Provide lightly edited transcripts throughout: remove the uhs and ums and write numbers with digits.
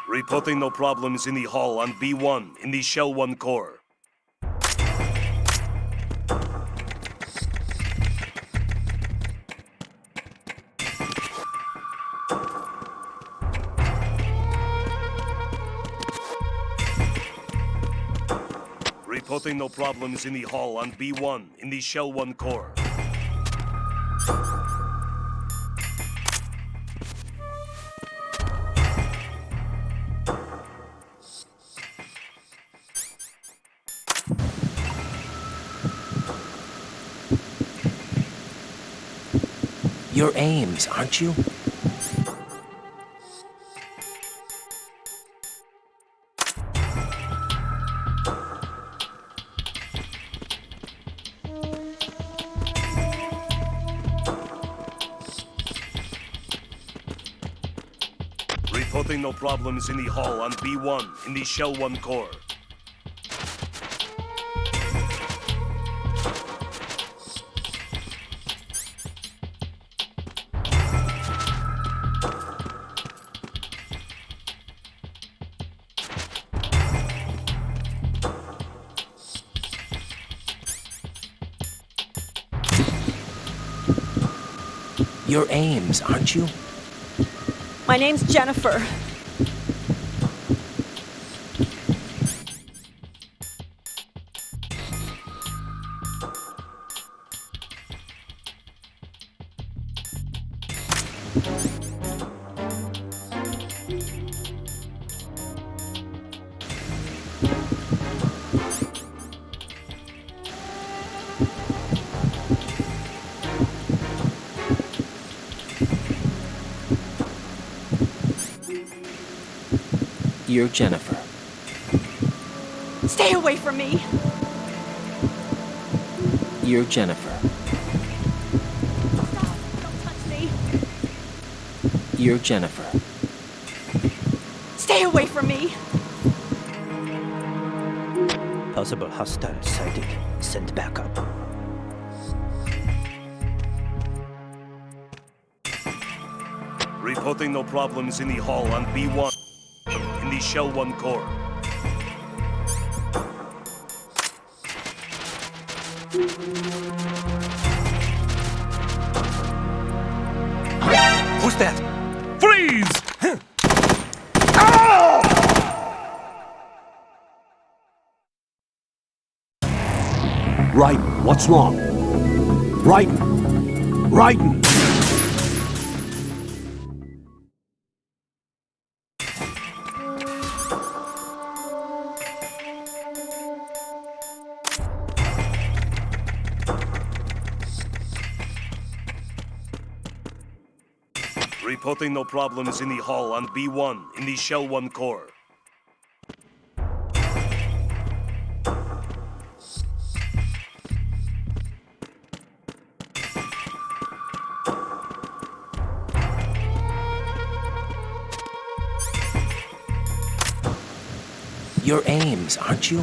Reporting no problems in the hall on B1 in the Shell 1 core. Reporting no problems in the hall on B1 in the Shell 1 core. You're Ames, aren't you? Reporting no problems in the hall on B1 in the Shell 1 core. You're Ames, aren't you? My name's Jennifer. You're Jennifer. Stay away from me. You're Jennifer. Stop. Don't touch me. You're Jennifer. Stay away from me. Possible hostile sighted. Send backup. Reporting no problems in the hall on B1 in the Shell 1 core. Who's that? Freeze! Right, what's wrong? Raiden! Reporting no problems in the hall on B1 in the Shell 1 core. You're Ames, aren't you?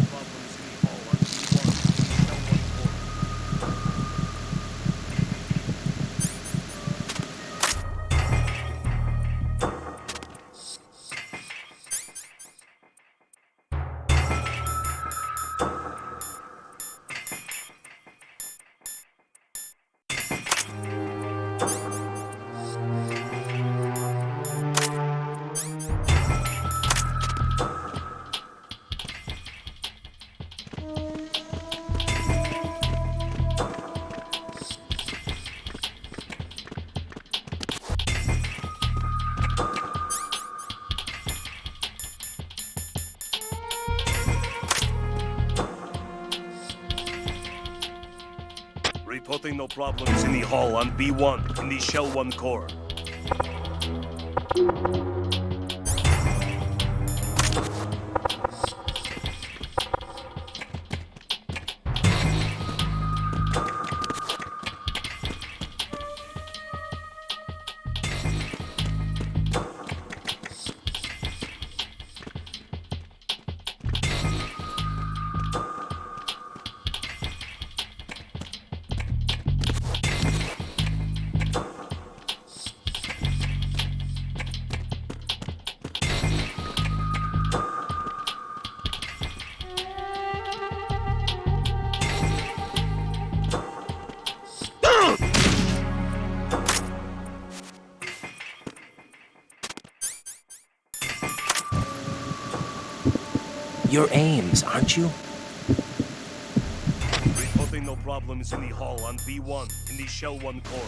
Reporting no problems in the hall on B1 in the Shell 1 core. You're Ames, aren't you? Reporting no problems in the hall on B1 in the Shell 1 core.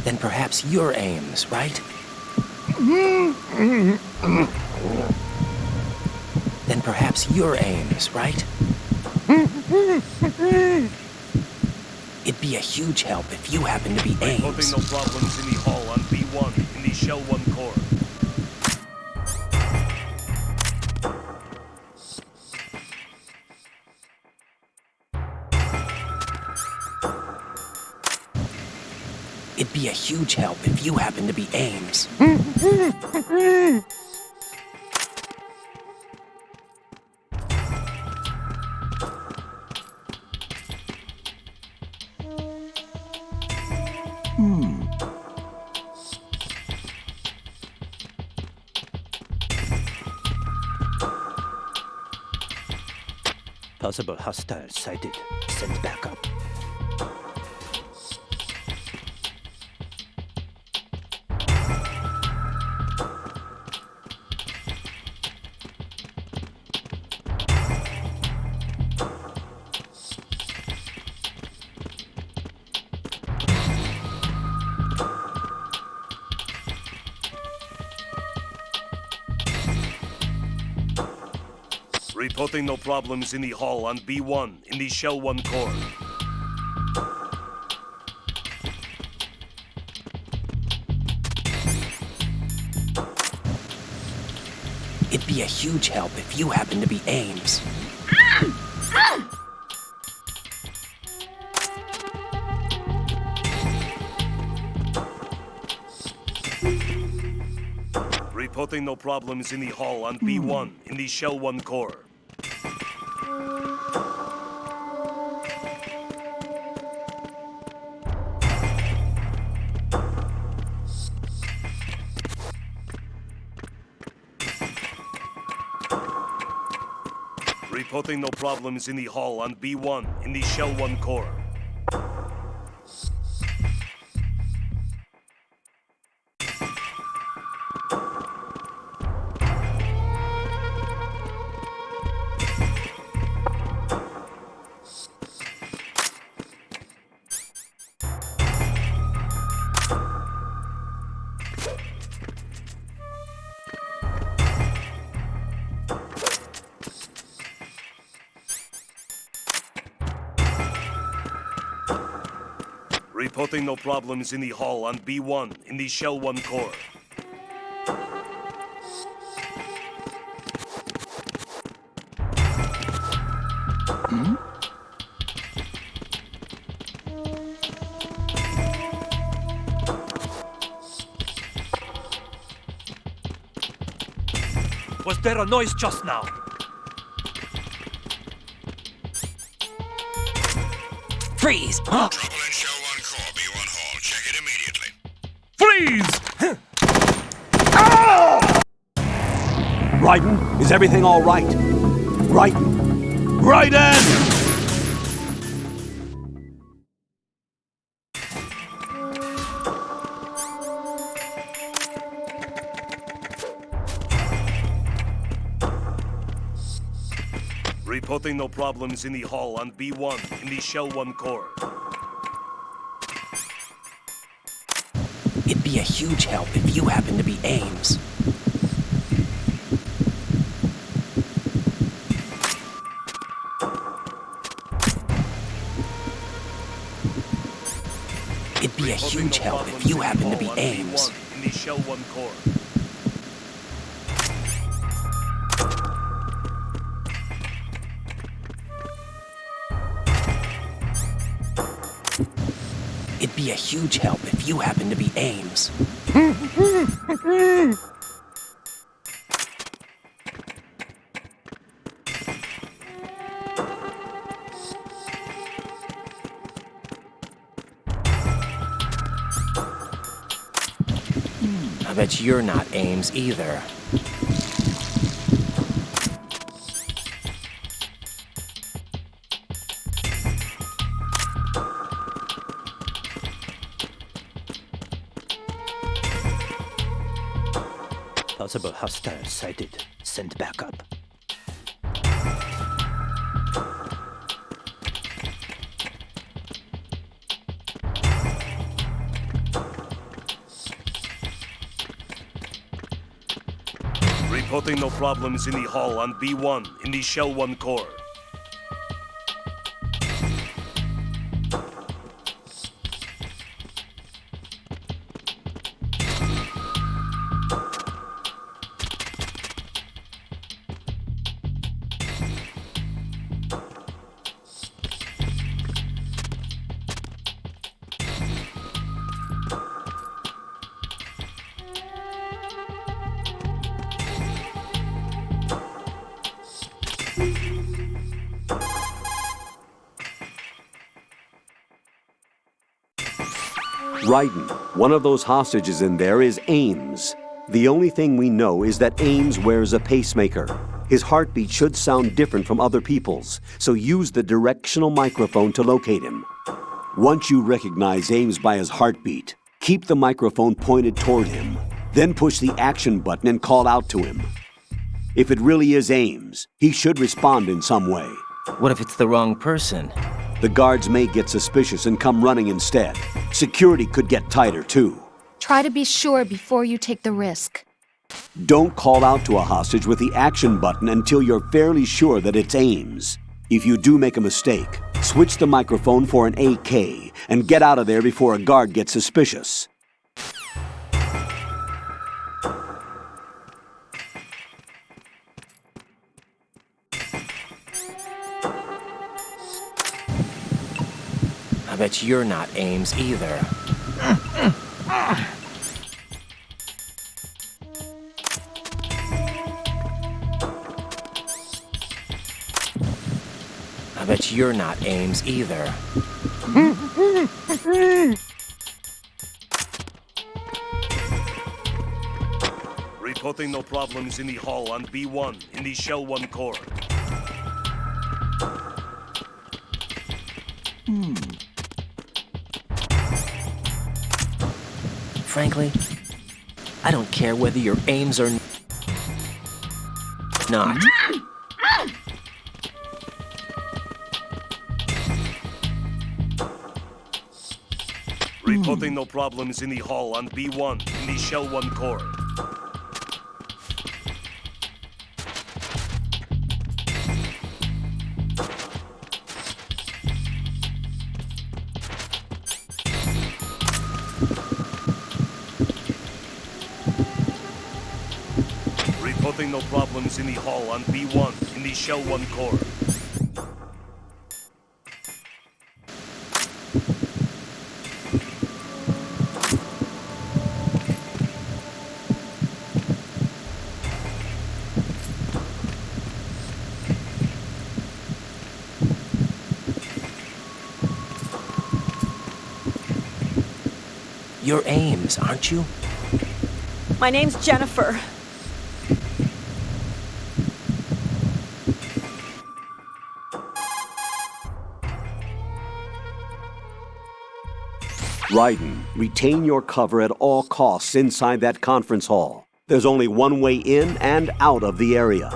Then perhaps you're Ames, right? Then perhaps you're Ames, right? It'd be a huge help if you happen to be Reporting Ames. no problems in the hall on B1 in the Shell 1 core. It'd be a huge help if you happen to be Ames. Possible hostiles sighted. Send backup. Reporting no problems in the hall on B1 in the Shell 1 core. It'd be a huge help if you happen to be Ames. Reporting no problems in the hall on B1 in the Shell 1 core. Reporting no problems in the hall on B1 in the Shell 1 core. Reporting no problems in the hall on B1 in the Shell 1 core. Was there a noise just now? Freeze! Trouble in Shell 1 core, B1 hall. Check it immediately. Freeze! Raiden, is everything all right? Raiden! Raiden! Reporting no problems in the hall on B1 in the Shell 1 core. It'd be a huge help if you happen to be Ames. It'd be a huge help if you happen to be Ames. B1 in the Shell 1 core. It'd be a huge help if you happen to be Ames. I bet you're not Ames either. Possible hostile sighted. Send backup. Reporting no problems in the hall on B1 in the Shell 1 core. Raiden, one of those hostages in there is Ames. The only thing we know is that Ames wears a pacemaker. His heartbeat should sound different from other people's, so use the directional microphone to locate him. Once you recognize Ames by his heartbeat, keep the microphone pointed toward him. Then push the action button and call out to him. If it really is Ames, he should respond in some way. What if it's the wrong person? The guards may get suspicious and come running instead. Security could get tighter, too. Try to be sure before you take the risk. Don't call out to a hostage with the action button until you're fairly sure that it's Ames. If you do make a mistake, switch the microphone for an AK and get out of there before a guard gets suspicious. I bet you're not Ames either. I bet you're not Ames either. Reporting no problems in the hall on B1 in the Shell 1 core. Frankly, I don't care whether you're Ames or not. Reporting no problems in the hall on B1 in the Shell 1 core. Reporting no problems in the hall on B1 in the Shell 1 core. You're Ames, aren't you? My name's Jennifer. Raiden, retain your cover at all costs inside that conference hall. There's only one way in and out of the area.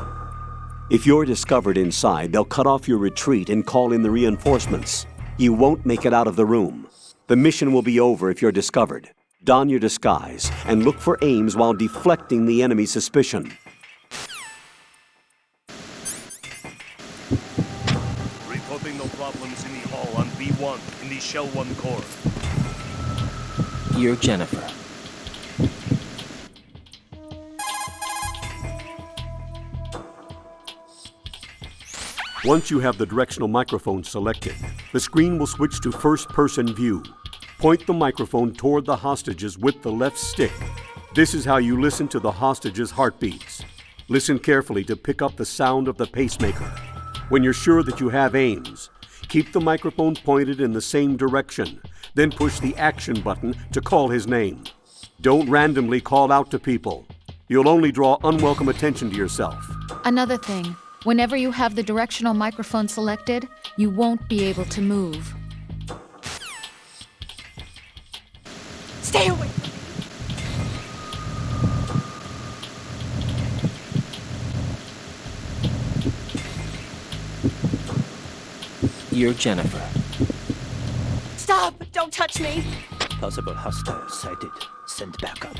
If you're discovered inside, they'll cut off your retreat and call in the reinforcements. You won't make it out of the room. The mission will be over if you're discovered. Don your disguise and look for Ames while deflecting the enemy's suspicion. Reporting no problems in the hall on B1 in the Shell 1 core. You're Jennifer. Once you have the directional microphone selected, the screen will switch to first-person view. Point the microphone toward the hostages with the left stick. This is how you listen to the hostages' heartbeats. Listen carefully to pick up the sound of the pacemaker. When you're sure that you have Ames, keep the microphone pointed in the same direction, then push the action button to call his name. Don't randomly call out to people. You'll only draw unwelcome attention to yourself. Another thing, whenever you have the directional microphone selected, you won't be able to move. Stay away from me. You're Jennifer. Stop! Don't touch me! Possible hostile sighted. Send backup.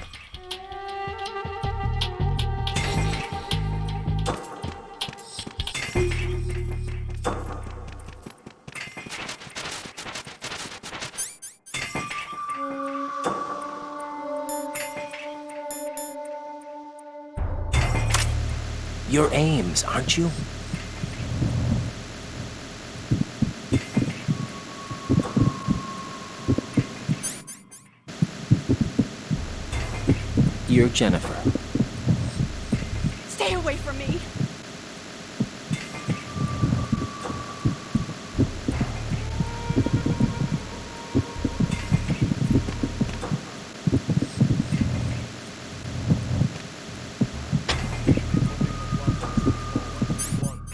You're Ames, aren't you? You're Jennifer. Stay away from me!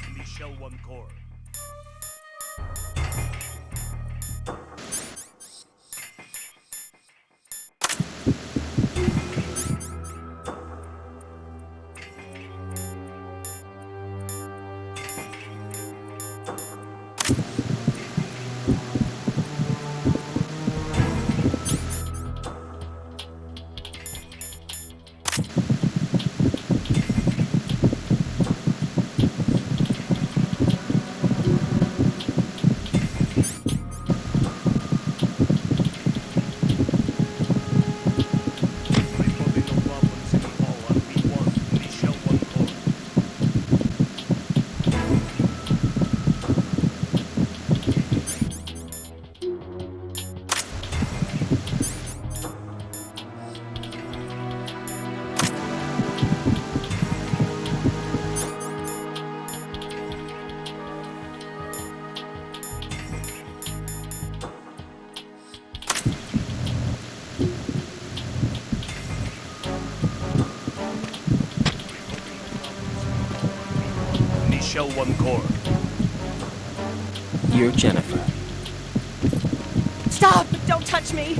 In the Shell 1 core. Reporting no problems in the hall on B1 in the Shell 1 core. In the Shell 1 core. You're Jennifer. Stop! Don't touch me!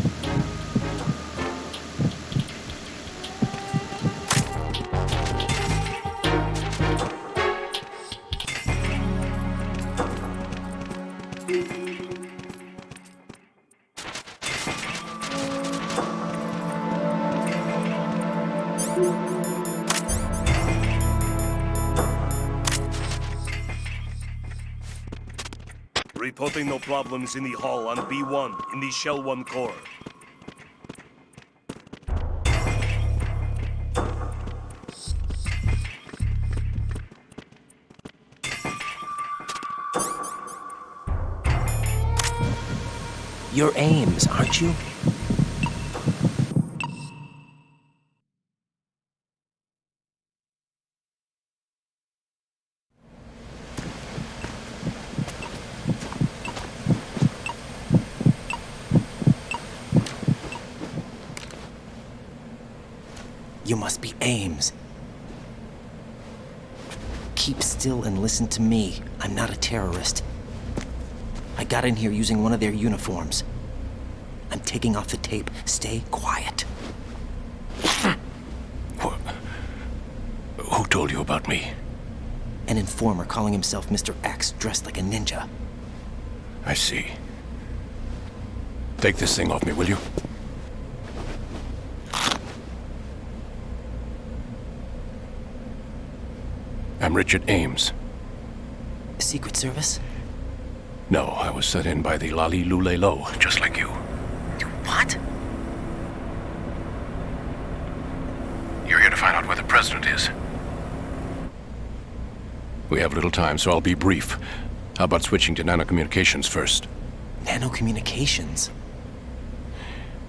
Reporting no problems in the hall on B1 in the Shell 1 core. You're Ames, aren't you? You must be Ames. Keep still and listen to me. I'm not a terrorist. I got in here using one of their uniforms. I'm taking off the tape. Stay quiet. Who told you about me? An informer calling himself Mr. X, dressed like a ninja. I see. Take this thing off me, will you? I'm Richard Ames. Secret Service? No, I was sent in by the Lali Lule Lo, just like you. What? You're here to find out where the president is. We have little time, so I'll be brief. How about switching to nanocommunications first? Nanocommunications?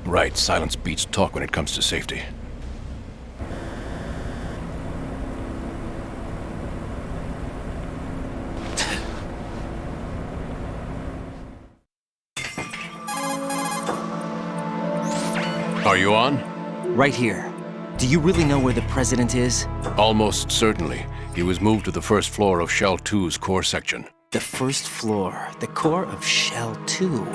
Right, silence beats talk when it comes to safety. Are you on? Right here. Do you really know where the president is? Almost certainly. He was moved to the first floor of Shell 2's core section. The first floor, the core of Shell 2.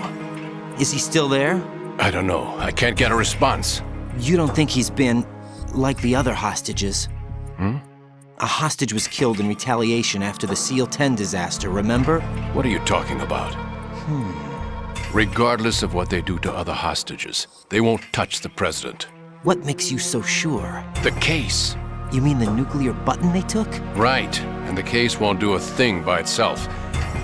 Is he still there? I don't know. I can't get a response. You don't think he's been like the other hostages? A hostage was killed in retaliation after the SEAL 10 disaster, remember? What are you talking about? Regardless of what they do to other hostages, they won't touch the president. What makes you so sure? The case. You mean the nuclear button they took? Right, and the case won't do a thing by itself.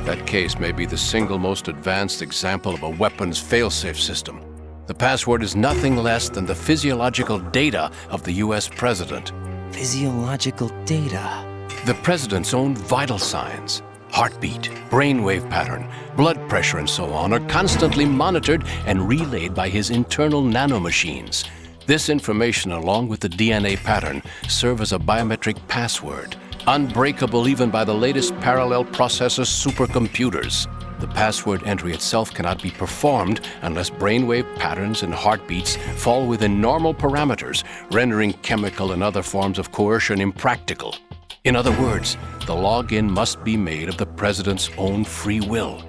That case may be the single most advanced example of a weapons failsafe system. The password is nothing less than the physiological data of the US president. Physiological data. The president's own vital signs, heartbeat, brainwave pattern, blood pressure, and so on, are constantly monitored and relayed by his internal nanomachines. This information, along with the DNA pattern, serve as a biometric password, unbreakable even by the latest parallel processor supercomputers. The password entry itself cannot be performed unless brainwave patterns and heartbeats fall within normal parameters, rendering chemical and other forms of coercion impractical. In other words, the login must be made of the president's own free will.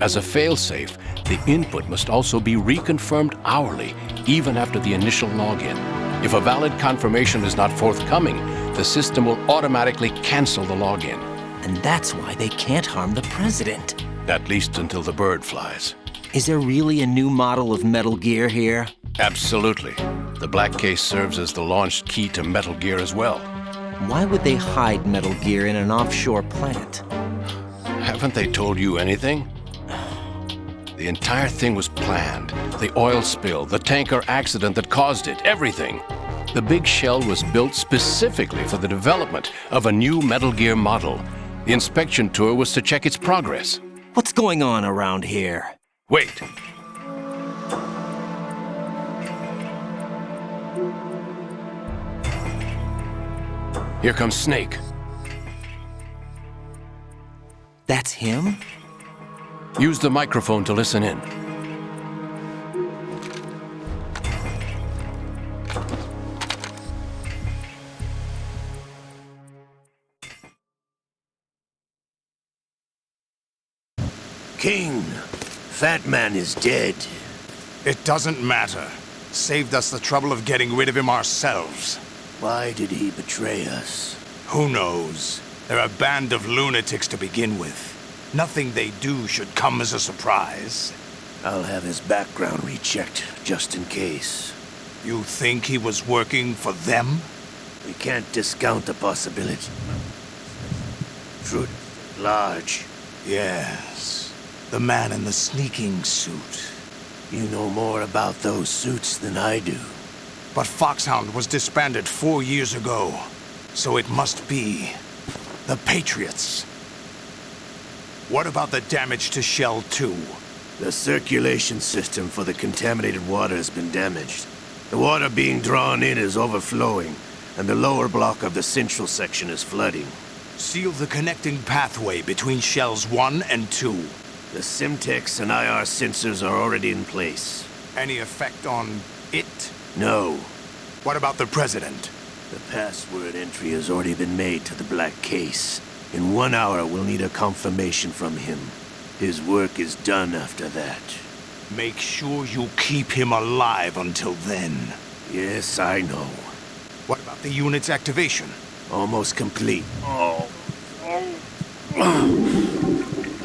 As a failsafe, the input must also be reconfirmed hourly, even after the initial login. If a valid confirmation is not forthcoming, the system will automatically cancel the login. And that's why they can't harm the president. At least until the bird flies. Is there really a new model of Metal Gear here? Absolutely. The black case serves as the launch key to Metal Gear as well. Why would they hide Metal Gear in an offshore plant? Haven't they told you anything? The entire thing was planned. The oil spill, the tanker accident that caused it, everything. The big shell was built specifically for the development of a new Metal Gear model. The inspection tour was to check its progress. What's going on around here? Wait. Here comes Snake. That's him? Use the microphone to listen in. King, Fat Man is dead. It doesn't matter. Saved us the trouble of getting rid of him ourselves. Why did he betray us? Who knows? They're a band of lunatics to begin with. Nothing they do should come as a surprise. I'll have his background rechecked, just in case. You think he was working for them? We can't discount the possibility. Fruit large. Yes. The man in the sneaking suit. You know more about those suits than I do. But Foxhound was disbanded 4 years ago. So it must be the Patriots. What about the damage to Shell 2? The circulation system for the contaminated water has been damaged. The water being drawn in is overflowing, and the lower block of the central section is flooding. Seal the connecting pathway between Shells 1 and 2. The Simtex and IR sensors are already in place. Any effect on it? No. What about the President? The password entry has already been made to the black case. In 1 hour, we'll need a confirmation from him. His work is done after that. Make sure you keep him alive until then. Yes, I know. What about the unit's activation? Almost complete.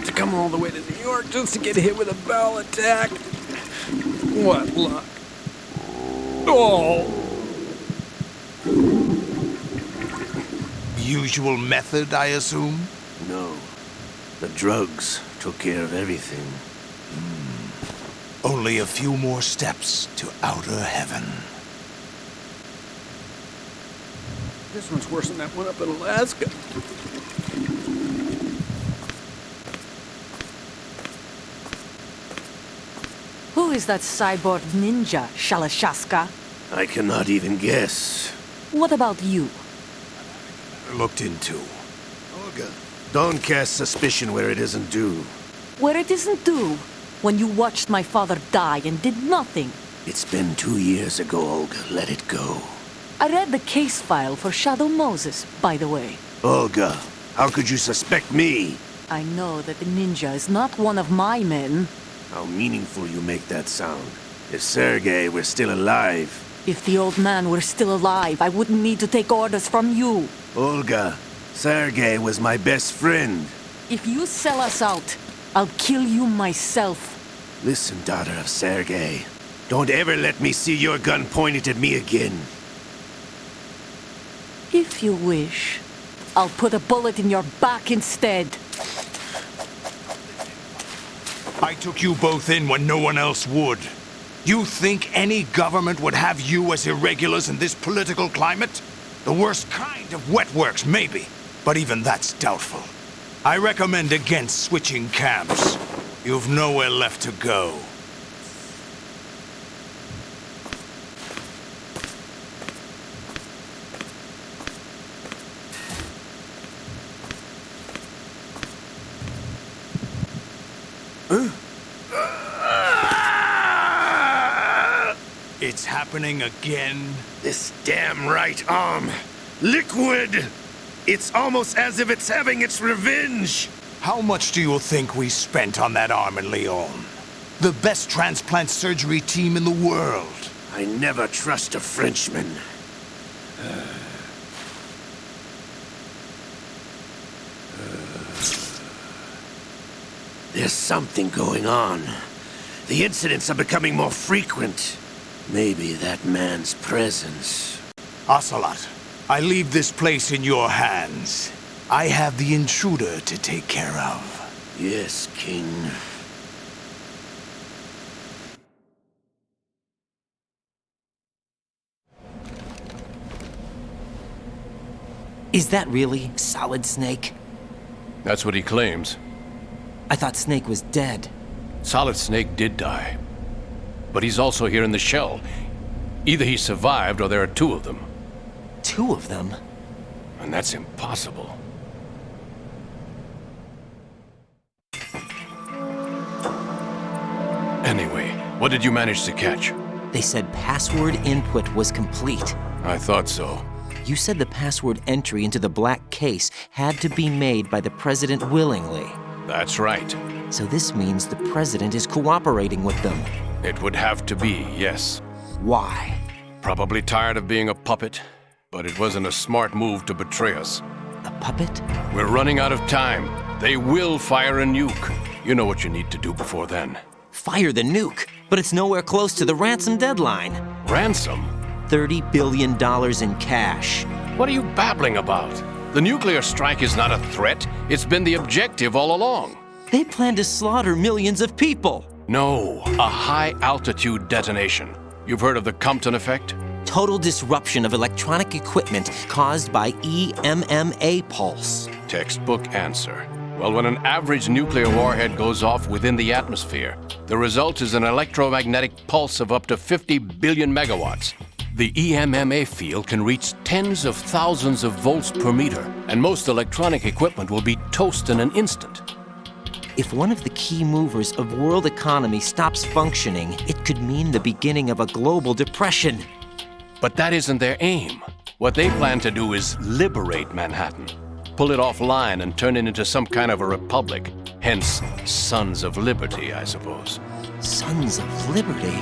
To come all the way to New York just to get hit with a bowel attack. What luck. Oh! Usual method, I assume? No. The drugs took care of everything. Only a few more steps to outer heaven. This one's worse than that one up in Alaska. Who is that cyborg ninja, Shalashaska? I cannot even guess. What about you? Looked into. Olga, don't cast suspicion where it isn't due. Where it isn't due? When you watched my father die and did nothing. It's been 2 years ago, Olga. Let it go. I read the case file for Shadow Moses, by the way. Olga, how could you suspect me? I know that the ninja is not one of my men. How meaningful you make that sound. If Sergei were still alive... If the old man were still alive, I wouldn't need to take orders from you. Olga, Sergei was my best friend. If you sell us out, I'll kill you myself. Listen, daughter of Sergei. Don't ever let me see your gun pointed at me again. If you wish, I'll put a bullet in your back instead. I took you both in when no one else would. You think any government would have you as irregulars in this political climate? The worst kind of wet works, maybe. But even that's doubtful. I recommend against switching camps. You've nowhere left to go. It's happening again? This damn right arm. Liquid! It's almost as if it's having its revenge! How much do you think we spent on that arm in Lyon? The best transplant surgery team in the world. I never trust a Frenchman. There's something going on. The incidents are becoming more frequent. Maybe that man's presence. Ocelot, I leave this place in your hands. I have the intruder to take care of. Yes, King. Is that really Solid Snake? That's what he claims. I thought Snake was dead. Solid Snake did die. But he's also here in the shell. Either he survived or there are two of them. Two of them? And that's impossible. Anyway, what did you manage to catch? They said password input was complete. I thought so. You said the password entry into the black case had to be made by the president willingly. That's right. So this means the president is cooperating with them. It would have to be, yes. Why? Probably tired of being a puppet, but it wasn't a smart move to betray us. A puppet? We're running out of time. They will fire a nuke. You know what you need to do before then. Fire the nuke, but it's nowhere close to the ransom deadline. Ransom? $30 billion in cash. What are you babbling about? The nuclear strike is not a threat. It's been the objective all along. They plan to slaughter millions of people. No, a high-altitude detonation. You've heard of the Compton effect? Total disruption of electronic equipment caused by EMMA pulse. Textbook answer. Well, when an average nuclear warhead goes off within the atmosphere, the result is an electromagnetic pulse of up to 50 billion megawatts. The EMMA field can reach tens of thousands of volts per meter, and most electronic equipment will be toast in an instant. If one of the key movers of world economy stops functioning, it could mean the beginning of a global depression. But that isn't their aim. What they plan to do is liberate Manhattan. Pull it offline and turn it into some kind of a republic. Hence, Sons of Liberty, I suppose. Sons of Liberty?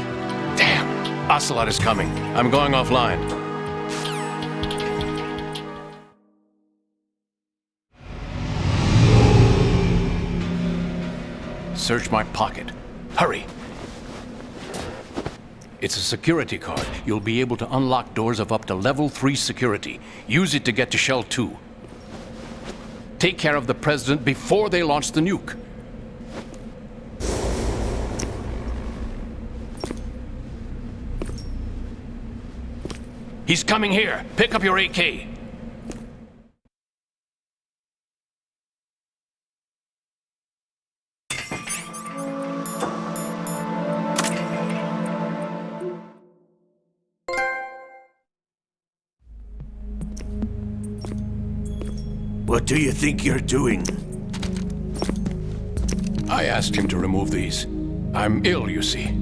Damn! Ocelot is coming. I'm going offline. Search my pocket. Hurry! It's a security card. You'll be able to unlock doors of up to level 3 security. Use it to get to Shell 2. Take care of the president before they launch the nuke. He's coming here. Pick up your AK. What do you think you're doing? I asked him to remove these. I'm ill, you see.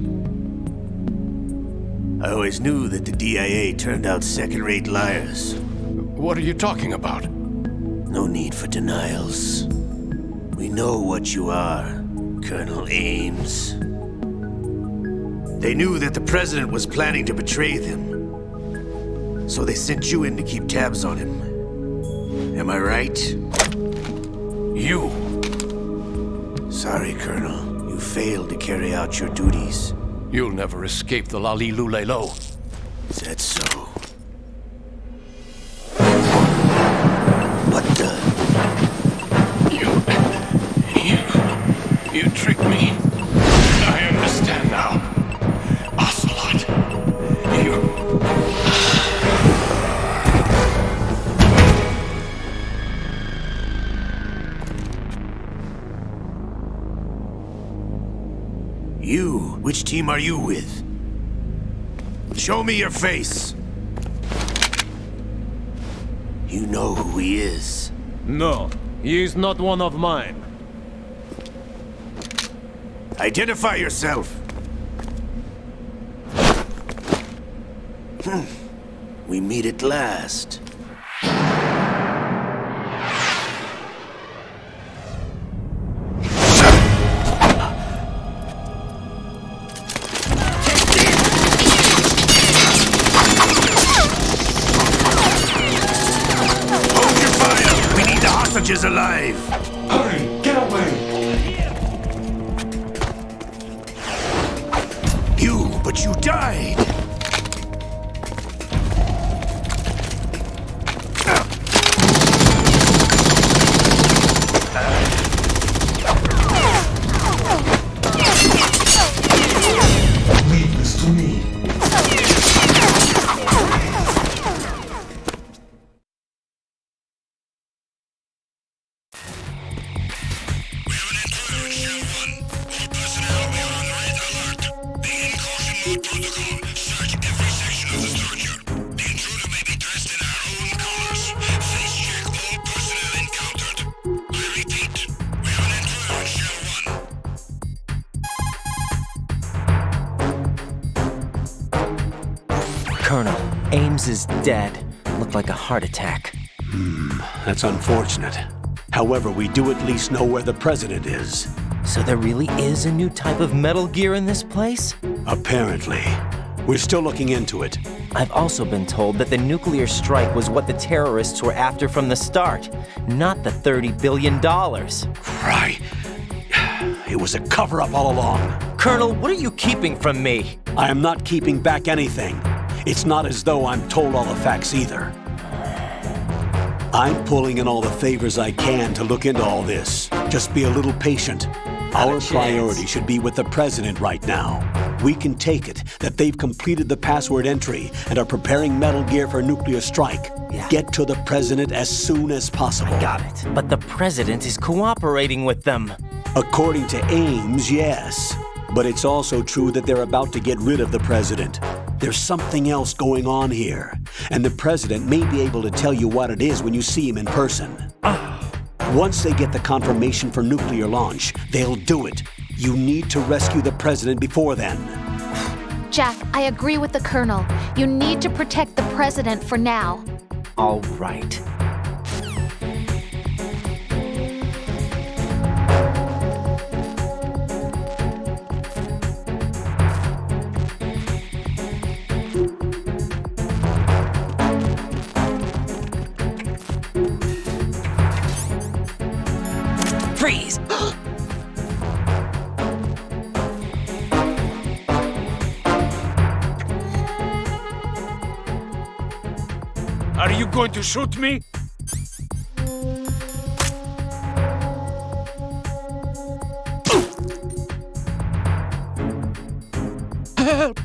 I always knew that the DIA turned out second-rate liars. What are you talking about? No need for denials. We know what you are, Colonel Ames. They knew that the president was planning to betray them. So they sent you in to keep tabs on him. Am I right? You. Sorry, Colonel. You failed to carry out your duties. You'll never escape the Lali Lulelo. Is that so? What the? You tricked me. I understand now. Ocelot. You? Which team are you with? Show me your face. You know who he is. No, he is not one of mine. Identify yourself. We meet at last. Hold your fire! We need the hostages alive! Hurry, get away! But you died! Leave this to me. Colonel, Ames is dead. Looked like a heart attack. That's unfortunate. However, we do at least know where the president is. So there really is a new type of Metal Gear in this place? Apparently. We're still looking into it. I've also been told that the nuclear strike was what the terrorists were after from the start, not the $30 billion. Right. It was a cover-up all along. Colonel, what are you keeping from me? I am not keeping back anything. It's not as though I'm told all the facts either. I'm pulling in all the favors I can to look into all this. Just be a little patient. Our priority should be with the president right now. We can take it that they've completed the password entry and are preparing Metal Gear for nuclear strike. Yeah. Get to the president as soon as possible. Got it. But the president is cooperating with them. According to Ames, yes. But it's also true that they're about to get rid of the president. There's something else going on here, and the president may be able to tell you what it is when you see him in person. Once they get the confirmation for nuclear launch, they'll do it. You need to rescue the president before then. Jack, I agree with the Colonel. You need to protect the President for now. All right. Freeze! Are you going to shoot me? Help!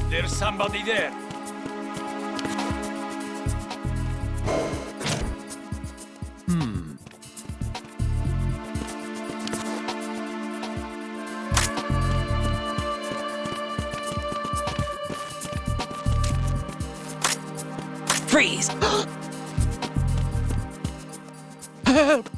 There's somebody there. Freeze! Help!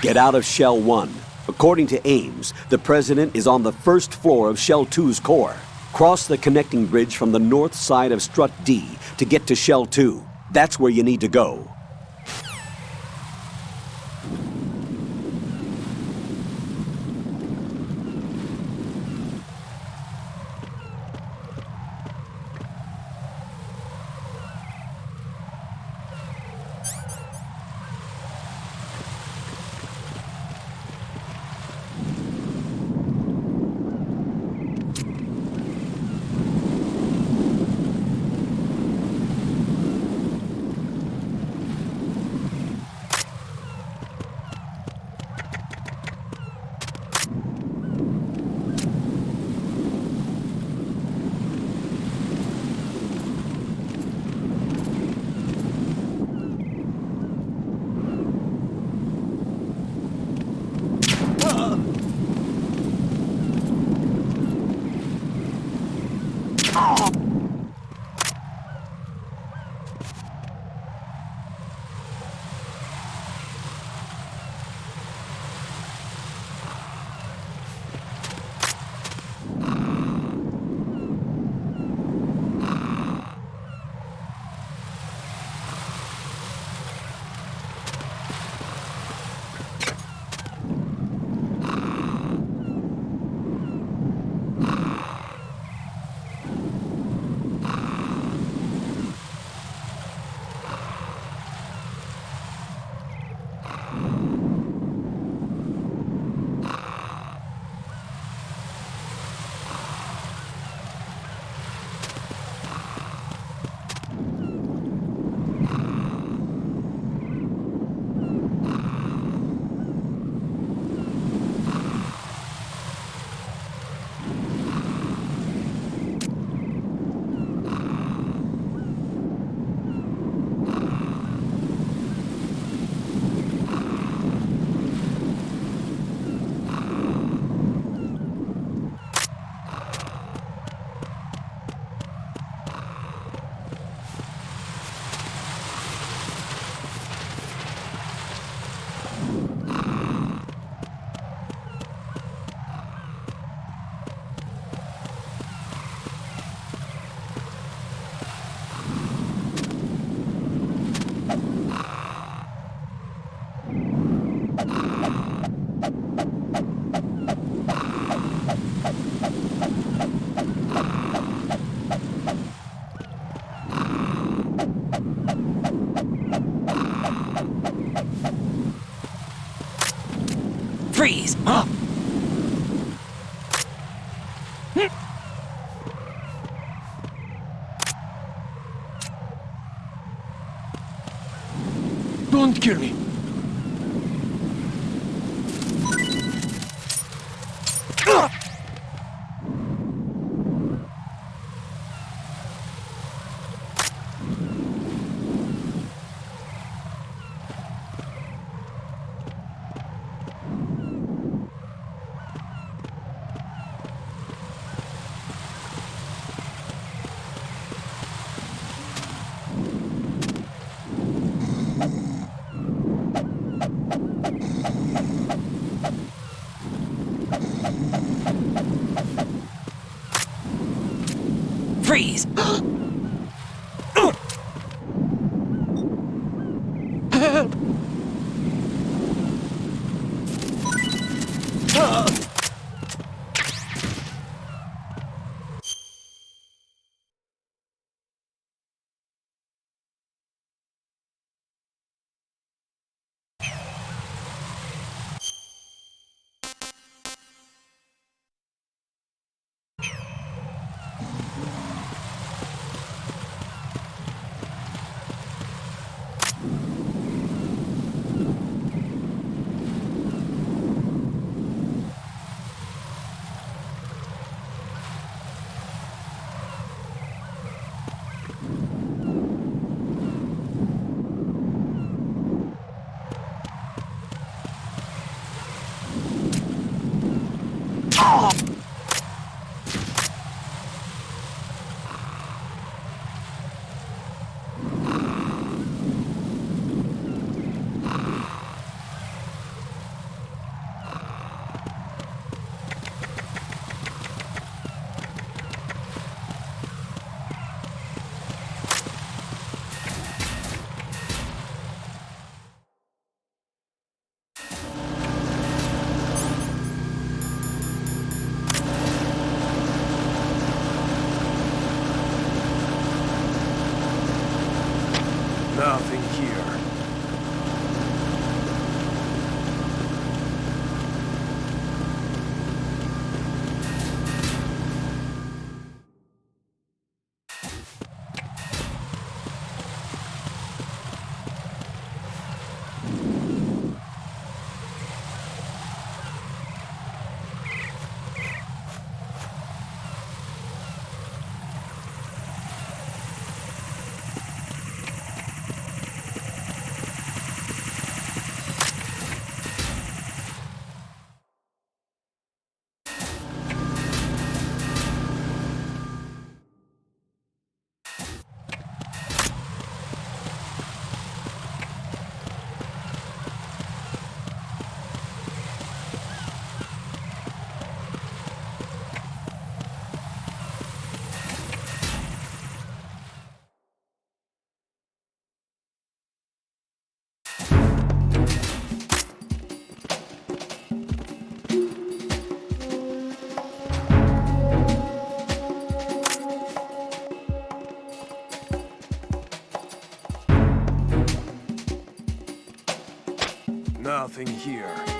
Get out of Shell 1. According to Ames, the President is on the first floor of Shell 2's core. Cross the connecting bridge from the north side of Strut D to get to Shell 2. That's where you need to go. Freeze! Don't kill me. Freeze! Help! nothing here.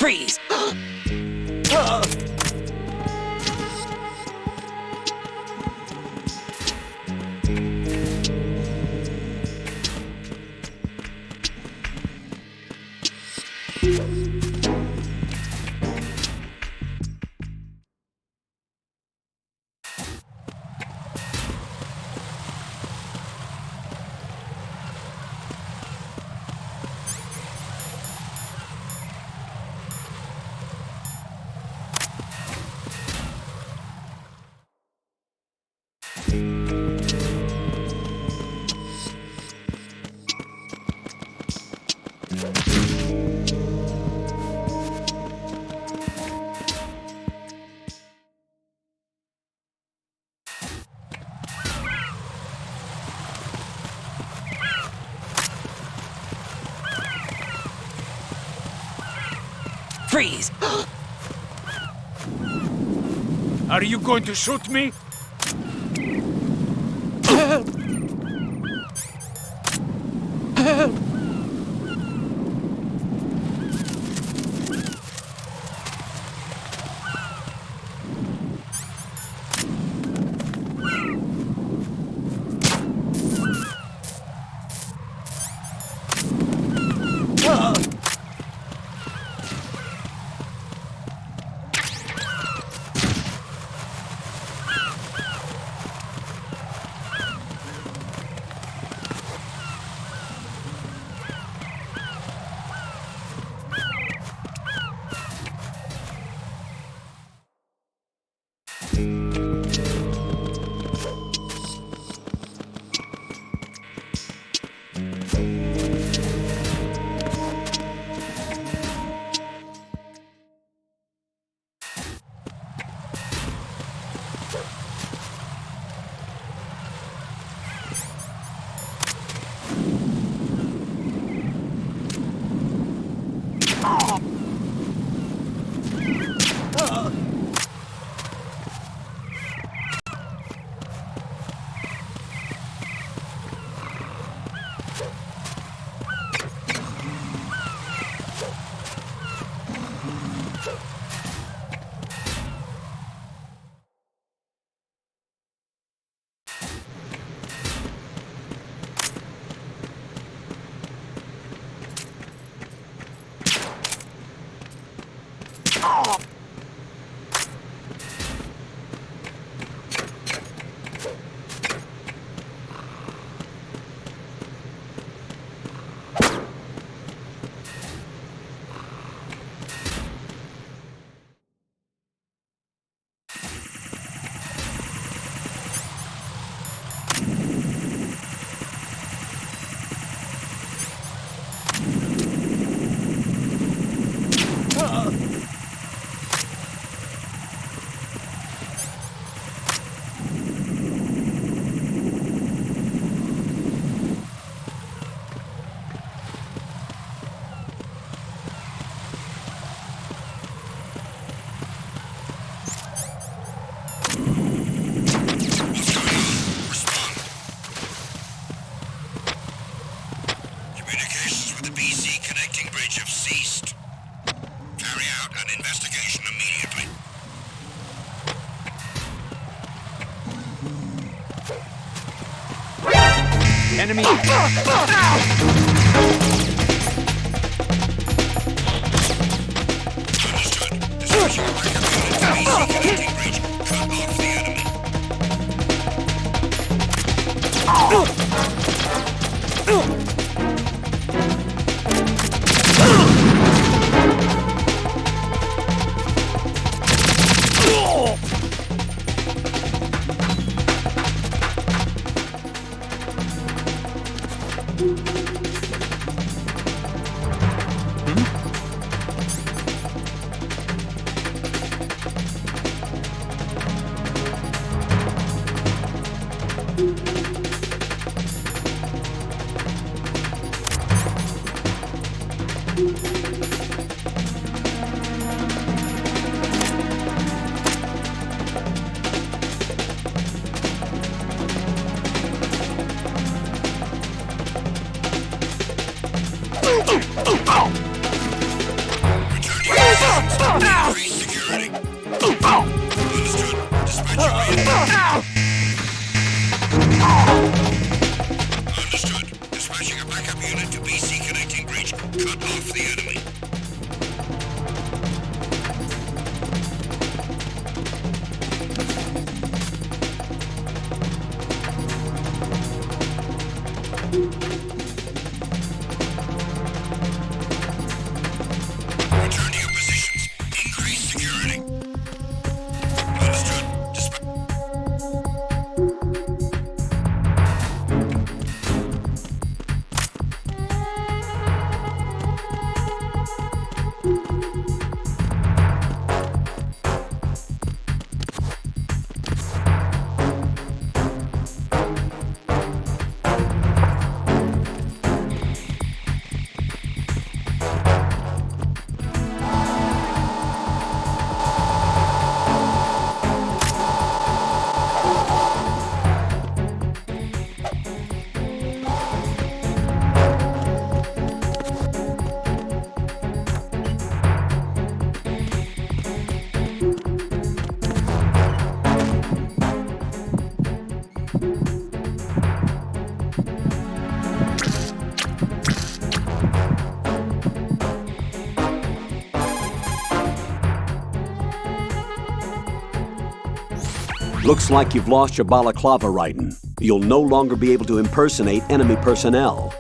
Freeze! Freeze! Are you going to shoot me? Enemy! Increase security. Understood. Dispatch your Understood. Dispatching a backup unit to BC connecting breach. Cut off the enemy. Return to your positions. Increase security. Understood. Looks like you've lost your balaclava, Raiden. You'll no longer be able to impersonate enemy personnel.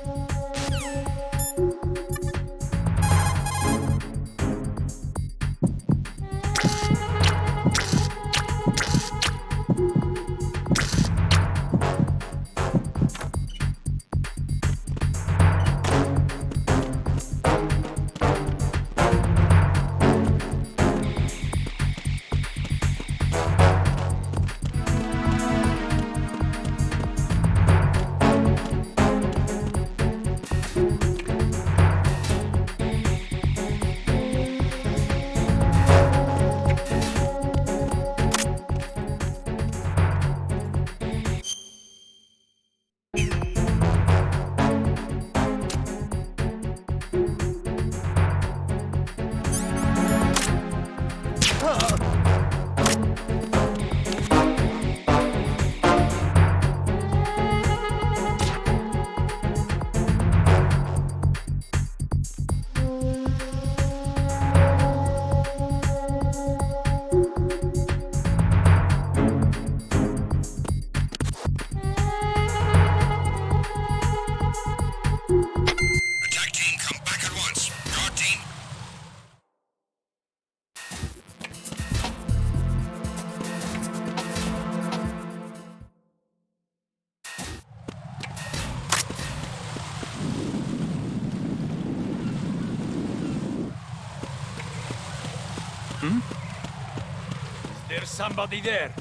There's somebody there.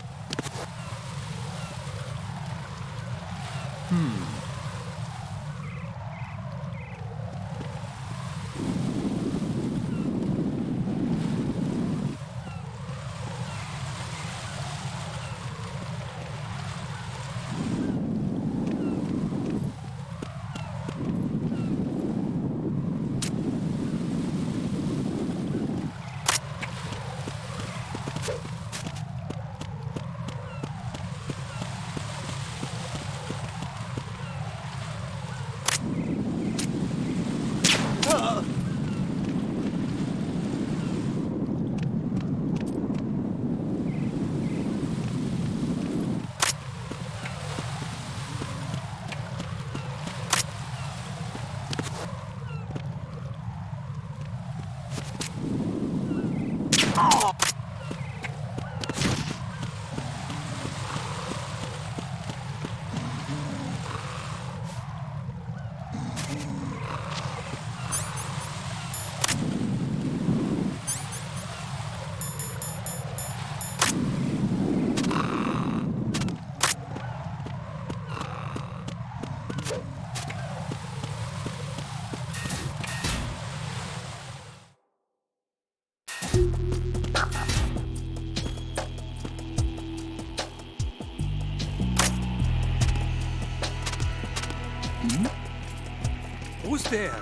Who's there?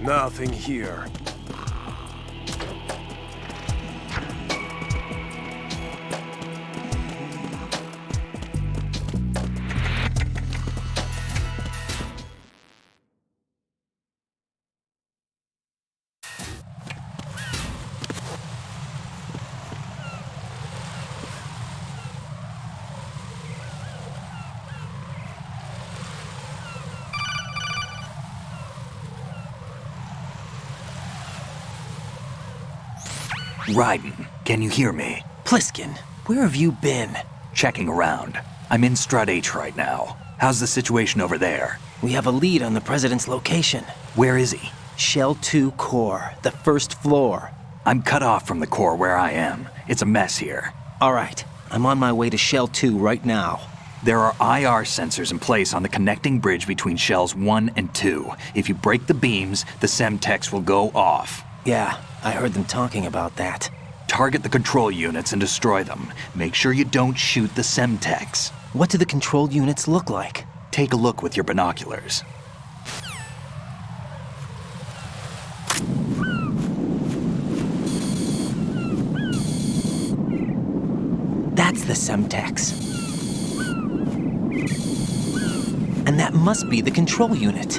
Nothing here. Raiden, can you hear me? Pliskin, where have you been? Checking around. I'm in Strut H right now. How's the situation over there? We have a lead on the president's location. Where is he? Shell 2 core, the first floor. I'm cut off from the core where I am. It's a mess here. All right, I'm on my way to Shell 2 right now. There are IR sensors in place on the connecting bridge between Shells 1 and 2. If you break the beams, the Semtex will go off. Yeah, I heard them talking about that. Target the control units and destroy them. Make sure you don't shoot the Semtex. What do the control units look like? Take a look with your binoculars. That's the Semtex. And that must be the control unit.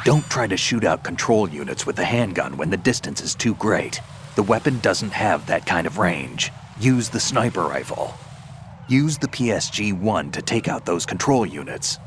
Don't try to shoot out control units with the handgun when the distance is too great. The weapon doesn't have that kind of range. Use the sniper rifle. Use the PSG-1 to take out those control units.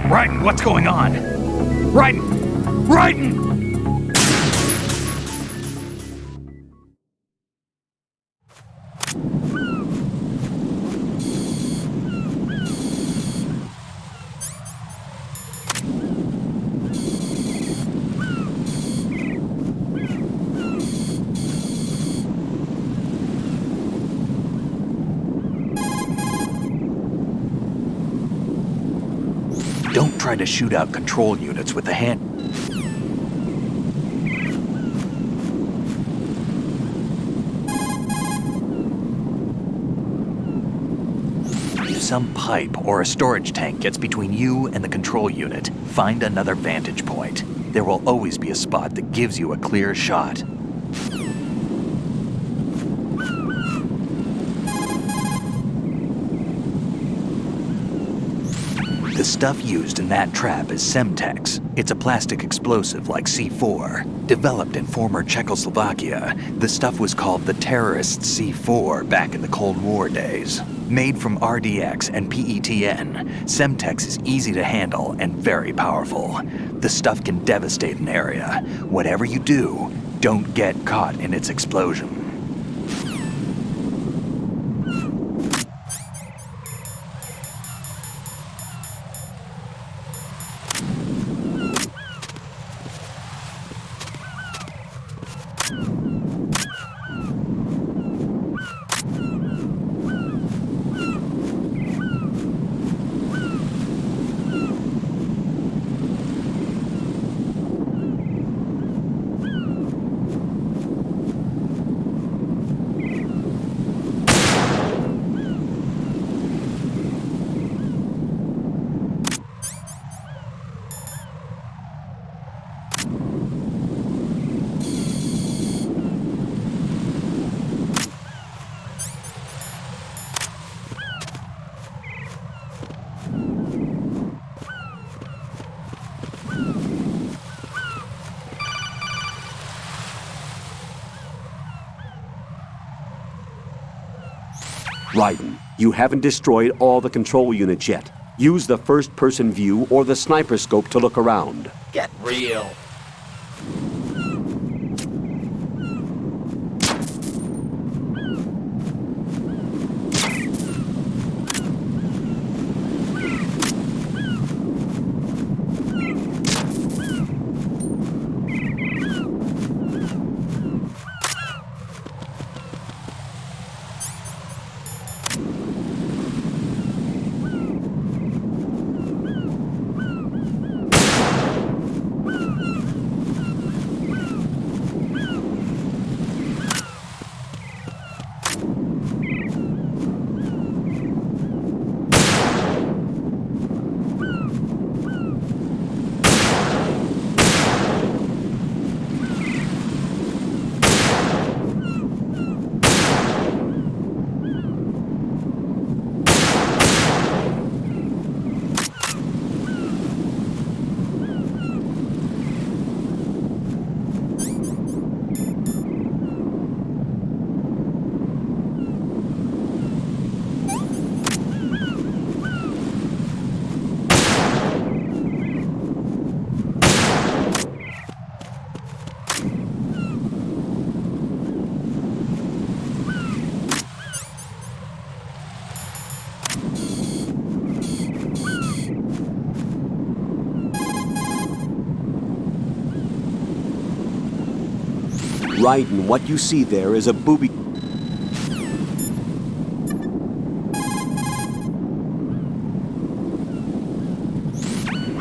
Raiden, what's going on? Raiden! Raiden! Don't try to shoot out control units with the hand. If some pipe or a storage tank gets between you and the control unit, find another vantage point. There will always be a spot that gives you a clear shot. The stuff used in that trap is Semtex. It's a plastic explosive like C4. Developed in former Czechoslovakia, the stuff was called the terrorist C4 back in the Cold War days. Made from RDX and PETN, Semtex is easy to handle and very powerful. The stuff can devastate an area. Whatever you do, don't get caught in its explosion. Raiden, you haven't destroyed all the control units yet. Use the first-person view or the sniper scope to look around. Get real. Raiden, what you see there is a booby...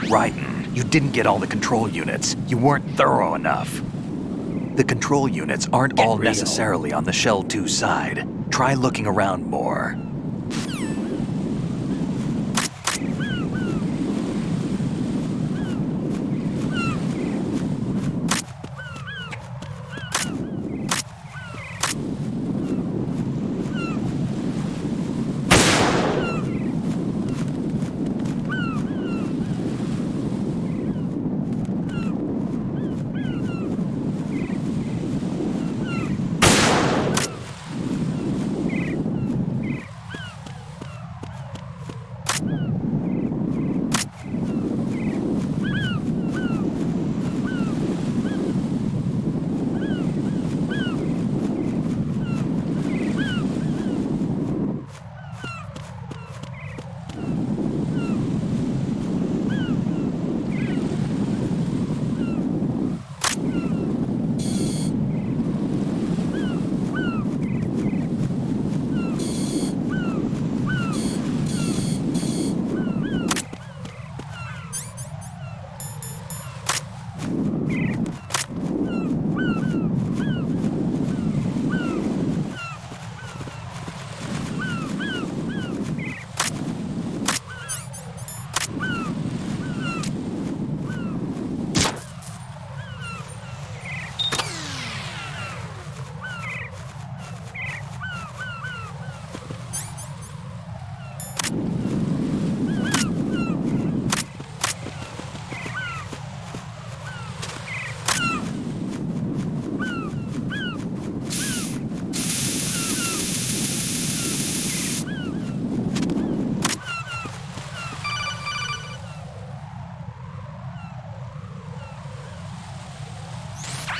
Raiden, you didn't get all the control units. You weren't thorough enough. The control units aren't all necessarily on the Shell 2 side. Try looking around more.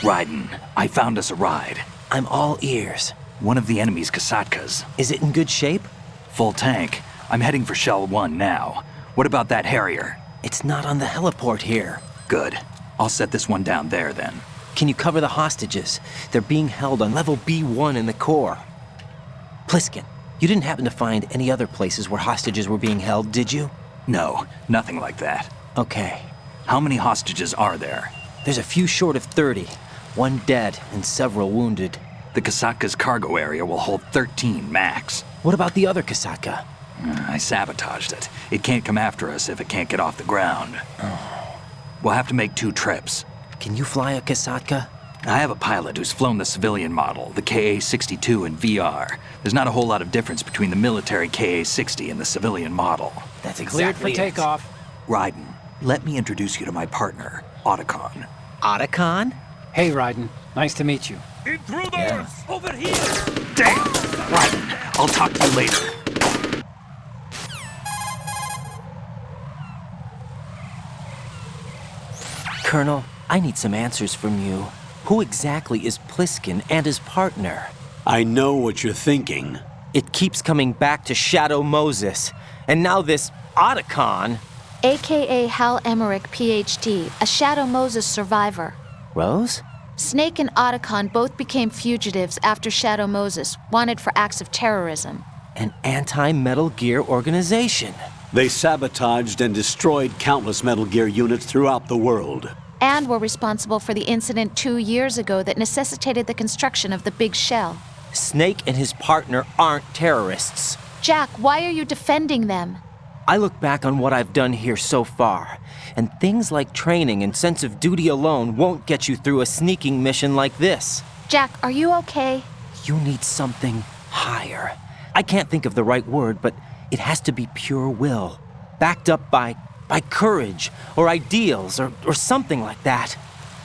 Raiden, I found us a ride. I'm all ears. One of the enemy's Kasatkas. Is it in good shape? Full tank. I'm heading for Shell 1 now. What about that Harrier? It's not on the heliport here. Good. I'll set this one down there then. Can you cover the hostages? They're being held on level B1 in the core. Pliskin, you didn't happen to find any other places where hostages were being held, did you? No, nothing like that. Okay. How many hostages are there? There's a few short of 30. One dead and several wounded. The Kasatka's cargo area will hold 13 max. What about the other Kasatka? I sabotaged it. It can't come after us if it can't get off the ground. We'll have to make 2 trips. Can you fly a Kasatka? I have a pilot who's flown the civilian model, the KA-62 in VR. There's not a whole lot of difference between the military KA-60 and the civilian model. That's exactly Cleared for takeoff. Raiden, let me introduce you to my partner, Otacon. Otacon? Hey, Raiden. Nice to meet you. Intruders! Yeah. Over here! Damn! Right. I'll talk to you later. Colonel, I need some answers from you. Who exactly is Pliskin and his partner? I know what you're thinking. It keeps coming back to Shadow Moses. And now this Otacon. AKA Hal Emmerich, PhD, a Shadow Moses survivor. Rose? Snake and Otacon both became fugitives after Shadow Moses, wanted for acts of terrorism. An anti-Metal Gear organization. They sabotaged and destroyed countless Metal Gear units throughout the world. And were responsible for the incident 2 years ago that necessitated the construction of the Big Shell. Snake and his partner aren't terrorists. Jack, why are you defending them? I look back on what I've done here so far, and things like training and sense of duty alone won't get you through a sneaking mission like this. Jack, are you okay? You need something higher. I can't think of the right word, but it has to be pure will, backed up by courage, or ideals, or something like that.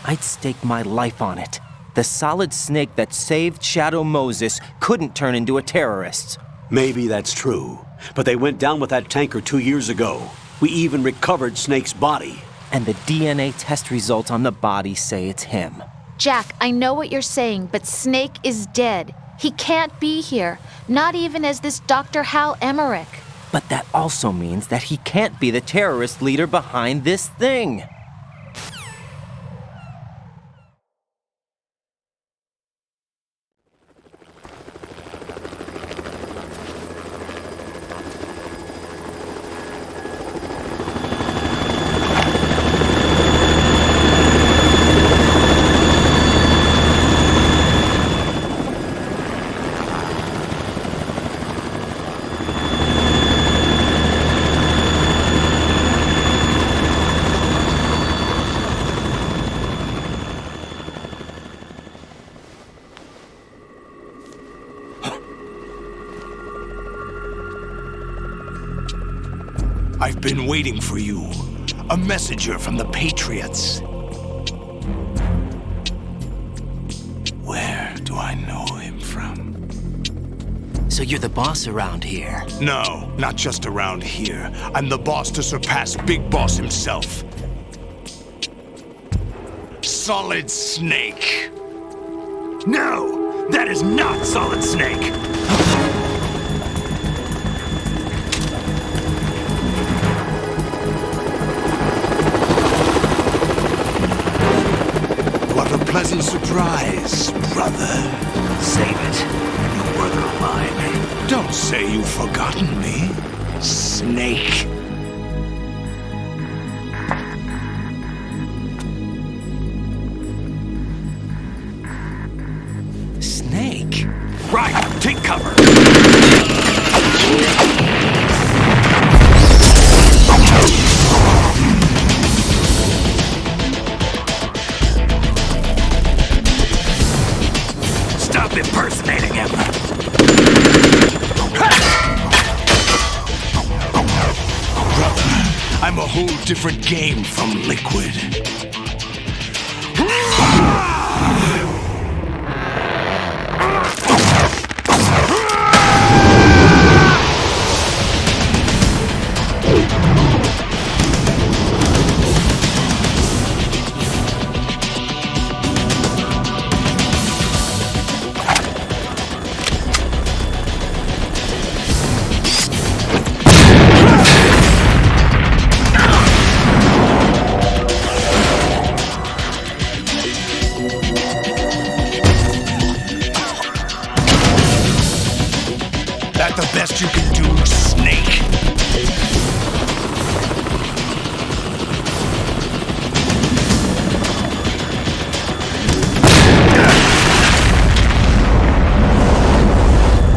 I'd stake my life on it. The solid snake that saved Shadow Moses couldn't turn into a terrorist. Maybe that's true, but they went down with that tanker 2 years ago. We even recovered Snake's body. And the DNA test results on the body say it's him. Jack, I know what you're saying, but Snake is dead. He can't be here, not even as this Dr. Hal Emmerich. But that also means that he can't be the terrorist leader behind this thing. I've been waiting for you. A messenger from the Patriots. Where do I know him from? So you're the boss around here? No, not just around here. I'm the boss to surpass Big Boss himself. Solid Snake. No! That is not Solid Snake! What a pleasant surprise, brother. Save it. You brother of mine. Don't say you've forgotten me, Snake. Snake? Right, take cover. Stop impersonating him. Brother, I'm a whole different game from Liquid. That the best you can do, Snake?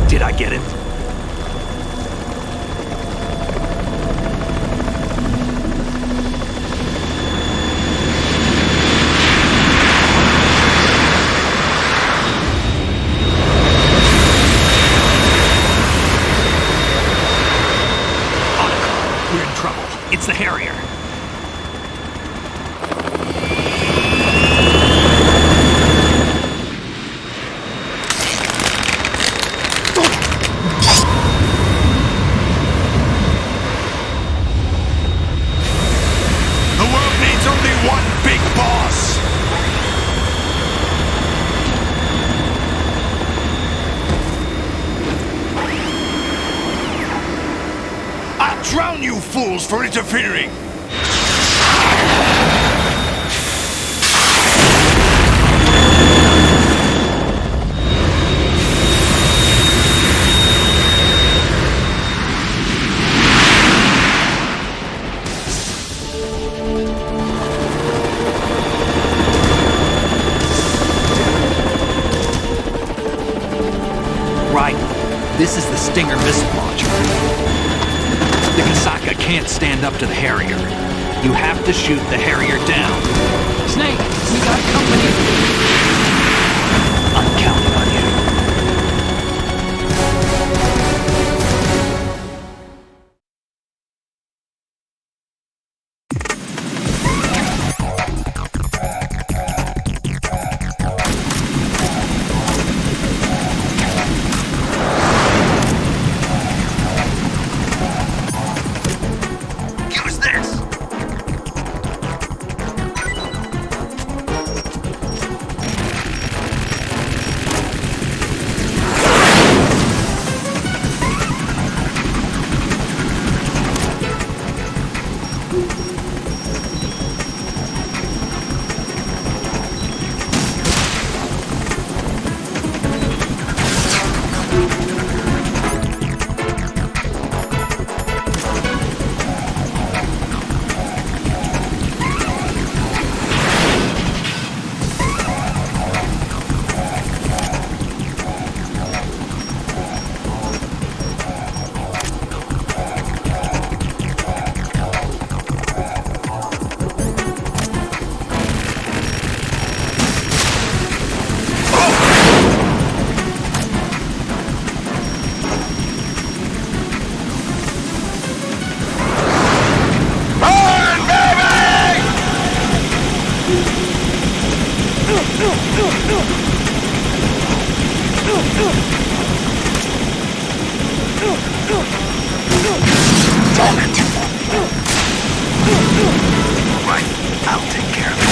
Did I get it? We're in trouble. It's the Harrier. rules for interfering. Right. This is the Stinger missile launcher. The Kasaka can't stand up to the Harrier. You have to shoot the Harrier down. Snake, we got company. I'm counting on you. Use this! Right. I'll take care of it.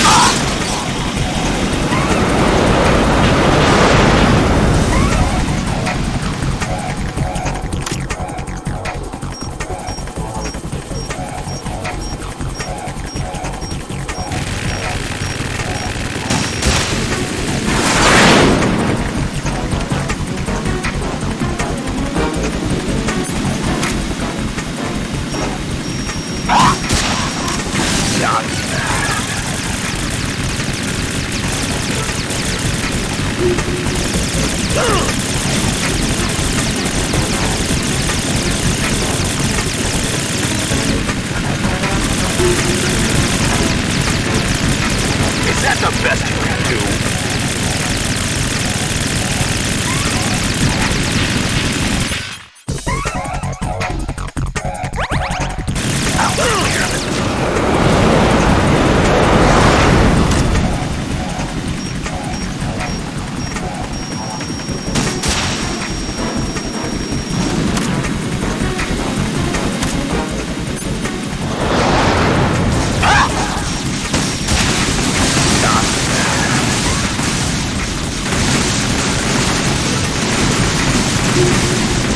Is that the best you can do?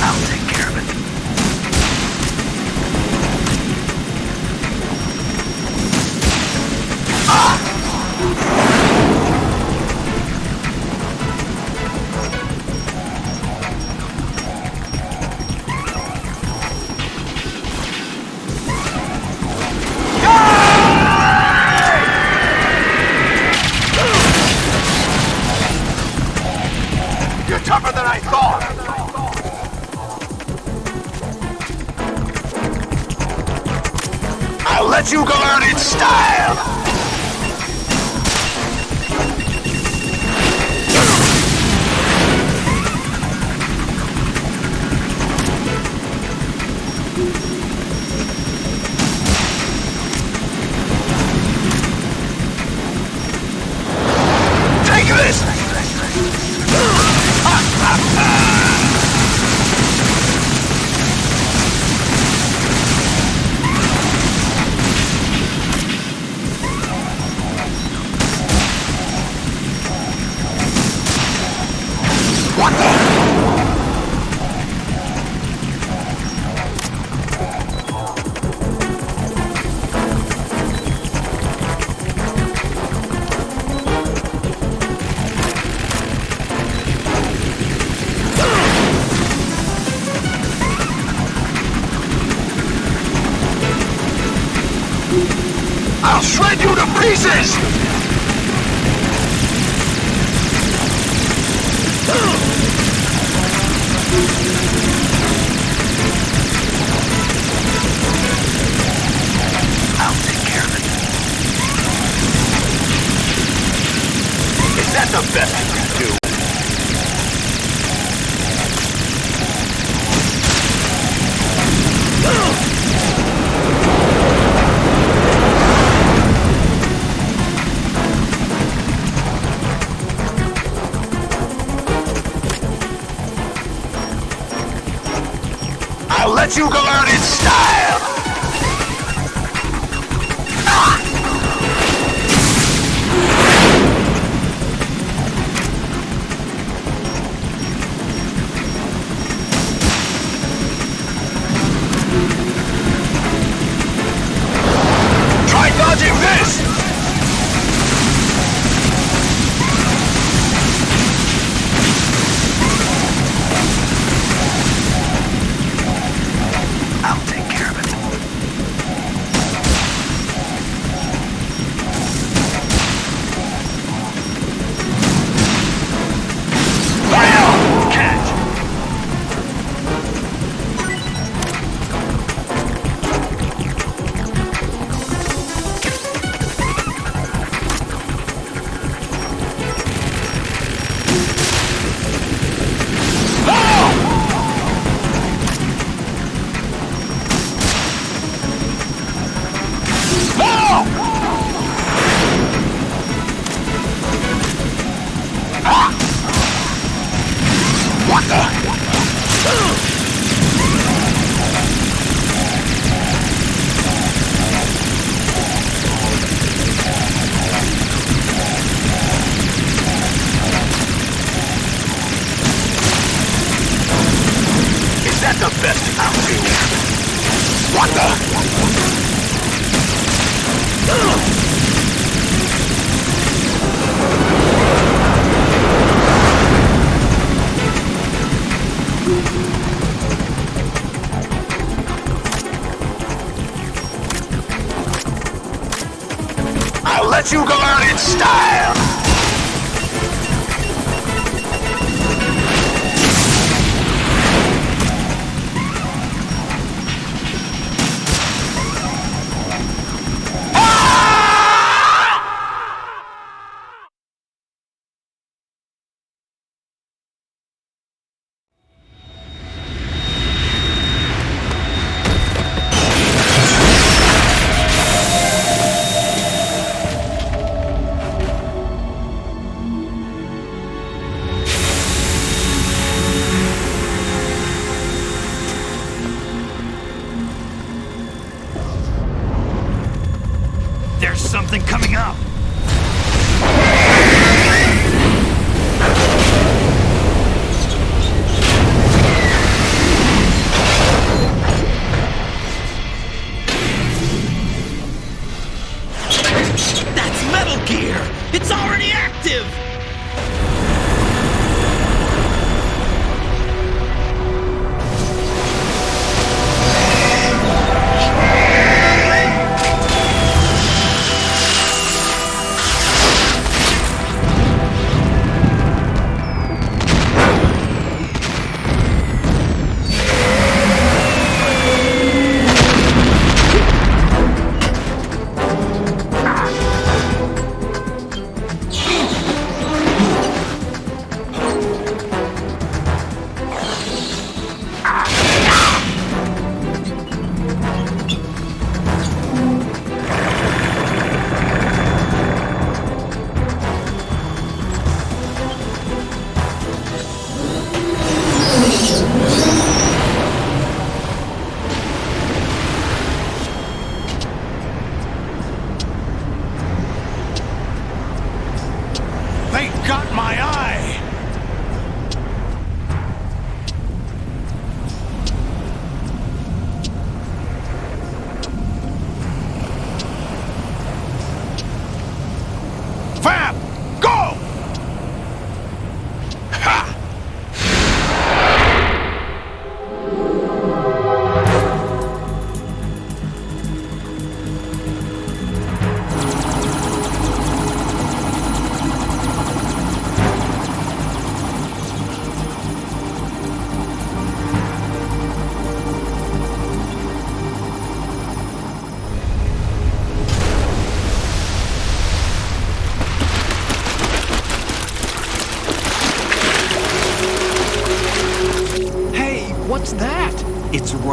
I'll take care of it. You're tougher than I thought! I'll let you go out in style! Take this! I'll shred you to pieces! I'll take care of it. Is that the best you can do? I'll let you go out in style! Try dodging this! I'll take care of it. Fire! Catch! What the? Is that the best I'll do? What the? I'll let you go out in style! There's something coming up! That's Metal Gear! It's already active!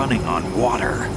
running on water.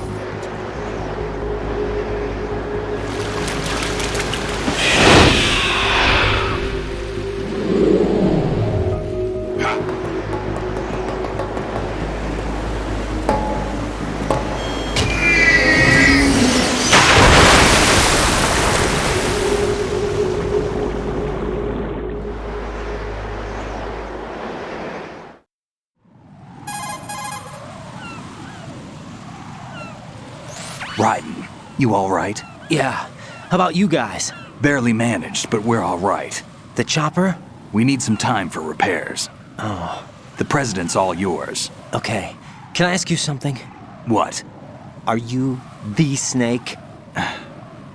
Raiden, you all right? Yeah. How about you guys? Barely managed, but we're all right. The chopper? We need some time for repairs. Oh. The president's all yours. Okay. Can I ask you something? What? Are you the Snake?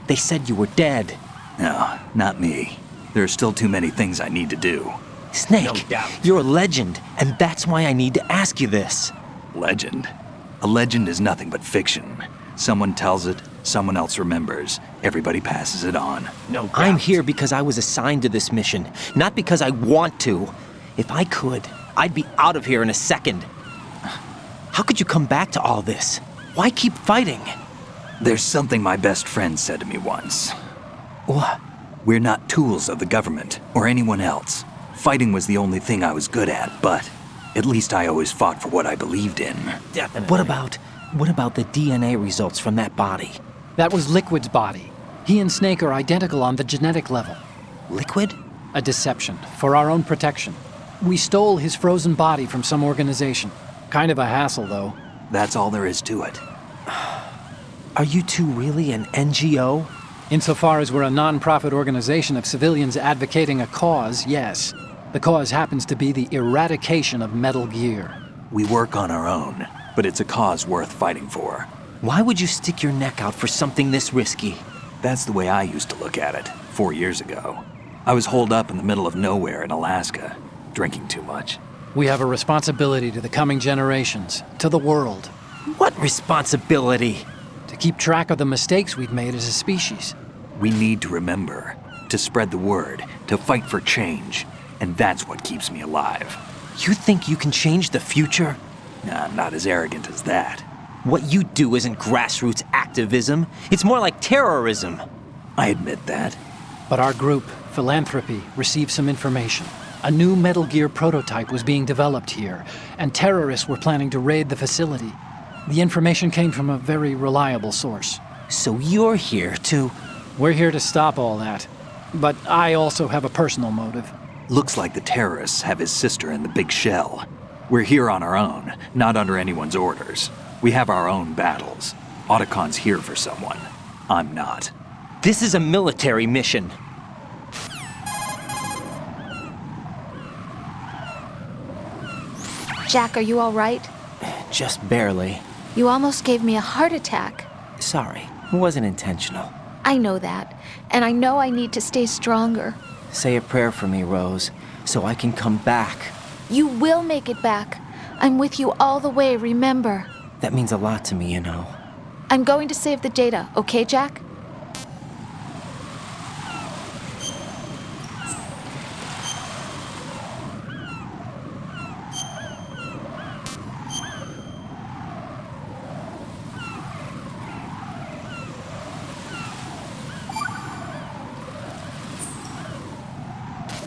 They said you were dead. No, not me. There are still too many things I need to do. Snake, No doubt. you're a legend, and that's why I need to ask you this. Legend? A legend is nothing but fiction. Someone tells it, someone else remembers. Everybody passes it on. No doubt. I'm here because I was assigned to this mission, not because I want to. If I could, I'd be out of here in a second. How could you come back to all this? Why keep fighting? There's something my best friend said to me once. What? We're not tools of the government or anyone else. Fighting was the only thing I was good at, but at least I always fought for what I believed in. Definitely. What about the DNA results from that body? That was Liquid's body. He and Snake are identical on the genetic level. Liquid? A deception, for our own protection. We stole his frozen body from some organization. Kind of a hassle, though. That's all there is to it. Are you two really an NGO? Insofar as we're a non-profit organization of civilians advocating a cause, yes. The cause happens to be the eradication of Metal Gear. We work on our own, but it's a cause worth fighting for. Why would you stick your neck out for something this risky? That's the way I used to look at it 4 years ago. I was holed up in the middle of nowhere in Alaska, drinking too much. We have a responsibility to the coming generations, to the world, What responsibility? to keep track of the mistakes we've made as a species. We need to remember, to spread the word, to fight for change, and that's what keeps me alive. You think you can change the future? Nah, I'm not as arrogant as that. What you do isn't grassroots activism. It's more like terrorism. I admit that. But our group, Philanthropy, received some information. A new Metal Gear prototype was being developed here, and terrorists were planning to raid the facility. The information came from a very reliable source. So you're here to... We're here to stop all that. But I also have a personal motive. Looks like the terrorists have his sister in the big shell. We're here on our own, not under anyone's orders. We have our own battles. Otacon's here for someone. I'm not. This is a military mission. Jack, are you all right? Just barely. You almost gave me a heart attack. Sorry, it wasn't intentional. I know that, and I know I need to stay stronger. Say a prayer for me, Rose, so I can come back. You will make it back. I'm with you all the way, remember. That means a lot to me, you know. I'm going to save the data, okay, Jack?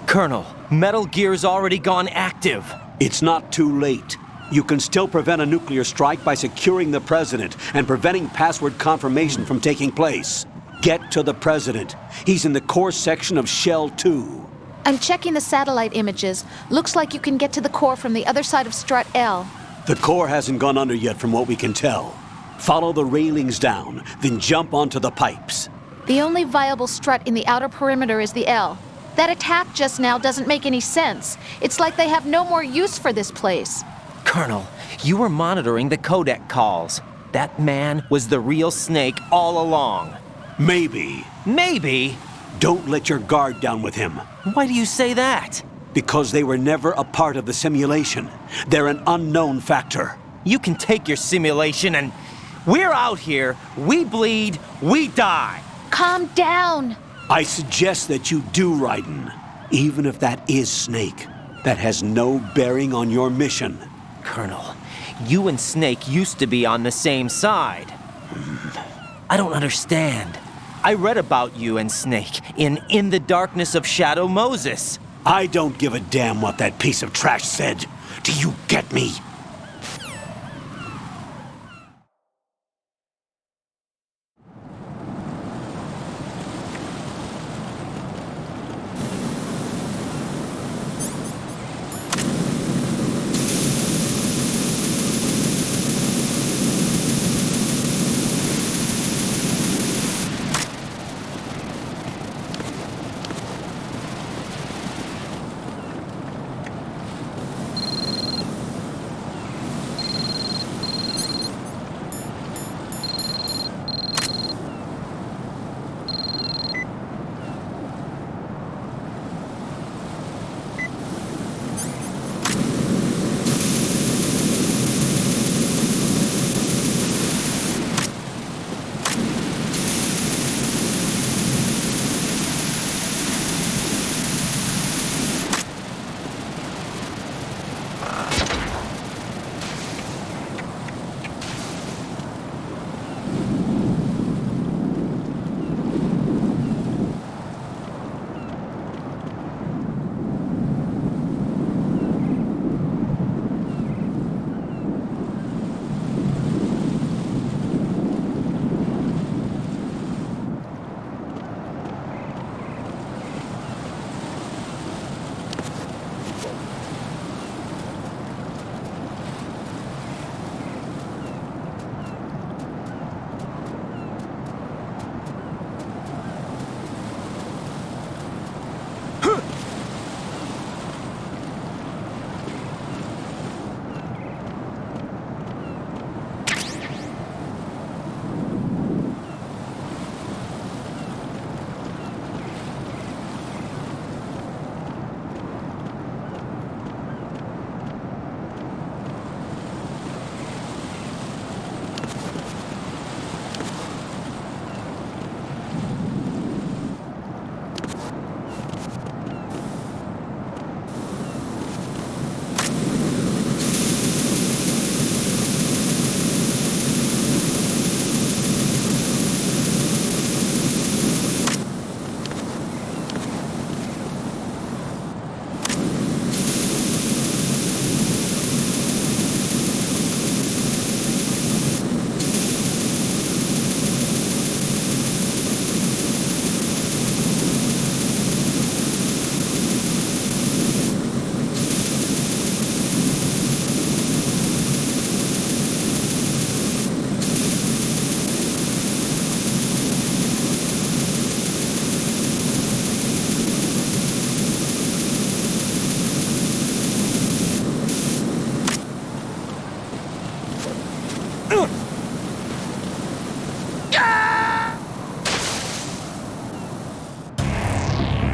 Colonel, Metal Gear's already gone active. It's not too late. You can still prevent a nuclear strike by securing the president and preventing password confirmation from taking place. Get to the president. He's in the core section of Shell 2. I'm checking the satellite images. Looks like you can get to the core from the other side of Strut L. The core hasn't gone under yet from what we can tell. Follow the railings down, then jump onto the pipes. The only viable strut in the outer perimeter is the L. That attack just now doesn't make any sense. It's like they have no more use for this place. Colonel, you were monitoring the codec calls. That man was the real Snake all along. Maybe. Maybe? Don't let your guard down with him. Why do you say that? Because they were never a part of the simulation. They're an unknown factor. You can take your simulation and... We're out here, we bleed, we die. Calm down. I suggest that you do, Raiden. Even if that is Snake. That has no bearing on your mission. Colonel, You and Snake used to be on the same side. I don't understand. I read about you and Snake in the Darkness of Shadow Moses. I don't give a damn what that piece of trash said. Do you get me?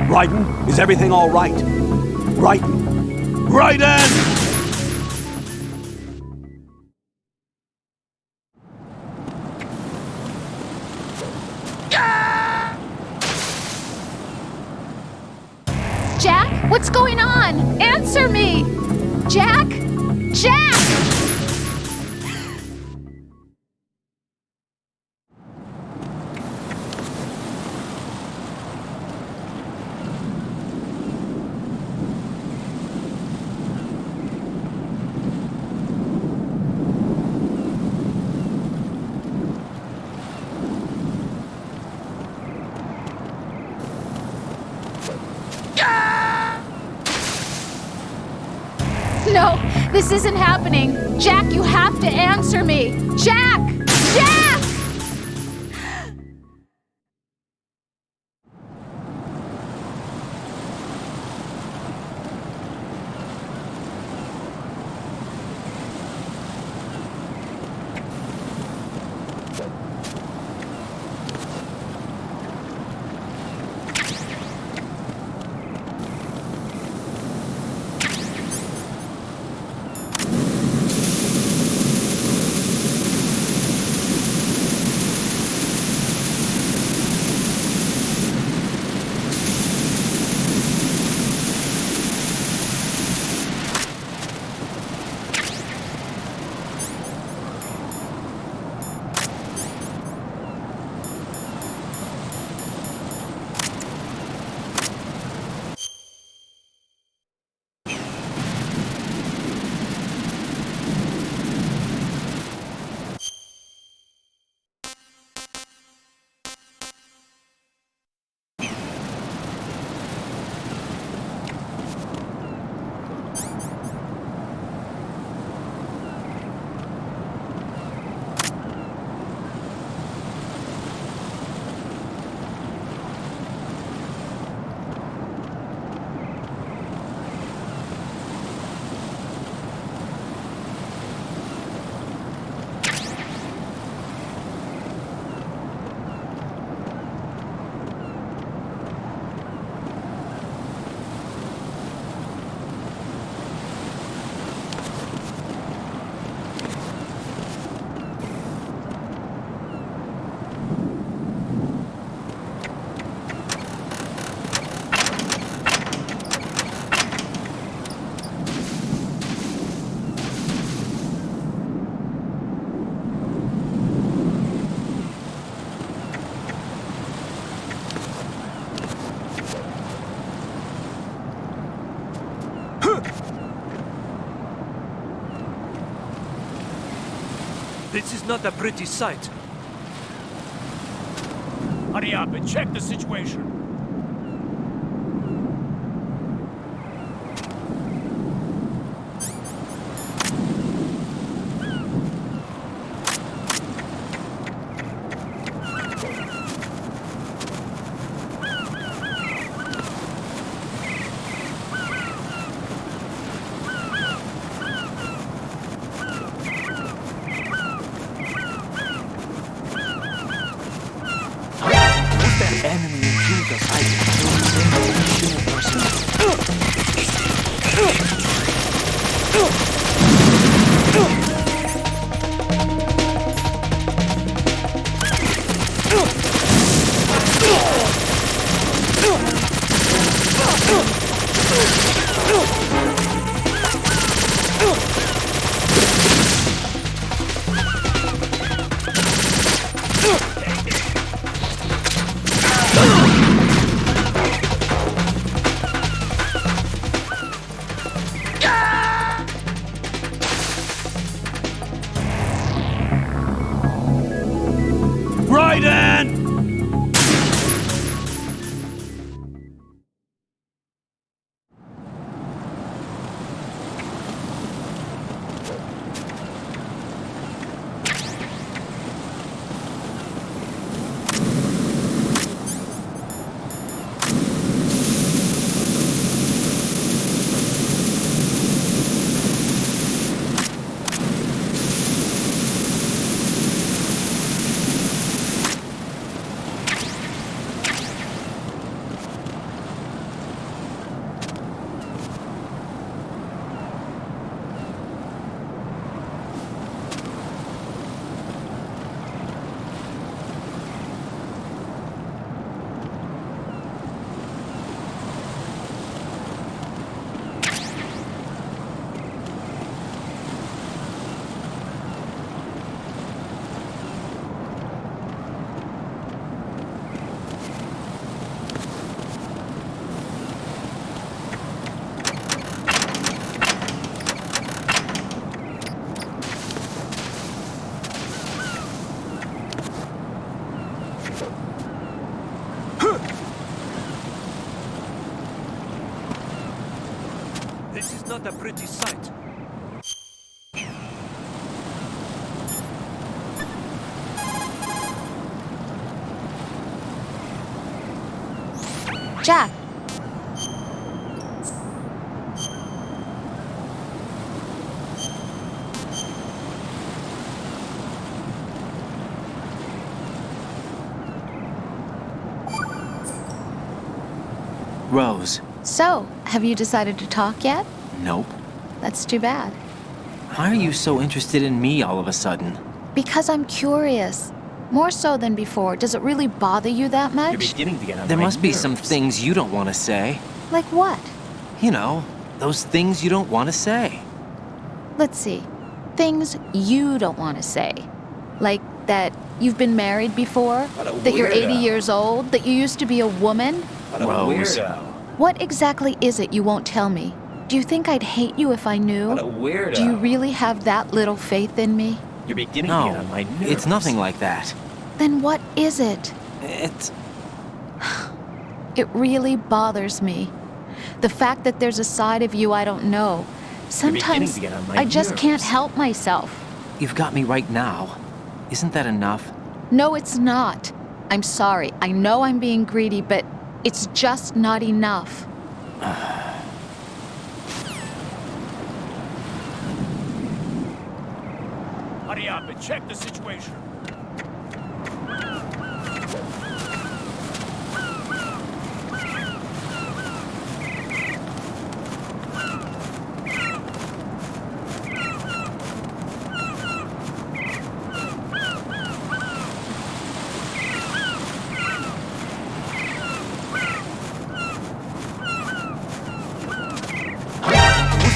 Raiden, is everything all right? Raiden! Raiden! Jack, what's going on? Answer me! Jack? Jack! No, this isn't happening. Jack, you have to answer me. Jack! Jack! This is not a pretty sight. Hurry up and check the situation. Enemy intruder sighted. This is not a pretty sight. Jack. Rose. So, have you decided to talk yet? Nope. That's too bad. Why are you so interested in me all of a sudden? Because I'm curious. More so than before. Does it really bother you that much? You're beginning to get on There my must be nerves. some things you don't want to say. Like what? You know, those things you don't want to say. Let's see. Things you don't want to say. Like that you've been married before? That you're 80 years old? That you used to be a woman? What a Rose. weirdo. What exactly is it you won't tell me? Do you think I'd hate you if I knew? What a weirdo. Do you really have that little faith in me? You're beginning to get No, on my nerves. it's nothing like that. Then what is it? It's... It really bothers me. The fact that there's a side of you I don't know. Sometimes to get on my I just nerves. can't help myself. You've got me right now. Isn't that enough? No, it's not. I'm sorry. I know I'm being greedy, but it's just not enough. Hurry up and check the situation.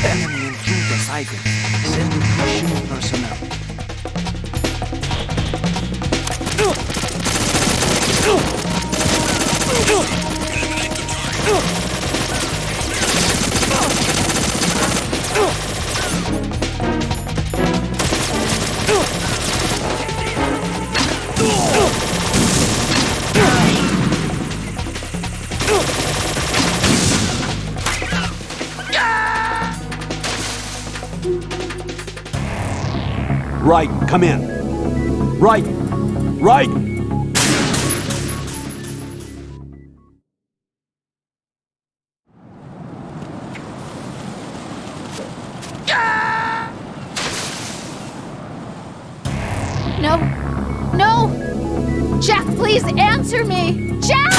Enemy intruder sighted. Send machine personnel. Raiden, come in. Raiden! Raiden! No. No! Jack, please answer me! Jack!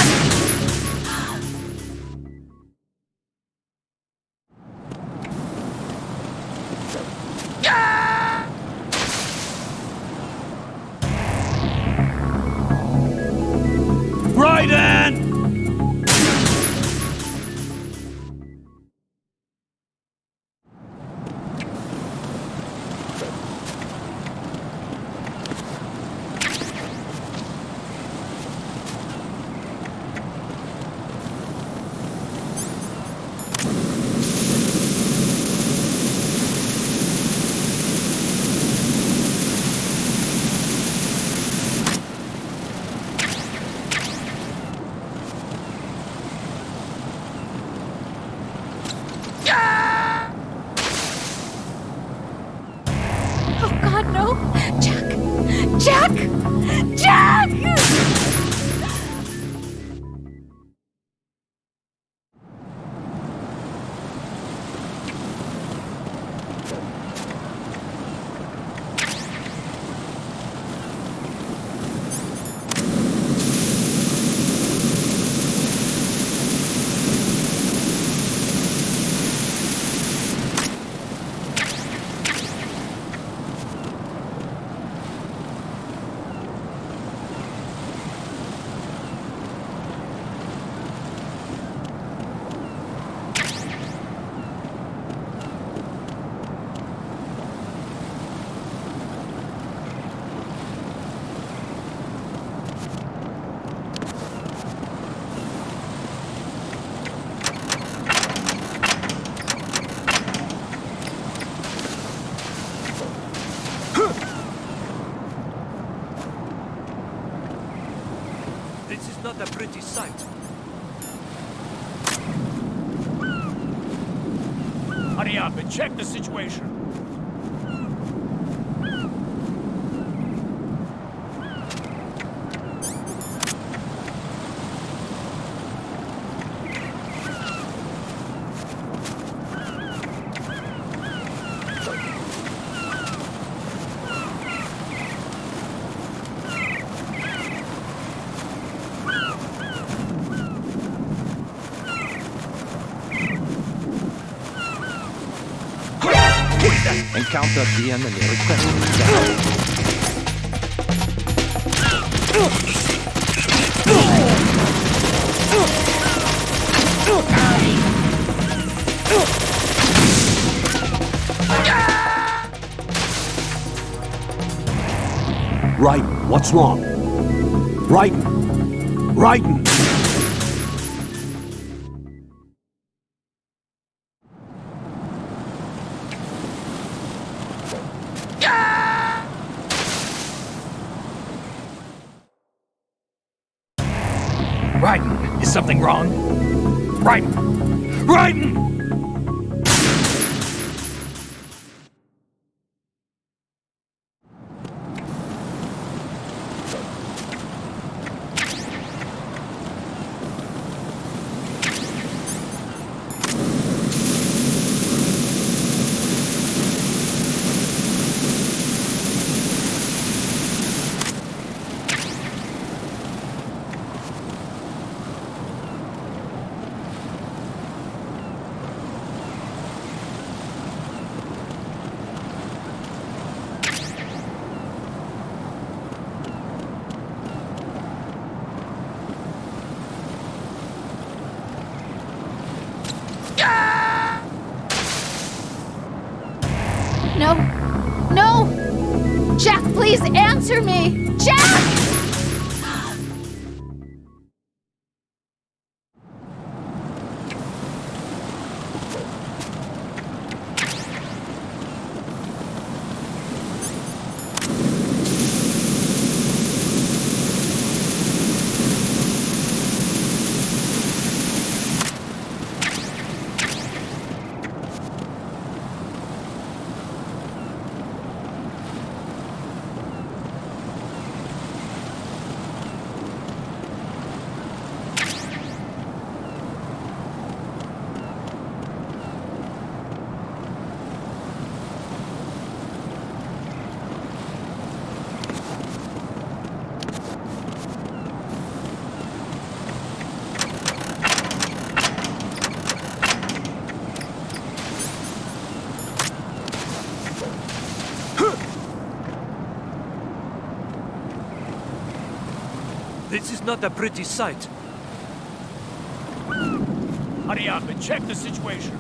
Raiden! Oh God, no! Jack! Jack! Jack! This is not a pretty sight. Hurry up and check the situation. Encounter the enemy requesting Raiden, what's wrong? Raiden! Raiden! Raiden, is something wrong? Raiden! Raiden! No! No! Jack, please answer me! Jack! This is not a pretty sight. Hurry up and check the situation.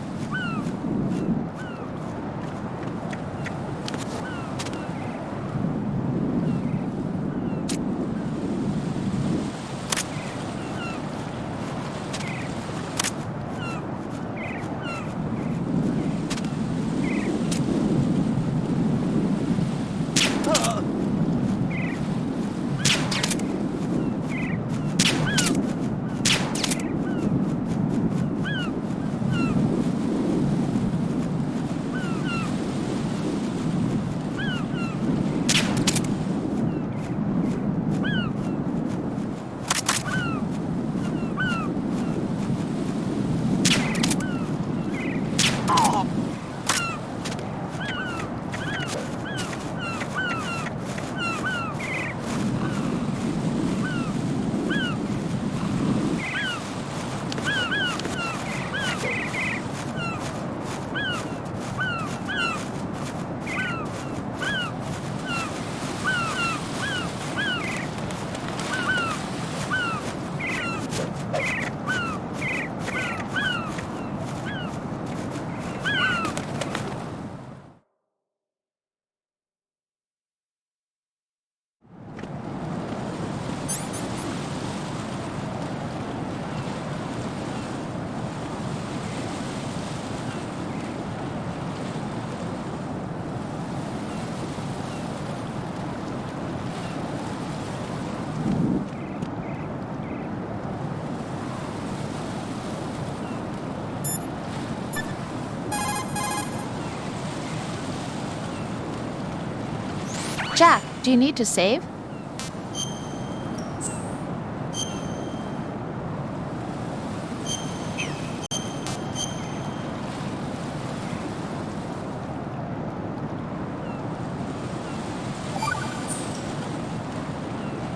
Jack, do you need to save?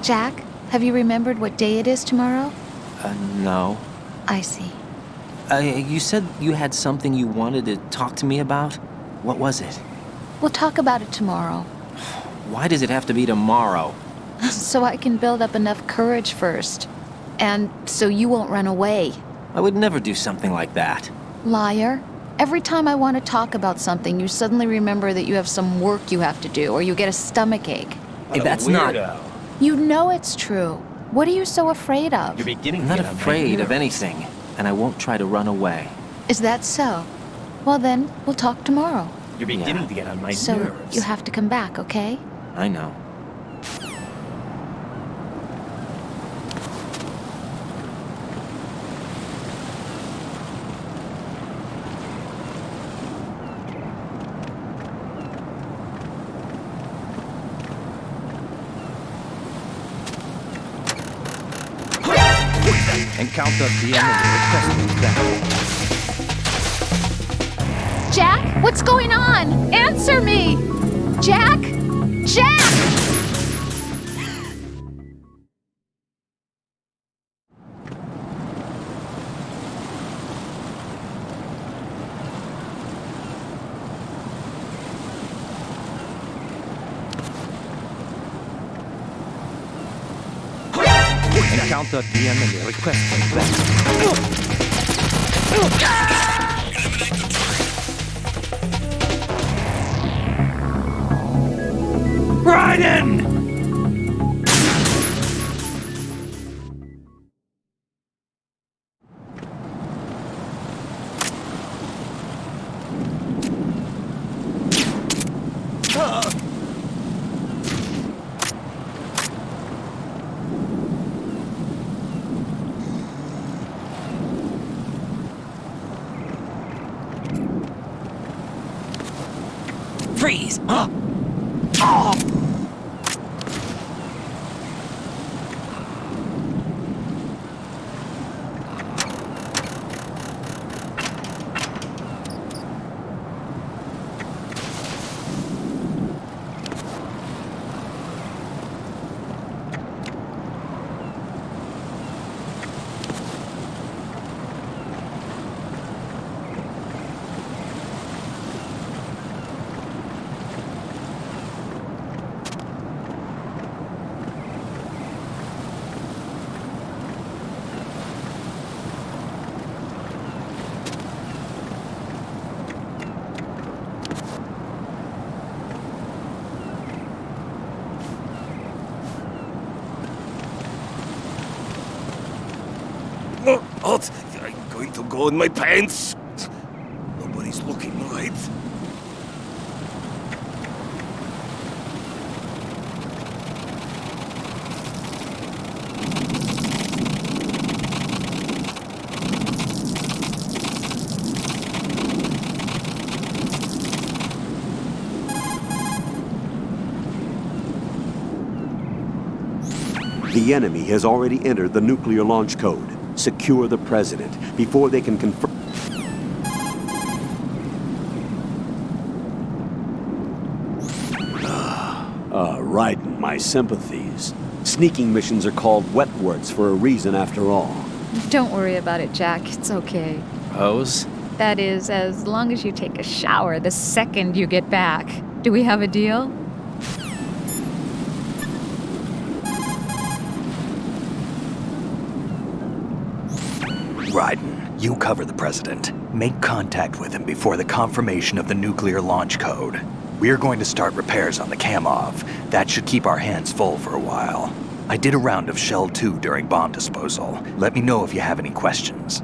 Jack, have you remembered what day it is tomorrow? No. I see. You said you had something you wanted to talk to me about? What was it? We'll talk about it tomorrow. Why does it have to be tomorrow? So I can build up enough courage first. And so you won't run away. I would never do something like that. Liar. Every time I want to talk about something, you suddenly remember that you have some work you have to do, or you get a stomachache. Hey, that's not... You know it's true. What are you so afraid of? I'm not afraid of anything, and I won't try to run away. Is that so? Well then, we'll talk tomorrow. You're beginning to get on my So nerves. you have to come back, okay? I know. Encounter the enemy requesting battle. Jack, what's going on? Answer me! Jack? Jack! Encounter the enemy requesting battle. Raiden! Freeze! Huh? Oh! Hot. I'm going to go in my pants. Nobody's looking, right? The enemy has already entered the nuclear launch code. Secure the president before they can confirm. Raiden, my sympathies. Sneaking missions are called wet works for a reason after all. Don't worry about it, Jack. It's okay. Pose? That is, as long as you take a shower the second you get back. Do we have a deal? Raiden, you cover the president. Make contact with him before the confirmation of the nuclear launch code. We are going to start repairs on the Kamov. That should keep our hands full for a while. I did a round of Shell 2 during bomb disposal. Let me know if you have any questions.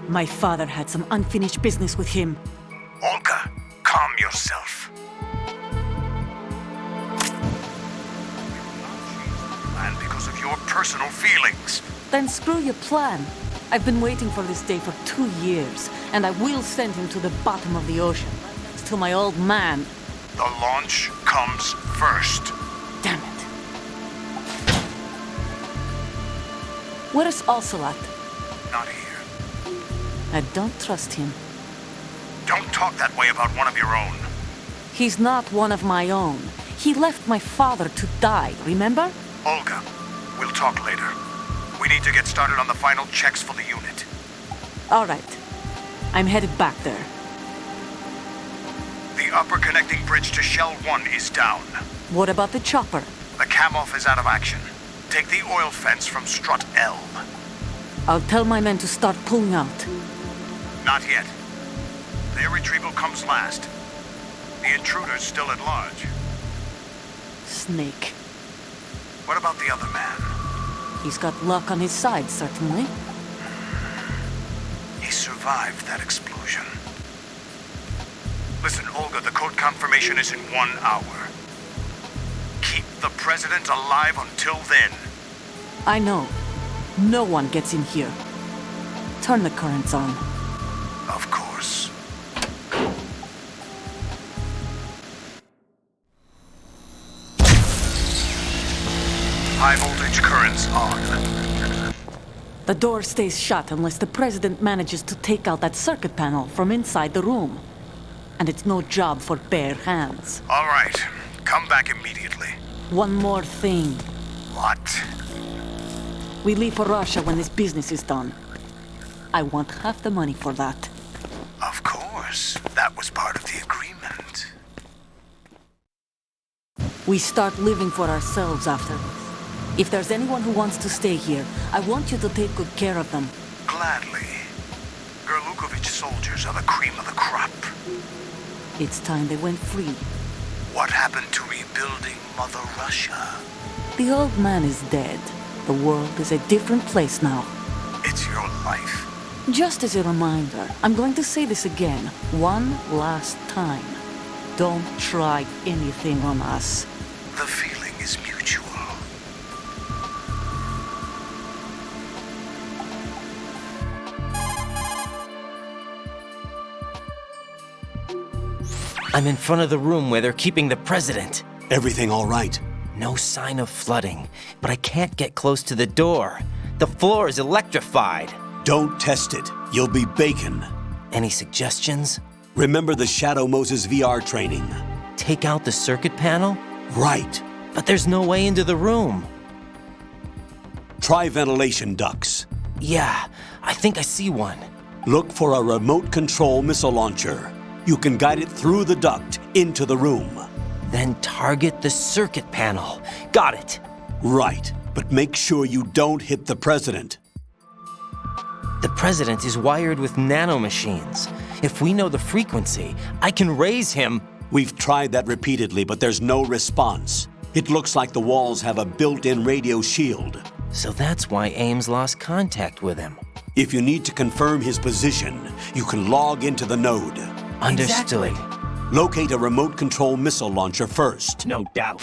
My father had some unfinished business with him. Olga, calm yourself. And because of your personal feelings. Then screw your plan. I've been waiting for this day for 2 years, and I will send him to the bottom of the ocean, right next to my old man. The launch comes first. Damn it. Where is Ocelot? Not here. I don't trust him. Don't talk that way about one of your own. He's not one of my own. He left my father to die, remember? Olga, we'll talk later. We need to get started on the final checks for the unit. All right. I'm headed back there. The upper connecting bridge to Shell 1 is down. What about the chopper? The Kamov is out of action. Take the oil fence from strut L. I'll tell my men to start pulling out. Not yet. Their retrieval comes last. The intruder's still at large. Snake. What about the other man? He's got luck on his side, certainly. He survived that explosion. Listen, Olga, the code confirmation is in 1 hour. Keep the president alive until then. I know. No one gets in here. Turn the currents on. Of course. High voltage currents on. The door stays shut unless the president manages to take out that circuit panel from inside the room. And it's no job for bare hands. All right. Come back immediately. One more thing. What? We leave for Russia when this business is done. I want half the money for that. Of course. That was part of the agreement. We start living for ourselves after this. If there's anyone who wants to stay here, I want you to take good care of them. Gladly. Gerlukovich soldiers are the cream of the crop. It's time they went free. What happened to rebuilding Mother Russia? The old man is dead. The world is a different place now. It's your life. Just as a reminder, I'm going to say this again, one last time. Don't try anything on us. The feeling is mutual. I'm in front of the room where they're keeping the president. Everything all right? No sign of flooding, but I can't get close to the door. The floor is electrified. Don't test it. You'll be bacon. Any suggestions? Remember the Shadow Moses VR training? Take out the circuit panel? Right. But there's no way into the room. Try ventilation ducts. Yeah, I think I see one. Look for a remote control missile launcher. You can guide it through the duct into the room. Then target the circuit panel. Got it. Right, but make sure you don't hit the president. The president is wired with nanomachines. If we know the frequency, I can raise him. We've tried that repeatedly, but there's no response. It looks like the walls have a built-in radio shield. So that's why Ames lost contact with him. If you need to confirm his position, you can log into the node. Understood. Exactly. Locate a remote control missile launcher first. No doubt.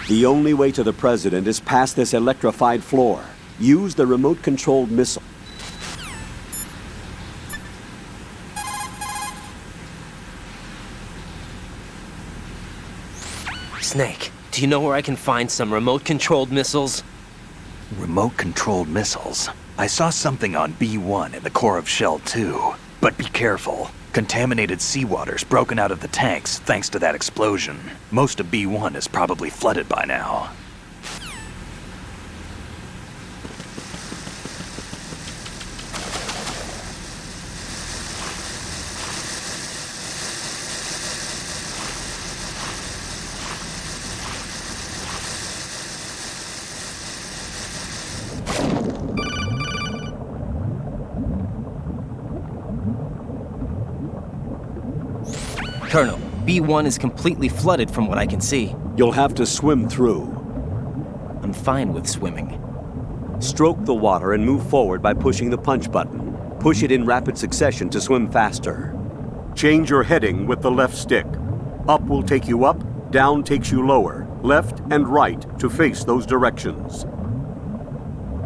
The only way to the President is past this electrified floor. Use the remote-controlled missile. Snake, do you know where I can find some remote-controlled missiles? Remote-controlled missiles? I saw something on B1 in the core of Shell 2. But be careful. Contaminated seawater's broken out of the tanks thanks to that explosion. Most of B1 is probably flooded by now. Colonel, B1 is completely flooded from what I can see. You'll have to swim through. I'm fine with swimming. Stroke the water and move forward by pushing the punch button. Push it in rapid succession to swim faster. Change your heading with the left stick. Up will take you up, down takes you lower, left and right to face those directions.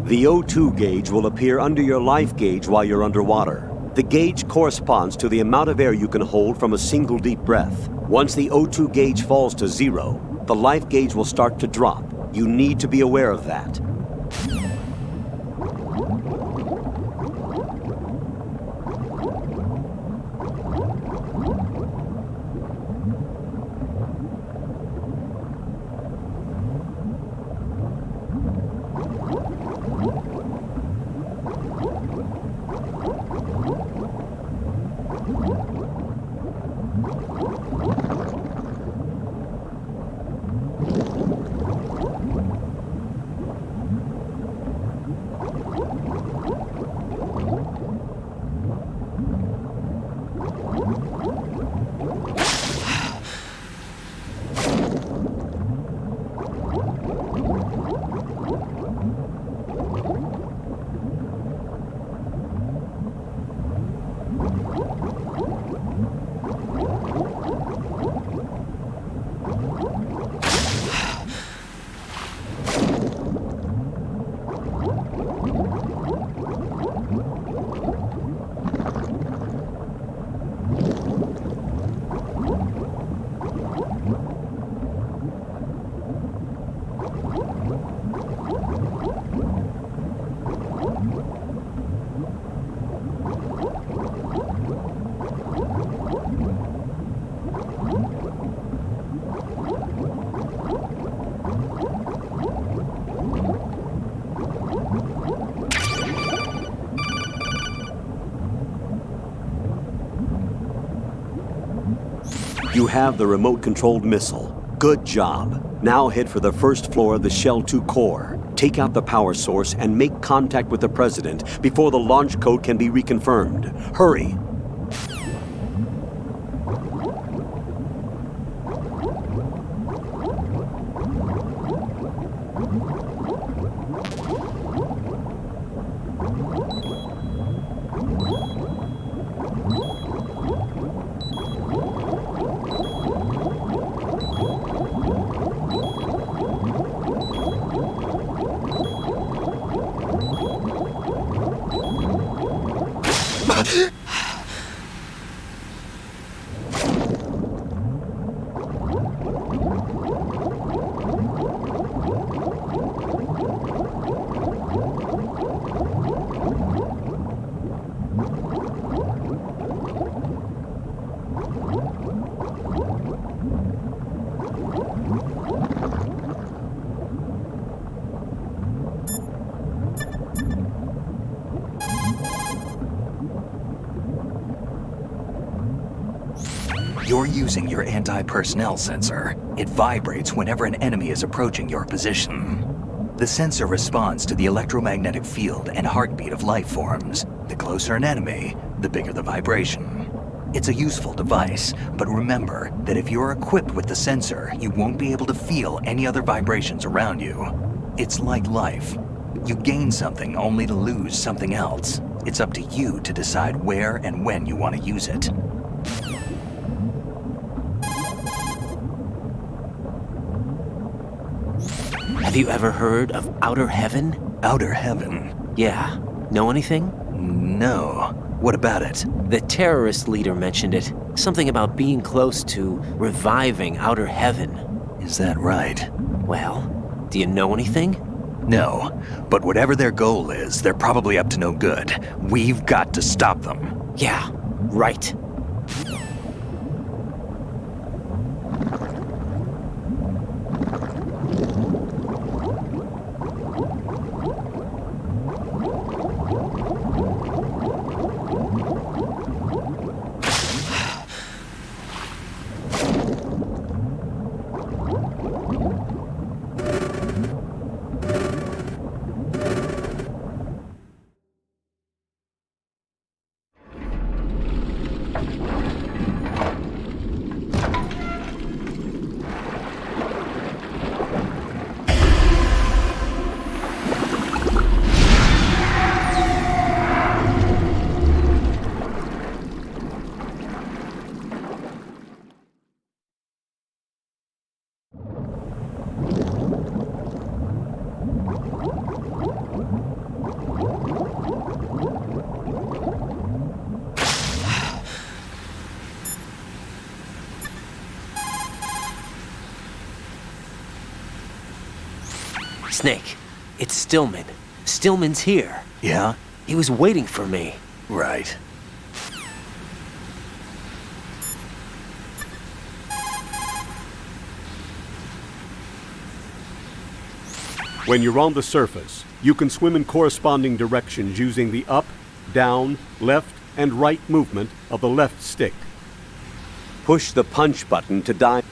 The O2 gauge will appear under your life gauge while you're underwater. The gauge corresponds to the amount of air you can hold from a single deep breath. Once the O2 gauge falls to 0, the life gauge will start to drop. You need to be aware of that. You have the remote-controlled missile. Good job. Now head for the first floor of the Shell 2 core. Take out the power source and make contact with the President before the launch code can be reconfirmed. Hurry! You're using your anti-personnel sensor. It vibrates whenever an enemy is approaching your position. The sensor responds to the electromagnetic field and heartbeat of life forms. The closer an enemy, the bigger the vibration. It's a useful device, but remember that if you're equipped with the sensor, you won't be able to feel any other vibrations around you. It's like life. You gain something only to lose something else. It's up to you to decide where and when you want to use it. you ever heard of Outer Heaven? Outer Heaven? Yeah. Know anything? No. What about it? The terrorist leader mentioned it. Something about being close to reviving Outer Heaven. Is that right? Well, do you know anything? No. But whatever their goal is, they're probably up to no good. We've got to stop them. Yeah, right. Snake, it's Stillman. Stillman's here. Yeah? He was waiting for me. Right. When you're on the surface, you can swim in corresponding directions using the up, down, left, and right movement of the left stick. Push the punch button to dive.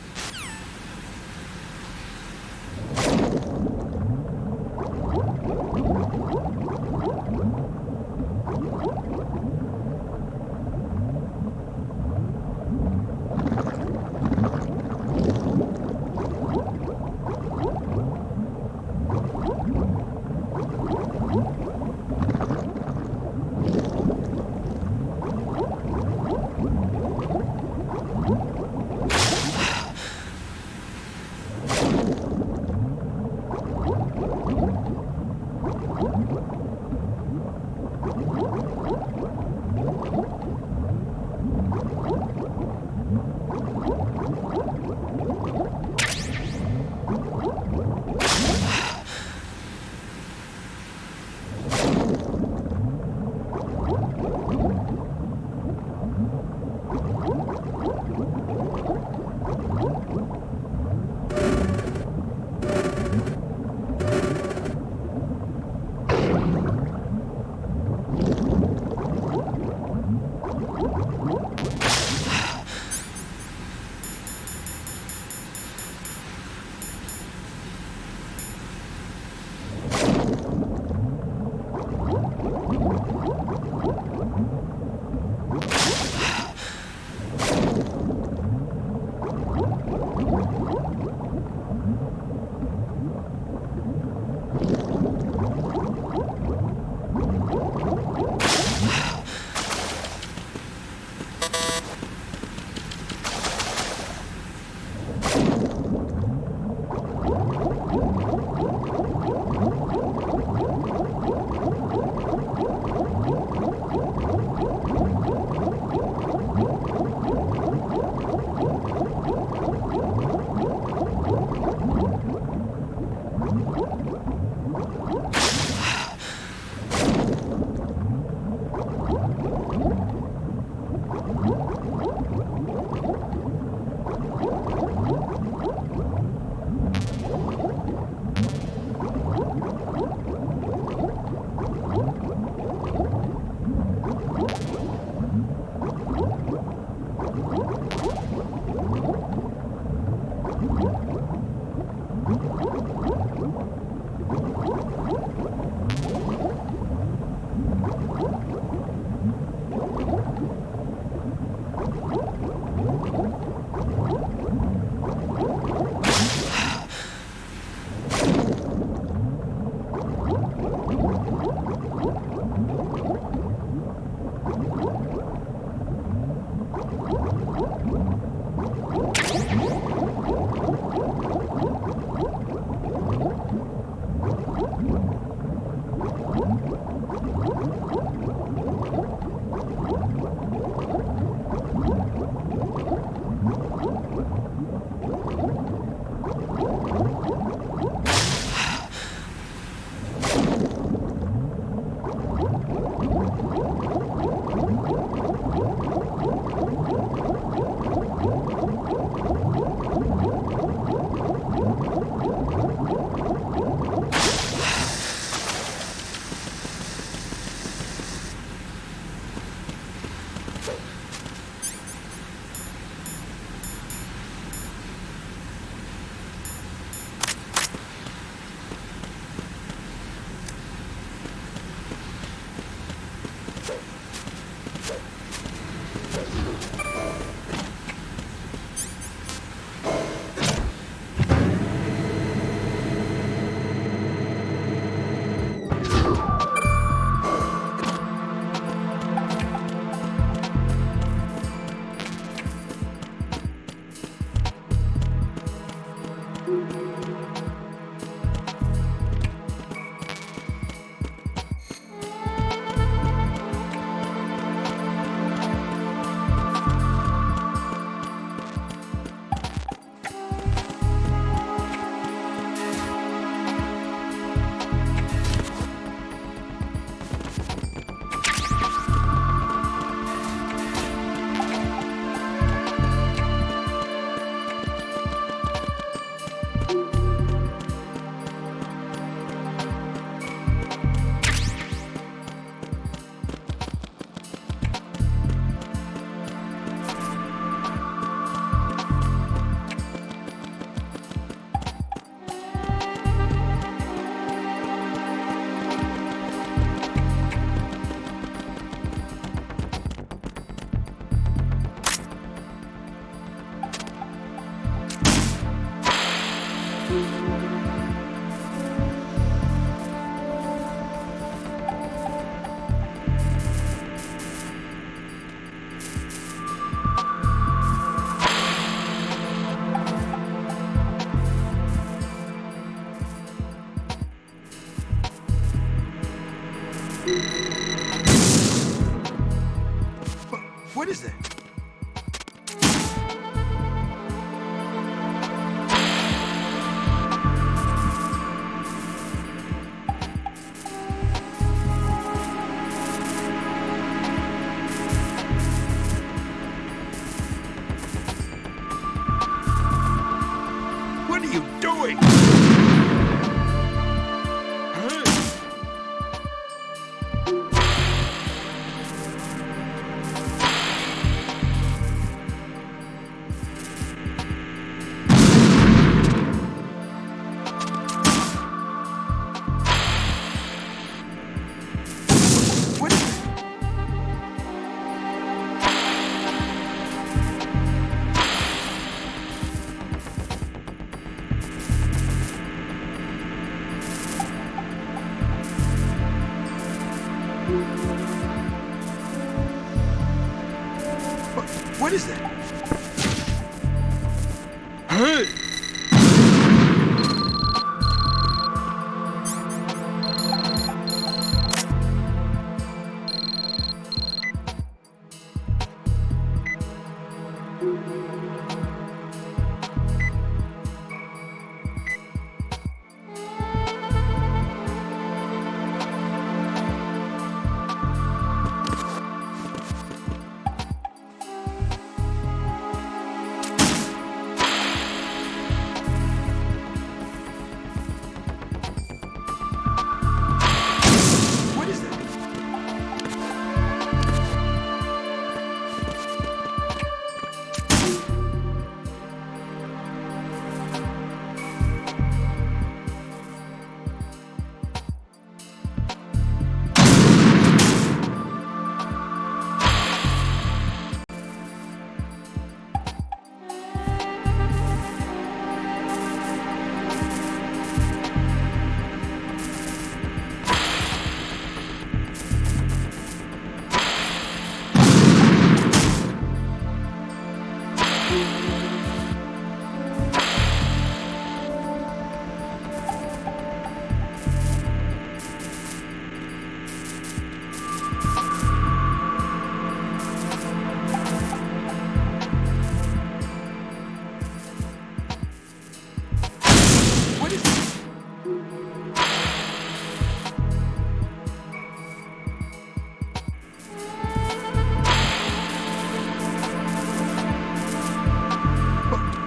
What is that? What are you doing? What is that? Hey!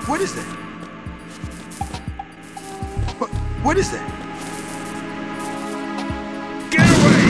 What is that? What is that? Get away!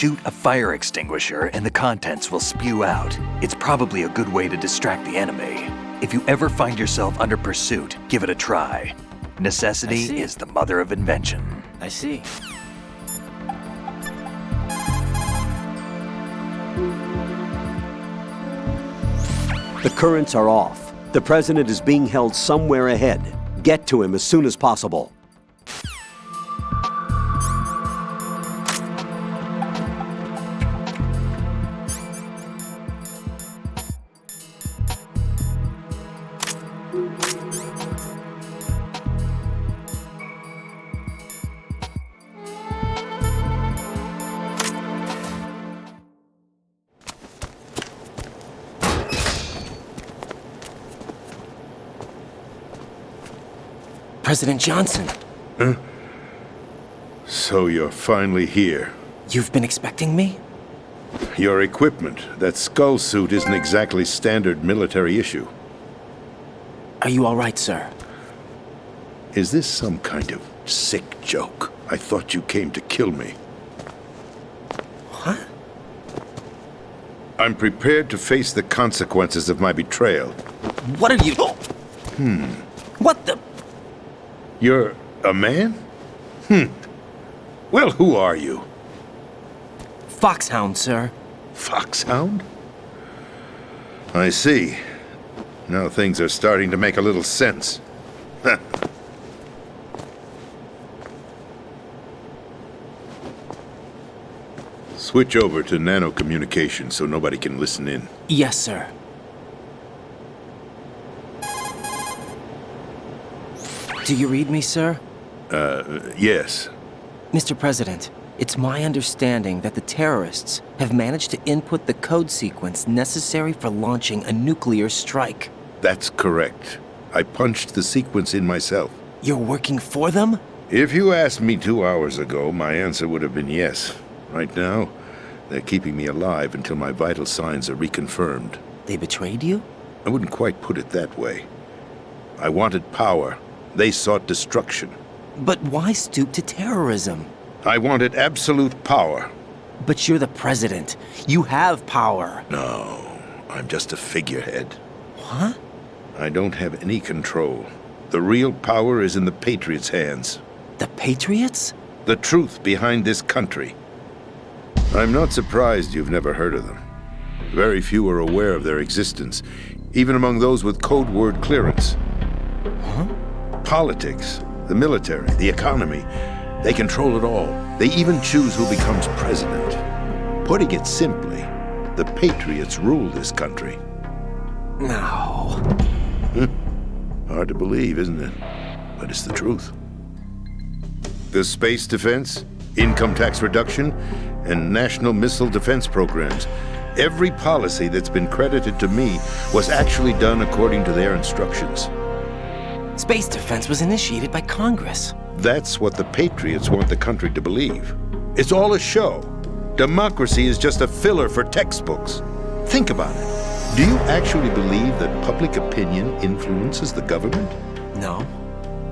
Shoot a fire extinguisher and the contents will spew out. It's probably a good way to distract the enemy. If you ever find yourself under pursuit, give it a try. Necessity is the mother of invention. I see. The currents are off. The president is being held somewhere ahead. Get to him as soon as possible. President Johnson. Huh? So you're finally here. You've been expecting me? Your equipment, that skull suit, isn't exactly standard military issue. Are you all right, sir? Is this some kind of sick joke? I thought you came to kill me. What? I'm prepared to face the consequences of my betrayal. What are you... What the... You're a man? Well, who are you? Foxhound, sir. Foxhound? I see. Now things are starting to make a little sense. Switch over to nano-communication so nobody can listen in. Yes, sir. Do you read me, sir? Yes. Mr. President, it's my understanding that the terrorists have managed to input the code sequence necessary for launching a nuclear strike. That's correct. I punched the sequence in myself. You're working for them? If you asked me 2 hours ago, my answer would have been yes. Right now, they're keeping me alive until my vital signs are reconfirmed. They betrayed you? I wouldn't quite put it that way. I wanted power. They sought destruction. But why stoop to terrorism? I wanted absolute power. But you're the president. You have power. No, I'm just a figurehead. What? I don't have any control. The real power is in the Patriots' hands. The Patriots? The truth behind this country. I'm not surprised you've never heard of them. Very few are aware of their existence, even among those with code word clearance. Huh? Politics, the military, the economy, they control it all. They even choose who becomes president. Putting it simply, the Patriots rule this country. No. Hard to believe, isn't it? But it's the truth. The space defense, income tax reduction, and national missile defense programs. Every policy that's been credited to me was actually done according to their instructions. Space defense was initiated by Congress. That's what the Patriots want the country to believe. It's all a show. Democracy is just a filler for textbooks. Think about it. Do you actually believe that public opinion influences the government? No.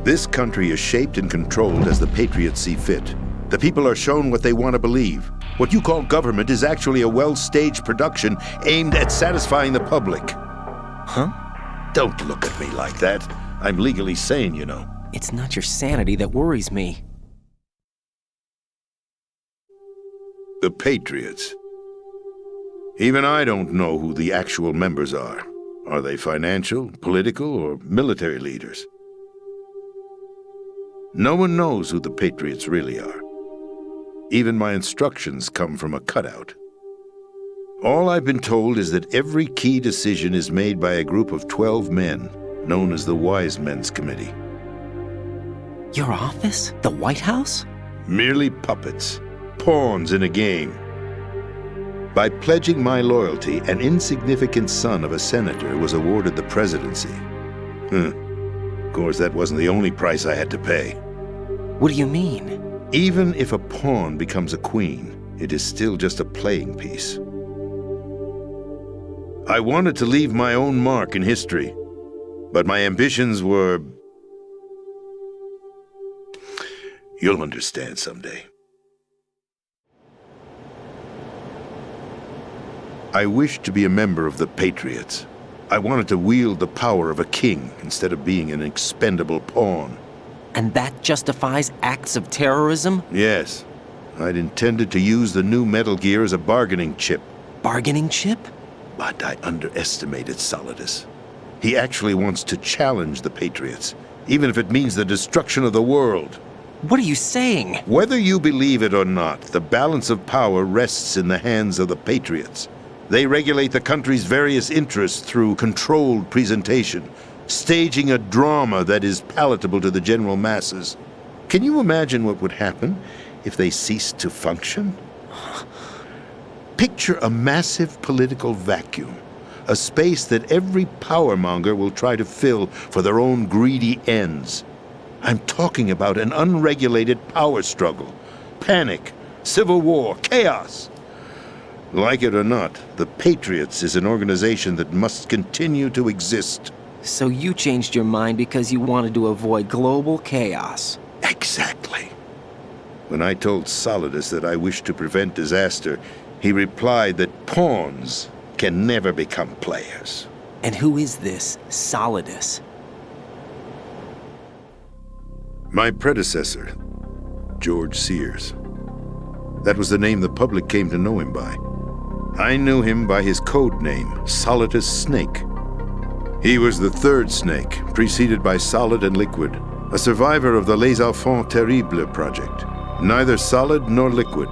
This country is shaped and controlled as the Patriots see fit. The people are shown what they want to believe. What you call government is actually a well-staged production aimed at satisfying the public. Huh? Don't look at me like that. I'm legally sane, you know. It's not your sanity that worries me. The Patriots. Even I don't know who the actual members are. Are they financial, political, or military leaders? No one knows who the Patriots really are. Even my instructions come from a cutout. All I've been told is that every key decision is made by a group of 12 men, known as the Wise Men's Committee. Your office? The White House? Merely puppets, pawns in a game. By pledging my loyalty, an insignificant son of a senator was awarded the presidency. Of course, that wasn't the only price I had to pay. What do you mean? Even if a pawn becomes a queen, it is still just a playing piece. I wanted to leave my own mark in history, but my ambitions were... You'll understand someday. I wished to be a member of the Patriots. I wanted to wield the power of a king instead of being an expendable pawn. And that justifies acts of terrorism? Yes. I'd intended to use the new Metal Gear as a bargaining chip. Bargaining chip? But I underestimated Solidus. He actually wants to challenge the Patriots, even if it means the destruction of the world. What are you saying? Whether you believe it or not, the balance of power rests in the hands of the Patriots. They regulate the country's various interests through controlled presentation, staging a drama that is palatable to the general masses. Can you imagine what would happen if they ceased to function? Picture a massive political vacuum, a space that every powermonger will try to fill for their own greedy ends. I'm talking about an unregulated power struggle, panic, civil war, chaos. Like it or not, the Patriots is an organization that must continue to exist. So you changed your mind because you wanted to avoid global chaos. Exactly. When I told Solidus that I wished to prevent disaster, he replied that pawns can never become players. And who is this Solidus? My predecessor, George Sears. That was the name the public came to know him by. I knew him by his code name, Solidus Snake. He was the third Snake, preceded by Solid and Liquid, a survivor of the Les Enfants Terribles project. Neither solid nor liquid,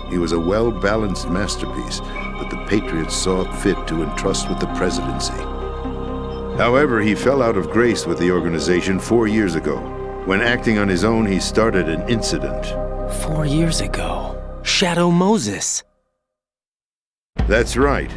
he was a well-balanced masterpiece that the Patriots saw fit to entrust with the presidency. However, he fell out of grace with the organization 4 years ago. When acting on his own, he started an incident. 4 years ago? Shadow Moses. That's right.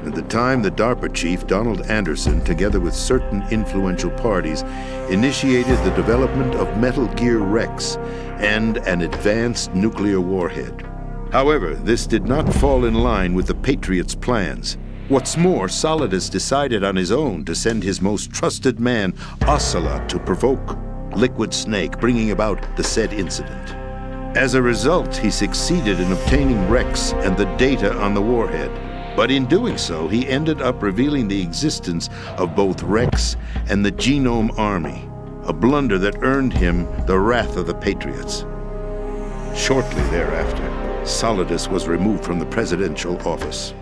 At the time, the DARPA chief, Donald Anderson, together with certain influential parties, initiated the development of Metal Gear Rex and an advanced nuclear warhead. However, this did not fall in line with the Patriots' plans. What's more, Solidus decided on his own to send his most trusted man, Ocelot, to provoke Liquid Snake, bringing about the said incident. As a result, he succeeded in obtaining Rex and the data on the warhead. But in doing so, he ended up revealing the existence of both Rex and the Genome Army, a blunder that earned him the wrath of the Patriots. Shortly thereafter, Solidus was removed from the presidential office.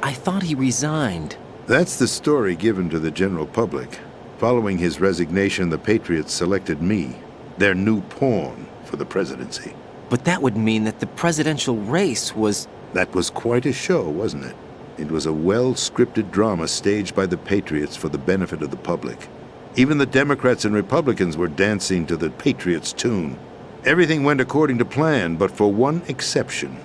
I thought he resigned. That's the story given to the general public. Following his resignation, the Patriots selected me, their new pawn, for the presidency. But that would mean that the presidential race was... That was quite a show, wasn't it? It was a well-scripted drama staged by the Patriots for the benefit of the public. Even the Democrats and Republicans were dancing to the Patriots' tune. Everything went according to plan, but for one exception.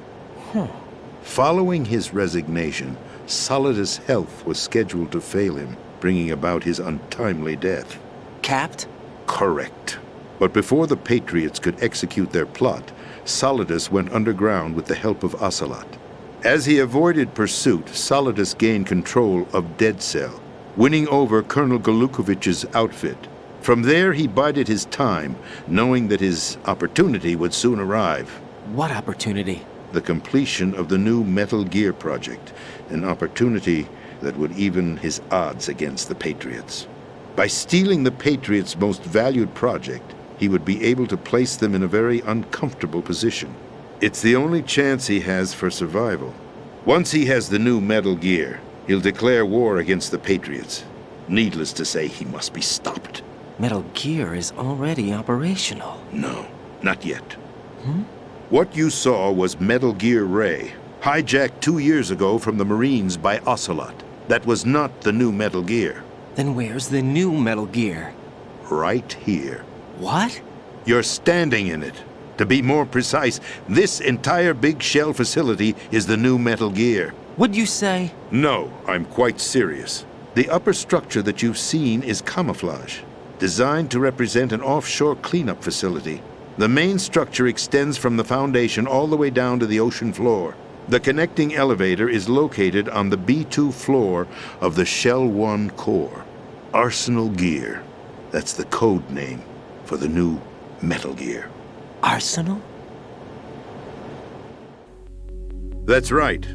Following his resignation, Solidus' health was scheduled to fail him, bringing about his untimely death. Capped? Correct. But before the Patriots could execute their plot, Solidus went underground with the help of Ocelot. As he avoided pursuit, Solidus gained control of Dead Cell, winning over Colonel Golukovich's outfit. From there, he bided his time, knowing that his opportunity would soon arrive. What opportunity? The completion of the new Metal Gear project, an opportunity that would even his odds against the Patriots. By stealing the Patriots' most valued project, he would be able to place them in a very uncomfortable position. It's the only chance he has for survival. Once he has the new Metal Gear, he'll declare war against the Patriots. Needless to say, he must be stopped. Metal Gear is already operational. No, not yet. What you saw was Metal Gear Ray, hijacked 2 years ago from the Marines by Ocelot. That was not the new Metal Gear. Then where's the new Metal Gear? Right here. What? You're standing in it. To be more precise, this entire big shell facility is the new Metal Gear. What'd you say? No, I'm quite serious. The upper structure that you've seen is camouflage, designed to represent an offshore cleanup facility. The main structure extends from the foundation all the way down to the ocean floor. The connecting elevator is located on the B2 floor of the Shell 1 core. Arsenal Gear. That's the code name for the new Metal Gear. Arsenal? That's right.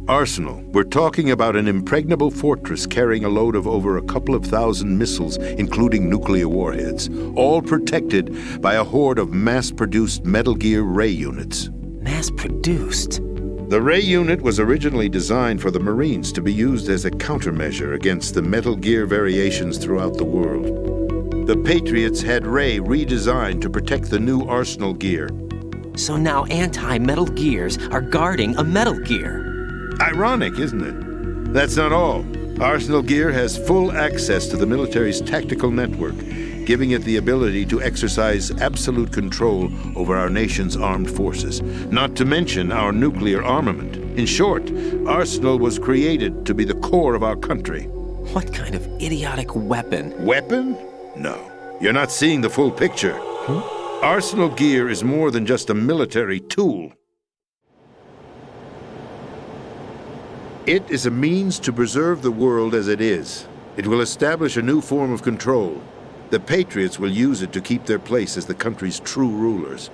Arsenal. We're talking about an impregnable fortress carrying a load of over a couple of thousand missiles, including nuclear warheads, all protected by a horde of mass-produced Metal Gear Ray units. Mass-produced? The Ray unit was originally designed for the Marines to be used as a countermeasure against the Metal Gear variations throughout the world. The Patriots had Ray redesigned to protect the new Arsenal gear. So now anti-Metal Gears are guarding a Metal Gear. Ironic, isn't it? That's not all. Arsenal Gear has full access to the military's tactical network, giving it the ability to exercise absolute control over our nation's armed forces, not to mention our nuclear armament. In short, Arsenal was created to be the core of our country. What kind of idiotic weapon? Weapon? No. You're not seeing the full picture. Arsenal Gear is more than just a military tool. It is a means to preserve the world as it is. It will establish a new form of control. The Patriots will use it to keep their place as the country's true rulers.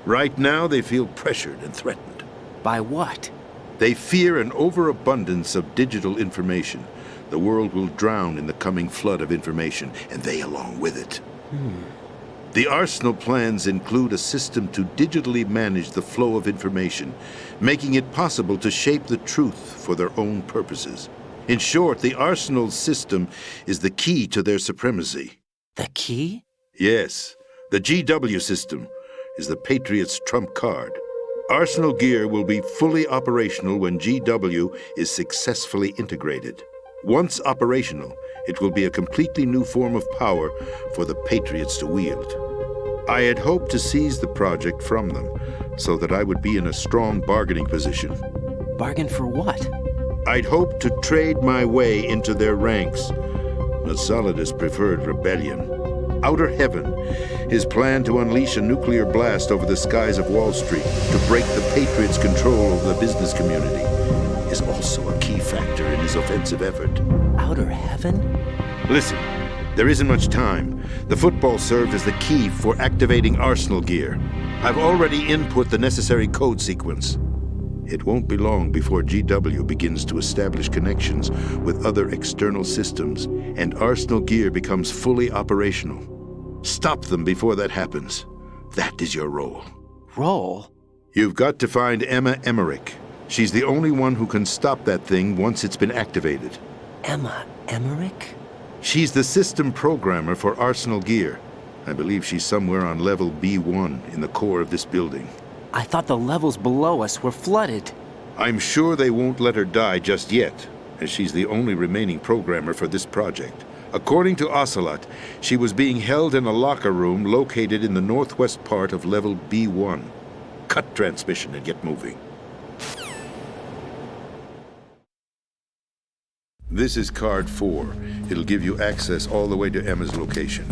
Right now, they feel pressured and threatened. By what? They fear an overabundance of digital information. The world will drown in the coming flood of information, and they along with it. The Arsenal plans include a system to digitally manage the flow of information, making it possible to shape the truth for their own purposes. In short, the Arsenal system is the key to their supremacy. The key? Yes. The GW system is the Patriots' trump card. Arsenal Gear will be fully operational when GW is successfully integrated. Once operational, it will be a completely new form of power for the Patriots to wield. I had hoped to seize the project from them, so that I would be in a strong bargaining position. Bargain for what? I'd hoped to trade my way into their ranks, but Solidus preferred rebellion. Outer Heaven, his plan to unleash a nuclear blast over the skies of Wall Street to break the Patriots' control over the business community, is also a key factor in his offensive effort. Outer Heaven? Listen, there isn't much time. The football served as the key for activating Arsenal Gear. I've already input the necessary code sequence. It won't be long before GW begins to establish connections with other external systems, and Arsenal Gear becomes fully operational. Stop them before that happens. That is your role. Role? You've got to find Emma Emmerich. She's the only one who can stop that thing once it's been activated. Emma Emmerich? She's the system programmer for Arsenal Gear. I believe she's somewhere on level B1 in the core of this building. I thought the levels below us were flooded. I'm sure they won't let her die just yet, as she's the only remaining programmer for this project. According to Ocelot, she was being held in a locker room located in the northwest part of level B1. Cut transmission and get moving. This is card 4. It'll give you access all the way to Emma's location.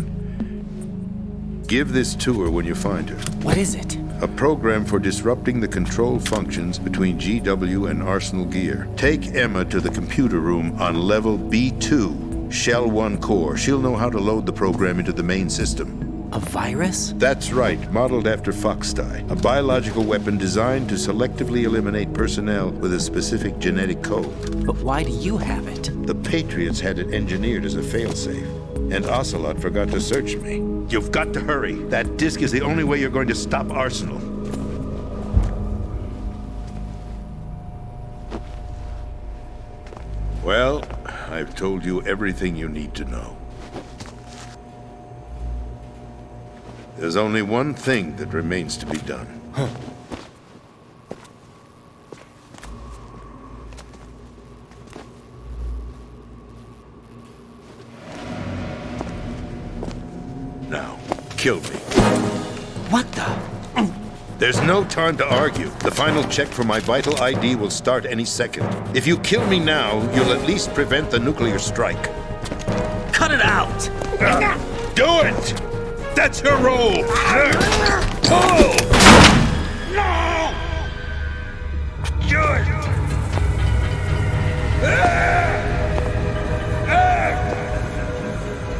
Give this to her when you find her. What is it? A program for disrupting the control functions between GW and Arsenal Gear. Take Emma to the computer room on level B2, Shell 1 core. She'll know how to load the program into the main system. A virus? That's right, modeled after Foxdie, a biological weapon designed to selectively eliminate personnel with a specific genetic code. But why do you have it? The Patriots had it engineered as a failsafe, and Ocelot forgot to search me. You've got to hurry. That disk is the only way you're going to stop Arsenal. Well, I've told you everything you need to know. There's only one thing that remains to be done. Now, kill me. What the? There's no time to argue. The final check for my vital ID will start any second. If you kill me now, you'll at least prevent the nuclear strike. Cut it out! Do it! That's your role! Pull! No! Do it!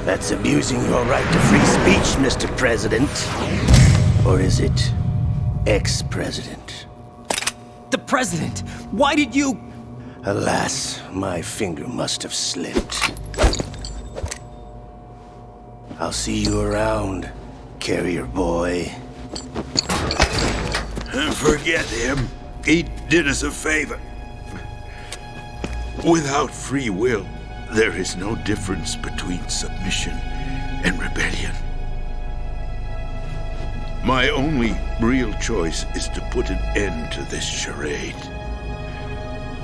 That's abusing your right to free speech, Mr. President. Or is it ex-president? the president! Why did you... Alas, my finger must have slipped. I'll see you around, carrier boy. Forget him. He did us a favor. Without free will, there is no difference between submission and rebellion. My only real choice is to put an end to this charade.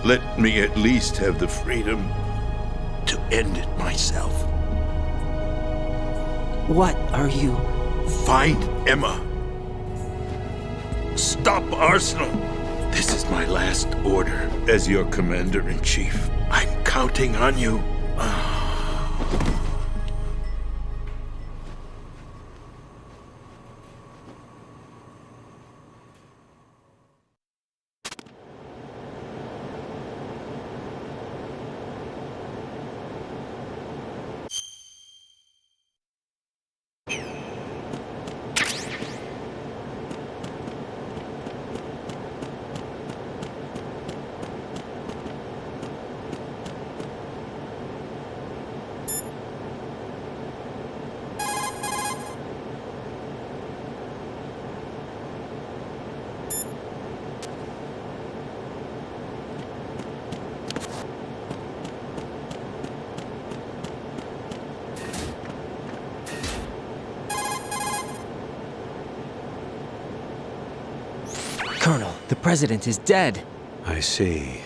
Let me at least have the freedom to end it myself. What are you... Find Emma. Stop Arsenal. This is my last order as your commander-in-chief. I'm counting on you. Colonel, the president is dead. I see.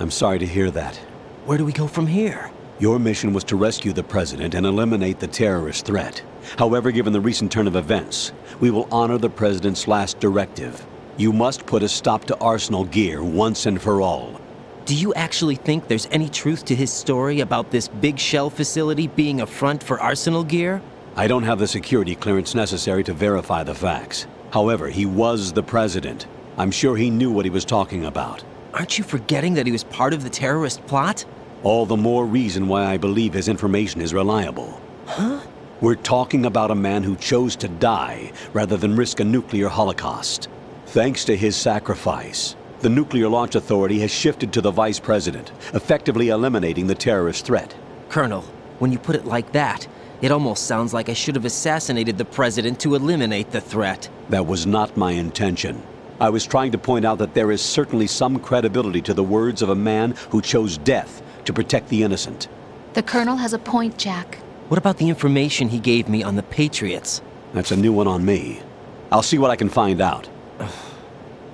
I'm sorry to hear that. Where do we go from here? Your mission was to rescue the president and eliminate the terrorist threat. However, given the recent turn of events, we will honor the president's last directive. You must put a stop to Arsenal Gear once and for all. Do you actually think there's any truth to his story about this big shell facility being a front for Arsenal Gear? I don't have the security clearance necessary to verify the facts. However, he was the president. I'm sure he knew what he was talking about. Aren't you forgetting that he was part of the terrorist plot? All the more reason why I believe his information is reliable. Huh? We're talking about a man who chose to die rather than risk a nuclear holocaust. Thanks to his sacrifice, the Nuclear Launch Authority has shifted to the vice president, effectively eliminating the terrorist threat. Colonel, when you put it like that, it almost sounds like I should have assassinated the president to eliminate the threat. That was not my intention. I was trying to point out that there is certainly some credibility to the words of a man who chose death to protect the innocent. The Colonel has a point, Jack. What about the information he gave me on the Patriots? That's a new one on me. I'll see what I can find out.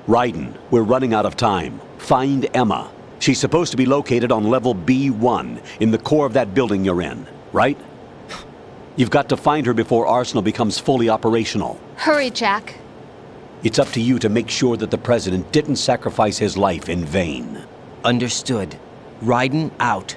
Raiden, we're running out of time. Find Emma. She's supposed to be located on level B1, in the core of that building you're in, right? You've got to find her before Arsenal becomes fully operational. Hurry, Jack. It's up to you to make sure that the president didn't sacrifice his life in vain. Understood. Raiden out.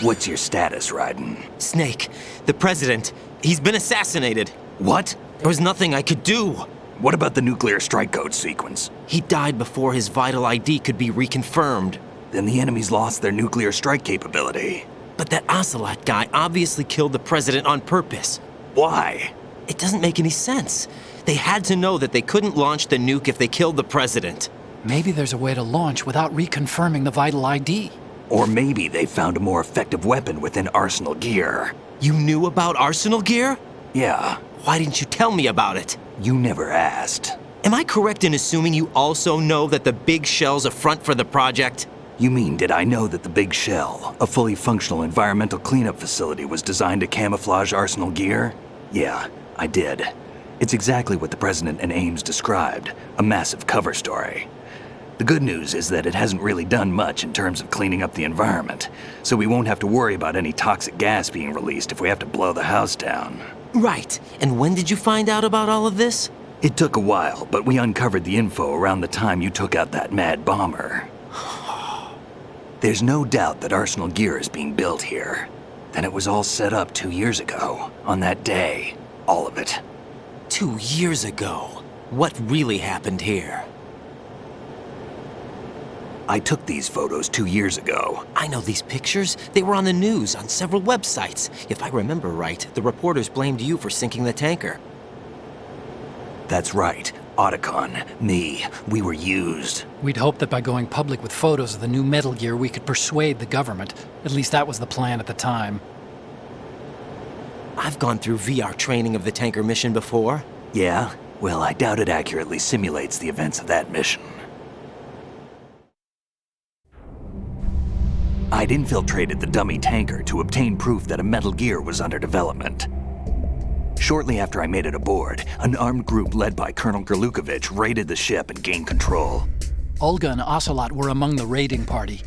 What's your status, Raiden? Snake, the president, he's been assassinated. What? There was nothing I could do. What about the nuclear strike code sequence? He died before his vital ID could be reconfirmed. Then the enemy's lost their nuclear strike capability. But that Ocelot guy obviously killed the president on purpose. Why? It doesn't make any sense. They had to know that they couldn't launch the nuke if they killed the president. Maybe there's a way to launch without reconfirming the vital ID. Or maybe they found a more effective weapon within Arsenal Gear. You knew about Arsenal Gear? Yeah. Why didn't you tell me about it? You never asked. Am I correct in assuming you also know that the big shell's a front for the project? You mean, did I know that the Big Shell, a fully functional environmental cleanup facility, was designed to camouflage Arsenal Gear? Yeah, I did. It's exactly what the President and Ames described, a massive cover story. The good news is that it hasn't really done much in terms of cleaning up the environment, so we won't have to worry about any toxic gas being released if we have to blow the house down. Right. And when did you find out about all of this? It took a while, but we uncovered the info around the time you took out that mad bomber. There's no doubt that Arsenal Gear is being built here. Then it was all set up 2 years ago, on that day. All of it. 2 years ago? What really happened here? I took these photos 2 years ago. I know these pictures. They were on the news, on several websites. If I remember right, the reporters blamed you for sinking the tanker. That's right. Otacon, me, we were used. We'd hoped that by going public with photos of the new Metal Gear, we could persuade the government. At least that was the plan at the time. I've gone through VR training of the tanker mission before. Yeah? Well, I doubt it accurately simulates the events of that mission. I'd infiltrated the dummy tanker to obtain proof that a Metal Gear was under development. Shortly after I made it aboard, an armed group led by Colonel Gerlukovich raided the ship and gained control. Olga and Ocelot were among the raiding party.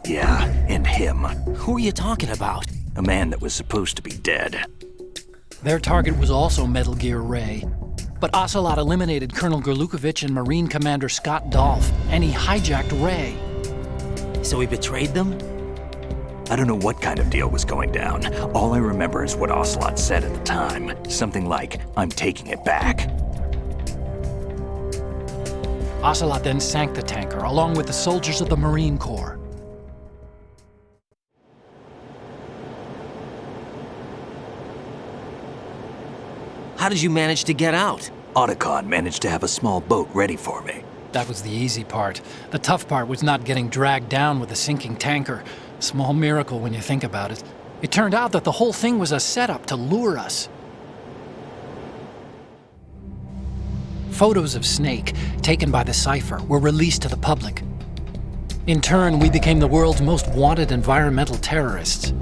Yeah, and him. Who are you talking about? A man that was supposed to be dead. Their target was also Metal Gear Ray. But Ocelot eliminated Colonel Gerlukovich and Marine Commander Scott Dolph, and he hijacked Ray. So he betrayed them? I don't know what kind of deal was going down. All I remember is what Ocelot said at the time. Something like, "I'm taking it back." Ocelot then sank the tanker, along with the soldiers of the Marine Corps. How did you manage to get out? Otacon managed to have a small boat ready for me. That was the easy part. The tough part was not getting dragged down with a sinking tanker. A small miracle when you think about it. It turned out that the whole thing was a setup to lure us. Photos of Snake, taken by the Cypher, were released to the public. In turn, we became the world's most wanted environmental terrorists.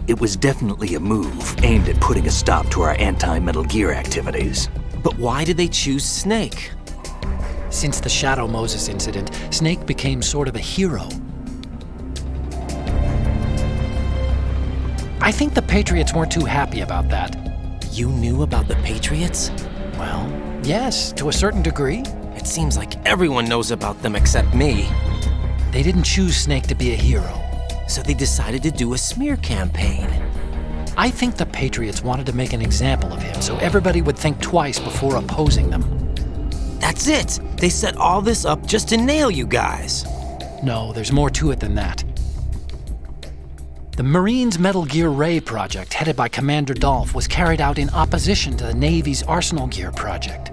It was definitely a move aimed at putting a stop to our anti-Metal Gear activities. But why did they choose Snake? Since the Shadow Moses incident, Snake became sort of a hero. I think the Patriots weren't too happy about that. You knew about the Patriots? Well, yes, to a certain degree. It seems like everyone knows about them except me. They didn't choose Snake to be a hero. So they decided to do a smear campaign. I think the Patriots wanted to make an example of him so everybody would think twice before opposing them. That's it! They set all this up just to nail you guys. No, there's more to it than that. The Marines' Metal Gear Ray project, headed by Commander Dolph, was carried out in opposition to the Navy's Arsenal Gear project.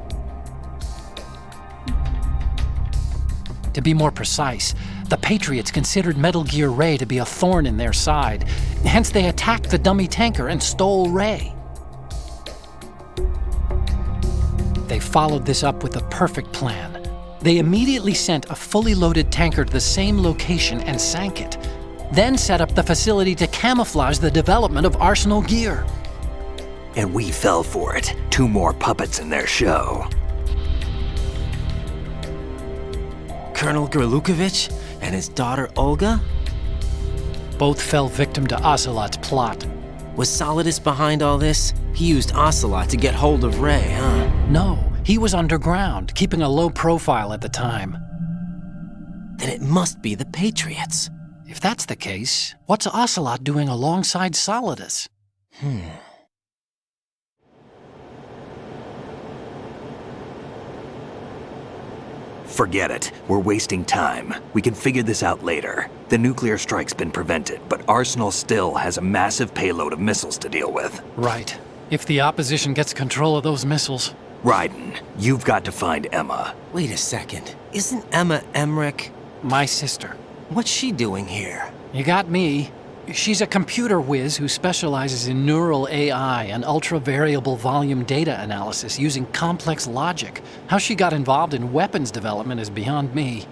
To be more precise, the Patriots considered Metal Gear Ray to be a thorn in their side. Hence, they attacked the dummy tanker and stole Ray. They followed this up with a perfect plan. They immediately sent a fully loaded tanker to the same location and sank it, then set up the facility to camouflage the development of Arsenal Gear. And we fell for it. 2 more puppets in their show. Colonel Gerlukovich and his daughter Olga? Both fell victim to Ocelot's plot. Was Solidus behind all this? He used Ocelot to get hold of Ray, huh? No, he was underground, keeping a low profile at the time. Then it must be the Patriots. If that's the case, what's Ocelot doing alongside Solidus? Forget it. We're wasting time. We can figure this out later. The nuclear strike's been prevented, but Arsenal still has a massive payload of missiles to deal with. Right. If the opposition gets control of those missiles. Raiden, you've got to find Emma. Wait a second. Isn't Emma Emmerich? My sister. What's she doing here? You got me. She's a computer whiz who specializes in neural AI and ultra-variable volume data analysis using complex logic. How she got involved in weapons development is beyond me.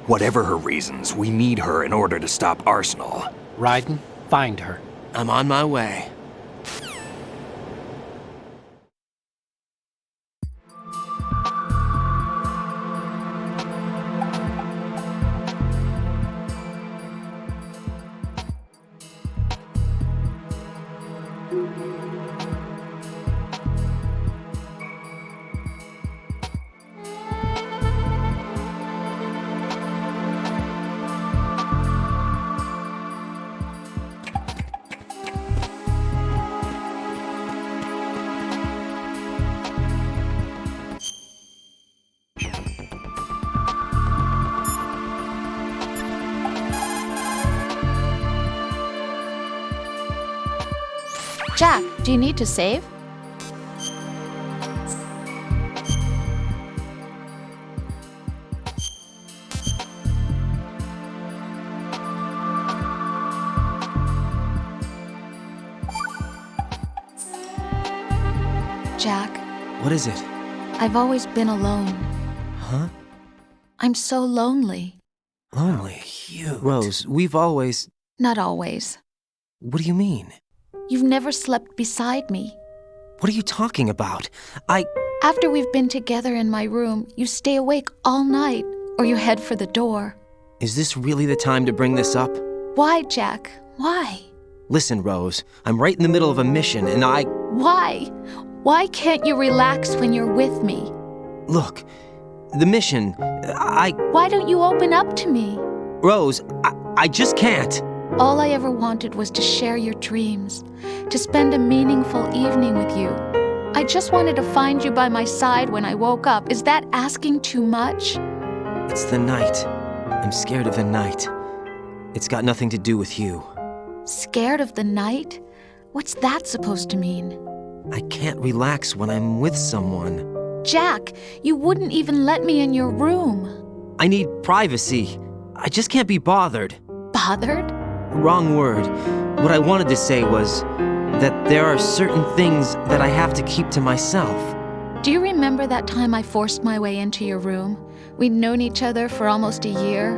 Whatever her reasons, we need her in order to stop Arsenal. Raiden, find her. I'm on my way. Jack, do you need to save? Jack, What is it? I've always been alone. Huh? I'm so lonely. Lonely. Cute. Rose, we've always... Not always. What do you mean? You've never slept beside me. What are you talking about? After we've been together in my room, you stay awake all night, or you head for the door. Is this really the time to bring this up? Why, Jack? Why? Listen, Rose, I'm right in the middle of a mission, and Why? Why can't you relax when you're with me? Look, the mission, Why don't you open up to me? Rose, I just can't. All I ever wanted was to share your dreams, to spend a meaningful evening with you. I just wanted to find you by my side when I woke up. Is that asking too much? It's the night. I'm scared of the night. It's got nothing to do with you. Scared of the night? What's that supposed to mean? I can't relax when I'm with someone. Jack, you wouldn't even let me in your room. I need privacy. I just can't be bothered. Bothered? Wrong word. What I wanted to say was that there are certain things that I have to keep to myself. Do you remember that time I forced my way into your room? We'd known each other for almost a year,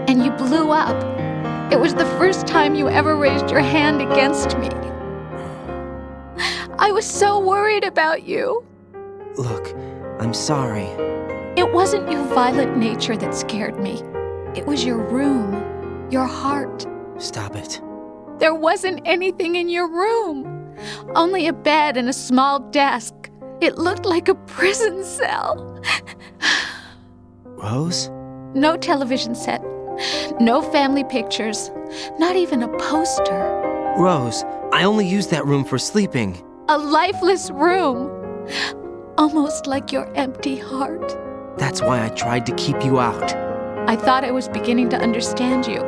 and you blew up. It was the first time you ever raised your hand against me. I was so worried about you. Look, I'm sorry. It wasn't your violent nature that scared me. It was your room, your heart. Stop it. There wasn't anything in your room. Only a bed and a small desk. It looked like a prison cell. Rose? No television set. No family pictures. Not even a poster. Rose, I only use that room for sleeping. A lifeless room. Almost like your empty heart. That's why I tried to keep you out. I thought I was beginning to understand you.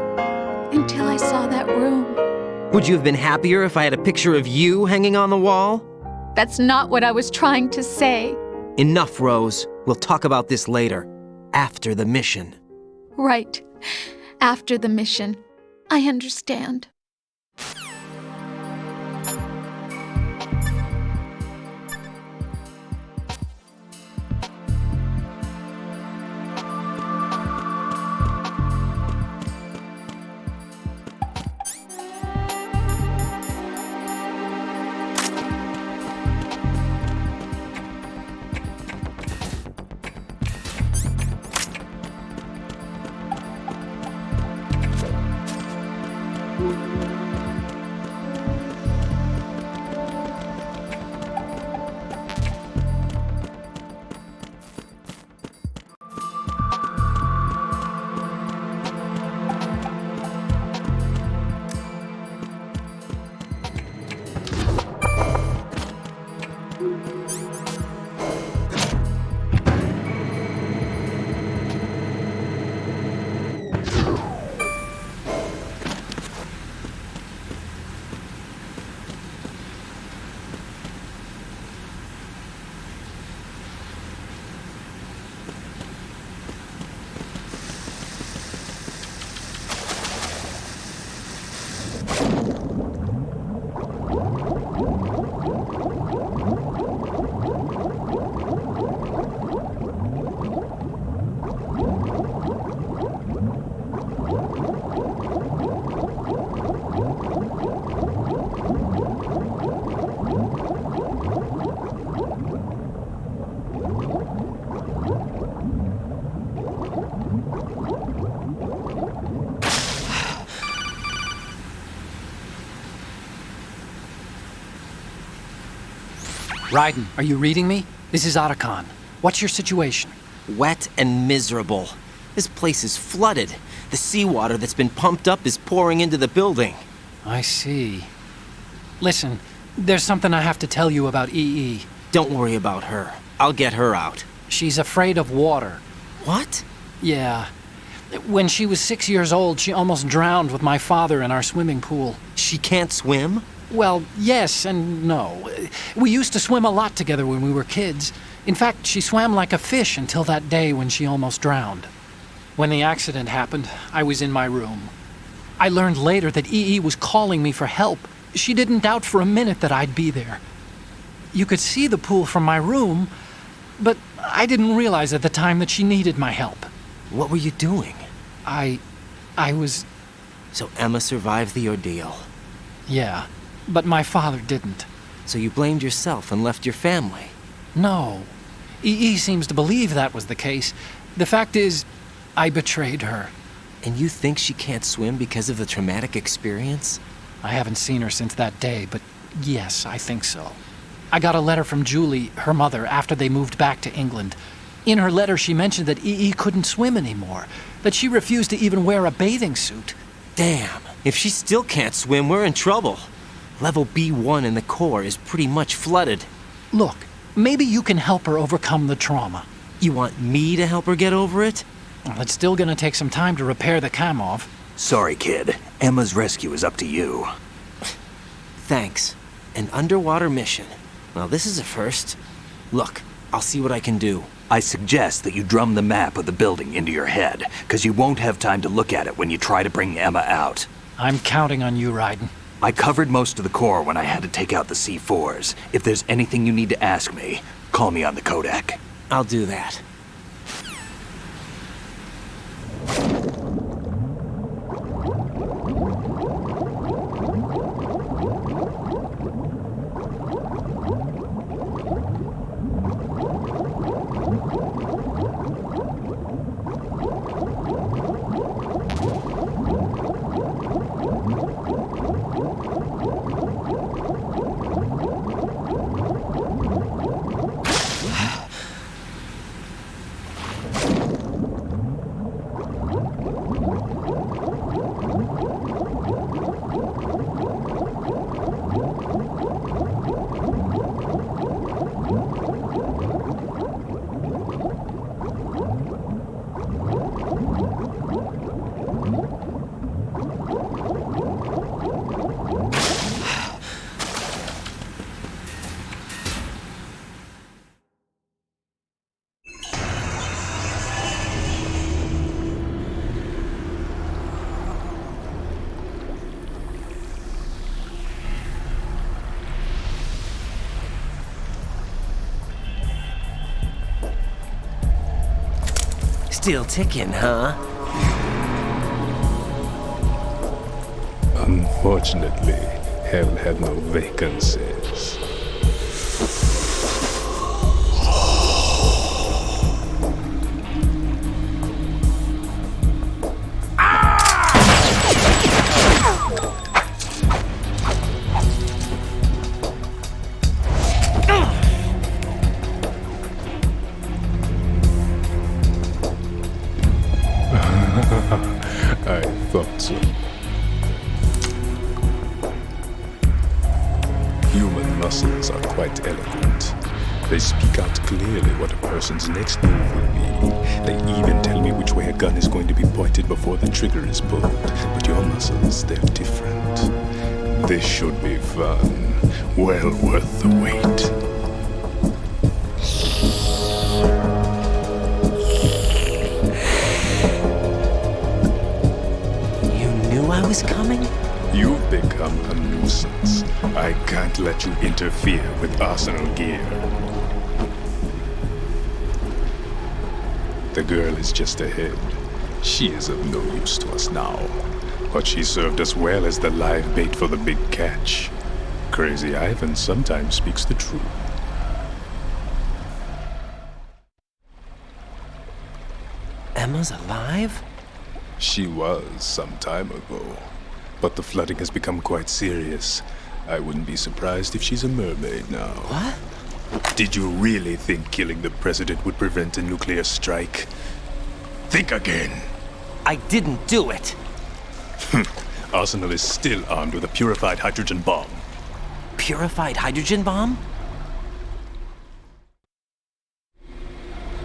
Until I saw that room. Would you have been happier if I had a picture of you hanging on the wall? That's not what I was trying to say. Enough, Rose. We'll talk about this later. After the mission. Right. After the mission. I understand. Raiden, are you reading me? This is Otacon. What's your situation? Wet and miserable. This place is flooded. The seawater that's been pumped up is pouring into the building. I see. Listen, there's something I have to tell you about EE. Don't worry about her. I'll get her out. She's afraid of water. What? Yeah. When she was 6 years old, she almost drowned with my father in our swimming pool. She can't swim? Well, yes and no. We used to swim a lot together when we were kids. In fact, she swam like a fish until that day when she almost drowned. When the accident happened, I was in my room. I learned later that EE was calling me for help. She didn't doubt for a minute that I'd be there. You could see the pool from my room, but I didn't realize at the time that she needed my help. What were you doing? I was... So Emma survived the ordeal. Yeah, but my father didn't. So you blamed yourself and left your family? No. E.E. seems to believe that was the case. The fact is, I betrayed her. And you think she can't swim because of the traumatic experience? I haven't seen her since that day, but yes, I think so. I got a letter from Julie, her mother, after they moved back to England. In her letter, she mentioned that E.E. couldn't swim anymore, that she refused to even wear a bathing suit. Damn, if she still can't swim, we're in trouble. Level B1 in the core is pretty much flooded. Look, maybe you can help her overcome the trauma. You want me to help her get over it? Well, it's still gonna take some time to repair the Kamov. Sorry, kid. Emma's rescue is up to you. Thanks. An underwater mission. Well, this is a first. Look, I'll see what I can do. I suggest that you drum the map of the building into your head, because you won't have time to look at it when you try to bring Emma out. I'm counting on you, Raiden. I covered most of the core when I had to take out the C4s. If there's anything you need to ask me, call me on the codec. I'll do that. Still ticking, huh? Unfortunately, hell had no vacancies. I thought so. Human muscles are quite eloquent. They speak out clearly what a person's next move will be. They even tell me which way a gun is going to be pointed before the trigger is pulled. But your muscles, they're different. This should be fun. Well worth the wait. I was coming? You've become a nuisance. I can't let you interfere with Arsenal gear. The girl is just ahead. She is of no use to us now. But she served us well as the live bait for the big catch. Crazy Ivan sometimes speaks the truth. Emma's alive? She was some time ago, but the flooding has become quite serious. I wouldn't be surprised if she's a mermaid now. What? Did you really think killing the president would prevent a nuclear strike? Think again. I didn't do it. Arsenal is still armed with a purified hydrogen bomb. Purified hydrogen bomb?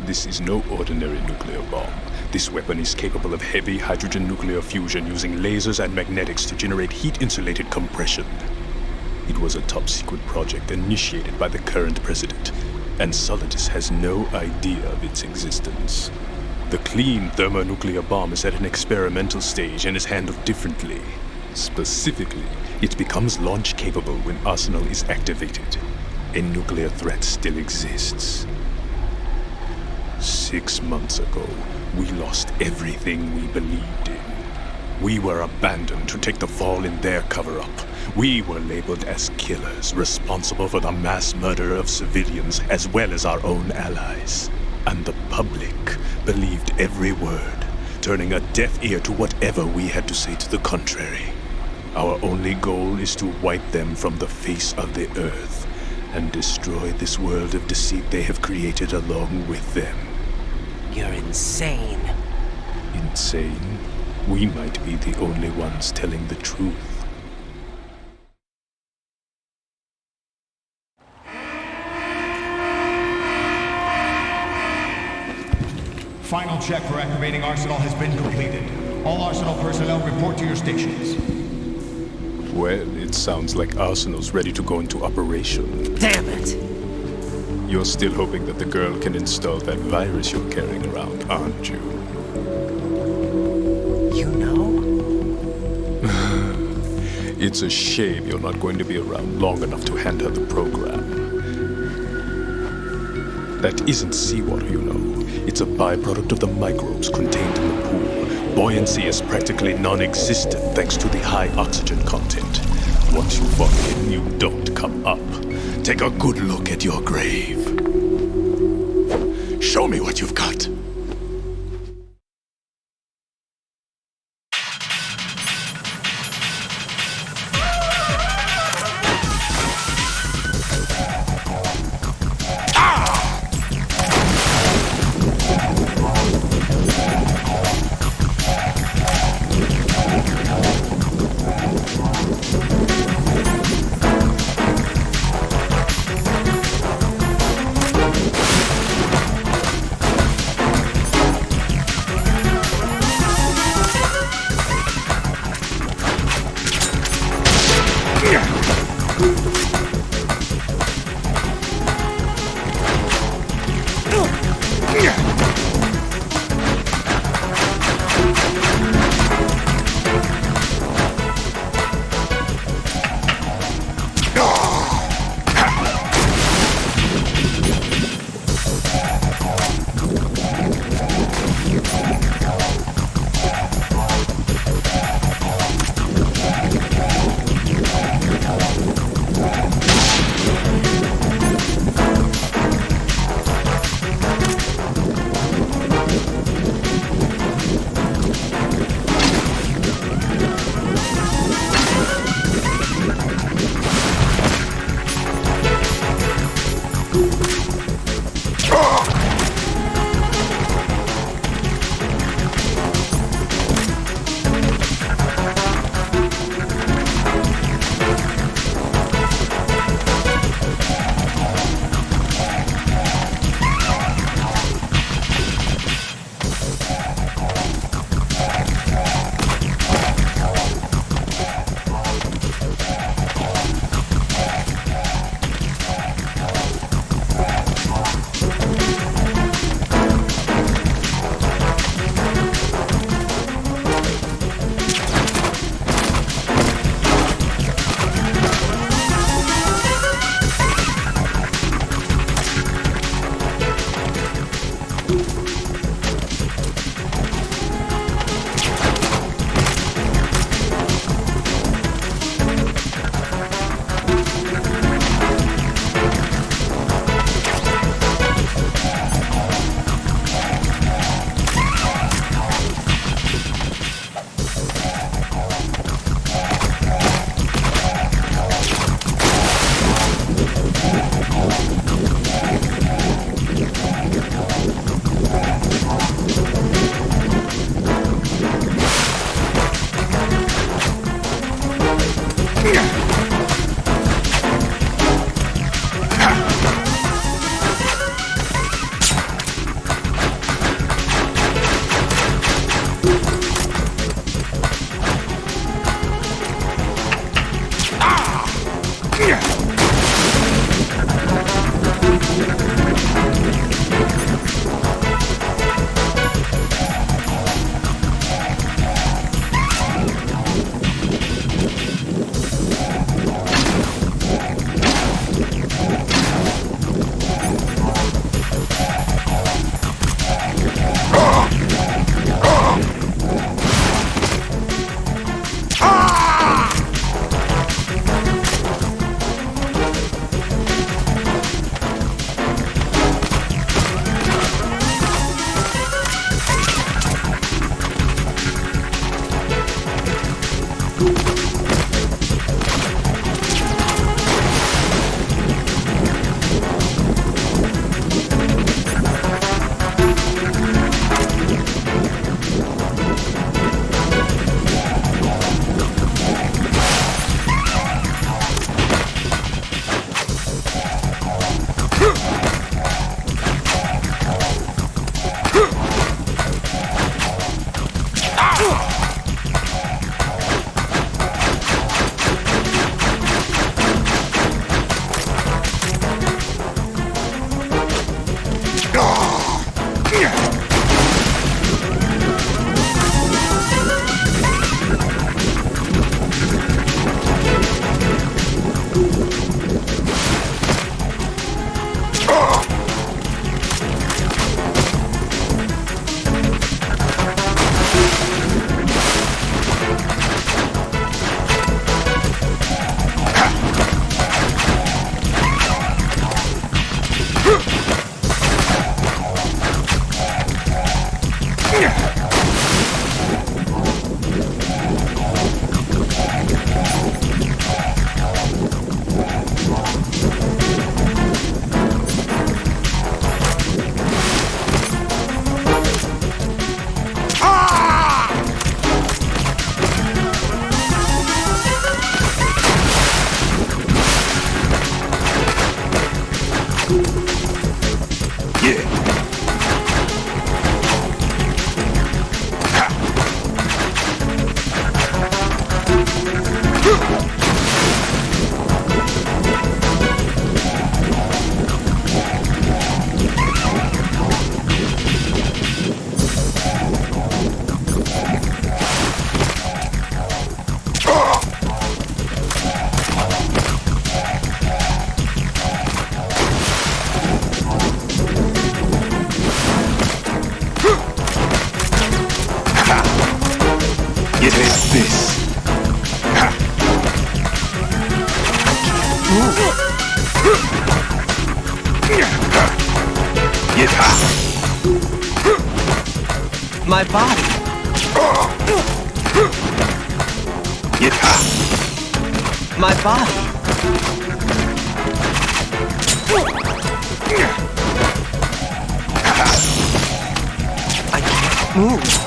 This is no ordinary nuclear bomb. This weapon is capable of heavy hydrogen nuclear fusion using lasers and magnetics to generate heat-insulated compression. It was a top-secret project initiated by the current president, and Solidus has no idea of its existence. The clean thermonuclear bomb is at an experimental stage and is handled differently. Specifically, it becomes launch-capable when Arsenal is activated. a nuclear threat still exists. 6 months ago, we lost everything we believed in. We were abandoned to take the fall in their cover-up. We were labeled as killers, responsible for the mass murder of civilians as well as our own allies. And the public believed every word, turning a deaf ear to whatever we had to say to the contrary. Our only goal is to wipe them from the face of the earth and destroy this world of deceit they have created along with them. You're insane. Insane? We might be the only ones telling the truth. Final check for activating Arsenal has been completed. All Arsenal personnel report to your stations. Well, it sounds like Arsenal's ready to go into operation. Damn it! You're still hoping that the girl can install that virus you're carrying around, aren't you? You know? It's a shame you're not going to be around long enough to hand her the program. That isn't seawater, you know. It's a byproduct of the microbes contained in the pool. Buoyancy is practically non-existent thanks to the high oxygen content. Once you fall in, you don't come up. Take a good look at your grave. Show me what you've got. My body. My body. I can't move.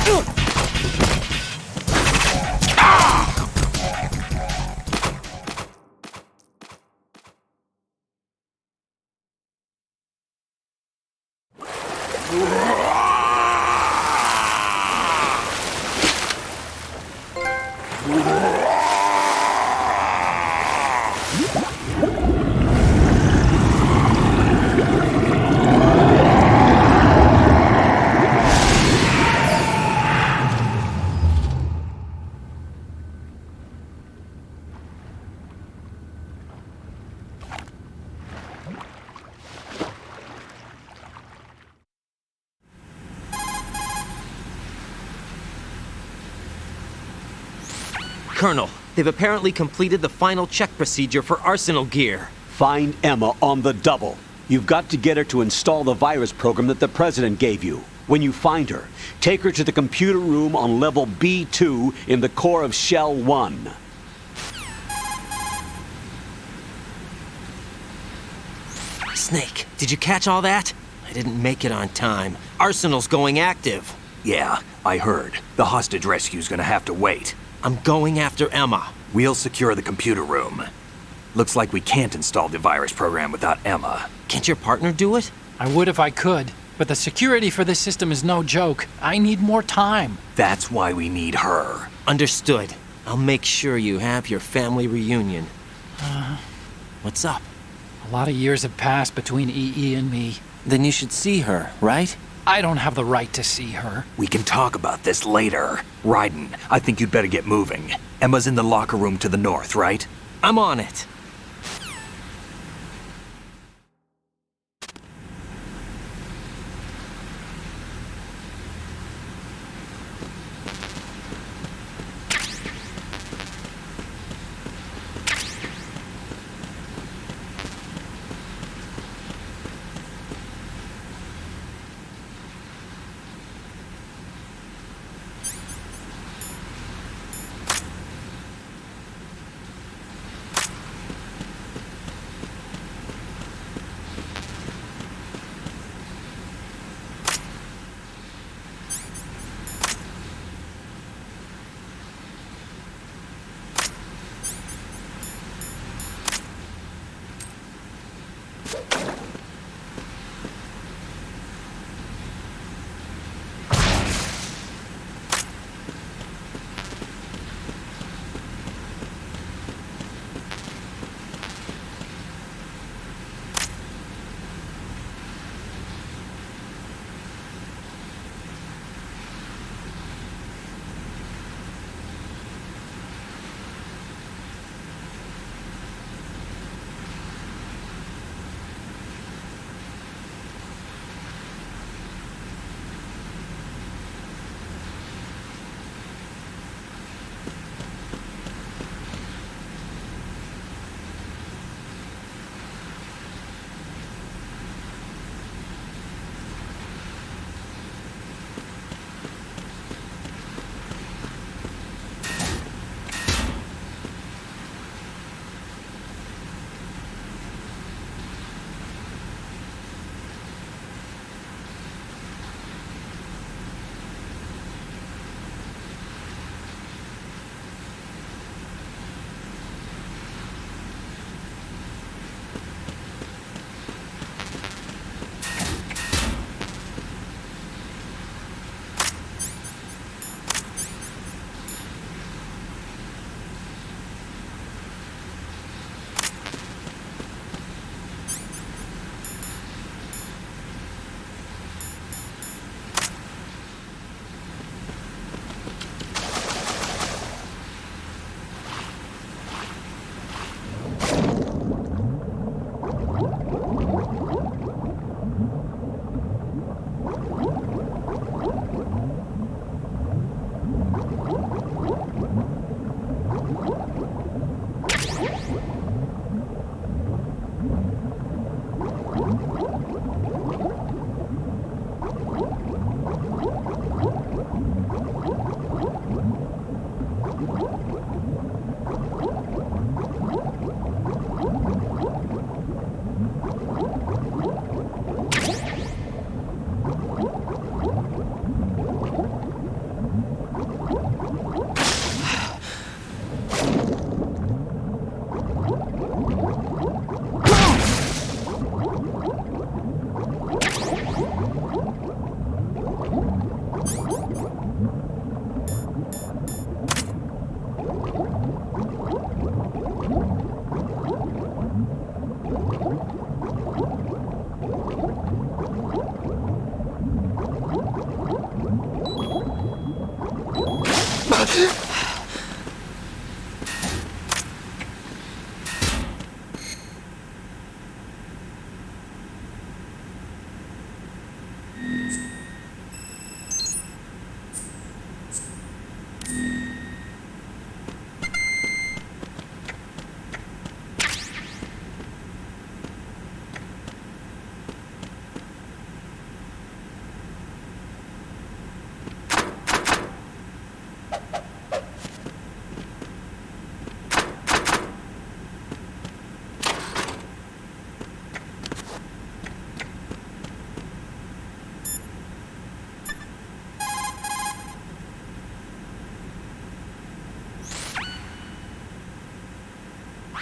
Colonel, they've apparently completed the final check procedure for arsenal gear. Find Emma on the double. You've got to get her to install the virus program that the President gave you. When you find her, take her to the computer room on level B2 in the core of Shell 1. Snake, did you catch all that? I didn't make it on time. Arsenal's going active. Yeah, I heard. The hostage rescue's gonna have to wait. I'm going after Emma. We'll secure the computer room. Looks like we can't install the virus program without Emma. Can't your partner do it? I would if I could, but the security for this system is no joke. I need more time. That's why we need her. Understood. I'll make sure you have your family reunion. What's up? A lot of years have passed between EE and me. Then you should see her, right? I don't have the right to see her. We can talk about this later. Raiden, I think you'd better get moving. Emma's in the locker room to the north, right? I'm on it.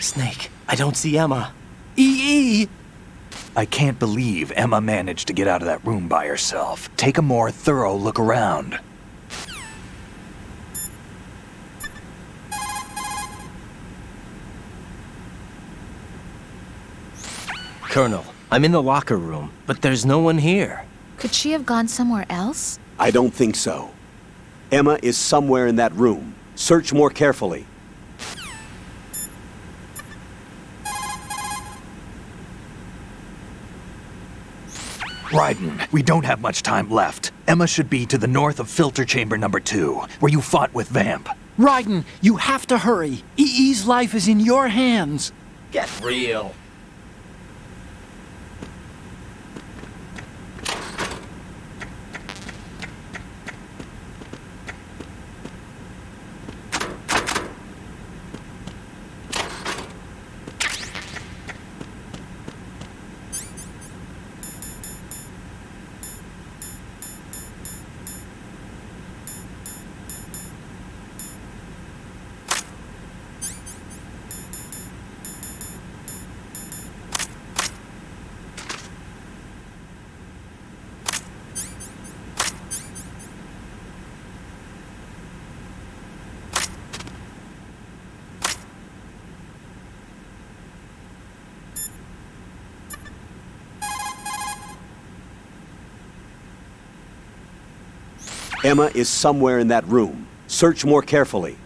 Snake, I don't see Emma. EE! I can't believe Emma managed to get out of that room by herself. Take a more thorough look around. Colonel, I'm in the locker room, but there's no one here. Could she have gone somewhere else? I don't think so. Emma is somewhere in that room. Search more carefully. Raiden, we don't have much time left. Emma should be to the north of filter chamber number 2, where you fought with Vamp. Raiden, you have to hurry. EE's life is in your hands. Get real. Emma is somewhere in that room. Search more carefully.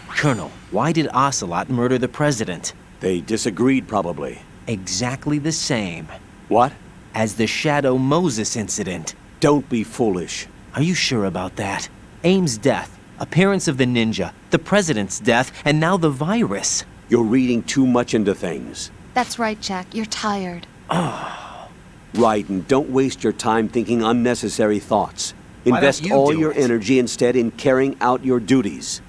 Colonel, why did Ocelot murder the president? They disagreed, probably. Exactly the same. What? As the Shadow Moses incident. Don't be foolish. Are you sure about that? Aim's death, appearance of the ninja, the president's death, and now the virus. You're reading too much into things. That's right, Jack. You're tired. Raiden, don't waste your time thinking unnecessary thoughts. Invest you all do your it? energy instead in carrying out your duties.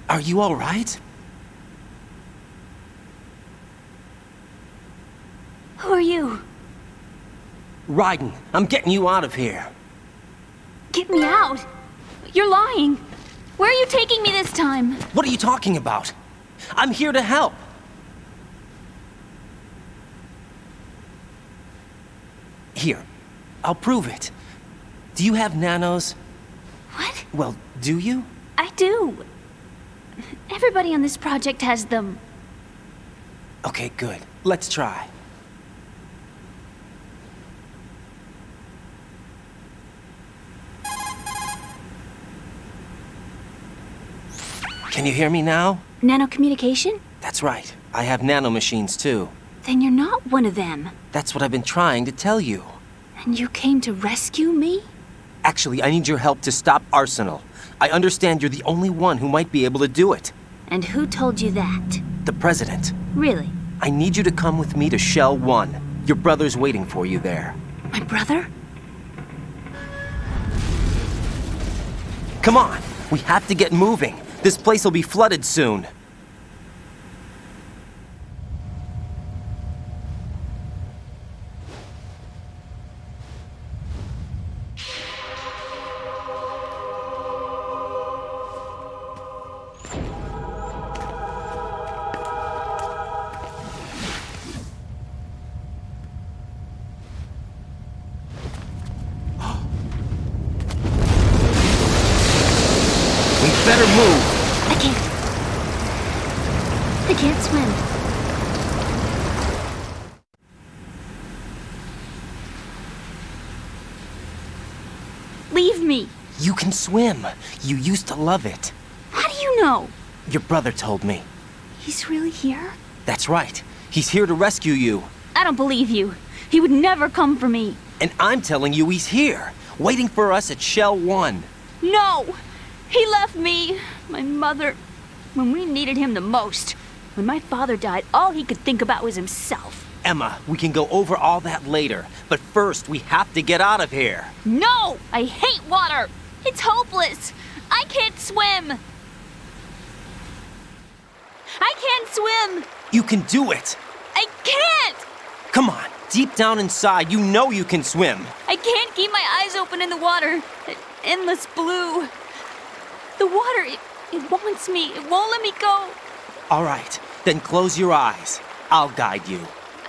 Are you all right? Who are you? Raiden, I'm getting you out of here. Get me out! You're lying! Where are you taking me this time? What are you talking about? I'm here to help. Here, I'll prove it. Do you have nanos? What? Well, do you? I do. Everybody on this project has them. Okay, good. Let's try. Can you hear me now? Nanocommunication? That's right. I have nanomachines too. Then you're not one of them. That's what I've been trying to tell you. And you came to rescue me? Actually, I need your help to stop Arsenal. I understand you're the only one who might be able to do it. And who told you that? The president. Really? I need you to come with me to Shell 1. Your brother's waiting for you there. My brother? Come on! We have to get moving. This place will be flooded soon. can't swim. Leave me. You can swim. You used to love it. How do you know? Your brother told me. He's really here? That's right. He's here to rescue you. I don't believe you. He would never come for me. And I'm telling you he's here, waiting for us at Shell 1. No! He left me, my mother, when we needed him the most. When my father died, all he could think about was himself. Emma, we can go over all that later, but first we have to get out of here. No! I hate water! It's hopeless! I can't swim! I can't swim! You can do it! I can't! Come on, deep down inside, you know you can swim. I can't keep my eyes open in the water. Endless blue. The water, it wants me. It won't let me go. All right, then close your eyes. I'll guide you.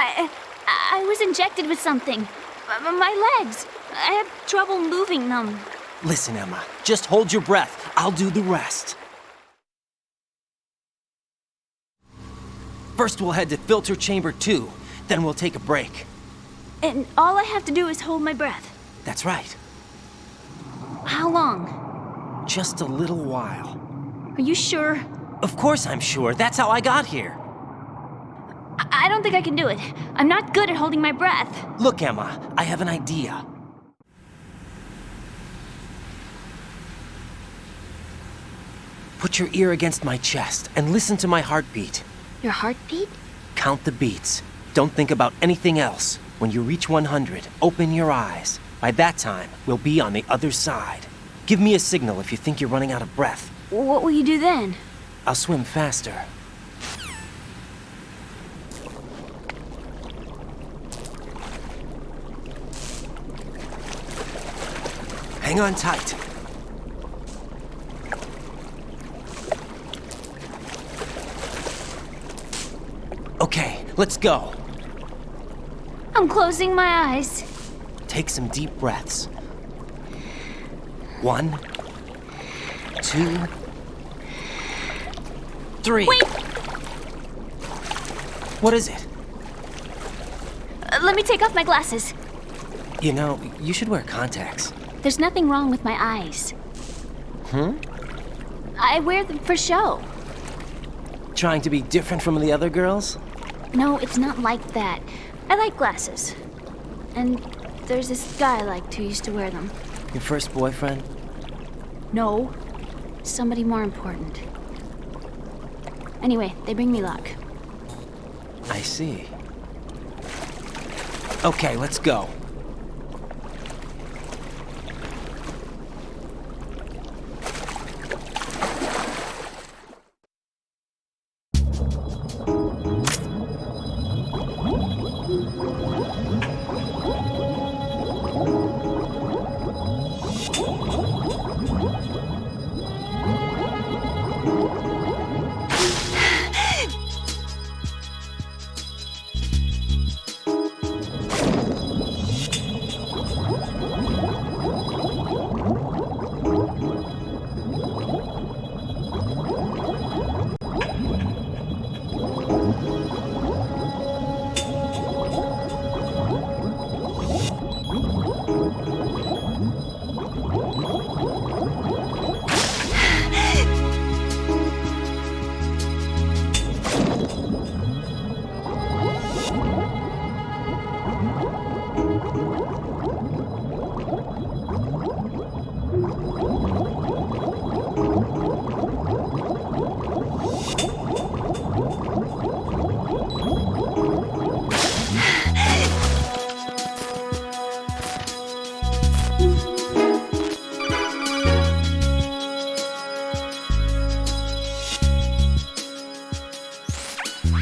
I was injected with something. My legs. I have trouble moving them. Listen, Emma, just hold your breath. I'll do the rest. First, we'll head to filter chamber 2. Then we'll take a break. And all I have to do is hold my breath. That's right. How long? Just a little while. Are you sure? Of course I'm sure. That's how I got here. I don't think I can do it. I'm not good at holding my breath. Look, Emma, I have an idea. Put your ear against my chest and listen to my heartbeat. Your heartbeat? Count the beats. Don't think about anything else. When you reach 100, open your eyes. By that time, we'll be on the other side. Give me a signal if you think you're running out of breath. What will you do then? I'll swim faster. Hang on tight. Okay, let's go. I'm closing my eyes. Take some deep breaths. 1, 2, 3. Wait! What is it? Let me take off my glasses. You know, you should wear contacts. There's nothing wrong with my eyes. I wear them for show. Trying to be different from the other girls? No, it's not like that. I like glasses. And there's this guy I liked who used to wear them. Your first boyfriend? No. Somebody more important. Anyway, they bring me luck. I see. Okay, let's go.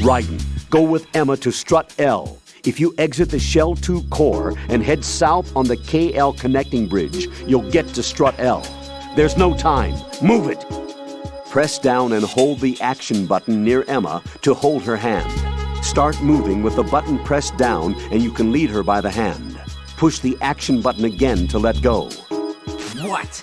Raiden, go with Emma to Strut L. If you exit the Shell 2 core and head south on the KL connecting bridge, you'll get to Strut L. There's no time. Move it! Press down and hold the action button near Emma to hold her hand. Start moving with the button pressed down and you can lead her by the hand. Push the action button again to let go. What?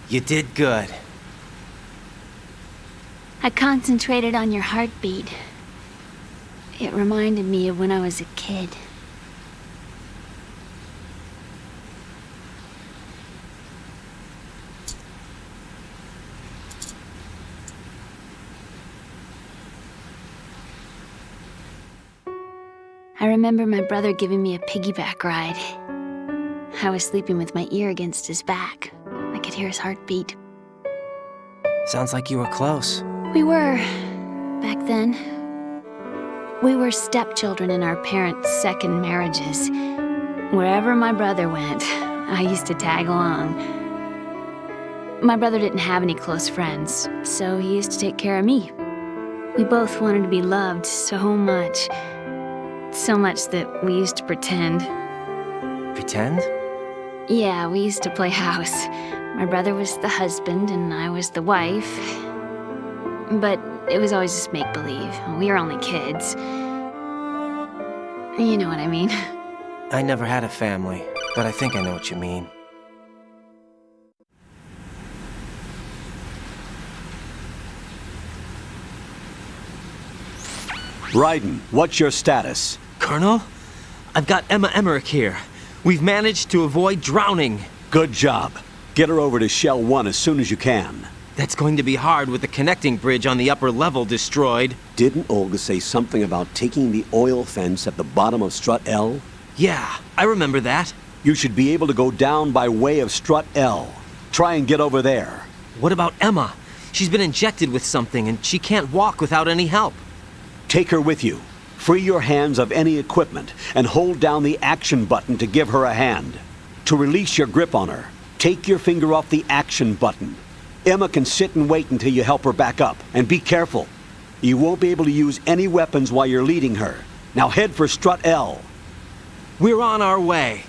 You did good. I concentrated on your heartbeat. It reminded me of when I was a kid. I remember my brother giving me a piggyback ride. I was sleeping with my ear against his back. I could hear his heartbeat. Sounds like you were close. We were, back then. We were stepchildren in our parents' second marriages. Wherever my brother went, I used to tag along. My brother didn't have any close friends, so he used to take care of me. We both wanted to be loved so much. So much that we used to pretend. Pretend? Yeah, we used to play house. My brother was the husband and I was the wife. But it was always just make-believe. We were only kids. You know what I mean. I never had a family, but I think I know what you mean. Raiden, what's your status? Colonel, I've got Emma Emmerich here. We've managed to avoid drowning. Good job. Get her over to Shell 1 as soon as you can. That's going to be hard with the connecting bridge on the upper level destroyed. Didn't Olga say something about taking the oil fence at the bottom of Strut L? Yeah, I remember that. You should be able to go down by way of Strut L. Try and get over there. What about Emma? She's been injected with something and she can't walk without any help. Take her with you. Free your hands of any equipment and hold down the action button to give her a hand. To release your grip on her, take your finger off the action button. Emma can sit and wait until you help her back up. And be careful. You won't be able to use any weapons while you're leading her. Now head for Strut L. We're on our way.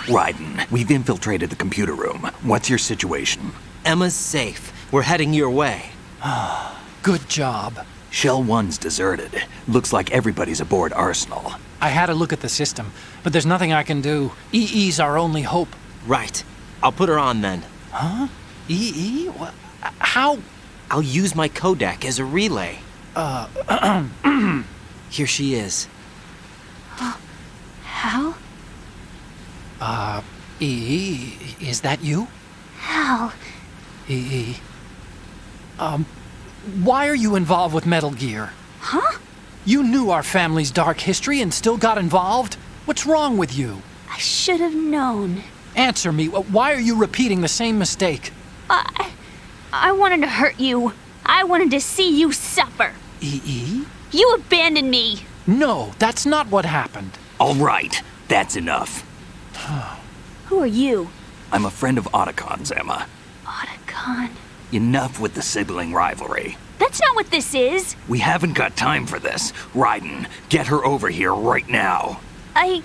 Raiden, we've infiltrated the computer room. What's your situation? Emma's safe. We're heading your way. Good job. Shell 1's deserted. Looks like everybody's aboard Arsenal. I had a look at the system, but there's nothing I can do. EE's our only hope. Right. I'll put her on then. Huh? EE? What? How? I'll use my Kodak as a relay. Here she is. Hal? EE, is that you? Hal. EE. Why are you involved with Metal Gear? Huh? You knew our family's dark history and still got involved? What's wrong with you? I should have known. Answer me. Why are you repeating the same mistake? I wanted to hurt you. I wanted to see you suffer. EE? You abandoned me. No, that's not what happened. All right, that's enough. Who are you? I'm a friend of Otacon's, Emma. Otacon? Enough with the sibling rivalry. That's not what this is. We haven't got time for this. Raiden, get her over here right now. I...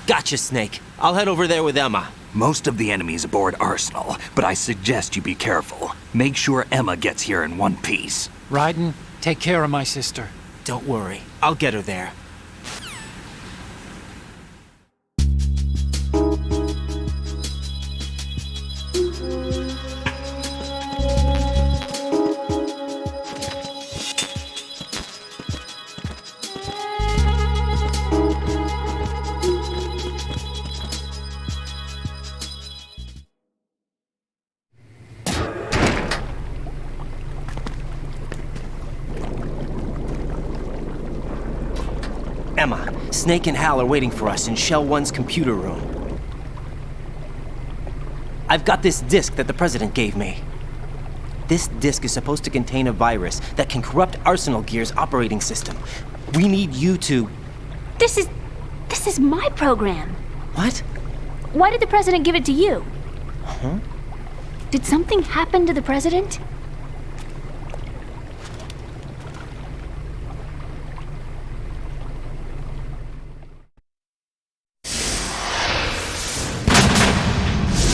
Gotcha, Snake. I'll head over there with Emma. Most of the enemy's aboard Arsenal, but I suggest you be careful. Make sure Emma gets here in one piece. Raiden, take care of my sister. Don't worry. I'll get her there. Emma, Snake and Hal are waiting for us in Shell 1's computer room. I've got this disk that the President gave me. This disk is supposed to contain a virus that can corrupt Arsenal Gear's operating system. We need you to... This is my program. What? Why did the President give it to you? Huh? Did something happen to the President?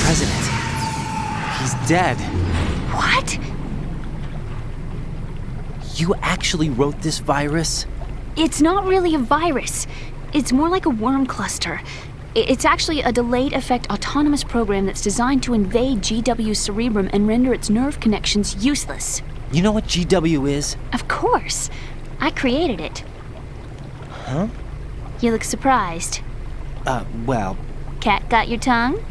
President. He's dead. What? You actually wrote this virus? It's not really a virus. It's more like a worm cluster. It's actually a delayed effect autonomous program that's designed to invade GW's cerebrum and render its nerve connections useless. You know what GW is? Of course. I created it. Huh? You look surprised. Well... Cat got your tongue?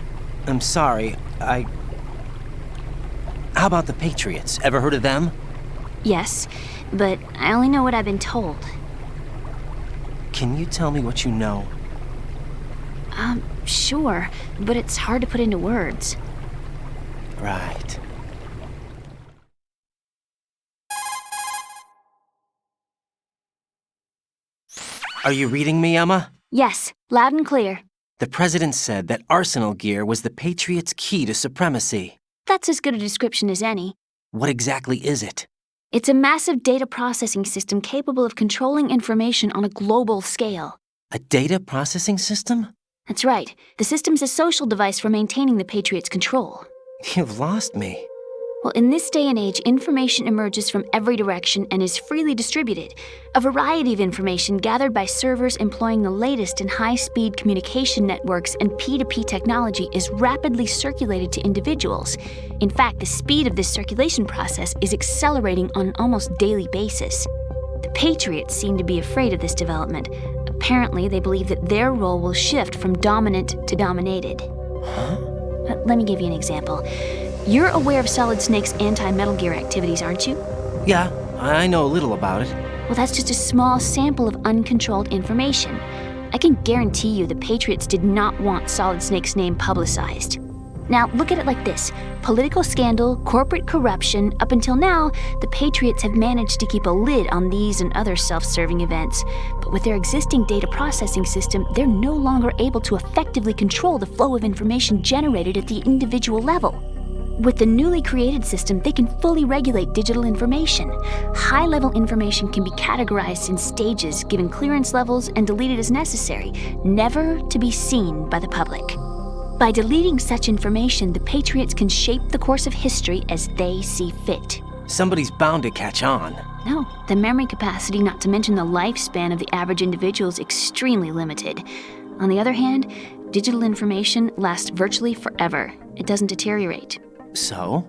I'm sorry, How about the Patriots? Ever heard of them? Yes, but I only know what I've been told. Can you tell me what you know? Sure, but it's hard to put into words. Right. Are you reading me, Emma? Yes, loud and clear. The president said that Arsenal gear was the Patriots' key to supremacy. That's as good a description as any. What exactly is it? It's a massive data processing system capable of controlling information on a global scale. A data processing system? That's right. The system's a social device for maintaining the Patriots' control. You've lost me. Well, in this day and age, information emerges from every direction and is freely distributed. A variety of information gathered by servers employing the latest in high-speed communication networks and P2P technology is rapidly circulated to individuals. In fact, the speed of this circulation process is accelerating on an almost daily basis. The Patriots seem to be afraid of this development. Apparently, they believe that their role will shift from dominant to dominated. Huh? Let me give you an example. You're aware of Solid Snake's anti-Metal Gear activities, aren't you? Yeah, I know a little about it. Well, that's just a small sample of uncontrolled information. I can guarantee you the Patriots did not want Solid Snake's name publicized. Now, look at it like this. Political scandal, corporate corruption, up until now, the Patriots have managed to keep a lid on these and other self-serving events. But with their existing data processing system, they're no longer able to effectively control the flow of information generated at the individual level. With the newly created system, they can fully regulate digital information. High-level information can be categorized in stages, given clearance levels, and deleted as necessary, never to be seen by the public. By deleting such information, the Patriots can shape the course of history as they see fit. Somebody's bound to catch on. No, the memory capacity, not to mention the lifespan of the average individual, is extremely limited. On the other hand, digital information lasts virtually forever. It doesn't deteriorate. So?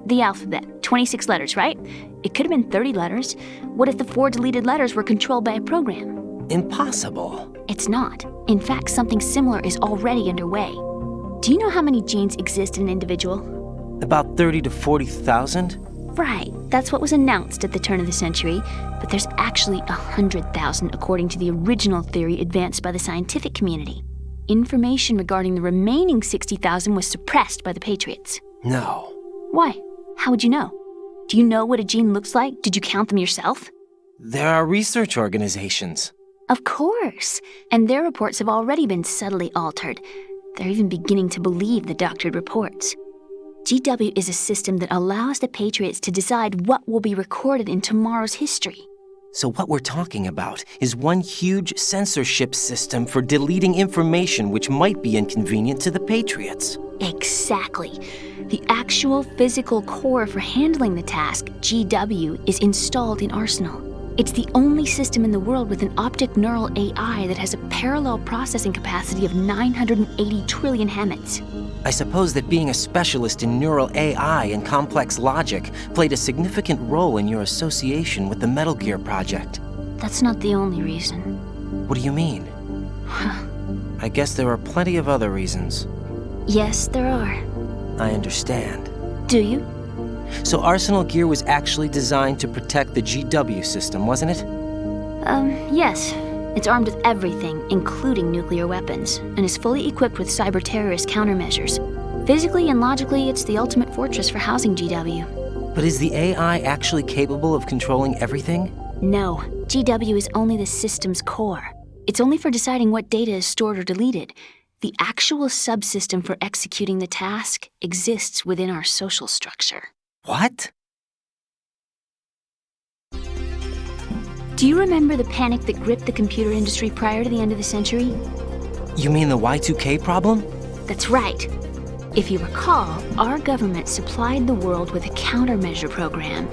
The alphabet, 26 letters, right? It could have been 30 letters. What if the 4 deleted letters were controlled by a program? Impossible. It's not. In fact, something similar is already underway. Do you know how many genes exist in an individual? About 30 to 40,000? Right. That's what was announced at the turn of the century. But there's actually 100,000 according to the original theory advanced by the scientific community. Information regarding the remaining 60,000 was suppressed by the Patriots. No. Why? How would you know? Do you know what a gene looks like? Did you count them yourself? There are research organizations. Of course. And their reports have already been subtly altered. They're even beginning to believe the doctored reports. GW is a system that allows the Patriots to decide what will be recorded in tomorrow's history. So what we're talking about is one huge censorship system for deleting information which might be inconvenient to the Patriots. Exactly. The actual physical core for handling the task, GW, is installed in Arsenal. It's the only system in the world with an optic neural AI that has a parallel processing capacity of 980 trillion Hammets. I suppose that being a specialist in neural AI and complex logic played a significant role in your association with the Metal Gear project. That's not the only reason. What do you mean? I guess there are plenty of other reasons. Yes, there are. I understand. Do you? So Arsenal gear was actually designed to protect the GW system, wasn't it? Yes. It's armed with everything, including nuclear weapons, and is fully equipped with cyber-terrorist countermeasures. Physically and logically, it's the ultimate fortress for housing GW. But is the AI actually capable of controlling everything? No. GW is only the system's core. It's only for deciding what data is stored or deleted. The actual subsystem for executing the task exists within our social structure. What? Do you remember the panic that gripped the computer industry prior to the end of the century? You mean the Y2K problem? That's right. If you recall, our government supplied the world with a countermeasure program,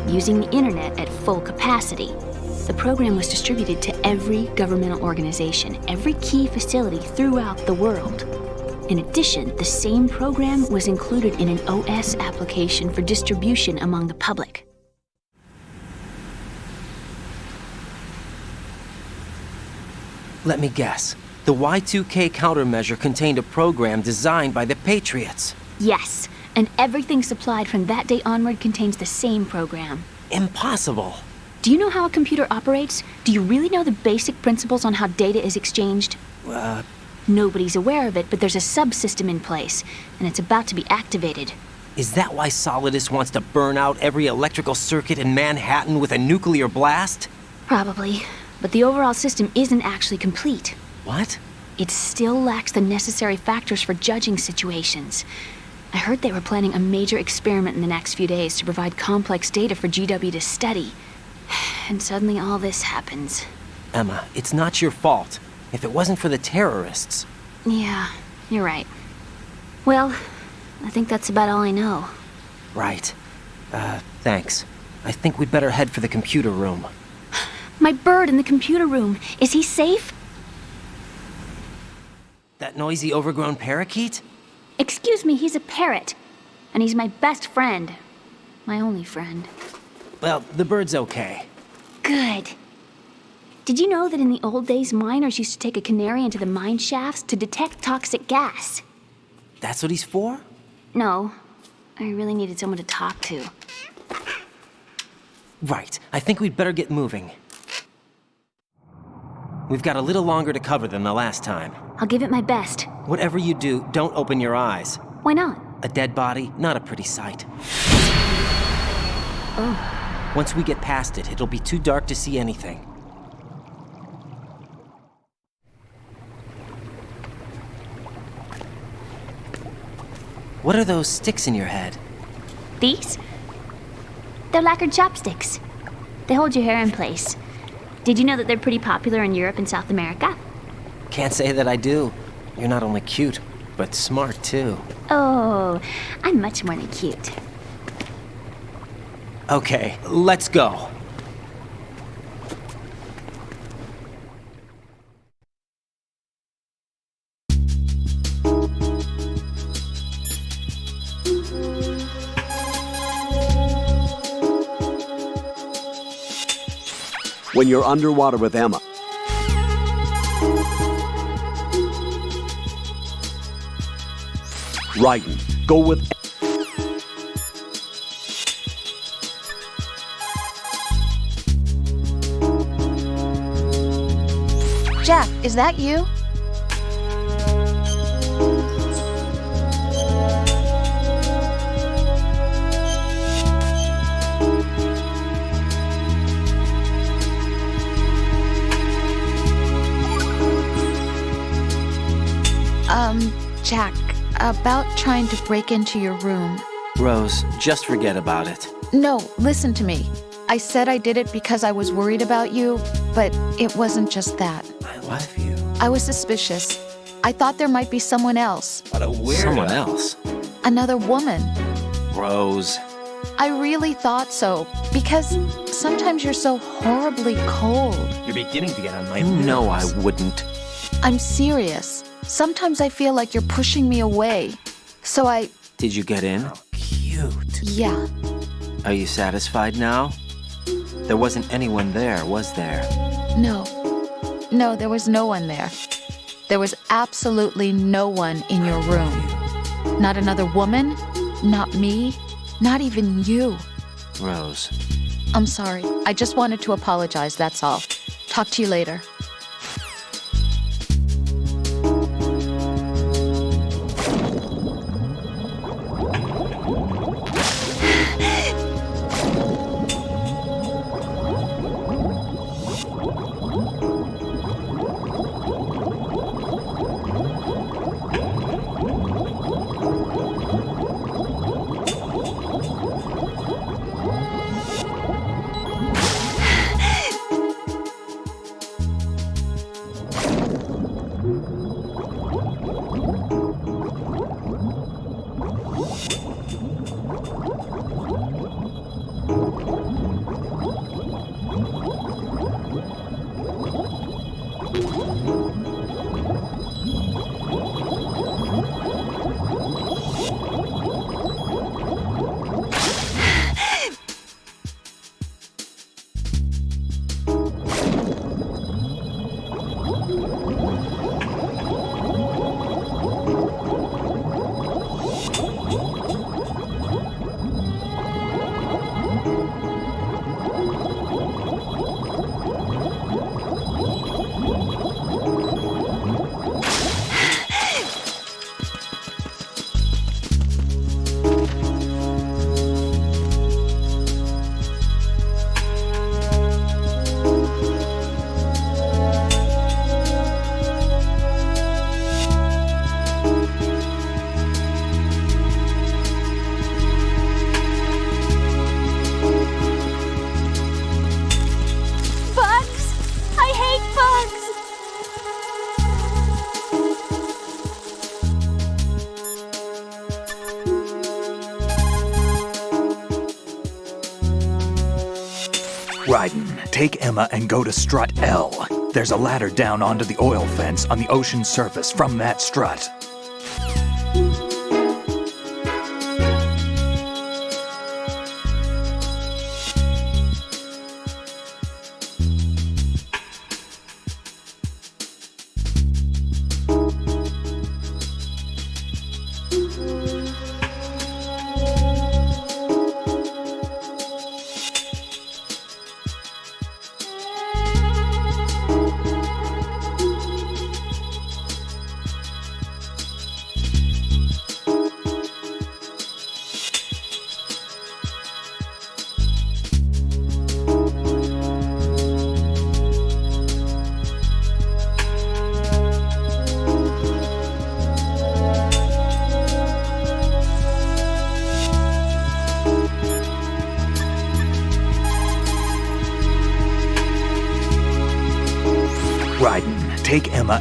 using the internet at full capacity. the program was distributed to every governmental organization, every key facility throughout the world. In addition, the same program was included in an OS application for distribution among the public. Let me guess. The Y2K countermeasure contained a program designed by the Patriots. Yes, and everything supplied from that day onward contains the same program. Impossible. Do you know how a computer operates? Do you really know the basic principles on how data is exchanged? Nobody's aware of it, but there's a subsystem in place, and it's about to be activated. Is that why Solidus wants to burn out every electrical circuit in Manhattan with a nuclear blast? Probably, but the overall system isn't actually complete. What? It still lacks the necessary factors for judging situations. I heard they were planning a major experiment in the next few days to provide complex data for GW to study. And suddenly all this happens. Emma, it's not your fault. If it wasn't for the terrorists... Yeah, you're right. Well, I think that's about all I know. Right. Thanks. I think we'd better head for the computer room. My bird in the computer room. Is he safe? That noisy, overgrown parakeet? Excuse me, he's a parrot. And he's my best friend. My only friend. Well, the bird's okay. Good. Did you know that in the old days, miners used to take a canary into the mine shafts to detect toxic gas? That's what he's for? No. I really needed someone to talk to. Right. I think we'd better get moving. We've got a little longer to cover than the last time. I'll give it my best. Whatever you do, don't open your eyes. Why not? A dead body, not a pretty sight. Oh. Once we get past it, it'll be too dark to see anything. What are those sticks in your head? These? They're lacquered chopsticks. They hold your hair in place. Did you know that they're pretty popular in Europe and South America? Can't say that I do. You're not only cute, but smart too. Oh, I'm much more than cute. Okay, let's go. When you're underwater with Emma, Raiden, go with... Jack, is that you? Jack, about trying to break into your room. Rose, just forget about it. No, listen to me. I said I did it because I was worried about you, but it wasn't just that. I love you. I was suspicious. I thought there might be someone else. What a weirdo. Someone else? Another woman. Rose. I really thought so, because sometimes you're so horribly cold. You're beginning to get on my nerves. No, I wouldn't. I'm serious. Sometimes I feel like you're pushing me away. So I... Did you get in? Oh, cute. Yeah. Are you satisfied now? There wasn't anyone there, was there? No. No, there was no one there. There was absolutely no one in your room. Not another woman, not me, not even you. Rose. I'm sorry. I just wanted to apologize, that's all. Talk to you later. Raiden, take Emma and go to strut L. There's a ladder down onto the oil fence on the ocean surface from that strut. Raiden, take Emma.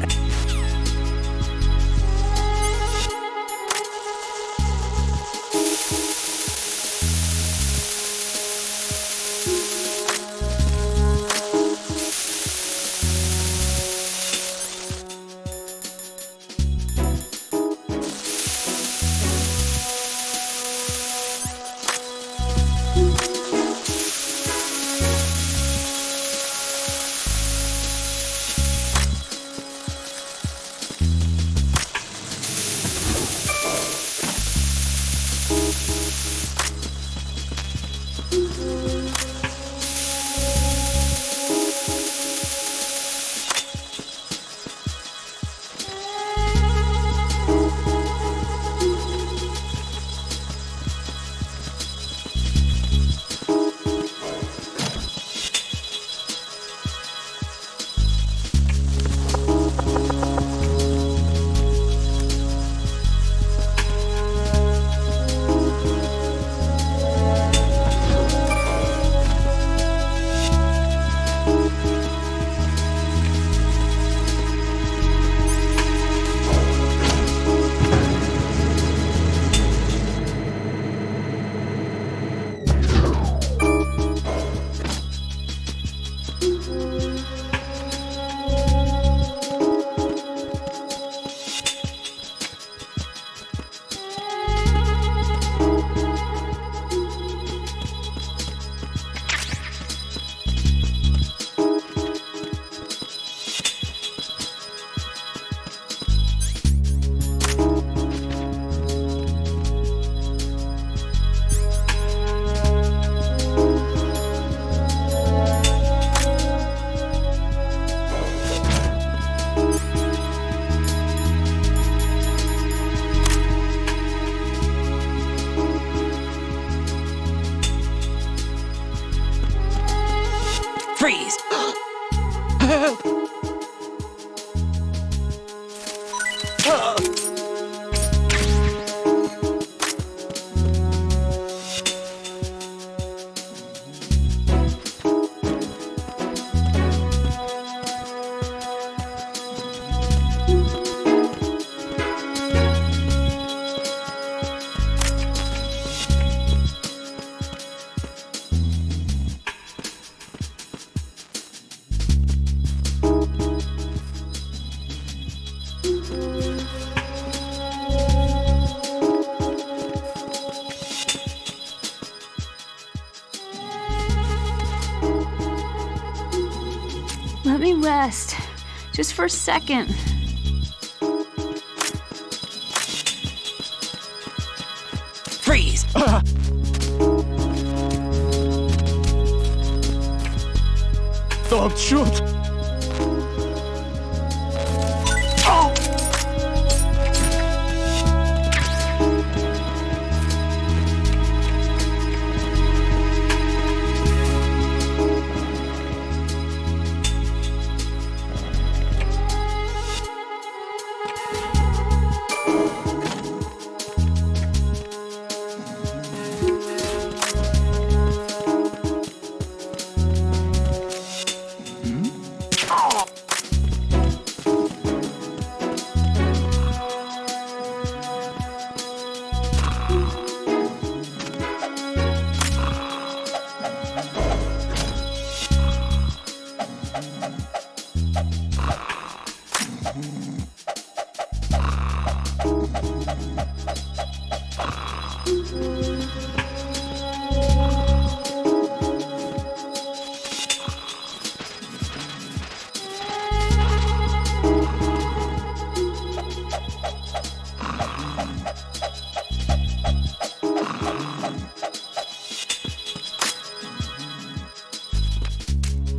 Freeze! Let me rest. Just for a second. Freeze! Don't shoot!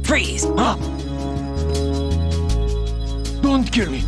Freeze! Don't kill me.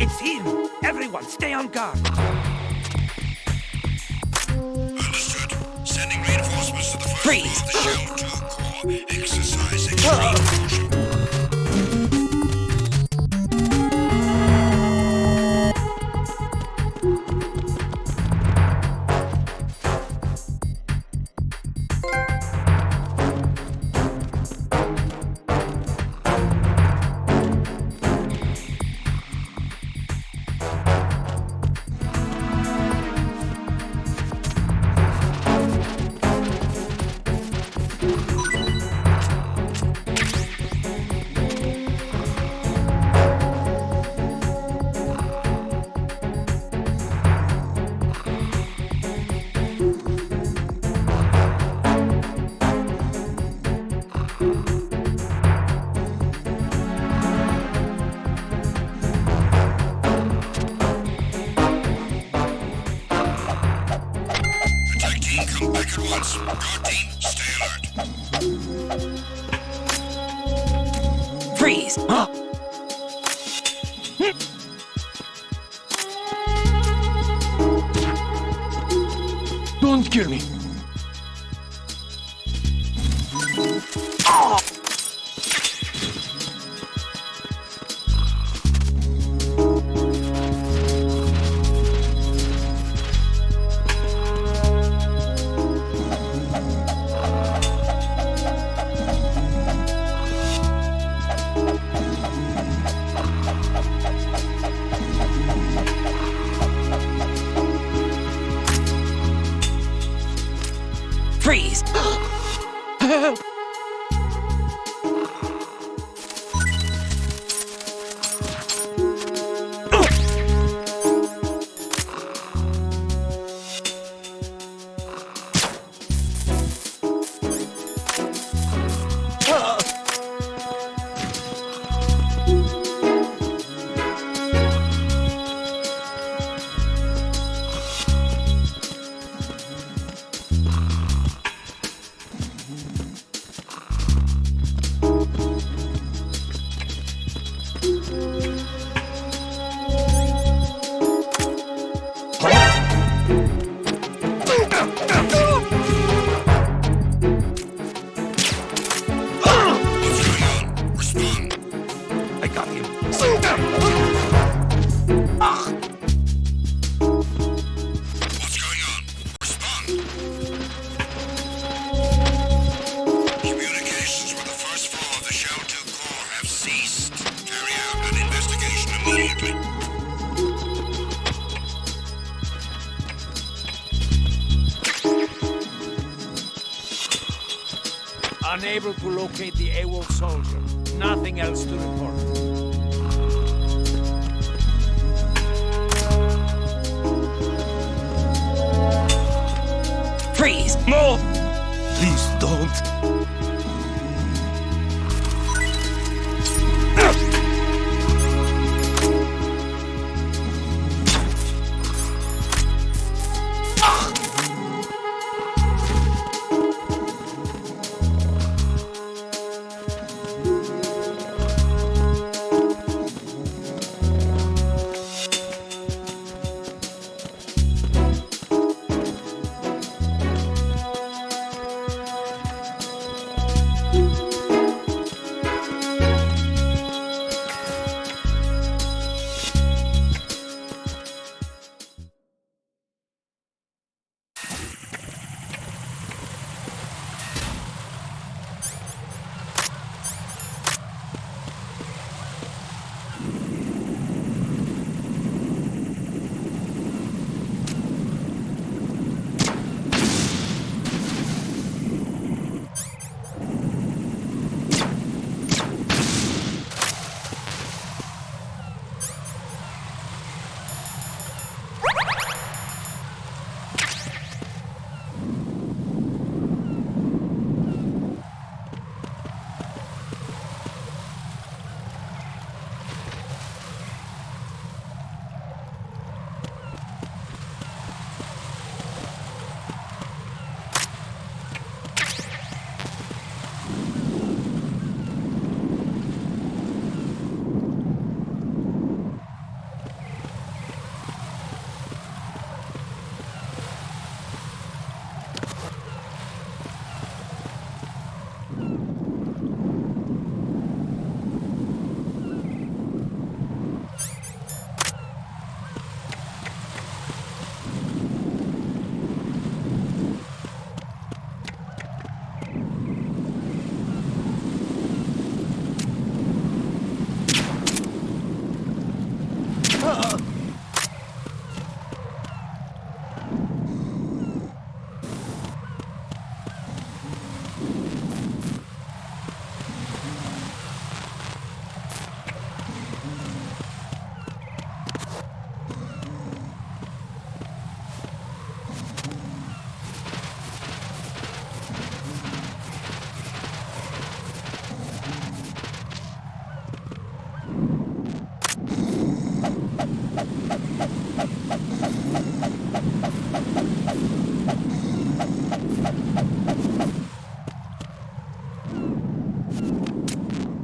It's him! Everyone, stay on guard! Understood. Sending reinforcements to the first Freeze! floor of the Shell 2 Core. Exercise extreme caution. Come back at once. Guard team, stay alert. Freeze! Don't kill me. Freeze! Help! Unable to locate the AWOL soldier. Nothing else to report. Freeze! No! Please don't.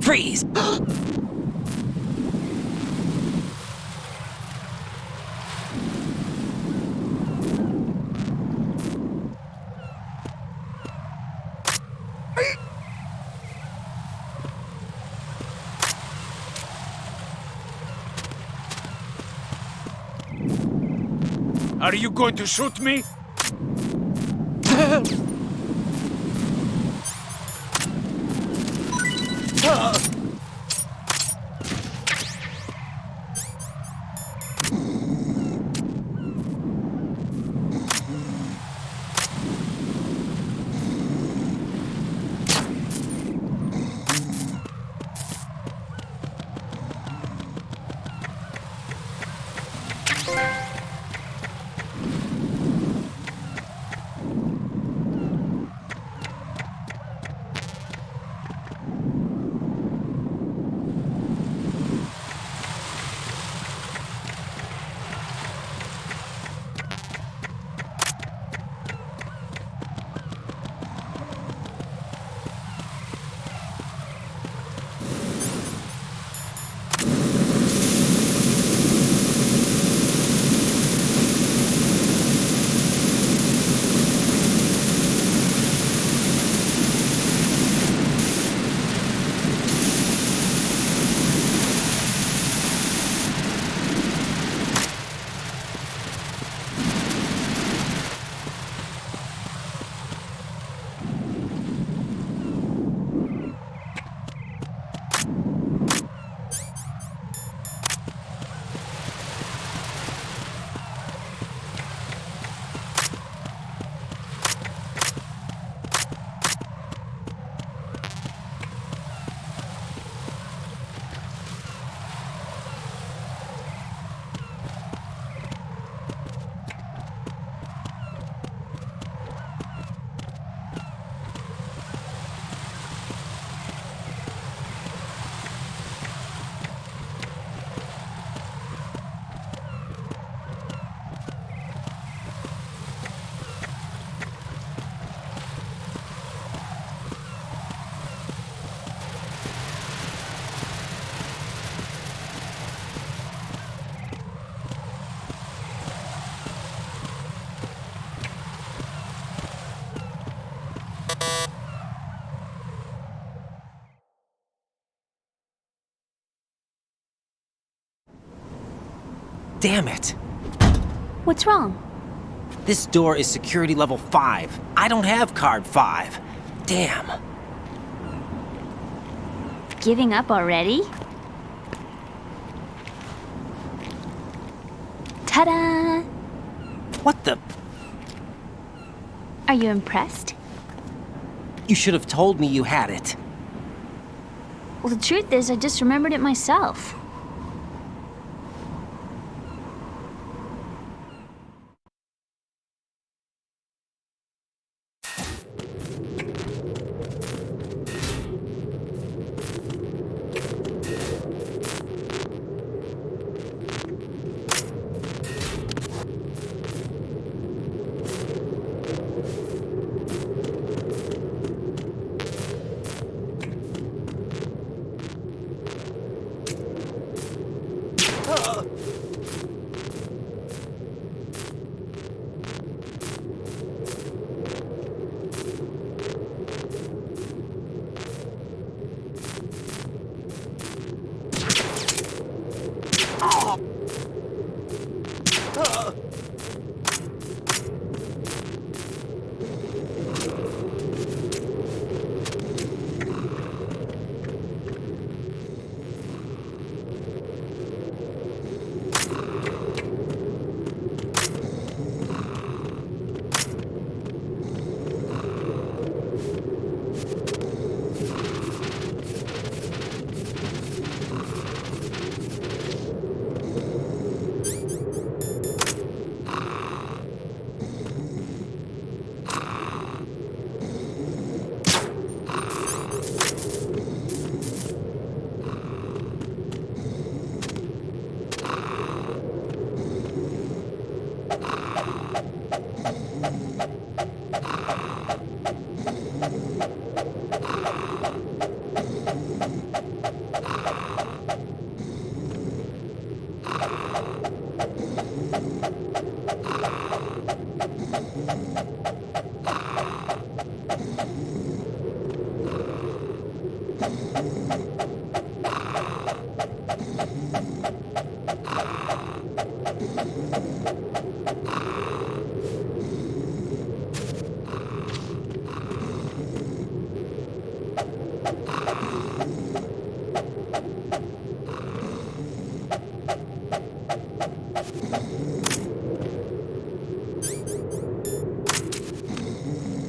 Freeze! Are you going to shoot me? Damn it. What's wrong? This door is security level 5. I don't have card 5. Damn. Giving up already? Ta-da! What the? Are you impressed? You should have told me you had it. Well, the truth is, I just remembered it myself.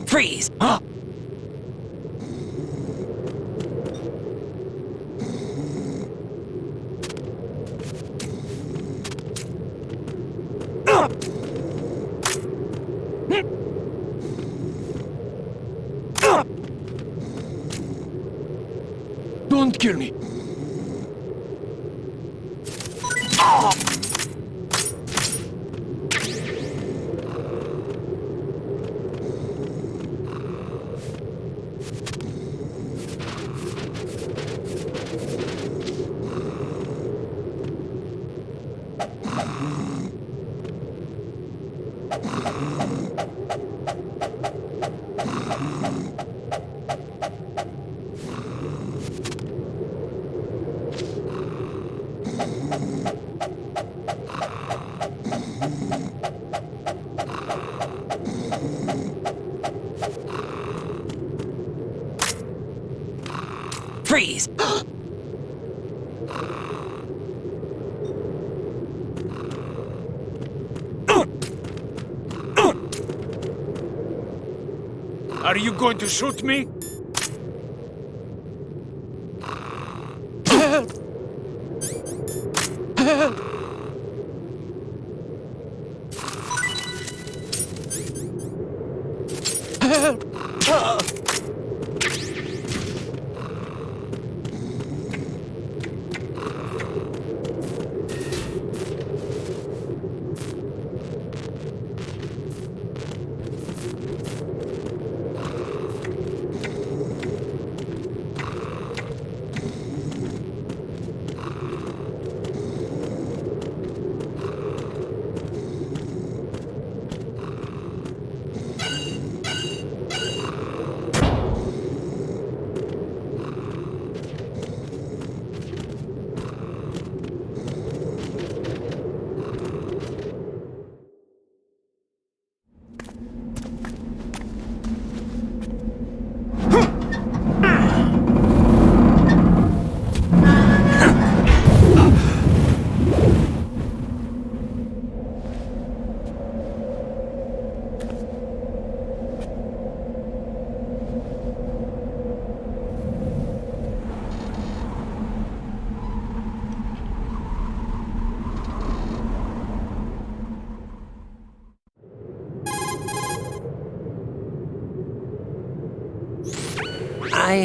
Freeze! Don't kill me. Freeze! Are you going to shoot me?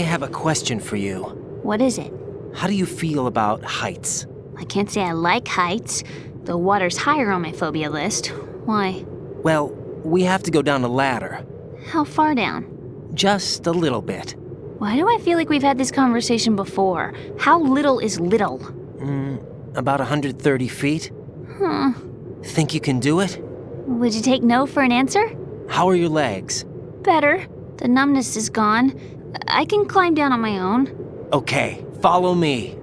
have a question for you. What is it? How do you feel about heights? I can't say I like heights. The water's higher on my phobia list. Why? Well, we have to go down a ladder. How far down? Just a little bit. Why do I feel like we've had this conversation before? How little is little? About 130 feet. Huh. Think you can do it? Would you take no for an answer? How are your legs? Better. The numbness is gone. I can climb down on my own. Okay, follow me.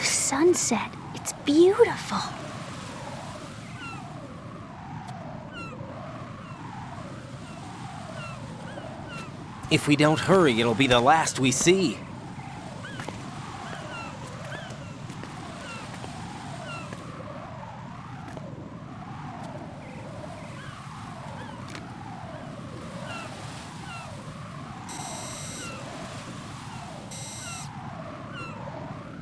Sunset. It's beautiful. If we don't hurry, it'll be the last we see.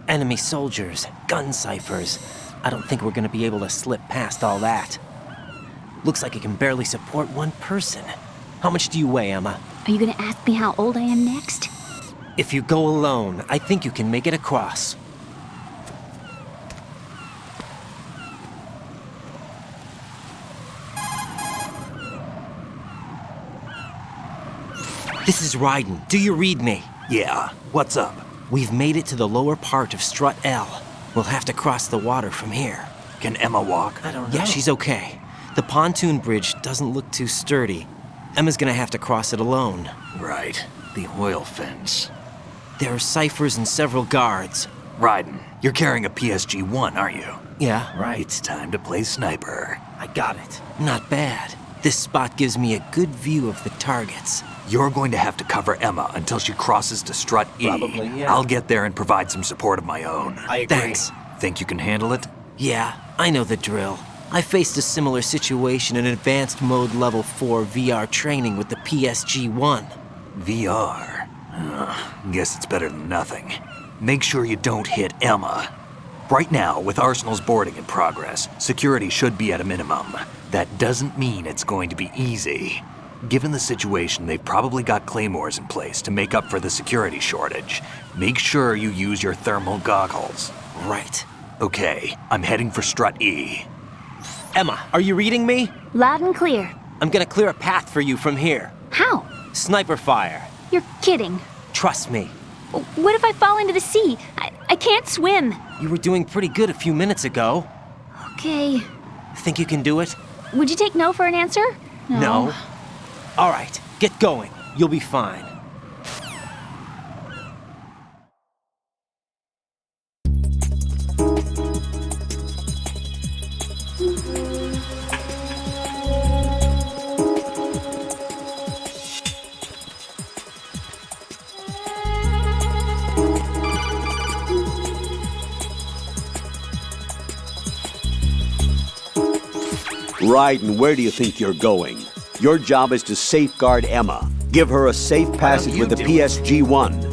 Enemy soldiers, gun ciphers. I don't think we're gonna be able to slip past all that. Looks like it can barely support one person. How much do you weigh, Emma? Are you gonna ask me how old I am next? If you go alone, I think you can make it across. This is Ryden. Do you read me? Yeah, what's up? We've made it to the lower part of Strut L. We'll have to cross the water from here. Can Emma walk? I don't know. Yeah, she's okay. The pontoon bridge doesn't look too sturdy. Emma's gonna have to cross it alone. Right. The oil fence. There are ciphers and several guards. Ryden, you're carrying a PSG-1, aren't you? Yeah, right. It's time to play sniper. I got it. Not bad. This spot gives me a good view of the targets. You're going to have to cover Emma until she crosses to Strut E. Probably, yeah. I'll get there and provide some support of my own. I agree. Thanks. Think you can handle it? Yeah, I know the drill. I faced a similar situation in Advanced Mode Level 4 VR training with the PSG-1. VR? Guess it's better than nothing. Make sure you don't hit Emma. Right now, with Arsenal's boarding in progress, security should be at a minimum. That doesn't mean it's going to be easy. Given the situation, they've probably got claymores in place to make up for the security shortage. Make sure you use your thermal goggles. Right. Okay, I'm heading for Strut E. Emma, are you reading me? Loud and clear. I'm gonna clear a path for you from here. How? Sniper fire. You're kidding. Trust me. What if I fall into the sea? I can't swim. You were doing pretty good a few minutes ago. Okay. Think you can do it? Would you take no for an answer? No. All right, get going. You'll be fine. Ryden, where do you think you're going? Your job is to safeguard Emma. Give her a safe passage with the PSG-1.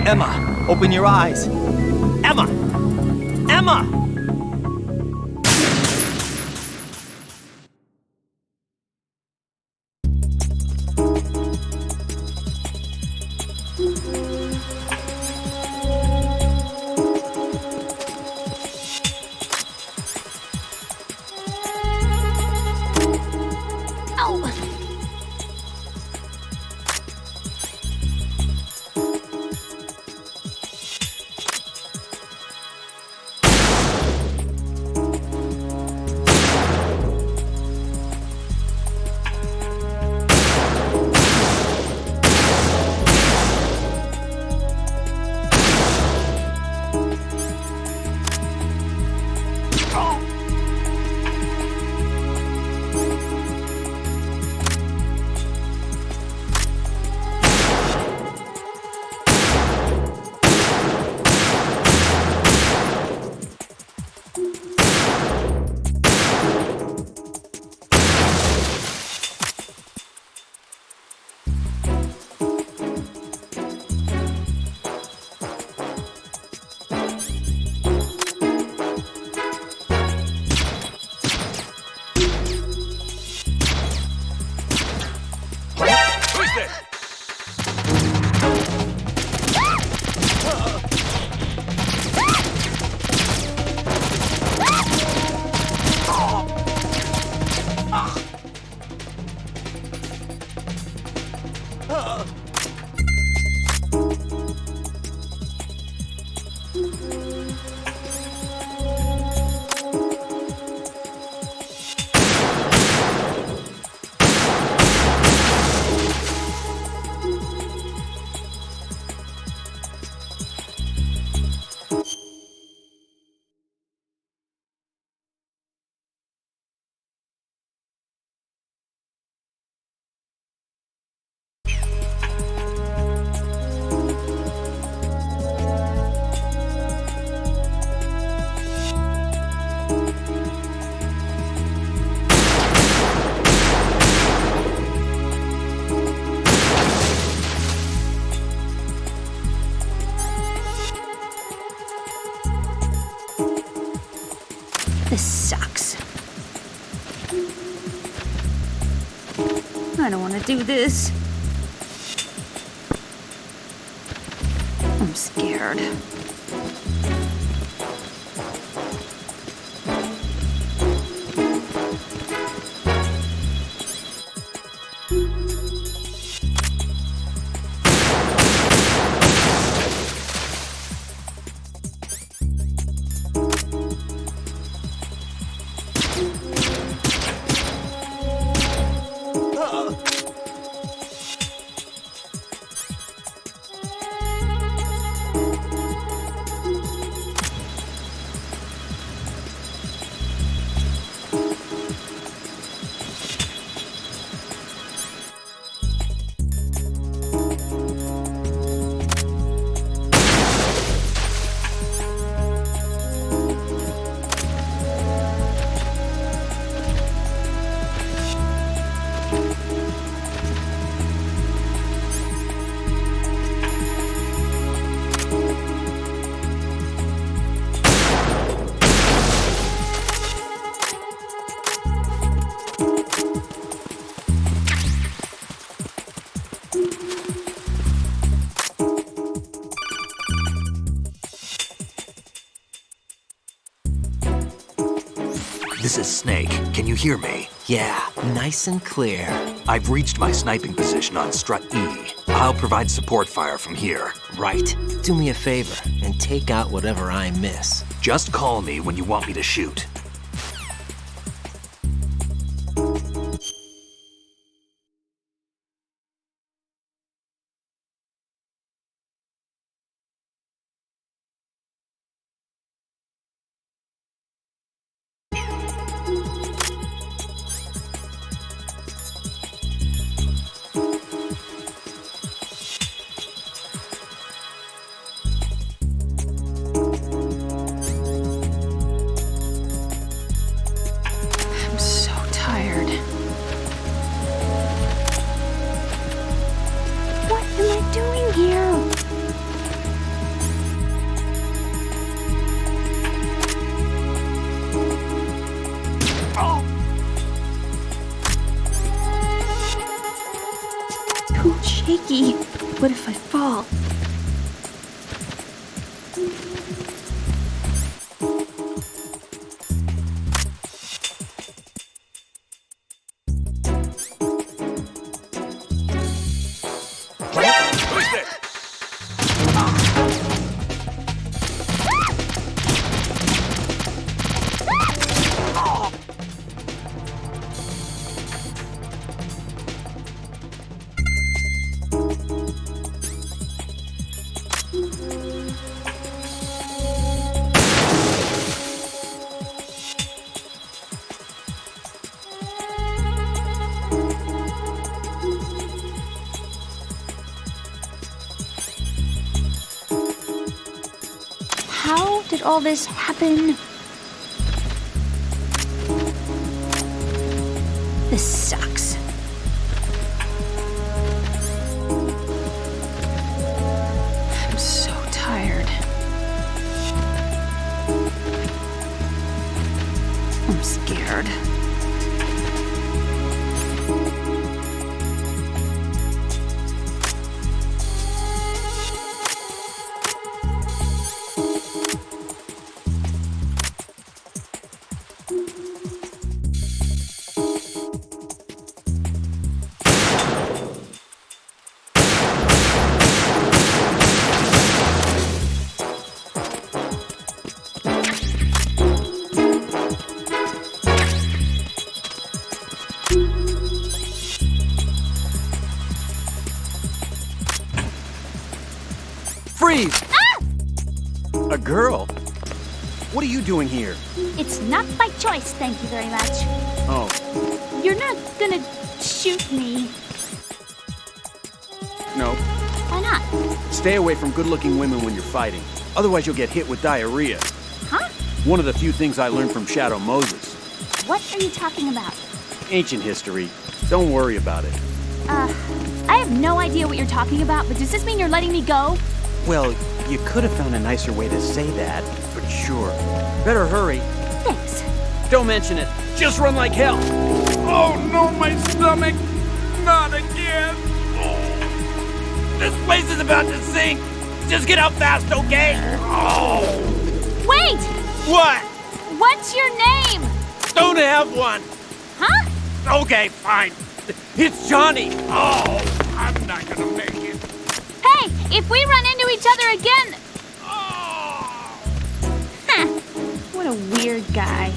Emma, open your eyes. Emma! Emma! This sucks. I don't want to do this. I'm scared. This is Snake. Can you hear me? Yeah, nice and clear. I've reached my sniping position on Strut E. I'll provide support fire from here. Right. Do me a favor and take out whatever I miss. Just call me when you want me to shoot. Shaky. What if I fall? How did all this happen? This sucks. I'm so tired. I'm scared. Freeze! Ah! A girl? What are you doing here? It's not by choice, thank you very much. Oh, You're not gonna shoot me. no. Why not? Stay away from good-looking women when you're fighting. Otherwise you'll get hit with diarrhea. Huh? One of the few things I learned from Shadow Moses. What are you talking about? Ancient history. Don't worry about it. I have no idea what you're talking about, but does this mean you're letting me go? Well, you could have found a nicer way to say that, but sure. Better hurry. Thanks. don't mention it. Just run like hell. Oh no, my stomach! Not again! This place is about to sink! Just get out fast, okay? Oh! Wait! What? What's your name? Don't have one! Huh? Okay, fine. It's Johnny! Oh, I'm not gonna make it. Hey, if we run into each other again... Huh. What a weird guy.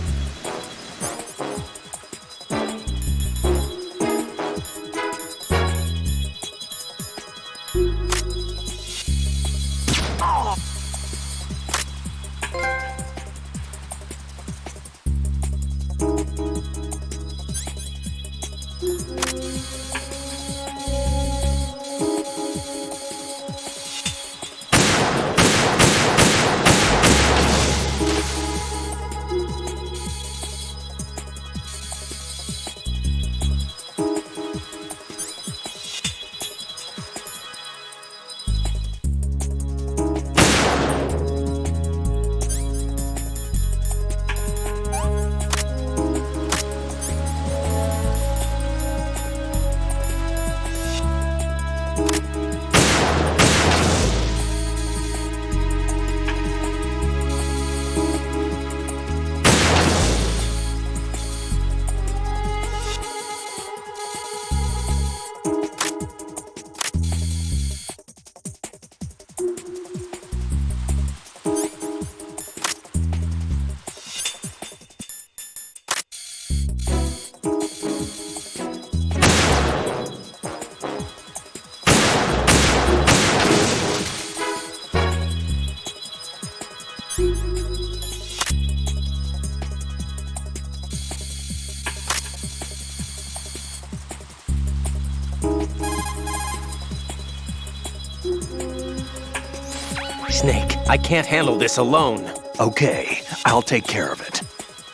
Snake, I can't handle this alone. Okay, I'll take care of it.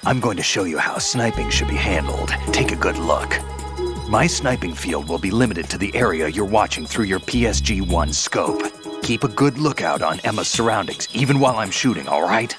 I'm going to show you how sniping should be handled. Take a good look. My sniping field will be limited to the area you're watching through your PSG-1 scope. Keep a good lookout on Emma's surroundings, even while I'm shooting, all right?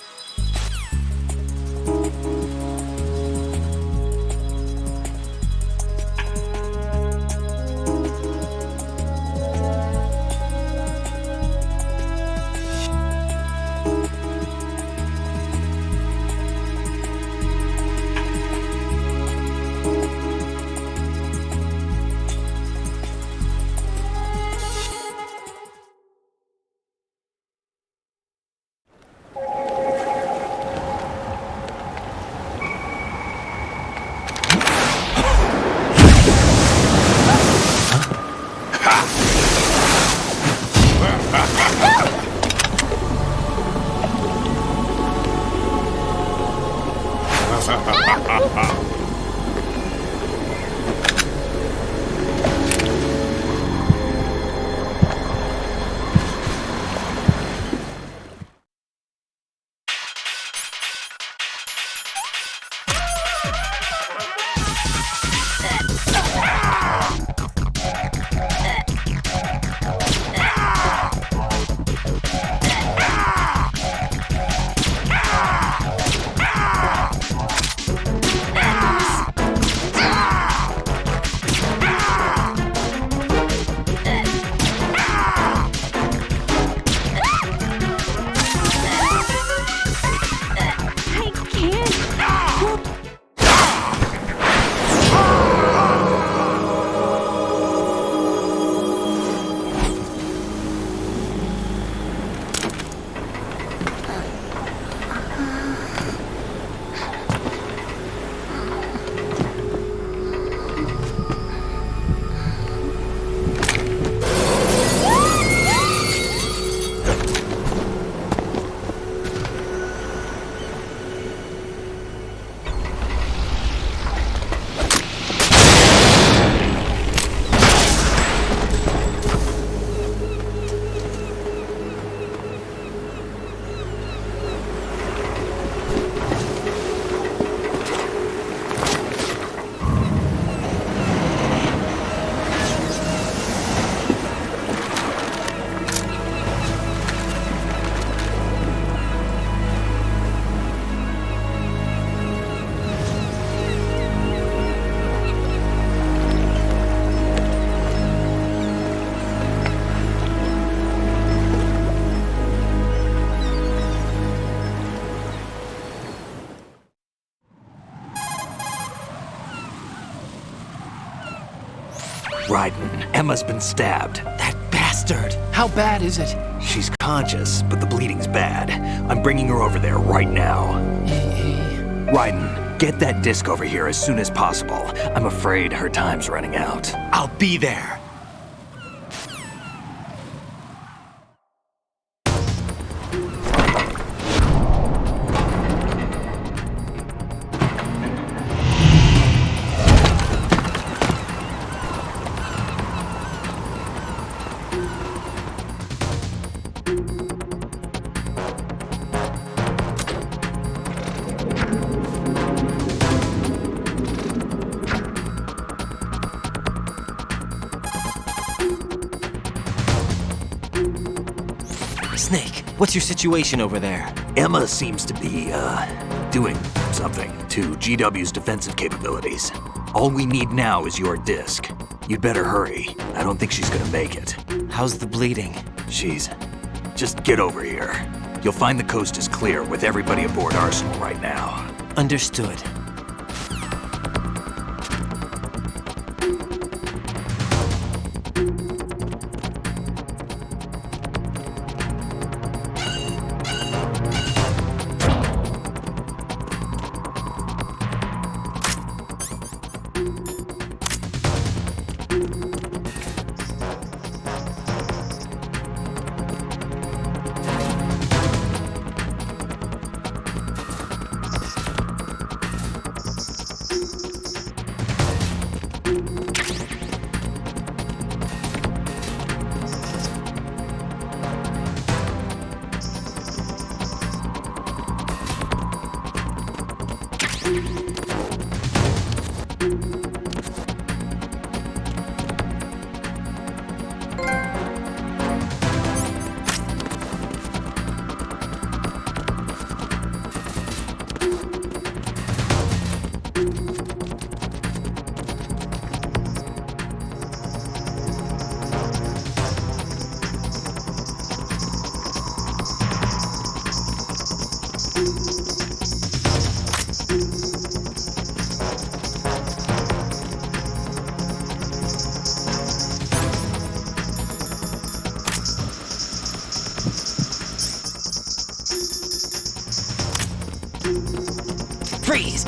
Raiden, Emma's been stabbed. That bastard! How bad is it? She's conscious, but the bleeding's bad. I'm bringing her over there right now. Raiden, get that disc over here as soon as possible. I'm afraid her time's running out. I'll be there. Snake, what's your situation over there? Emma seems to be, doing something to GW's defensive capabilities. All we need now is your disc. You'd better hurry. I don't think she's gonna make it. How's the bleeding? Just get over here. You'll find the coast is clear with everybody aboard Arsenal right now. Understood. Freeze!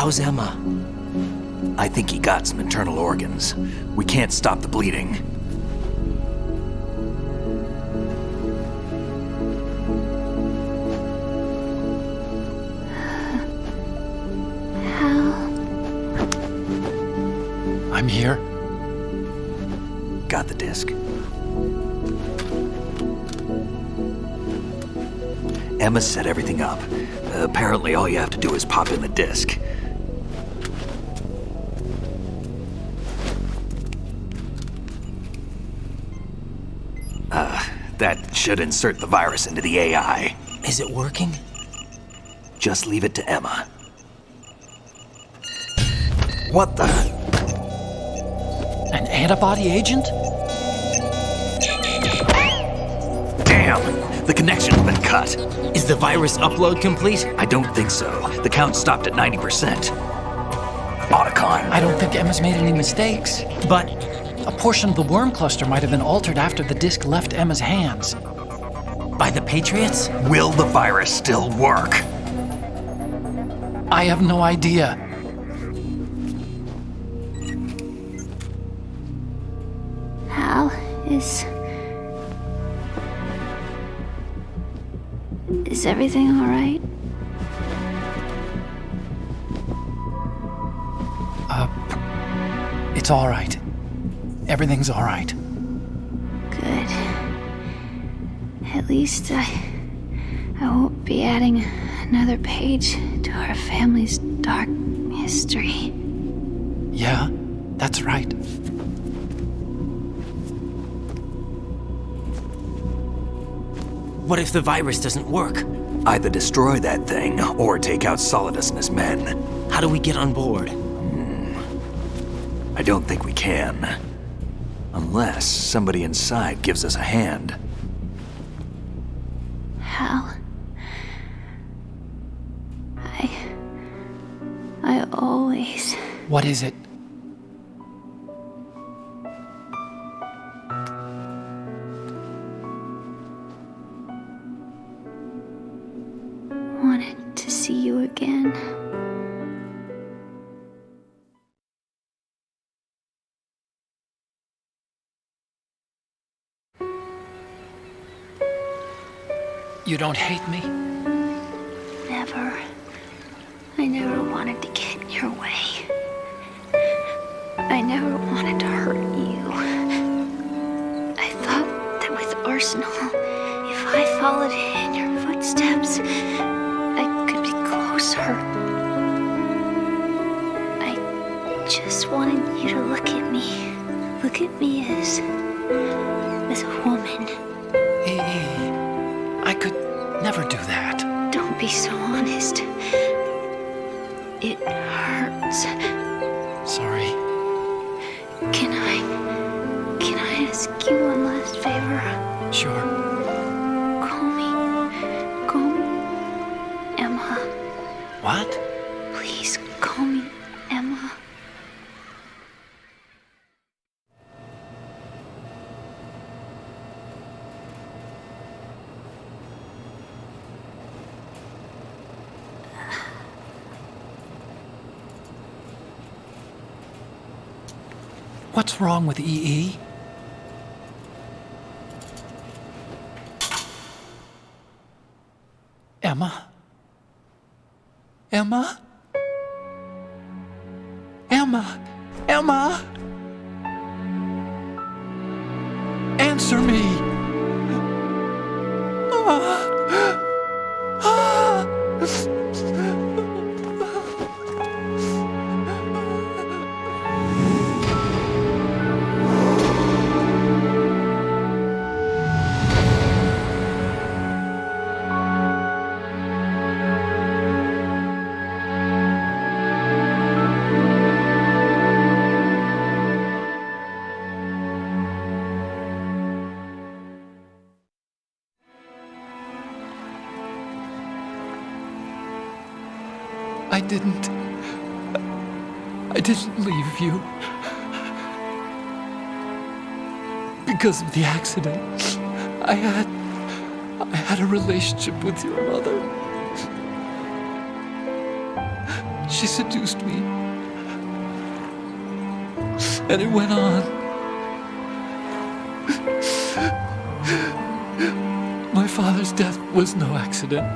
How's Emma? I think he got some internal organs. We can't stop the bleeding. I'm here. Got the disc. Emma set everything up. Apparently all you have to do is pop in the disc. That should insert the virus into the AI. Is it working? Just leave it to Emma. What the? An antibody agent? Damn! The connection's been cut. Is the virus upload complete? I don't think so. The count stopped at 90%. Otacon. I don't think Emma's made any mistakes. But a portion of the worm cluster might have been altered after the disc left Emma's hands. By the Patriots? Will the virus still work? I have no idea. Hal, is everything all right? It's all right. Everything's all right. Good. At least I won't be adding another page to our family's dark history. Yeah, that's right. What if the virus doesn't work? Either destroy that thing, or take out Solidus and his men. How do we get on board? I don't think we can. Unless somebody inside gives us a hand. Hal, I always... What is it? wanted to see you again. You don't hate me? Never. I never wanted to get in your way. I never wanted to hurt you. I thought that with Arsenal, if I followed in your footsteps, I could be closer. I just wanted you to look at me. Look at me as a woman. I could never do that. Don't be so honest. It hurts. Sorry. Can I ask you one last favor? Sure. Call me Emma. What? Please call me Emma. What's wrong with EE? Emma? Emma? Emma? Emma? Answer me! I didn't leave you. Because of the accident, I had a relationship with your mother. She seduced me. And it went on. My father's death was no accident.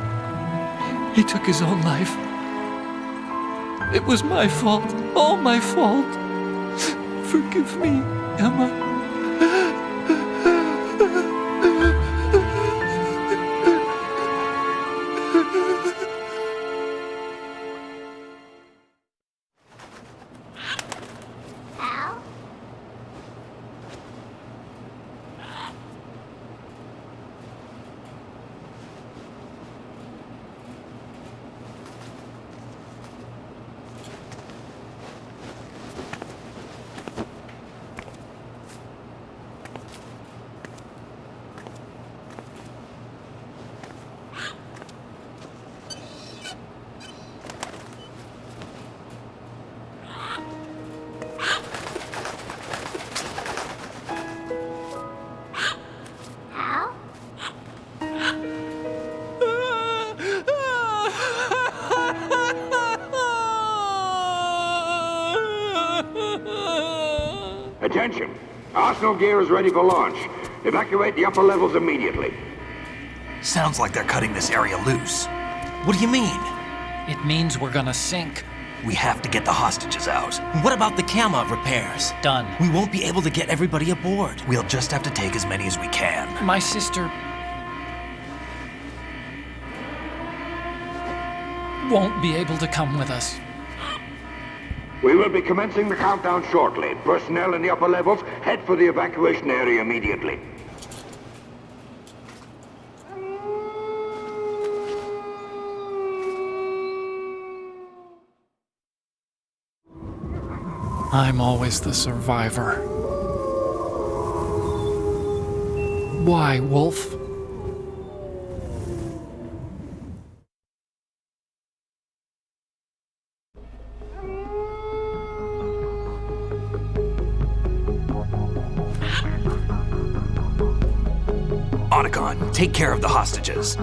He took his own life. It was my fault, all my fault. Forgive me, Emma. Attention! Arsenal gear is ready for launch. Evacuate the upper levels immediately. Sounds like they're cutting this area loose. What do you mean? It means we're gonna sink. We have to get the hostages out. What about the camera repairs? Done. We won't be able to get everybody aboard. We'll just have to take as many as we can. My sister won't be able to come with us. We will be commencing the countdown shortly. Personnel in the upper levels, head for the evacuation area immediately. I'm always the survivor. Why, Wolf? Otacon, take care of the hostages.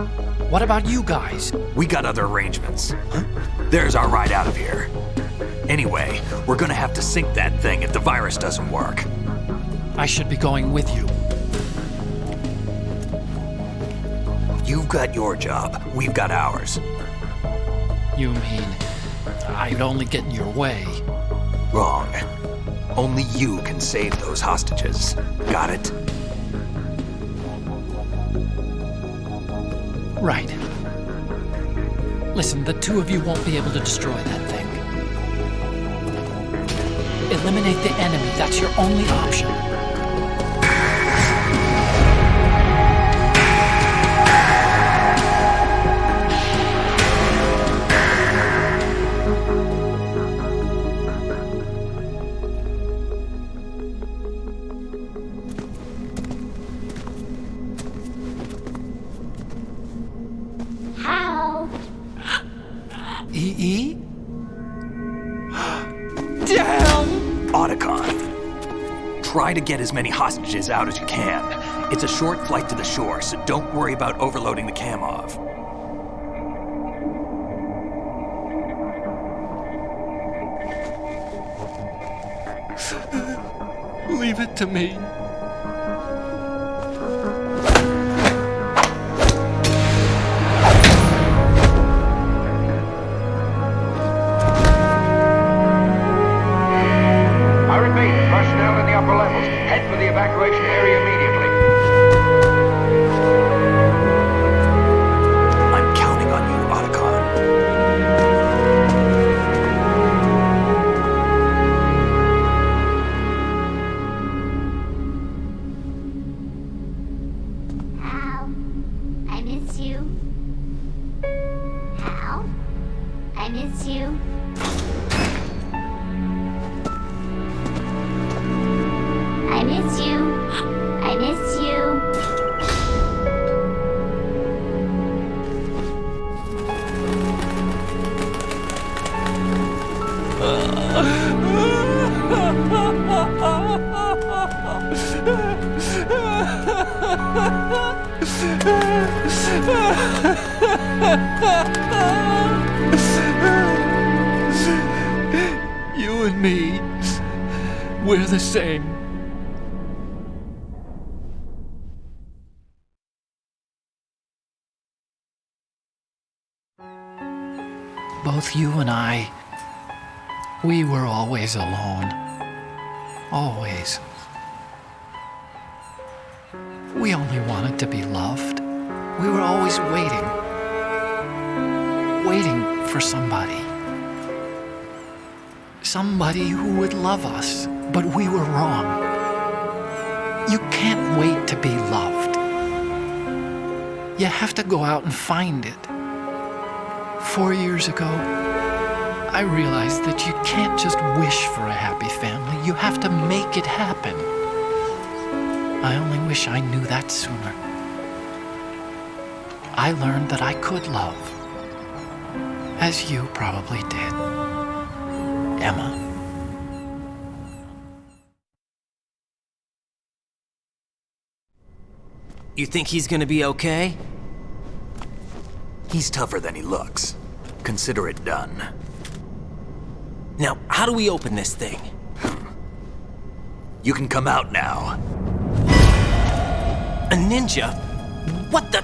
What about you guys? We got other arrangements. There's our ride out of here. Anyway, we're gonna have to sink that thing if the virus doesn't work. I should be going with you. You've got your job, we've got ours. You mean I'd only get in your way? Wrong. Only you can save those hostages. Got it? Right. Listen, the two of you won't be able to destroy that thing. Eliminate the enemy. That's your only option. How? EE? Damn! Otacon, try to get as many hostages out as you can. It's a short flight to the shore, so don't worry about overloading the Camov. Leave it to me. I repeat, personnel in the upper levels, head for the evacuation area immediately. I'm counting on you, Otacon. Hal, I miss you. Hal, I miss you. I miss you. I miss you. You and me, we're the same. Both you and I, we were always alone. Always. We only wanted to be loved. We were always waiting. Waiting for somebody. Somebody who would love us, but we were wrong. You can't wait to be loved. You have to go out and find it. 4 years ago, I realized that you can't just wish for a happy family. You have to make it happen. I only wish I knew that sooner. I learned that I could love, as you probably did, Emma. You think he's gonna be okay? He's tougher than he looks. Consider it done. Now, how do we open this thing? You can come out now. A ninja? What the?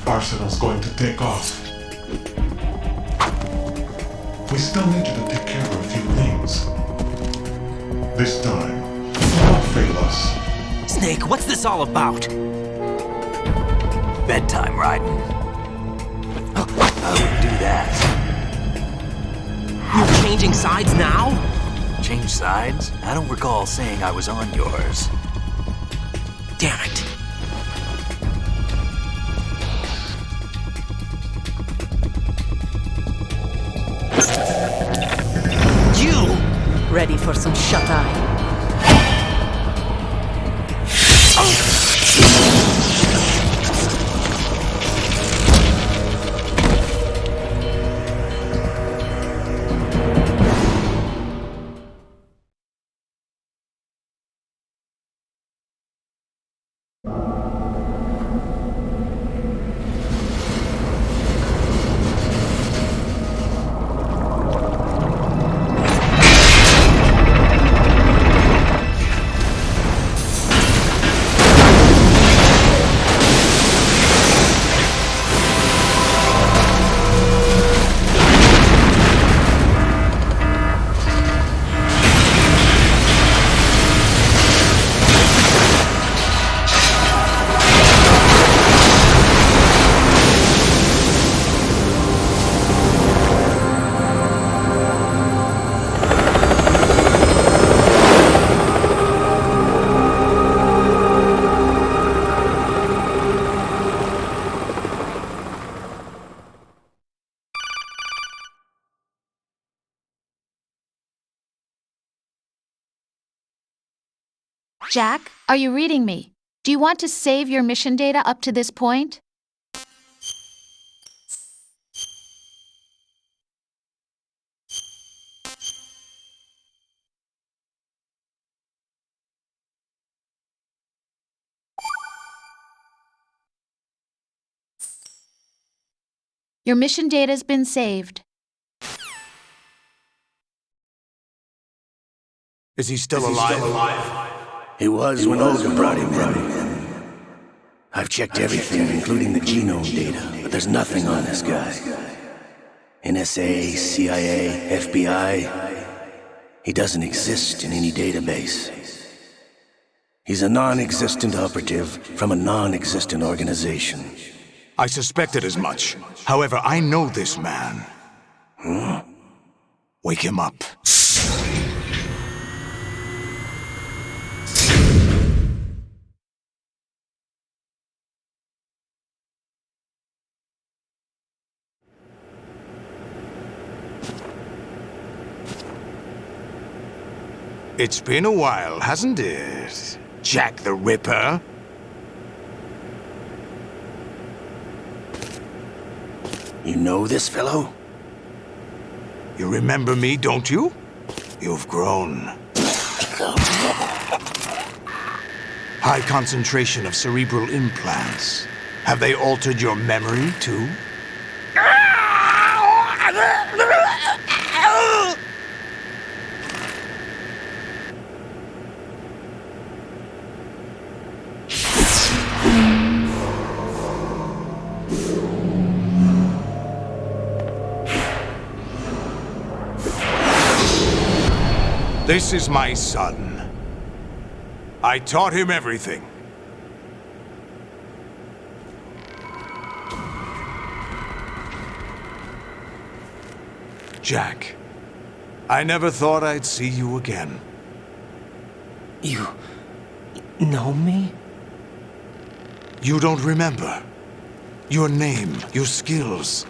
Arsenal's going to take off. We still need you to take care of a few things. This time, don't fail us. Snake, what's this all about? Bedtime, Raiden. I wouldn't do that. You're changing sides now? Change sides? I don't recall saying I was on yours. Damn it. You! Ready for some shut-eye? Jack, are you reading me? Do you want to save your mission data up to this point? Your mission data's been saved. Is he still alive? He was when Olga brought him in. I've checked everything, including the genome data, but there's nothing on this guy. NSA, CIA, FBI. He doesn't exist in any database. He's a non-existent operative from a non-existent organization. I suspected as much. However, I know this man. Wake him up. It's been a while, hasn't it, Jack the Ripper? You know this fellow? You remember me, don't you? You've grown. High concentration of cerebral implants. Have they altered your memory, too? This is my son. I taught him everything. Jack, I never thought I'd see you again. You know me? You don't remember. Your name, your skills.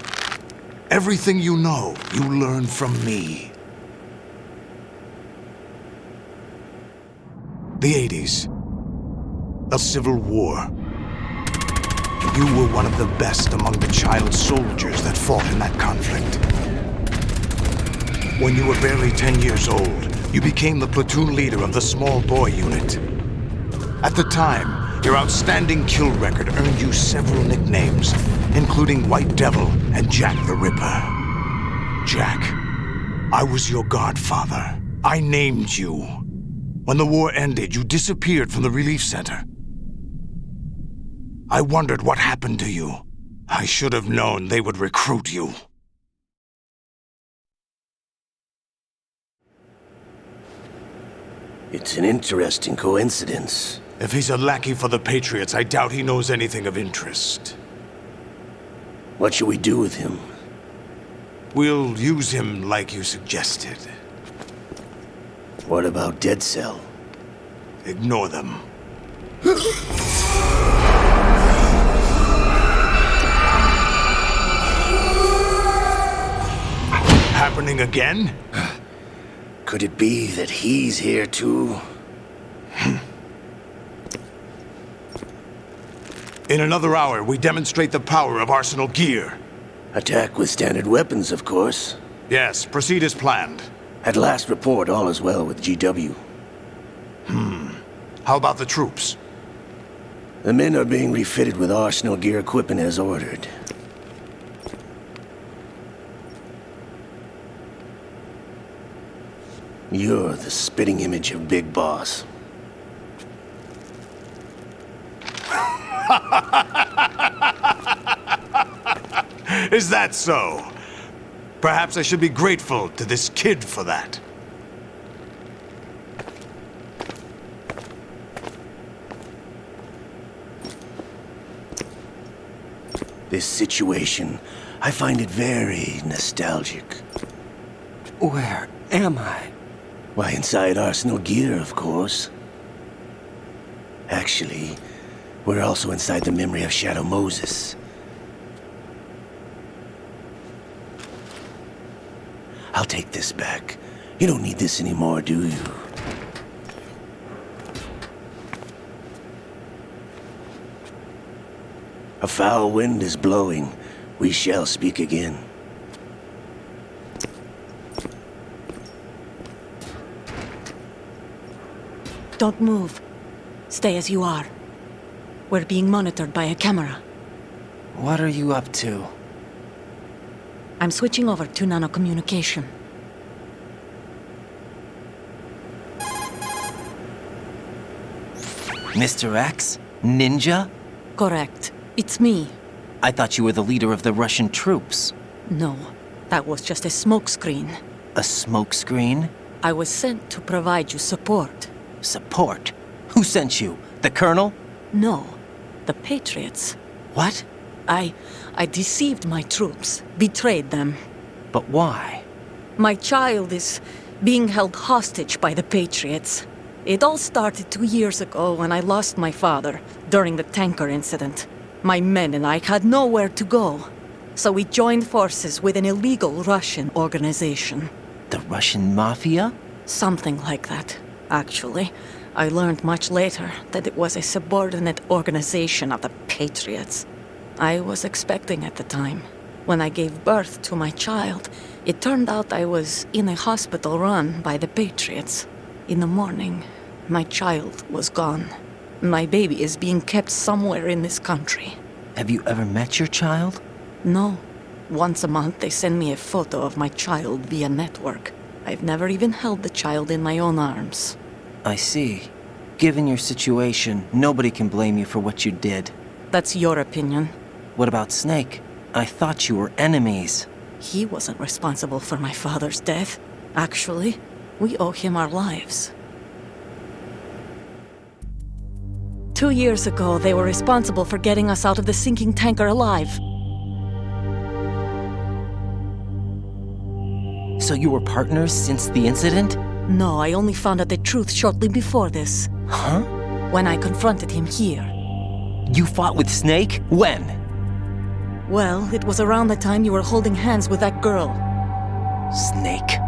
Everything you know, you learned from me. The 80s. A civil war. You were one of the best among the child soldiers that fought in that conflict. When you were barely 10 years old, you became the platoon leader of the small boy unit. At the time, your outstanding kill record earned you several nicknames, including White Devil and Jack the Ripper. Jack, I was your godfather. I named you. When the war ended, you disappeared from the relief center. I wondered what happened to you. I should have known they would recruit you. It's an interesting coincidence. If he's a lackey for the Patriots, I doubt he knows anything of interest. What should we do with him? We'll use him like you suggested. What about Dead Cell? Ignore them. Happening again? Could it be that he's here too? In another hour, we demonstrate the power of Arsenal gear. Attack with standard weapons, of course. Yes, proceed as planned. At last report, all is well with GW. How about the troops? The men are being refitted with Arsenal gear equipment as ordered. You're the spitting image of Big Boss. Is that so? Perhaps I should be grateful to this kid for that. This situation, I find it very nostalgic. Where am I? Why, inside Arsenal gear, of course. Actually, we're also inside the memory of Shadow Moses. I'll take this back. You don't need this anymore, do you? A foul wind is blowing. We shall speak again. Don't move. Stay as you are. We're being monitored by a camera. What are you up to? I'm switching over to nanocommunication. Mr. X? Ninja? Correct. It's me. I thought you were the leader of the Russian troops. No, that was just a smokescreen. A smokescreen? I was sent to provide you support. Support? Who sent you? The Colonel? No, the Patriots. What? I deceived my troops, betrayed them. But why? My child is being held hostage by the Patriots. It all started 2 years ago when I lost my father during the tanker incident. My men and I had nowhere to go, so we joined forces with an illegal Russian organization. The Russian Mafia? Something like that, actually. I learned much later that it was a subordinate organization of the Patriots. I was expecting at the time. When I gave birth to my child, it turned out I was in a hospital run by the Patriots. In the morning, my child was gone. My baby is being kept somewhere in this country. Have you ever met your child? No. Once a month, they send me a photo of my child via network. I've never even held the child in my own arms. I see. Given your situation, nobody can blame you for what you did. That's your opinion. What about Snake? I thought you were enemies. He wasn't responsible for my father's death. Actually, We owe him our lives. 2 years ago, they were responsible for getting us out of the sinking tanker alive. So you were partners since the incident? No, I only found out the truth shortly before this. Huh? When I confronted him here. You fought with Snake? When? Well, it was around the time you were holding hands with that girl. Snake.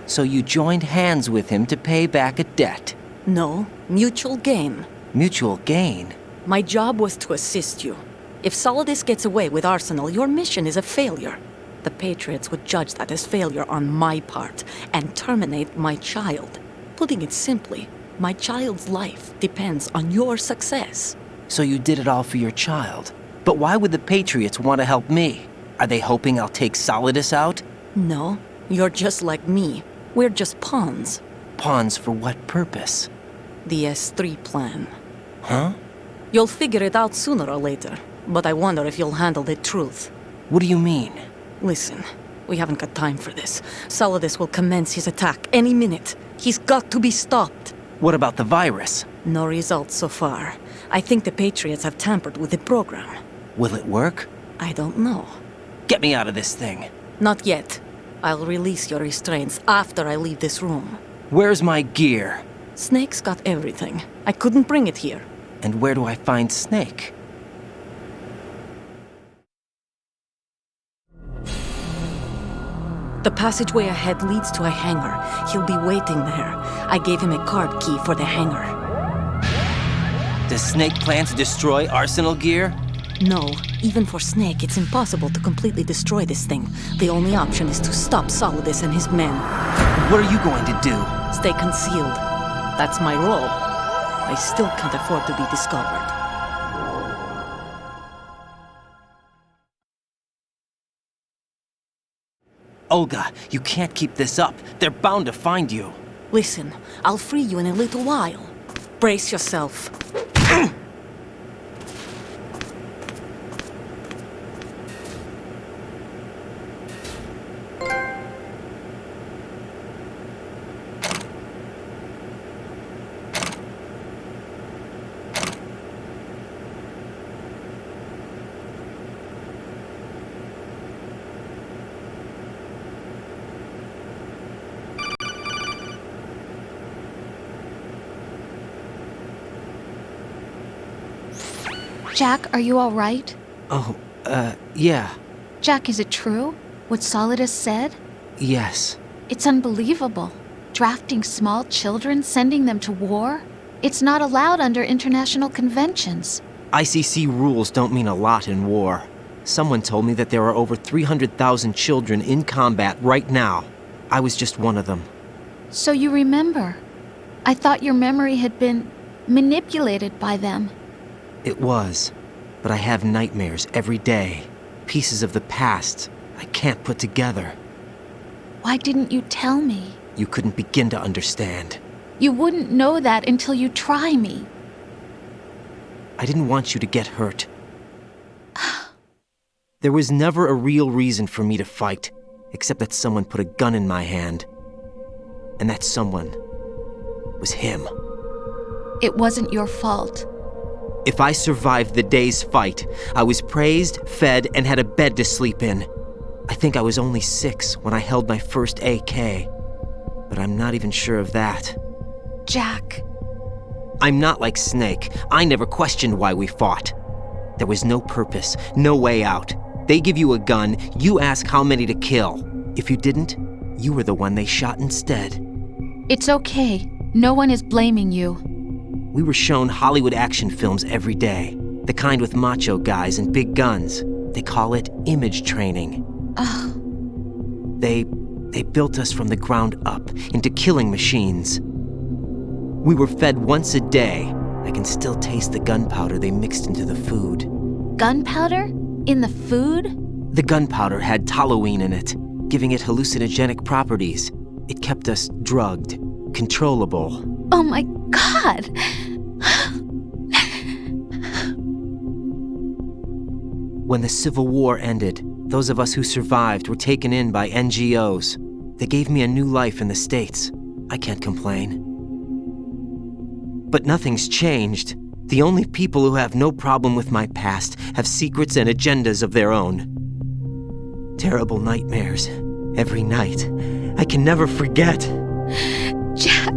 So you joined hands with him to pay back a debt? No, mutual gain. Mutual gain? My job was to assist you. If Solidus gets away with Arsenal, your mission is a failure. The Patriots would judge that as failure on my part and terminate my child. Putting it simply, my child's life depends on your success. So you did it all for your child. But why would the Patriots want to help me? Are they hoping I'll take Solidus out? No, you're just like me. We're just pawns. Pawns for what purpose? The S3 plan. Huh? You'll figure it out sooner or later, but I wonder if you'll handle the truth. What do you mean? Listen, we haven't got time for this. Solidus will commence his attack any minute. He's got to be stopped. What about the virus? No results so far. I think the Patriots have tampered with the program. Will it work? I don't know. Get me out of this thing. Not yet. I'll release your restraints after I leave this room. Where's my gear? Snake's got everything. I couldn't bring it here. And where do I find Snake? The passageway ahead leads to a hangar. He'll be waiting there. I gave him a card key for the hangar. Does Snake plan to destroy Arsenal gear? No. Even for Snake, it's impossible to completely destroy this thing. The only option is to stop Solidus and his men. What are you going to do? Stay concealed. That's my role. I still can't afford to be discovered. Olga, you can't keep this up. They're bound to find you. Listen, I'll free you in a little while. Brace yourself. Jack, are you all right? Oh, yeah. Jack, is it true? What Solidus said? Yes. It's unbelievable. Drafting small children, sending them to war? It's not allowed under international conventions. ICC rules don't mean a lot in war. Someone told me that there are over 300,000 children in combat right now. I was just one of them. So you remember. I thought your memory had been manipulated by them. It was, but I have nightmares every day. Pieces of the past I can't put together. Why didn't you tell me? You couldn't begin to understand. You wouldn't know that until you try me. I didn't want you to get hurt. There was never a real reason for me to fight, except that someone put a gun in my hand. And that someone was him. It wasn't your fault. If I survived the day's fight, I was praised, fed, and had a bed to sleep in. I think I was only 6 when I held my first AK. But I'm not even sure of that. Jack. I'm not like Snake. I never questioned why we fought. There was no purpose, no way out. They give you a gun, you ask how many to kill. If you didn't, you were the one they shot instead. It's okay. No one is blaming you. We were shown Hollywood action films every day. The kind with macho guys and big guns. They call it image training. They built us from the ground up into killing machines. We were fed once a day. I can still taste the gunpowder they mixed into the food. Gunpowder? In the food? The gunpowder had toluene in it, giving it hallucinogenic properties. It kept us drugged, controllable. Oh my God! When the Civil War ended, those of us who survived were taken in by NGOs. They gave me a new life in the States. I can't complain. But nothing's changed. The only people who have no problem with my past have secrets and agendas of their own. Terrible nightmares. Every night. I can never forget. Jack.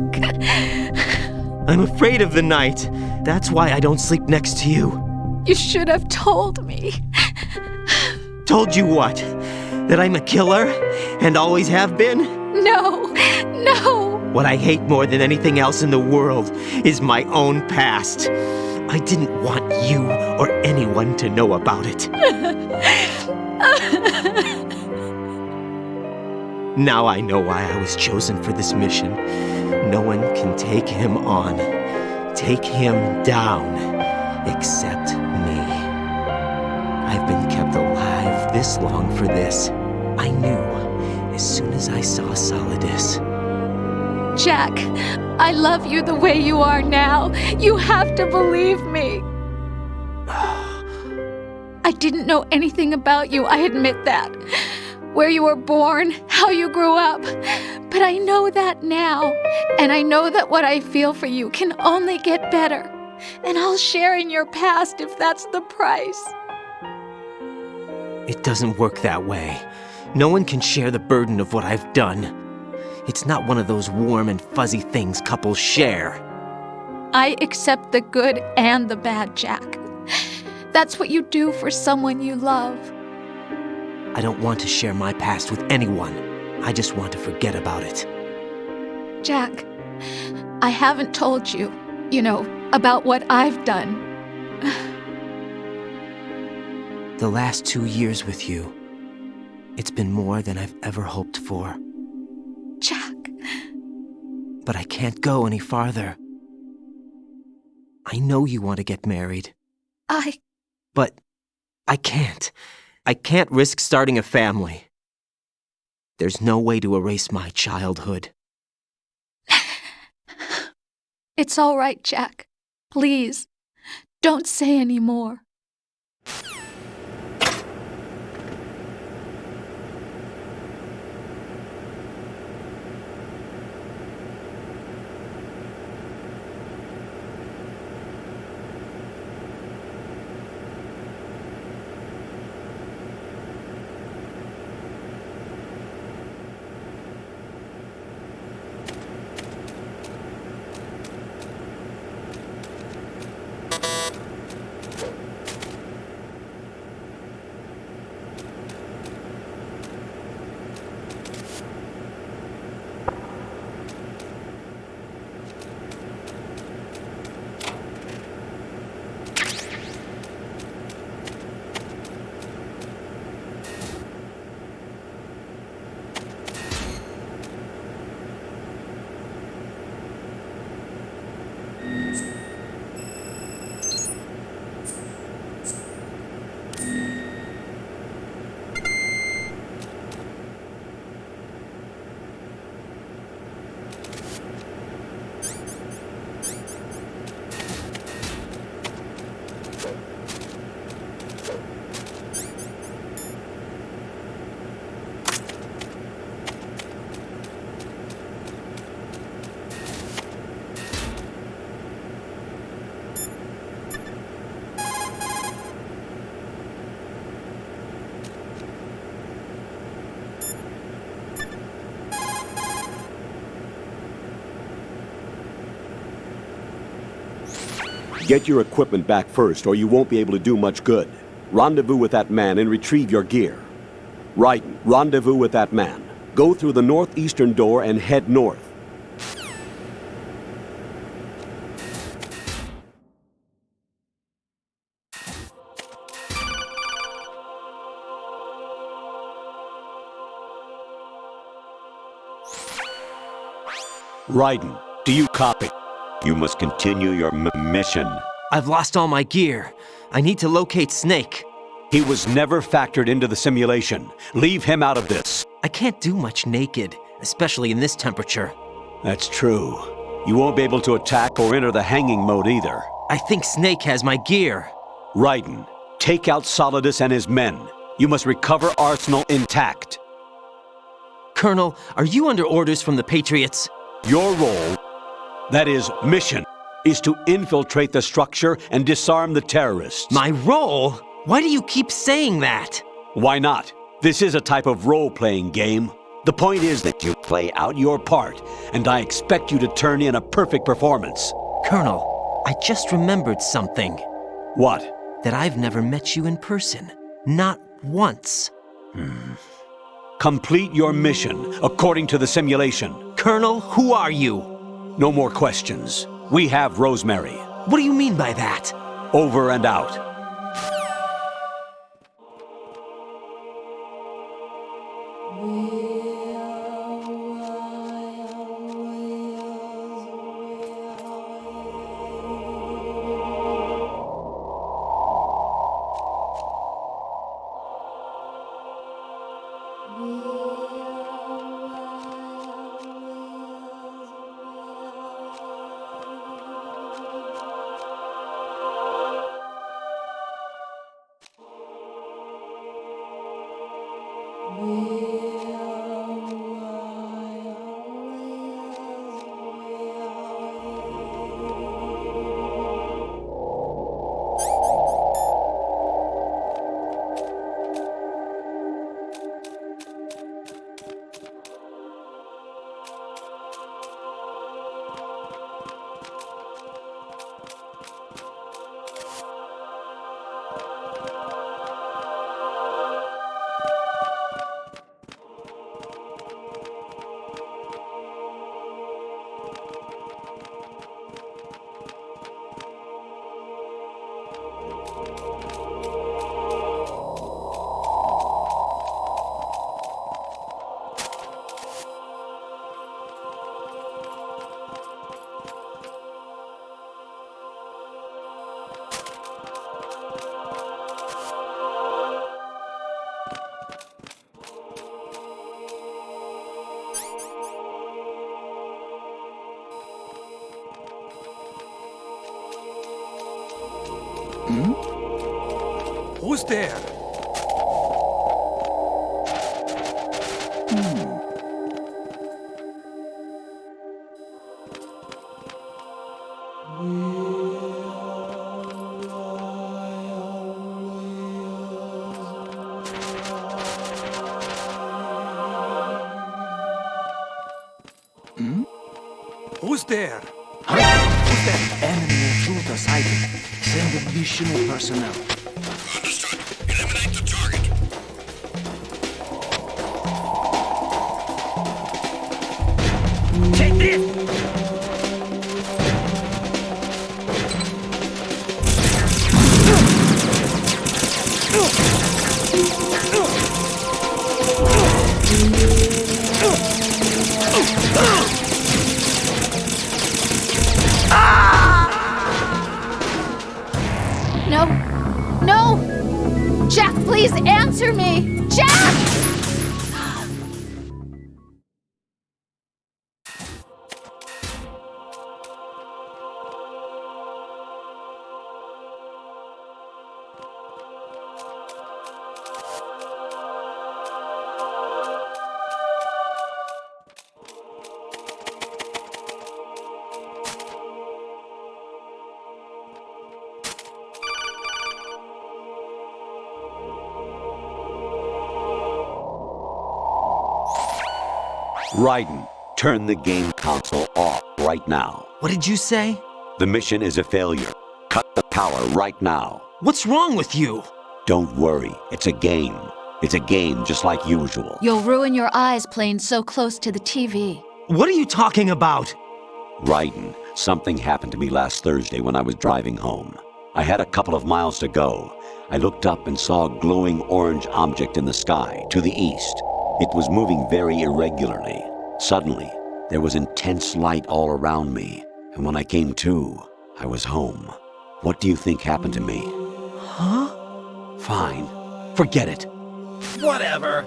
I'm afraid of the night. That's why I don't sleep next to you. You should have told me. Told you what? That I'm a killer? And always have been? No, no. What I hate more than anything else in the world is my own past. I didn't want you or anyone to know about it. Now I know why I was chosen for this mission. No one can take him on, take him down, except me. I've been kept alive this long for this. I knew as soon as I saw Solidus. Jack, I love you the way you are now. You have to believe me. I didn't know anything about you, I admit that. Where you were born, how you grew up. But I know that now. And I know that what I feel for you can only get better. And I'll share in your past if that's the price. It doesn't work that way. No one can share the burden of what I've done. It's not one of those warm and fuzzy things couples share. I accept the good and the bad, Jack. That's what you do for someone you love. I don't want to share my past with anyone. I just want to forget about it. Jack, I haven't told you, about what I've done. The last 2 years with you, it's been more than I've ever hoped for. Jack. But I can't go any farther. I know you want to get married. But I can't. I can't risk starting a family. There's no way to erase my childhood. It's all right, Jack. Please, don't say any more. Get your equipment back first, or you won't be able to do much good. Rendezvous with that man and retrieve your gear. Raiden, rendezvous with that man. Go through the northeastern door and head north. Raiden, do you copy? You must continue your mission. I've lost all my gear. I need to locate Snake. He was never factored into the simulation. Leave him out of this. I can't do much naked, especially in this temperature. That's true. You won't be able to attack or enter the hanging mode either. I think Snake has my gear. Raiden, Take out Solidus and his men. You must recover Arsenal intact. Colonel, are you under orders from the Patriots? Your role, that is, mission, is to infiltrate the structure and disarm the terrorists. My role? Why do you keep saying that? Why not? This is a type of role-playing game. The point is that you play out your part, and I expect you to turn in a perfect performance. Colonel, I just remembered something. What? That I've never met you in person. Not once. Complete your mission, according to the simulation. Colonel, who are you? No more questions. We have Rosemary. What do you mean by that? Over and out. Who's there? Who's there? Enemy intruder sighted. Send additional personnel. Understood. Eliminate the target. Take this! No! No! Jack, please answer me! Jack! Raiden, turn the game console off right now. What did you say? The mission is a failure. Cut the power right now. What's wrong with you? Don't worry, it's a game. It's a game just like usual. You'll ruin your eyes playing so close to the TV. What are you talking about? Raiden, something happened to me last Thursday when I was driving home. I had a couple of miles to go. I looked up and saw a glowing orange object in the sky to the east. It was moving very irregularly. Suddenly, there was intense light all around me, and when I came to, I was home. What do you think happened to me? Huh? Fine. Forget it. Whatever.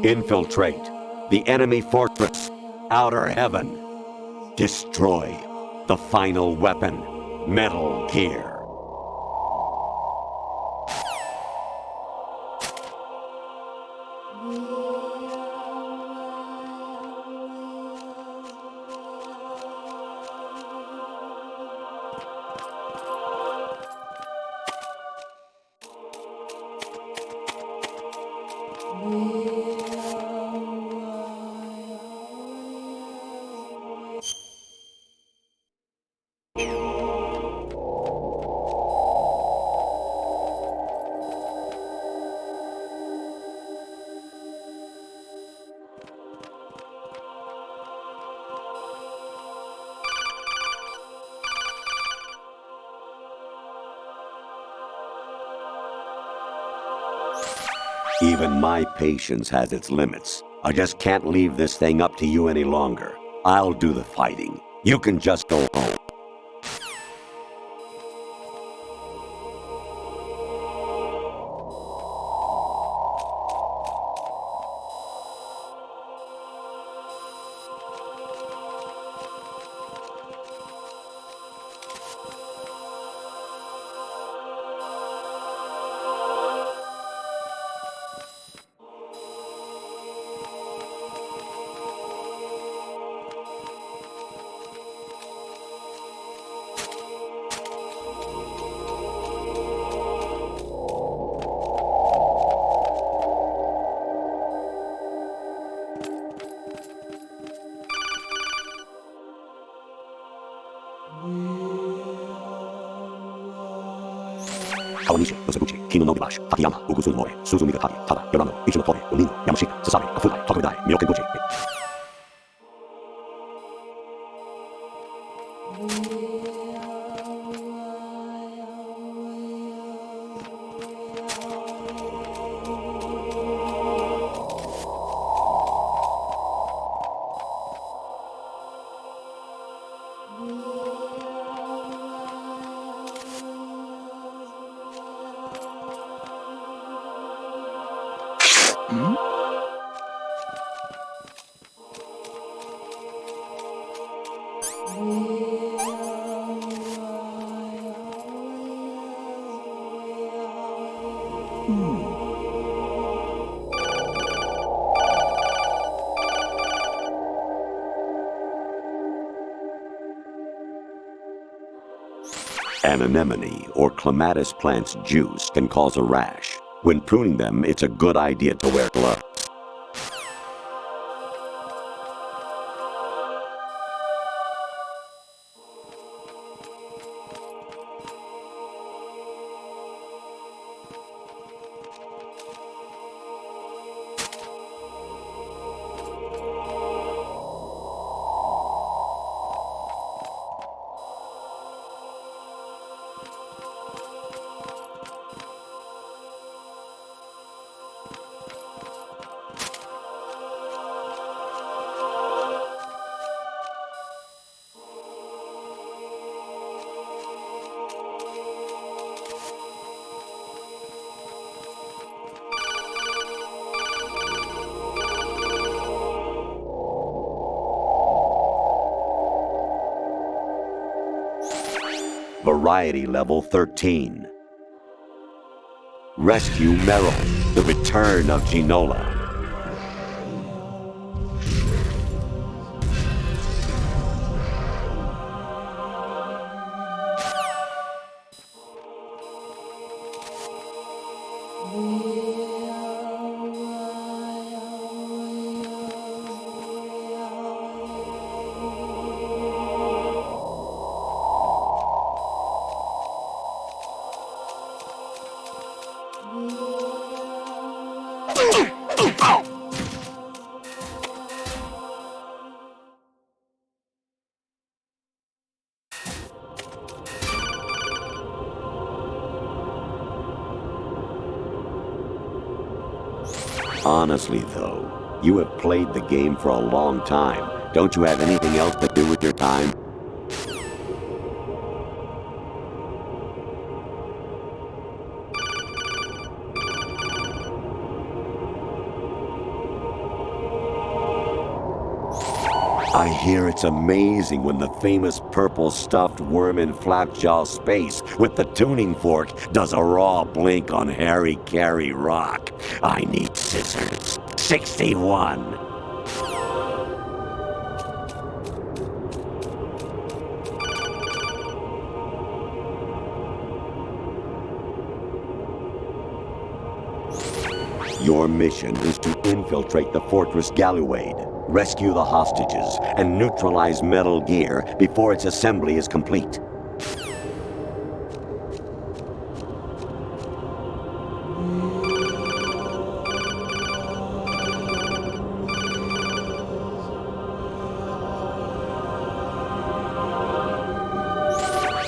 Infiltrate. The enemy fortress, Outer Heaven. Destroy the final weapon, Metal Gear. Even my patience has its limits. I just can't leave this thing up to you any longer. I'll do the fighting. You can just go home. Kawanishi, Osaguchi, Kino no Gibash, Takayama, Ugusun More, Suzumi Gatari, Tada, Yorano, Ichinotori, Onino, Yamashika, Sasabe, Kafudai, Tokuridai, Miyokenguchi. An anemone or clematis plant's juice can cause a rash. When pruning them, it's a good idea to wear gloves. Variety level 13. Rescue Meryl, the return of Ginola. Honestly, though, you have played the game for a long time. Don't you have anything else to do with your time? I hear it's amazing when the famous purple stuffed worm in Flapjaw Space with the tuning fork does a raw blink on Harry Carey Rock. I need scissors. 61. Your mission is to infiltrate the Fortress Galluade, rescue the hostages, and neutralize Metal Gear before its assembly is complete.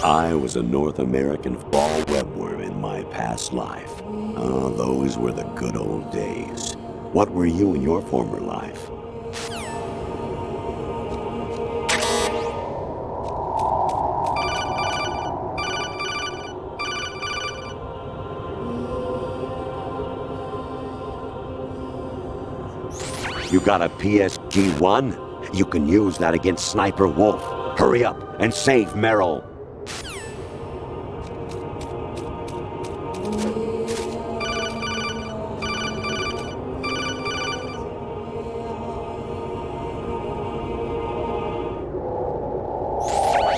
I was a North American fall webworm in my past life. Those were the good old days. What were you in your former life? You got a PSG-1? You can use that against Sniper Wolf. Hurry up and save Merrill.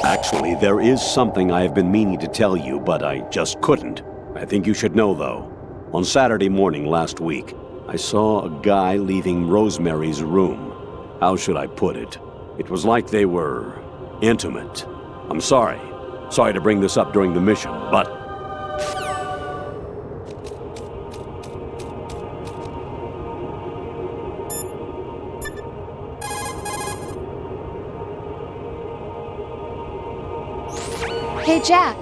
Actually, there is something I have been meaning to tell you, but I just couldn't. I think you should know, though. On Saturday morning last week, I saw a guy leaving Rosemary's room. How should I put it? It was like they were intimate. I'm sorry. Sorry to bring this up during the mission, but... Hey, Jack.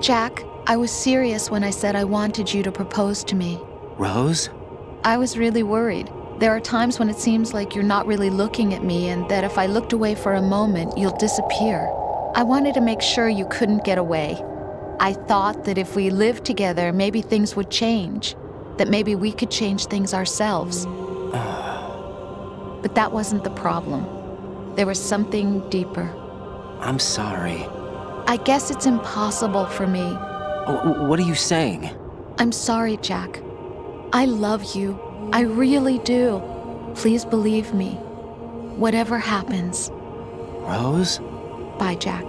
Jack, I was serious when I said I wanted you to propose to me. Rose? I was really worried. There are times when it seems like you're not really looking at me and that if I looked away for a moment, you'll disappear. I wanted to make sure you couldn't get away. I thought that if we lived together, maybe things would change. That maybe we could change things ourselves. But that wasn't the problem. There was something deeper. I'm sorry. I guess it's impossible for me. What are you saying? I'm sorry, Jack. I love you. I really do. Please believe me. Whatever happens. Rose? Bye, Jack.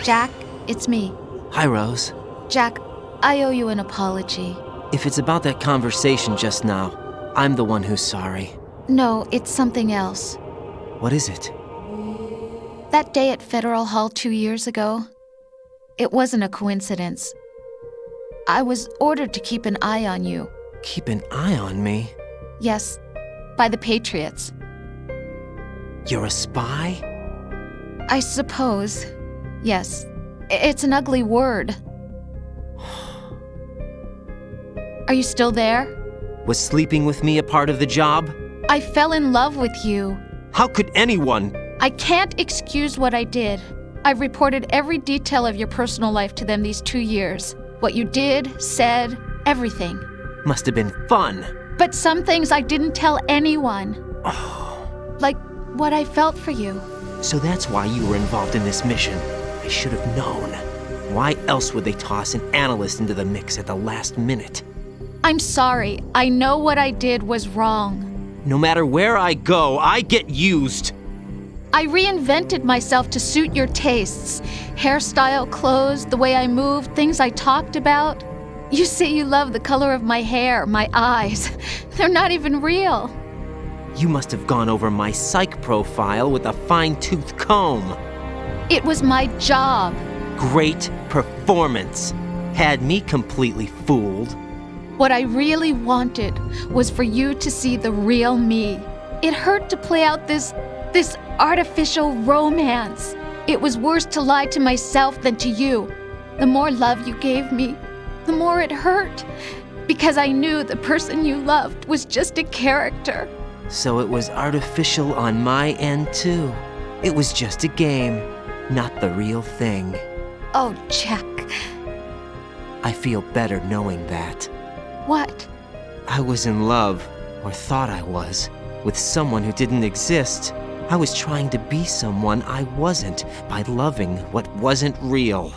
Jack, it's me. Hi, Rose. Jack, I owe you an apology. If it's about that conversation just now, I'm the one who's sorry. No, it's something else. What is it? That day at Federal Hall 2 years ago, it wasn't a coincidence. I was ordered to keep an eye on you. Keep an eye on me? Yes, by the Patriots. You're a spy? I suppose. Yes. It's an ugly word. Are you still there? Was sleeping with me a part of the job? I fell in love with you. How could anyone? I can't excuse what I did. I've reported every detail of your personal life to them these 2 years. What you did, said, everything. Must have been fun. But some things I didn't tell anyone. Like what I felt for you. So that's why you were involved in this mission. I should have known. Why else would they toss an analyst into the mix at the last minute? I'm sorry. I know what I did was wrong. No matter where I go, I get used. I reinvented myself to suit your tastes. Hairstyle, clothes, the way I moved, things I talked about. You say you love the color of my hair, my eyes. They're not even real. You must have gone over my psych profile with a fine-tooth comb. It was my job. Great performance. Had me completely fooled. What I really wanted was for you to see the real me. It hurt to play out this artificial romance. It was worse to lie to myself than to you. The more love you gave me, the more it hurt. Because I knew the person you loved was just a character. So it was artificial on my end, too. It was just a game, not the real thing. Oh, Jack. I feel better knowing that. What? I was in love, or thought I was, with someone who didn't exist. I was trying to be someone I wasn't by loving what wasn't real.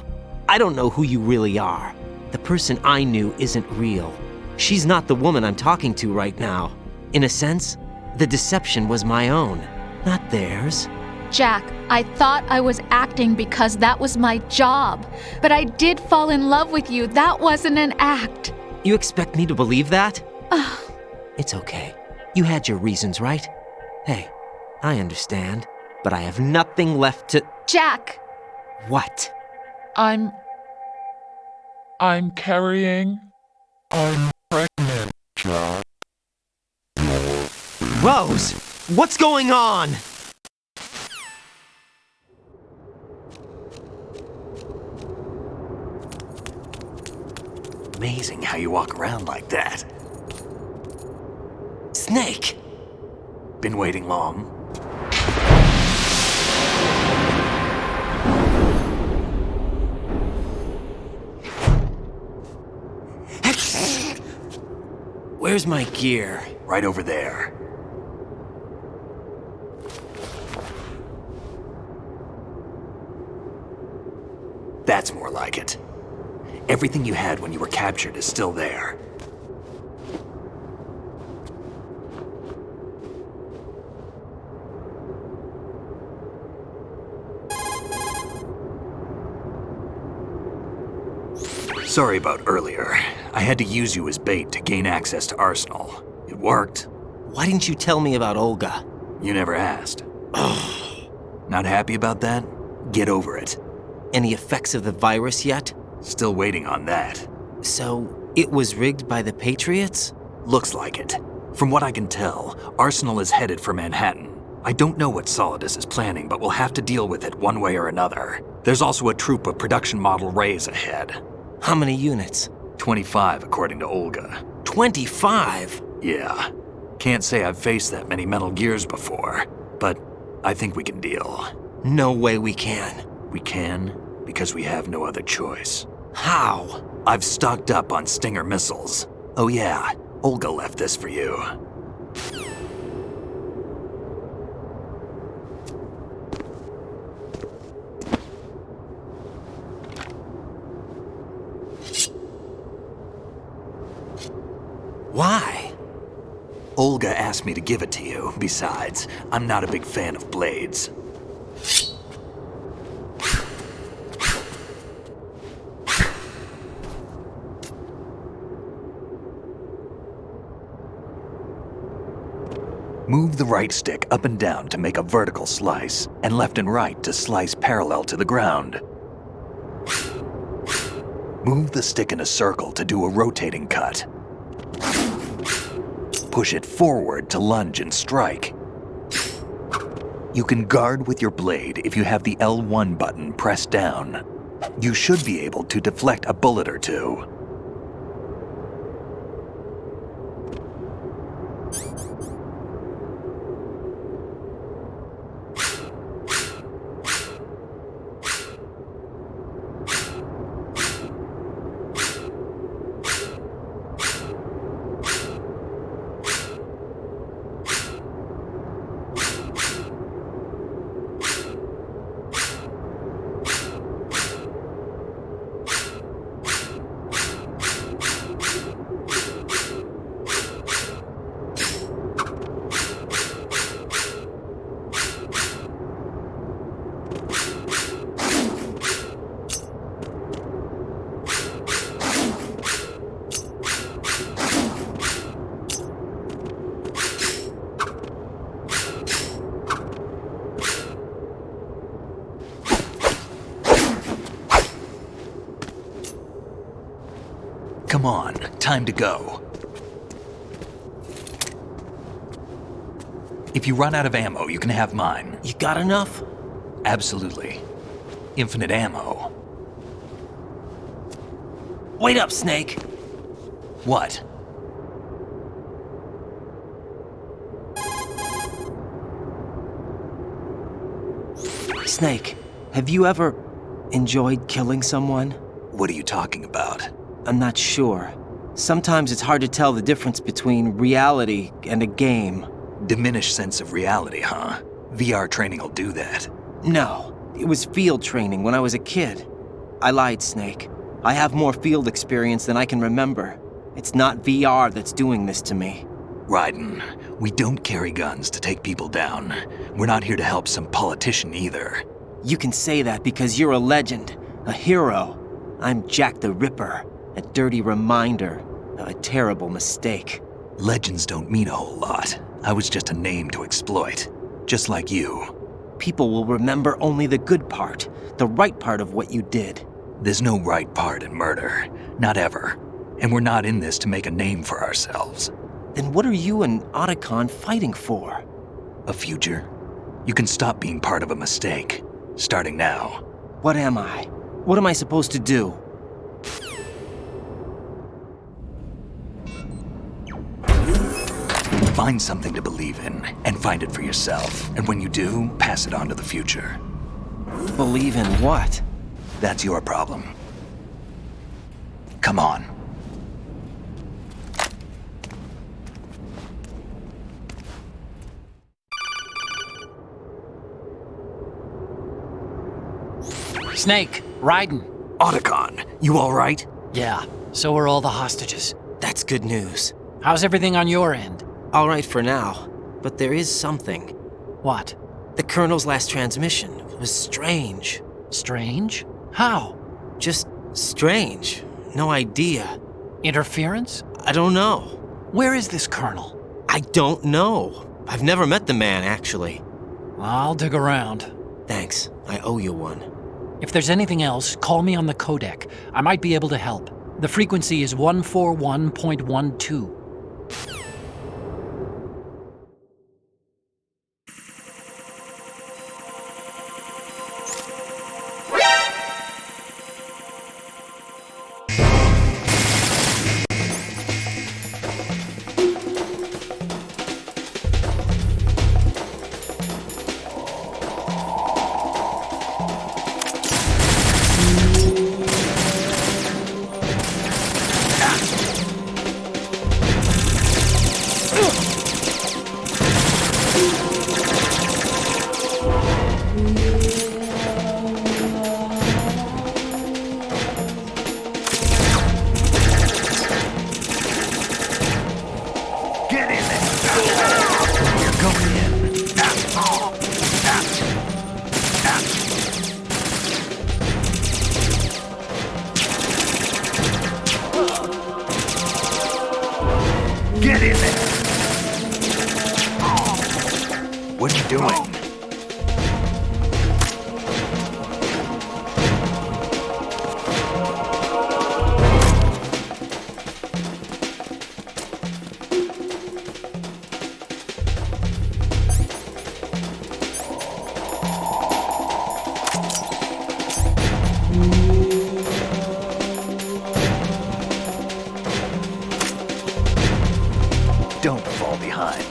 I don't know who you really are. The person I knew isn't real. She's not the woman I'm talking to right now. In a sense, the deception was my own, not theirs. Jack, I thought I was acting because that was my job. But I did fall in love with you. That wasn't an act. You expect me to believe that? It's okay. You had your reasons, right? Hey, I understand, but I have nothing left to... Jack! What? I'm carrying... I'm pregnant, Jack. Rose! What's going on? Amazing how you walk around like that. Snake! Been waiting long? Where's my gear? Right over there. That's more like it. Everything you had when you were captured is still there. Sorry about earlier. I had to use you as bait to gain access to Arsenal. It worked. Why didn't you tell me about Olga? You never asked. Not happy about that? Get over it. Any effects of the virus yet? Still waiting on that. So, it was rigged by the Patriots? Looks like it. From what I can tell, Arsenal is headed for Manhattan. I don't know what Solidus is planning, but we'll have to deal with it one way or another. There's also a troop of production model Rays ahead. How many units? 25, according to Olga. 25? Yeah. Can't say I've faced that many Metal Gears before, but I think we can deal. No way we can. We can, because we have no other choice. How? I've stocked up on Stinger missiles. Oh yeah, Olga left this for you. Why? Olga asked me to give it to you. Besides, I'm not a big fan of blades. Move the right stick up and down to make a vertical slice, and left and right to slice parallel to the ground. Move the stick in a circle to do a rotating cut. Push it forward to lunge and strike. You can guard with your blade if you have the L1 button pressed down. You should be able to deflect a bullet or two. Come on, time to go. If you run out of ammo, you can have mine. You got enough? Absolutely. infinite ammo. Wait up, Snake. What? Snake, have you ever enjoyed killing someone? What are you talking about? I'm not sure. Sometimes it's hard to tell the difference between reality and a game. Diminished sense of reality, huh? VR training will do that. No, it was field training when I was a kid. I lied, Snake. I have more field experience than I can remember. It's not VR that's doing this to me. Raiden, we don't carry guns to take people down. We're not here to help some politician either. You can say that because you're a legend, a hero. I'm Jack the Ripper, a dirty reminder of a terrible mistake. Legends don't mean a whole lot. I was just a name to exploit, just like you. People will remember only the good part, the right part of what you did. There's no right part in murder, not ever. And we're not in this to make a name for ourselves. Then what are you and Otacon fighting for? A future. You can stop being part of a mistake, starting now. What am I? What am I supposed to do? Find something to believe in, and find it for yourself. And when you do, pass it on to the future. Believe in what? That's your problem. Come on. Snake, Raiden. Otacon, you all right? Yeah, so are all the hostages. That's good news. How's everything on your end? All right for now, but there is something. What? The Colonel's last transmission was strange. Strange? How? Just strange. No idea. Interference? I don't know. Where is this Colonel? I don't know. I've never met the man, actually. I'll dig around. Thanks. I owe you one. If there's anything else, call me on the codec. I might be able to help. The frequency is 141.12. Get in there! What are you doing? Don't fall behind.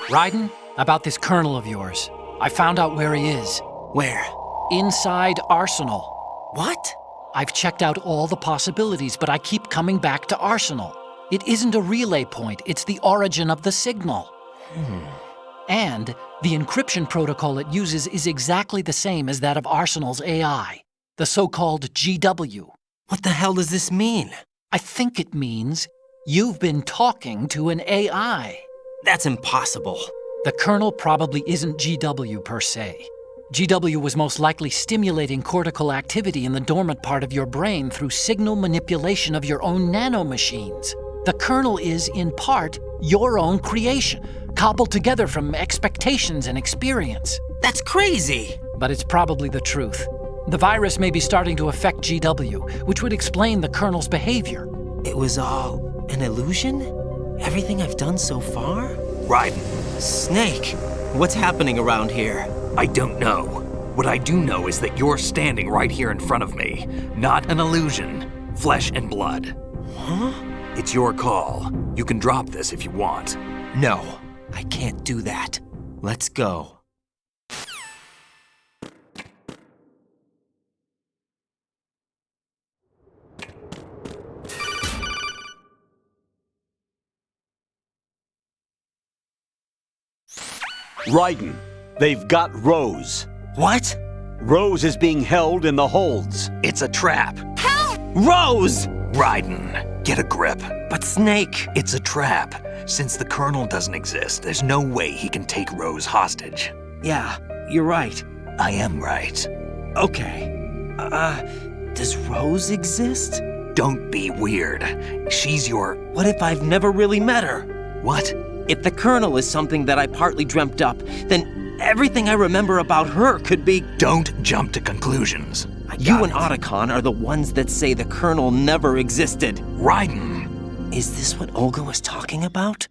Raiden, about this colonel of yours. I found out where he is. Where? Inside Arsenal. What? I've checked out all the possibilities, but I keep coming back to Arsenal. It isn't a relay point, it's the origin of the signal. And the encryption protocol it uses is exactly the same as that of Arsenal's AI, the so-called GW. What the hell does this mean? I think it means you've been talking to an AI. That's impossible. The kernel probably isn't GW per se. GW was most likely stimulating cortical activity in the dormant part of your brain through signal manipulation of your own nanomachines. The kernel is, in part, your own creation, cobbled together from expectations and experience. That's crazy! But it's probably the truth. The virus may be starting to affect GW, which would explain the kernel's behavior. It was all an illusion? Everything I've done so far? Raiden. Snake, what's happening around here? I don't know. What I do know is that you're standing right here in front of me. Not an illusion. Flesh and blood. Huh? It's your call. You can drop this if you want. No, I can't do that. Let's go. Raiden, they've got Rose. What? Rose is being held in the holds. It's a trap. Help! Rose! Raiden, get a grip. But Snake... It's a trap. Since the Colonel doesn't exist, there's no way he can take Rose hostage. Yeah, you're right. I am right. Okay. Does Rose exist? Don't be weird. She's your... What if I've never really met her? What? If the Colonel is something that I partly dreamt up, then everything I remember about her could be... Don't jump to conclusions. You and Otacon are the ones that say the Colonel never existed. Raiden! Is this what Olga was talking about?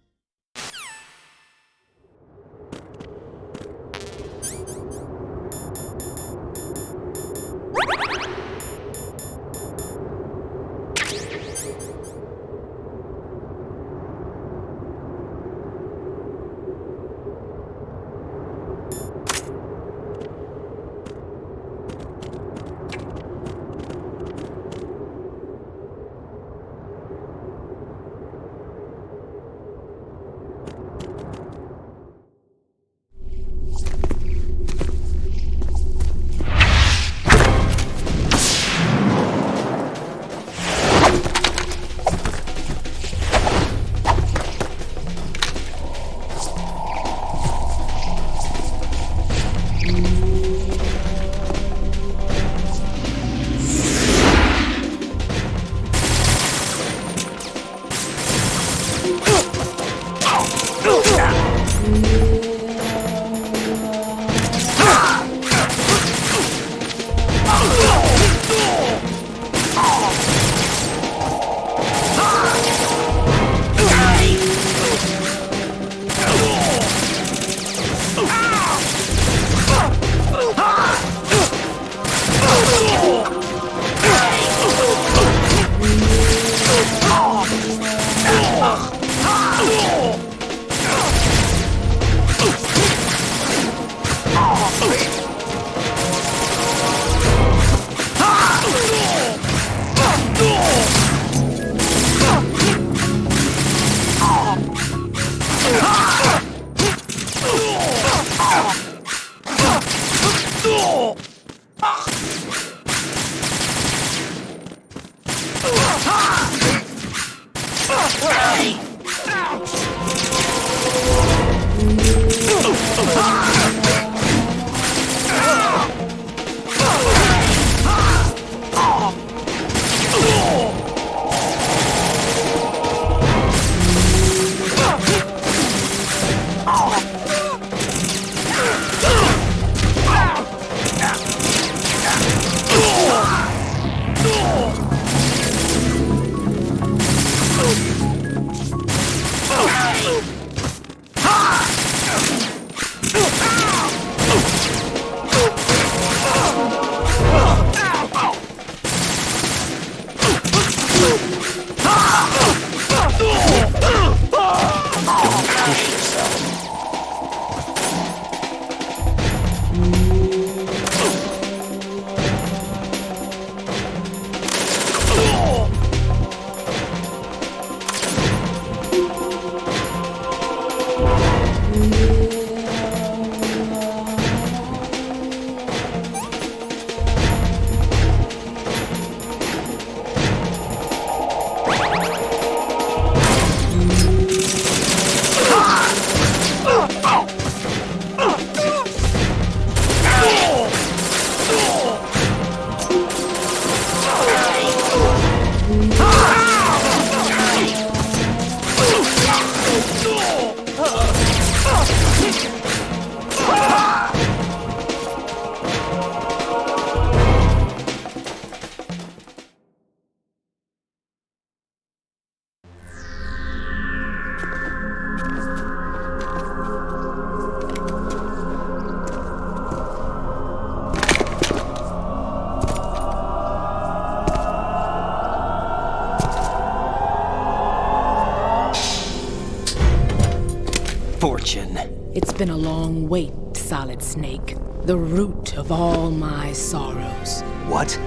fortune. It's been a long wait, Solid Snake. The root of all my sorrows. What?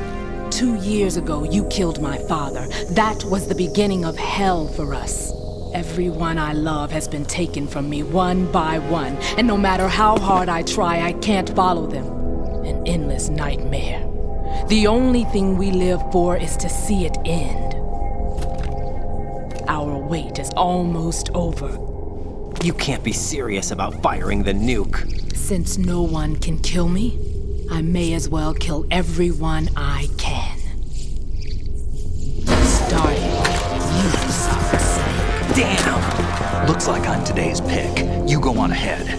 2 years ago, you killed my father. That was the beginning of hell for us. Everyone I love has been taken from me one by one, and no matter how hard I try, I can't follow them. An endless nightmare. The only thing we live for is to see it end. Our wait is almost over. You can't be serious about firing the nuke. Since no one can kill me, I may as well kill everyone I can. Starting with you, Solid Snake. Damn! Looks like I'm today's pick. You go on ahead.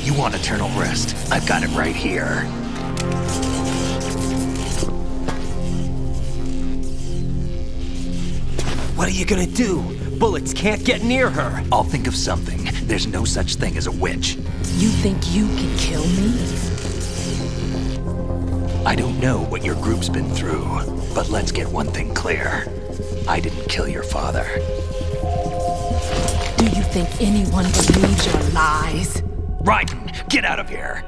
You want eternal rest? I've got it right here. What are you gonna do? Bullets can't get near her. I'll think of something. There's no such thing as a witch. You think you can kill me? I don't know what your group's been through, but let's get one thing clear. I didn't kill your father. Do you think anyone believes your lies? Raiden, get out of here!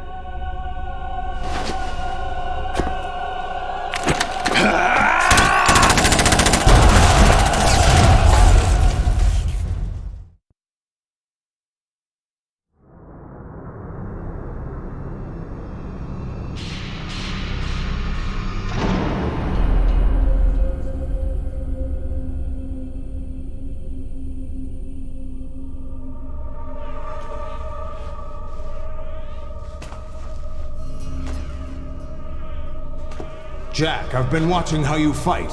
Jack, I've been watching how you fight.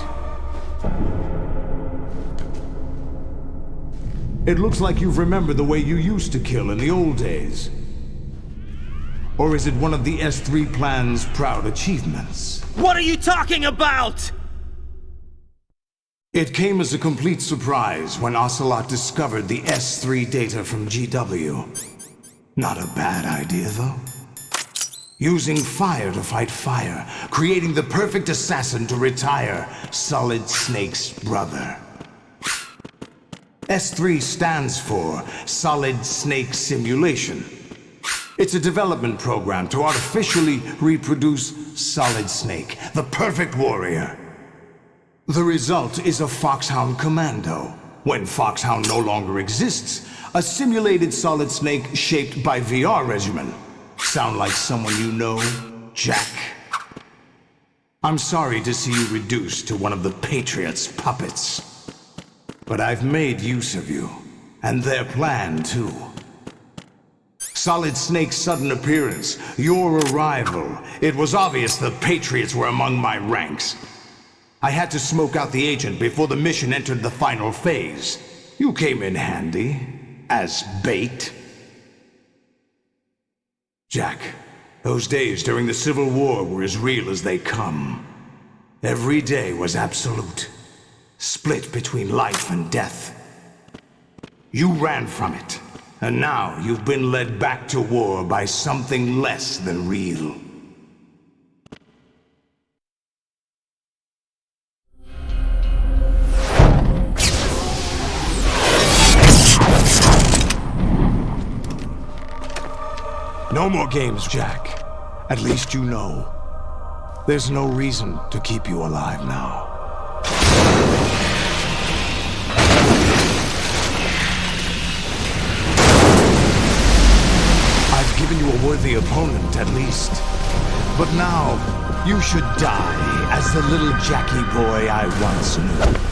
It looks like you've remembered the way you used to kill in the old days. Or is it one of the S3 plan's proud achievements? What are you talking about? It came as a complete surprise when Ocelot discovered the S3 data from GW. Not a bad idea, though. Using fire to fight fire, creating the perfect assassin to retire Solid Snake's brother. S3 stands for Solid Snake Simulation. It's a development program to artificially reproduce Solid Snake, the perfect warrior. The result is a Foxhound Commando. When Foxhound no longer exists, a simulated Solid Snake shaped by VR regimen. Sound like someone you know, Jack? I'm sorry to see you reduced to one of the Patriots' puppets. But I've made use of you, and their plan too. Solid Snake's sudden appearance, your arrival, it was obvious the Patriots were among my ranks. I had to smoke out the agent before the mission entered the final phase. You came in handy, as bait. Jack, those days during the Civil War were as real as they come. Every day was absolute, split between life and death. You ran from it, and now you've been led back to war by something less than real. No more games, Jack. At least you know. There's no reason to keep you alive now. I've given you a worthy opponent, at least. But now, you should die as the little Jackie boy I once knew.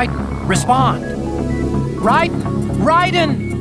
Raiden, respond. Raiden!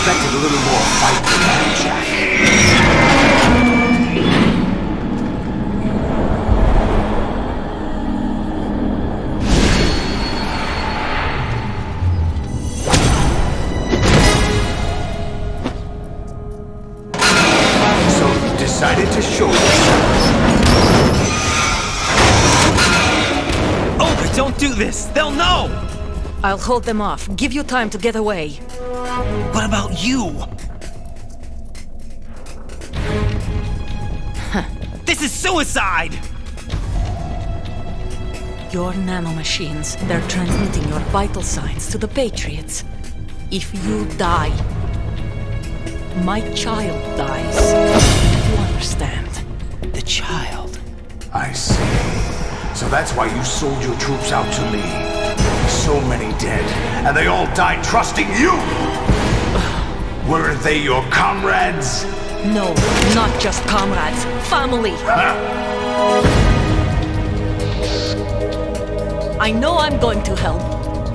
expected a little more fight than that, Jack. So you decided to show yourself. Oh, but don't do this! They'll know! I'll hold them off. Give you time to get away. What about you? This is suicide! Your nanomachines, they're transmitting your vital signs to the Patriots. If you die, my child dies. You understand? The child? I see. So that's why you sold your troops out to me. So many dead, and they all died trusting you! Weren't they your comrades? No, not just comrades. Family! I know I'm going to help,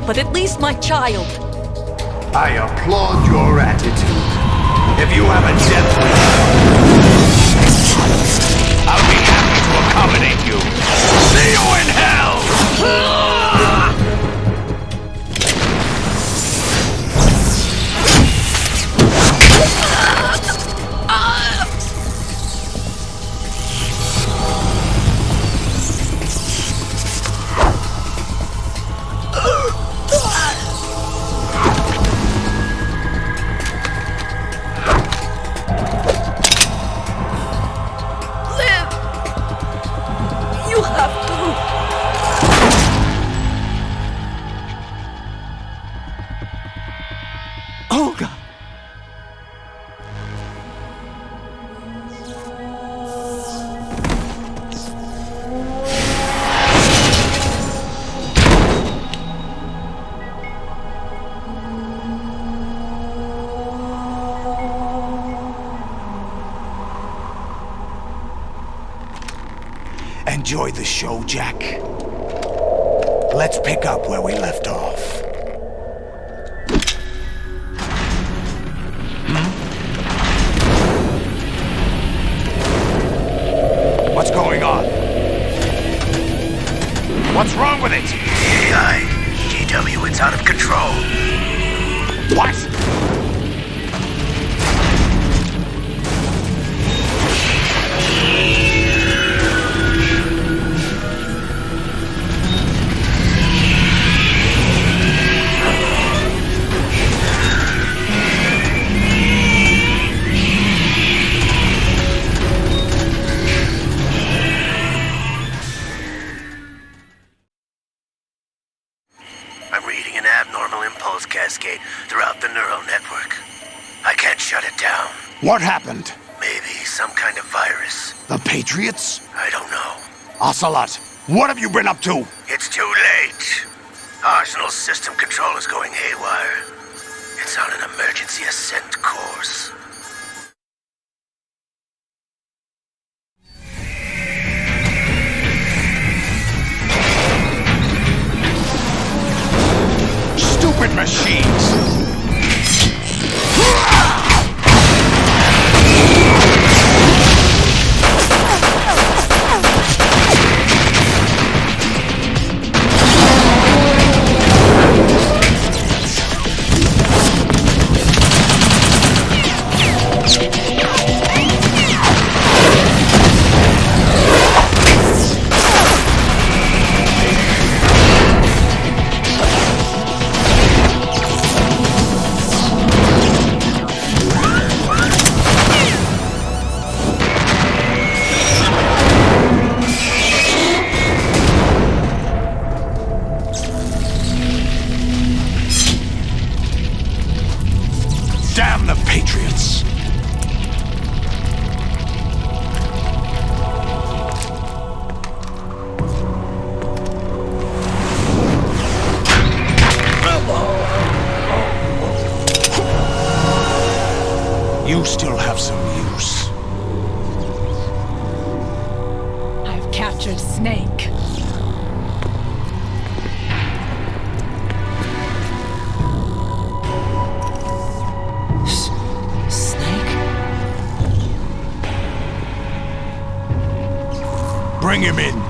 but at least my child. I applaud your attitude. If you have a death wish, I'll be happy to accommodate you. See you in hell! Olga! Enjoy the show, Jack. Let's pick up where we left off. What's going on? What's wrong with it? AI, GW, it's out of control. What? I'm reading an abnormal impulse cascade throughout the neural network. I can't shut it down. What happened? Maybe some kind of virus. The Patriots? I don't know. Ocelot, what have you been up to? It's too late. Arsenal's system control is going haywire. It's on an emergency ascent course. Stupid machines! Damn the Patriots! You still have some use. I've captured Snake. Bring him in.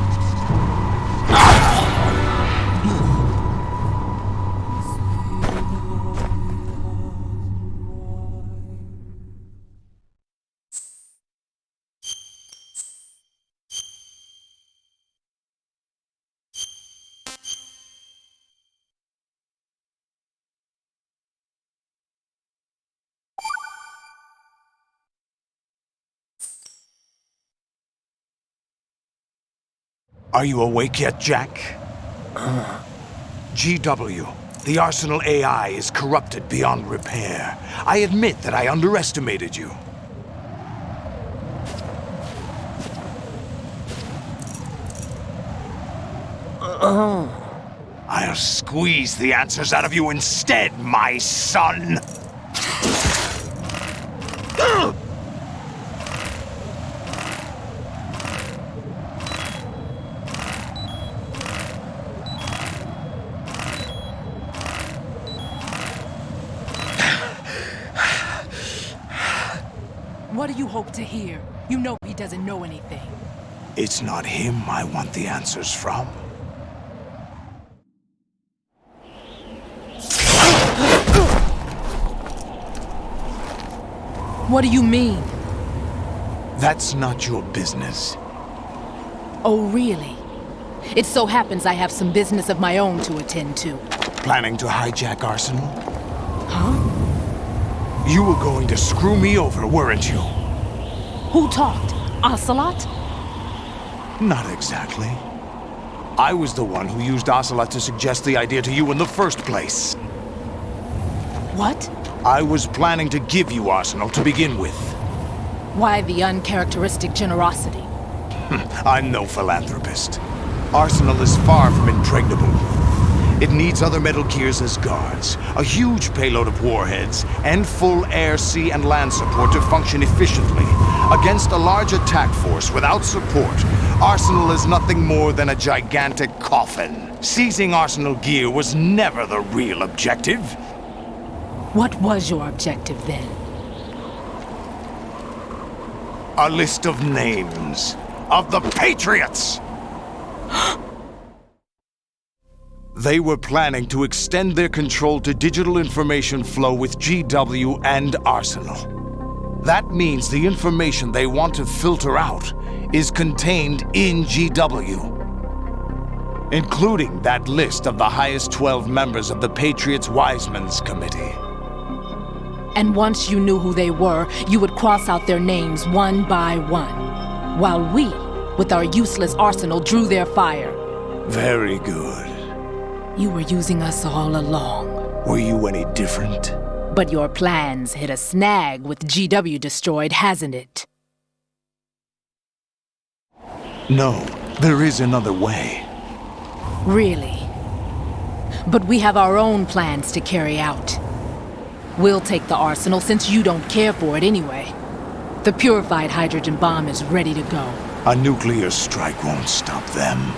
Are you awake yet, Jack? GW, the Arsenal AI is corrupted beyond repair. I admit that I underestimated you. I'll squeeze the answers out of you instead, my son! What do you hope to hear? You know he doesn't know anything. It's not him I want the answers from. What do you mean? That's not your business. Oh, really? It so happens I have some business of my own to attend to. Planning to hijack Arsenal? Huh? You were going to screw me over, weren't you? Who talked? Ocelot? Not exactly. I was the one who used Ocelot to suggest the idea to you in the first place. What? I was planning to give you Arsenal to begin with. Why the uncharacteristic generosity? I'm no philanthropist. Arsenal is far from impregnable. It needs other Metal Gears as guards, a huge payload of warheads, and full air, sea, and land support to function efficiently. Against a large attack force without support, Arsenal is nothing more than a gigantic coffin. Seizing Arsenal gear was never the real objective. What was your objective then? A list of names of the Patriots! They were planning to extend their control to digital information flow with GW and Arsenal. That means the information they want to filter out is contained in GW, including that list of the highest 12 members of the Patriots Wiseman's Committee. And once you knew who they were, you would cross out their names one by one, while we, with our useless arsenal, drew their fire. Very good. You were using us all along. Were you any different? But your plans hit a snag with GW destroyed, hasn't it? No, there is another way. Really? But we have our own plans to carry out. We'll take the arsenal since you don't care for it anyway. The purified hydrogen bomb is ready to go. A nuclear strike won't stop them.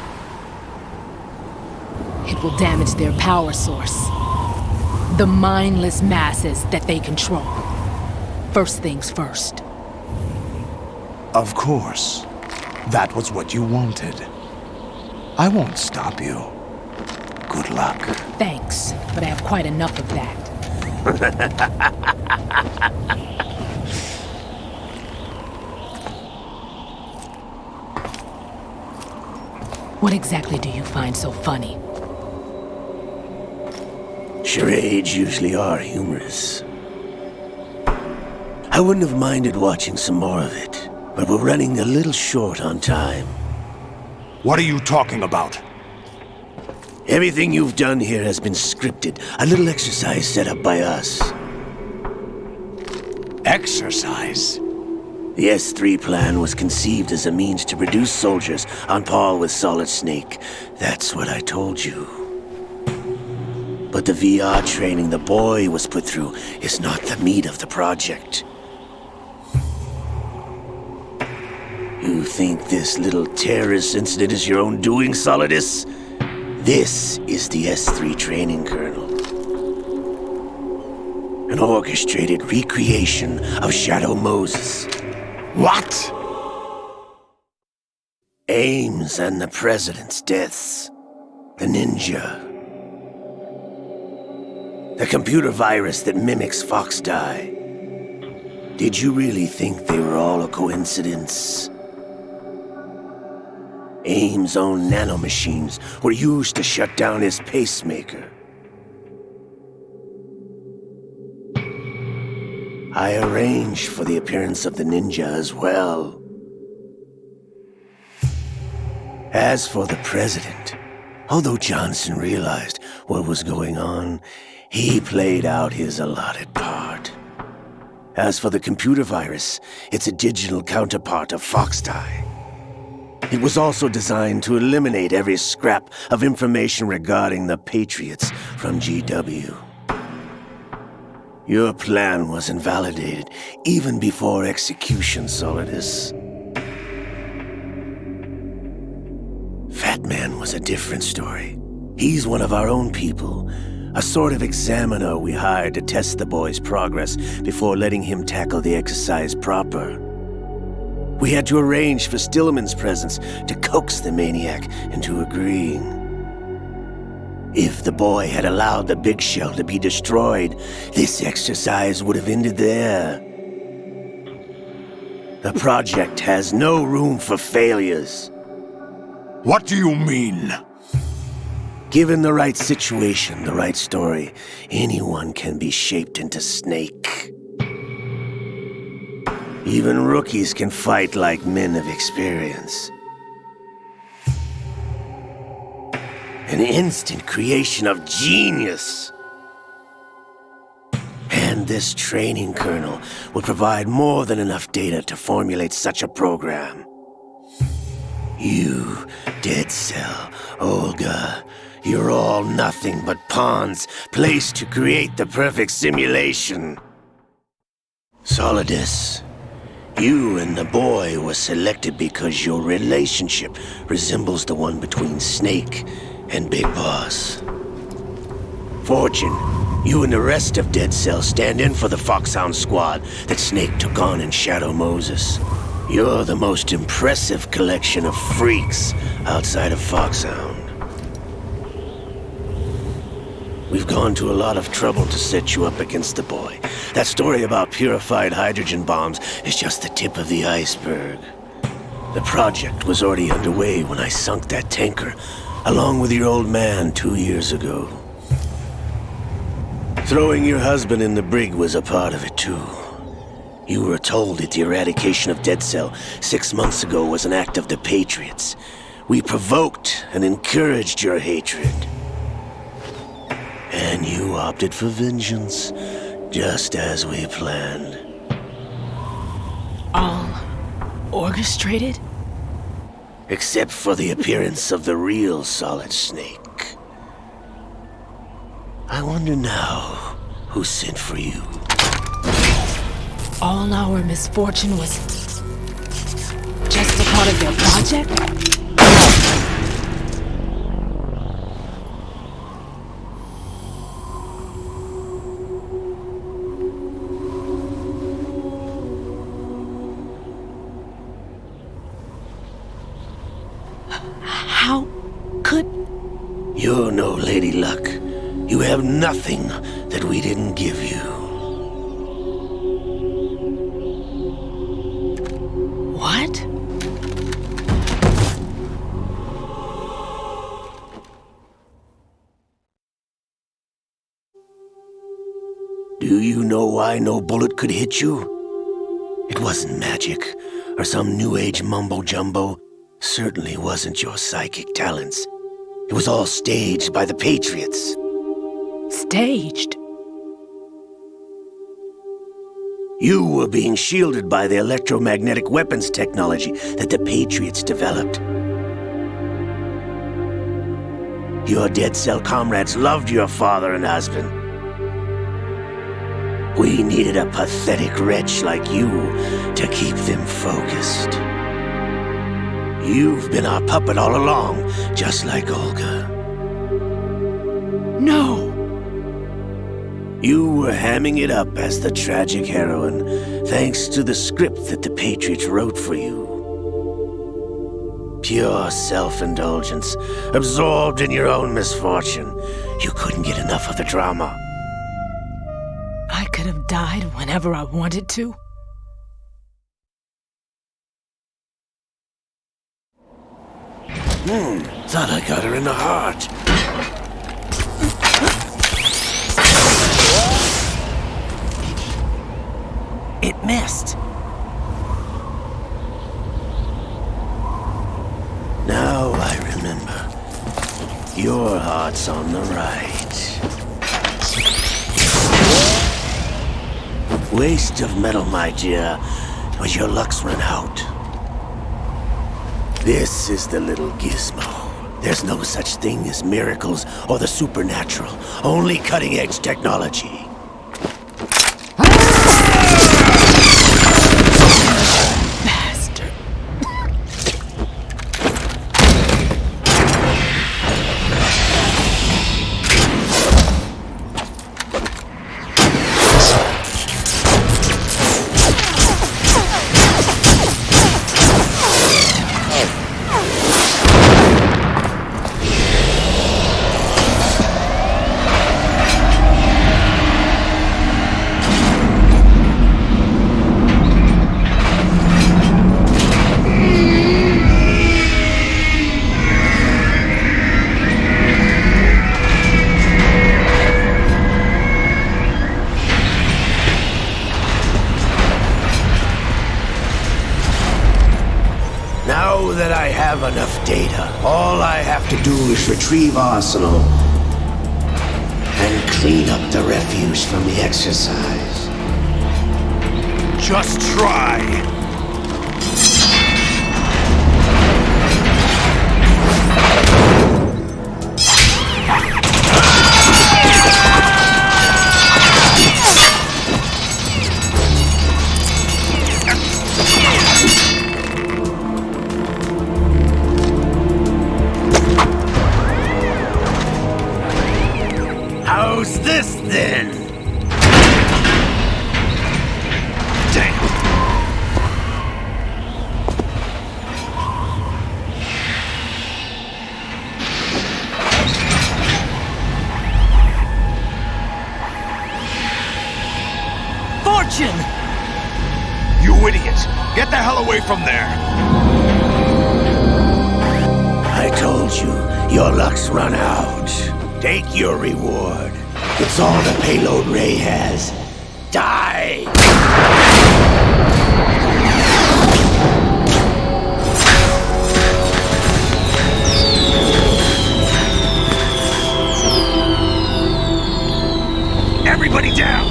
It will damage their power source. The mindless masses that they control. First things first. Of course. That was what you wanted. I won't stop you. Good luck. Thanks, but I have quite enough of that. What exactly do you find so funny? Charades usually are humorous. I wouldn't have minded watching some more of it, but we're running a little short on time. What are you talking about? Everything you've done here has been scripted, a little exercise set up by us. Exercise? The S3 plan was conceived as a means to reduce soldiers on par with Solid Snake. That's what I told you. But the VR training the boy was put through is not the meat of the project. You think this little terrorist incident is your own doing, Solidus? This is the S3 training kernel. An orchestrated recreation of Shadow Moses. What? Ames and the President's deaths. The ninja. The computer virus that mimics Foxdie. Did you really think they were all a coincidence? Ames' own nanomachines were used to shut down his pacemaker. I arranged for the appearance of the ninja as well. As for the President, although Johnson realized what was going on, he played out his allotted part. As for the computer virus, it's a digital counterpart of Foxdie. It was also designed to eliminate every scrap of information regarding the Patriots from GW. Your plan was invalidated even before execution, Solidus. Fat Man was a different story. He's one of our own people, a sort of examiner we hired to test the boy's progress before letting him tackle the exercise proper. We had to arrange for Stillman's presence to coax the maniac into agreeing. If the boy had allowed the big shell to be destroyed, this exercise would have ended there. The project has no room for failures. What do you mean? Given the right situation, the right story, anyone can be shaped into Snake. Even rookies can fight like men of experience. An instant creation of genius. And this training kernel would provide more than enough data to formulate such a program. You, Dead Cell, Olga, you're all nothing but pawns placed to create the perfect simulation. Solidus, you and the boy were selected because your relationship resembles the one between Snake and Big Boss. Fortune, you and the rest of Dead Cell stand in for the Foxhound squad that Snake took on in Shadow Moses. You're the most impressive collection of freaks outside of Foxhound. We've gone to a lot of trouble to set you up against the boy. That story about purified hydrogen bombs is just the tip of the iceberg. The project was already underway when I sunk that tanker, along with your old man 2 years ago. Throwing your husband in the brig was a part of it too. You were told that the eradication of Dead Cell 6 months ago was an act of the Patriots. We provoked and encouraged your hatred. And you opted for vengeance, just as we planned. All orchestrated? Except for the appearance of the real Solid Snake. I wonder now who sent for you. All our misfortune was just a part of their project? How could... You're no Lady Luck. You have nothing that we didn't give you. What? Do you know why no bullet could hit you? It wasn't magic, or some new age mumbo-jumbo. Certainly wasn't your psychic talents. It was all staged by the Patriots. Staged? You were being shielded by the electromagnetic weapons technology that the Patriots developed. Your Dead Cell comrades loved your father and husband. We needed a pathetic wretch like you to keep them focused. You've been our puppet all along, just like Olga. No! You were hamming it up as the tragic heroine, thanks to the script that the Patriots wrote for you. Pure self-indulgence, absorbed in your own misfortune. You couldn't get enough of the drama. I could have died whenever I wanted to. Thought I got her in the heart. It missed. Now I remember. Your heart's on the right. Waste of metal, my dear, but your luck's run out. This is the little gizmo. There's no such thing as miracles or the supernatural, only cutting-edge technology. Bastard. Now that I have enough data, all I have to do is retrieve Arsenal and clean up the refuse from the exercise. Just try. How's this then? Damn. Fortune! You idiot! Get the hell away from there! I told you, your luck's run out. Take your reward. It's all the payload Ray has. Die! Everybody down!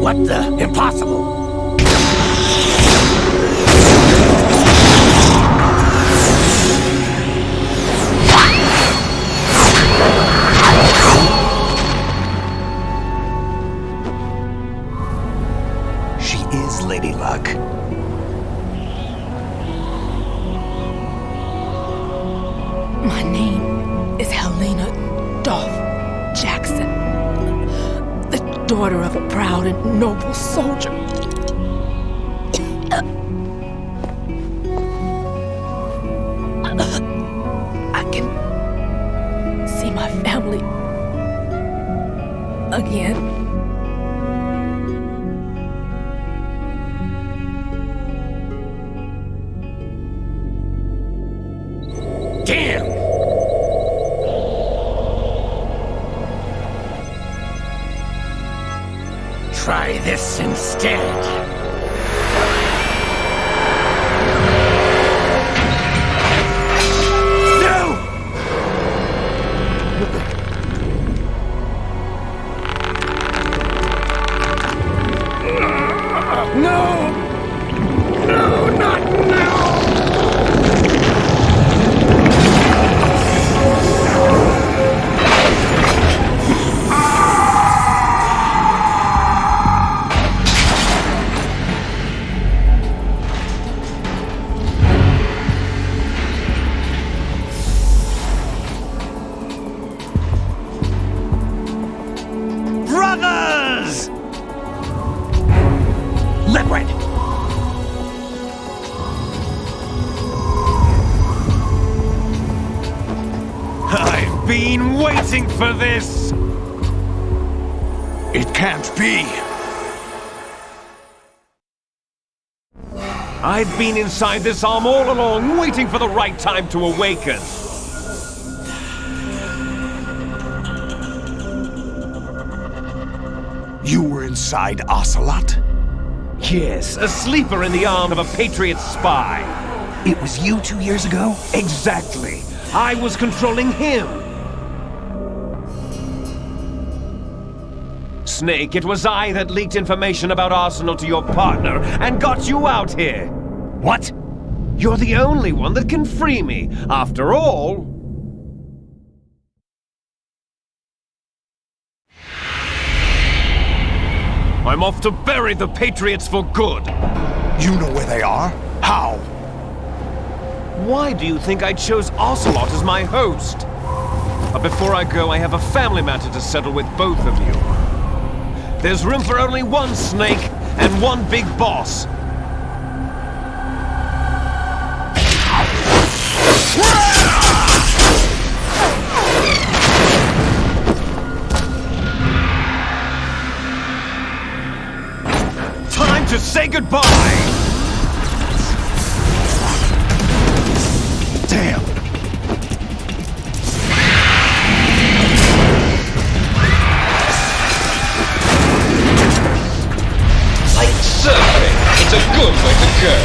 What the? Impossible! She is Lady Luck. My name is Helena Dolph Jackson, the daughter of a proud and noble soldier. I can see my family again. Damn! Try this instead. No! No, not now! Liquid! I've been waiting for this! It can't be! I've been inside this arm all along, waiting for the right time to awaken. You were inside Ocelot? Yes, a sleeper in the arm of a Patriot spy. It was you 2 years ago? Exactly. I was controlling him. Snake, it was I that leaked information about Arsenal to your partner and got you out here. What? You're the only one that can free me. After all... I'm off to bury the Patriots for good. You know where they are? How? Why do you think I chose Ocelot as my host? But before I go, I have a family matter to settle with both of you. There's room for only one Snake and one big boss. Time to say goodbye! Damn! Like surfing, it's a good way to go.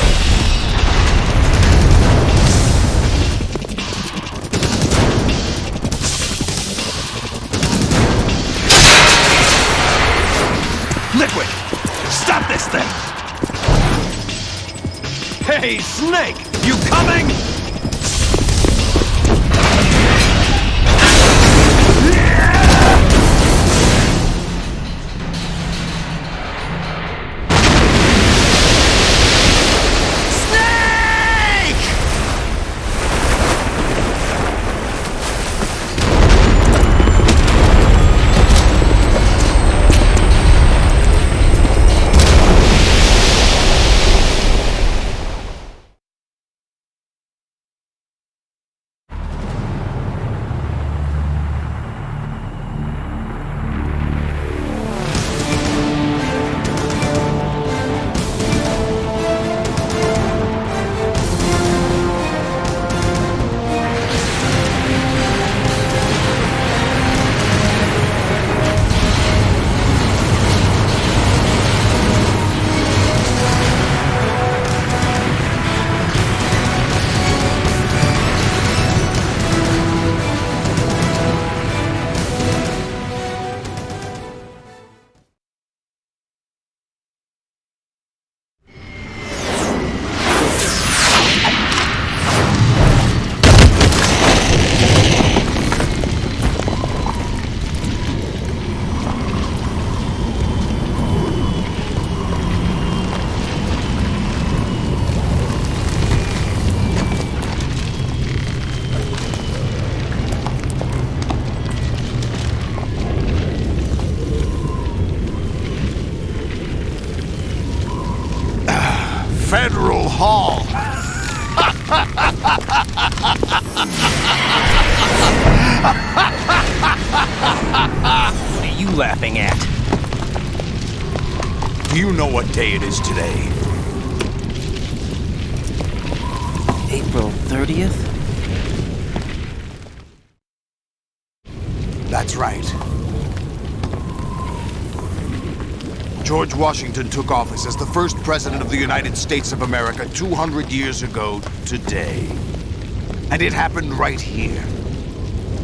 Liquid! Stop this thing! Hey, Snake! You coming? Federal Hall. What are you laughing at? Do you know what day it is today? April 30th? That's right. George Washington took office as the first president of the United States of America 200 years ago today. And it happened right here.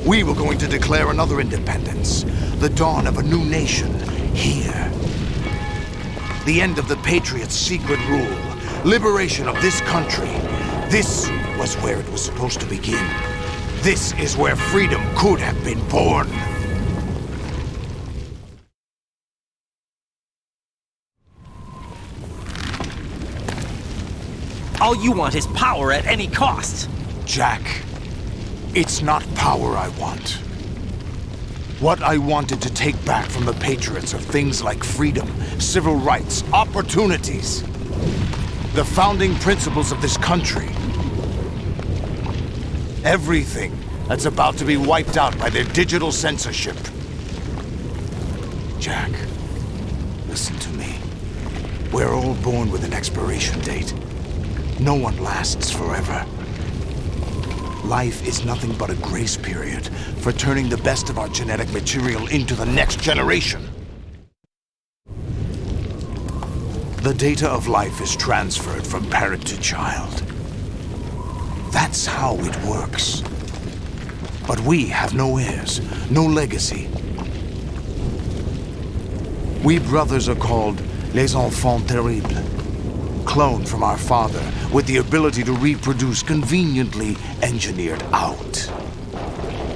We were going to declare another independence, the dawn of a new nation, here. The end of the Patriots' secret rule, liberation of this country. This was where it was supposed to begin. This is where freedom could have been born. All you want is power at any cost. Jack, it's not power I want. What I wanted to take back from the Patriots are things like freedom, civil rights, opportunities. The founding principles of this country. Everything that's about to be wiped out by their digital censorship. Jack, listen to me. We're all born with an expiration date. No one lasts forever. Life is nothing but a grace period for turning the best of our genetic material into the next generation. The data of life is transferred from parent to child. That's how it works. But we have no heirs, no legacy. We brothers are called les enfants terribles. Cloned from our father, with the ability to reproduce conveniently engineered out.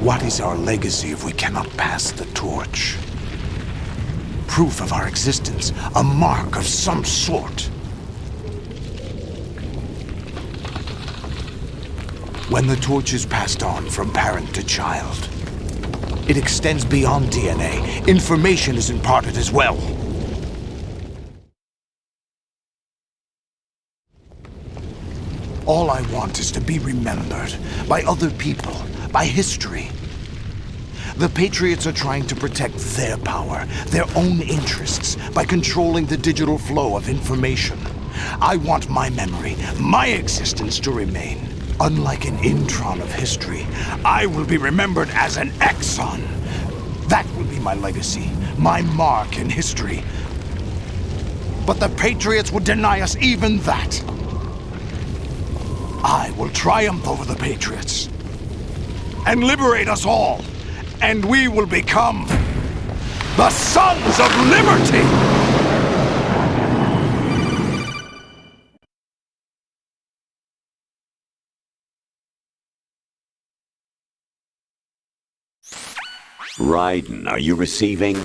What is our legacy if we cannot pass the torch? Proof of our existence, a mark of some sort. When the torch is passed on from parent to child, it extends beyond DNA. Information is imparted as well. All I want is to be remembered by other people, by history. The Patriots are trying to protect their power, their own interests, by controlling the digital flow of information. I want my memory, my existence to remain. Unlike an intron of history, I will be remembered as an exon. That will be my legacy, my mark in history. But the Patriots would deny us even that. I will triumph over the Patriots and liberate us all, and we will become the Sons of Liberty! Raiden, are you receiving?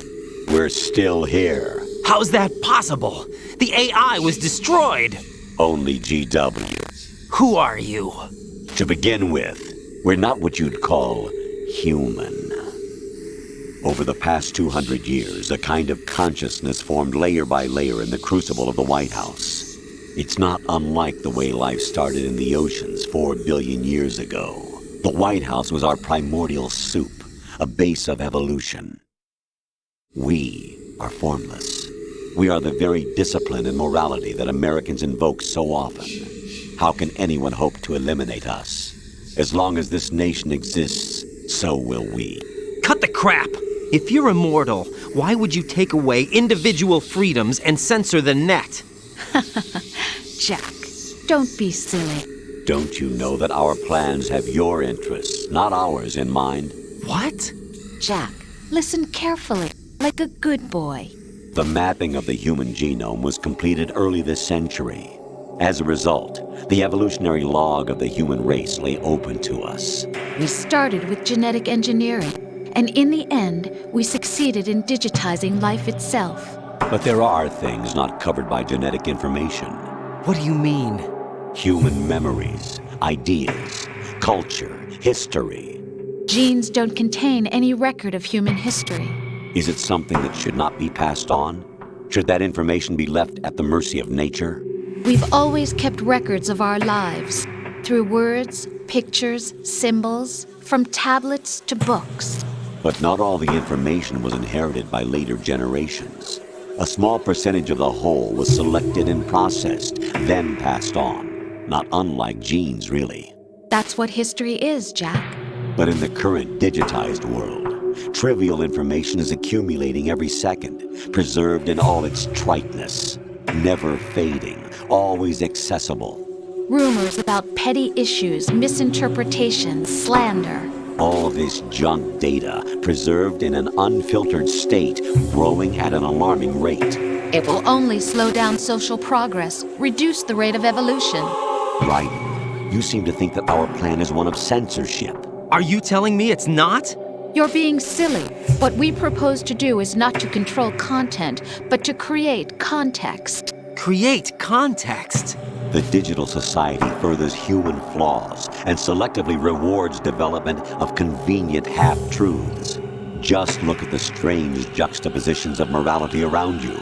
We're still here. How's that possible? The AI was destroyed. Only GW. Who are you? To begin with, we're not what you'd call human. Over the past 200 years, a kind of consciousness formed layer by layer in the crucible of the White House. It's not unlike the way life started in the oceans 4 billion years ago. The White House was our primordial soup, a base of evolution. We are formless. We are the very discipline and morality that Americans invoke so often. How can anyone hope to eliminate us? As long as this nation exists, so will we. Cut the crap! If you're immortal, why would you take away individual freedoms and censor the net? Jack, don't be silly. Don't you know that our plans have your interests, not ours, in mind? What? Jack, listen carefully, like a good boy. The mapping of the human genome was completed early this century. As a result, the evolutionary log of the human race lay open to us. We started with genetic engineering, and in the end, we succeeded in digitizing life itself. But there are things not covered by genetic information. What do you mean? Human memories, ideas, culture, history. Genes don't contain any record of human history. Is it something that should not be passed on? Should that information be left at the mercy of nature? We've always kept records of our lives, through words, pictures, symbols, from tablets to books. But not all the information was inherited by later generations. A small percentage of the whole was selected and processed, then passed on. Not unlike genes, really. That's what history is, Jack. But in the current digitized world, trivial information is accumulating every second, preserved in all its triteness, never fading, always accessible. Rumors about petty issues, misinterpretations, slander. All this junk data, preserved in an unfiltered state, growing at an alarming rate. It will only slow down social progress, reduce the rate of evolution. Right. You seem to think that our plan is one of censorship. Are you telling me it's not? You're being silly. What we propose to do is not to control content, but to create context. Create context? The digital society furthers human flaws and selectively rewards development of convenient half-truths. Just look at the strange juxtapositions of morality around you.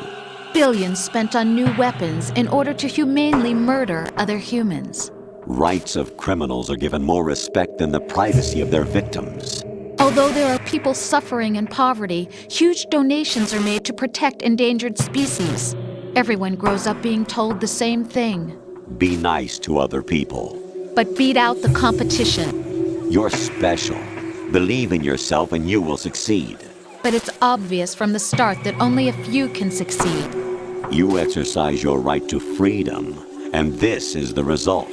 Billions spent on new weapons in order to humanely murder other humans. Rights of criminals are given more respect than the privacy of their victims. Although there are people suffering in poverty, huge donations are made to protect endangered species. Everyone grows up being told the same thing. Be nice to other people. But beat out the competition. You're special. Believe in yourself and you will succeed. But it's obvious from the start that only a few can succeed. You exercise your right to freedom, and this is the result.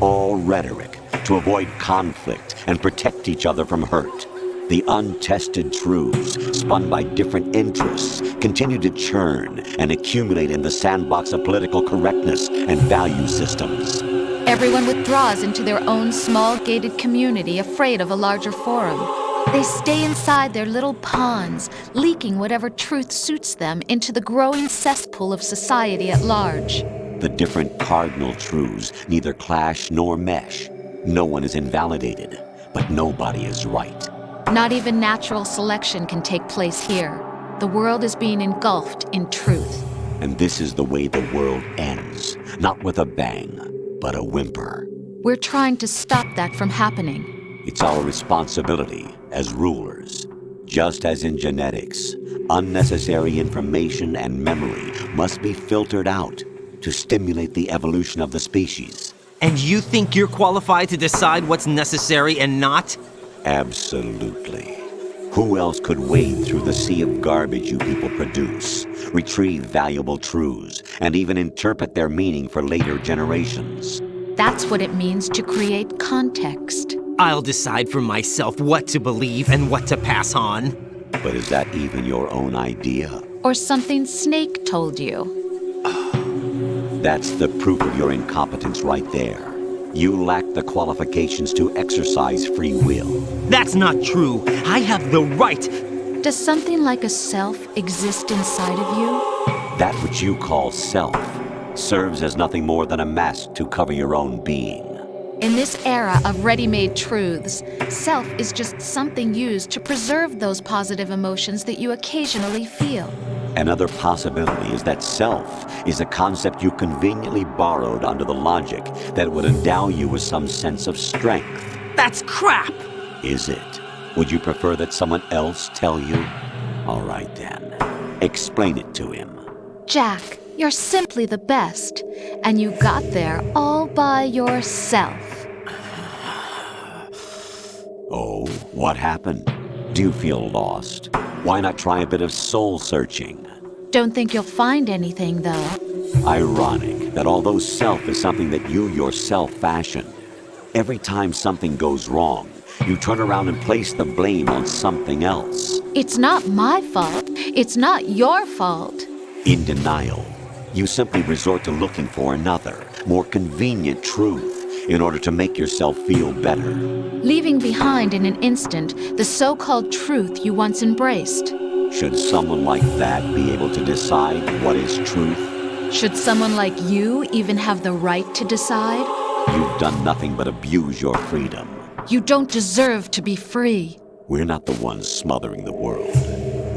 All rhetoric to avoid conflict and protect each other from hurt. The untested truths, spun by different interests, continue to churn and accumulate in the sandbox of political correctness and value systems. Everyone withdraws into their own small gated community, afraid of a larger forum. They stay inside their little ponds, leaking whatever truth suits them into the growing cesspool of society at large. The different cardinal truths neither clash nor mesh. No one is invalidated, but nobody is right. Not even natural selection can take place here. The world is being engulfed in truth. And this is the way the world ends, not with a bang, but a whimper. We're trying to stop that from happening. It's our responsibility as rulers. Just as in genetics, unnecessary information and memory must be filtered out to stimulate the evolution of the species. And you think you're qualified to decide what's necessary and not? Absolutely. Who else could wade through the sea of garbage you people produce, retrieve valuable truths, and even interpret their meaning for later generations? That's what it means to create context. I'll decide for myself what to believe and what to pass on. But is that even your own idea? Or something Snake told you? That's the proof of your incompetence right there. You lack the qualifications to exercise free will. That's not true. I have the right. Does something like a self exist inside of you? That which you call self serves as nothing more than a mask to cover your own being. In this era of ready-made truths, self is just something used to preserve those positive emotions that you occasionally feel. Another possibility is that self is a concept you conveniently borrowed under the logic that it would endow you with some sense of strength. That's crap! Is it? Would you prefer that someone else tell you? All right then. Explain it to him. Jack, you're simply the best, and you got there all by yourself. Oh, what happened? Do you feel lost? Why not try a bit of soul-searching? Don't think you'll find anything, though. Ironic that although self is something that you yourself fashioned, every time something goes wrong, you turn around and place the blame on something else. It's not my fault. It's not your fault. In denial, you simply resort to looking for another, more convenient truth in order to make yourself feel better. Leaving behind in an instant the so-called truth you once embraced. Should someone like that be able to decide what is truth? Should someone like you even have the right to decide? You've done nothing but abuse your freedom. You don't deserve to be free. We're not the ones smothering the world.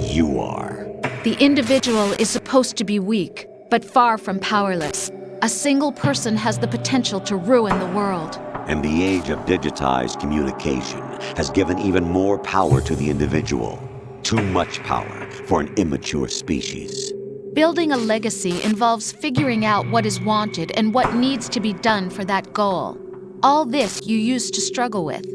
You are. The individual is supposed to be weak, but far from powerless. A single person has the potential to ruin the world. And the age of digitized communication has given even more power to the individual. Too much power for an immature species. Building a legacy involves figuring out what is wanted and what needs to be done for that goal. All this you used to struggle with.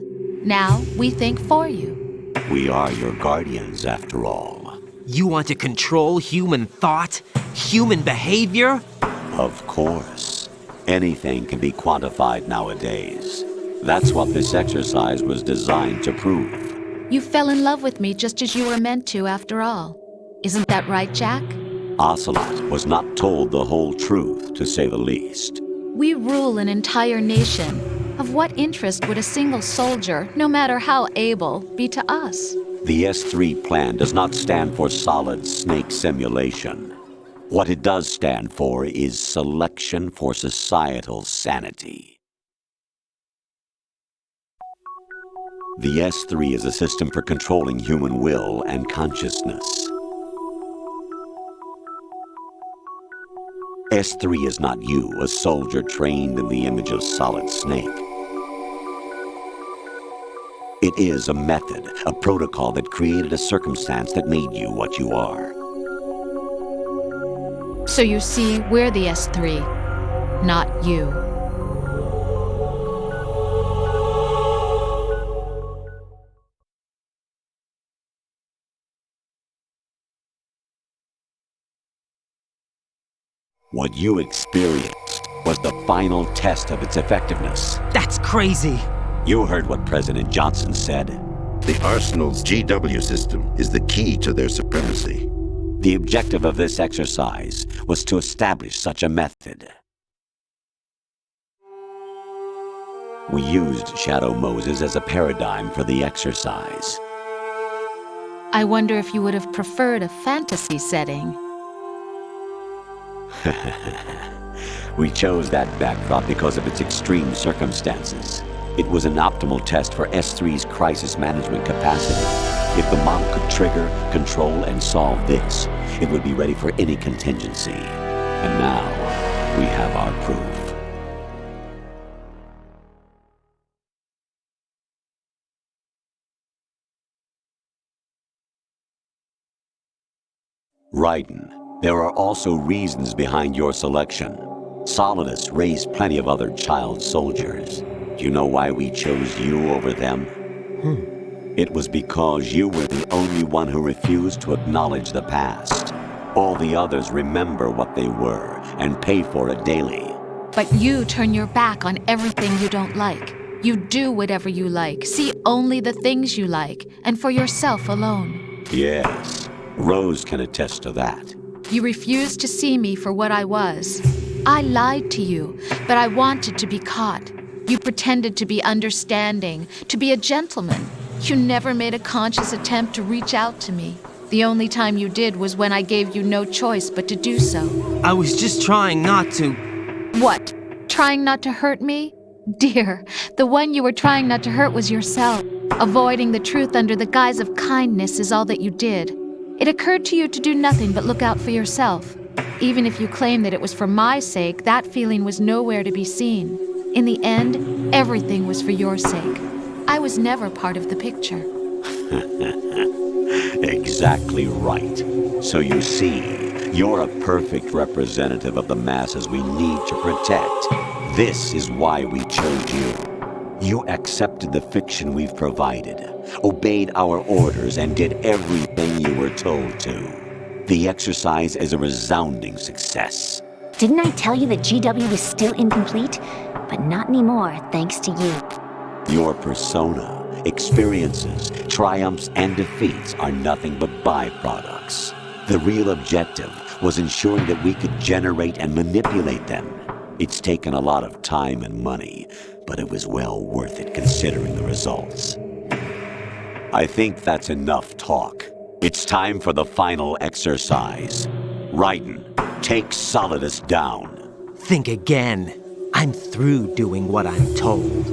Now we think for you. We are your guardians, after all. You want to control human thought? Human behavior? Of course. Anything can be quantified nowadays. That's what this exercise was designed to prove. You fell in love with me just as you were meant to, after all. Isn't that right, Jack? Ocelot was not told the whole truth, to say the least. We rule an entire nation. Of what interest would a single soldier, no matter how able, be to us? The S3 plan does not stand for solid snake simulation. What it does stand for is selection for societal sanity. The S3 is a system for controlling human will and consciousness. S3 is not you, a soldier trained in the image of Solid Snake. It is a method, a protocol that created a circumstance that made you what you are. So you see, we're the S3, not you. What you experienced was the final test of its effectiveness. That's crazy. You heard what President Johnson said. The Arsenal's GW system is the key to their supremacy. The objective of this exercise was to establish such a method. We used Shadow Moses as a paradigm for the exercise. I wonder if you would have preferred a fantasy setting. We chose that backdrop because of its extreme circumstances. It was an optimal test for S3's crisis management capacity. If the model could trigger, control, and solve this, it would be ready for any contingency. And now, we have our proof. Raiden, there are also reasons behind your selection. Solidus raised plenty of other child soldiers. Do you know why we chose you over them? It was because you were the only one who refused to acknowledge the past. All the others remember what they were and pay for it daily. But you turn your back on everything you don't like. You do whatever you like, see only the things you like, and for yourself alone. Yes, Rose can attest to that. You refused to see me for what I was. I lied to you, but I wanted to be caught. You pretended to be understanding, to be a gentleman. You never made a conscious attempt to reach out to me. The only time you did was when I gave you no choice but to do so. I was just trying not to. What? Trying not to hurt me? Dear, the one you were trying not to hurt was yourself. Avoiding the truth under the guise of kindness is all that you did. It occurred to you to do nothing but look out for yourself. Even if you claim that it was for my sake, that feeling was nowhere to be seen. In the end, everything was for your sake. I was never part of the picture. Exactly right. So you see, you're a perfect representative of the masses we need to protect. This is why we chose you. You accepted the fiction we've provided, obeyed our orders, and did everything you were told to. The exercise is a resounding success. Didn't I tell you that GW was still incomplete? But not anymore, thanks to you. Your persona, experiences, triumphs, and defeats are nothing but byproducts. The real objective was ensuring that we could generate and manipulate them. It's taken a lot of time and money, but it was well worth it considering the results. I think that's enough talk. It's time for the final exercise. Raiden, take Solidus down. Think again. I'm through doing what I'm told.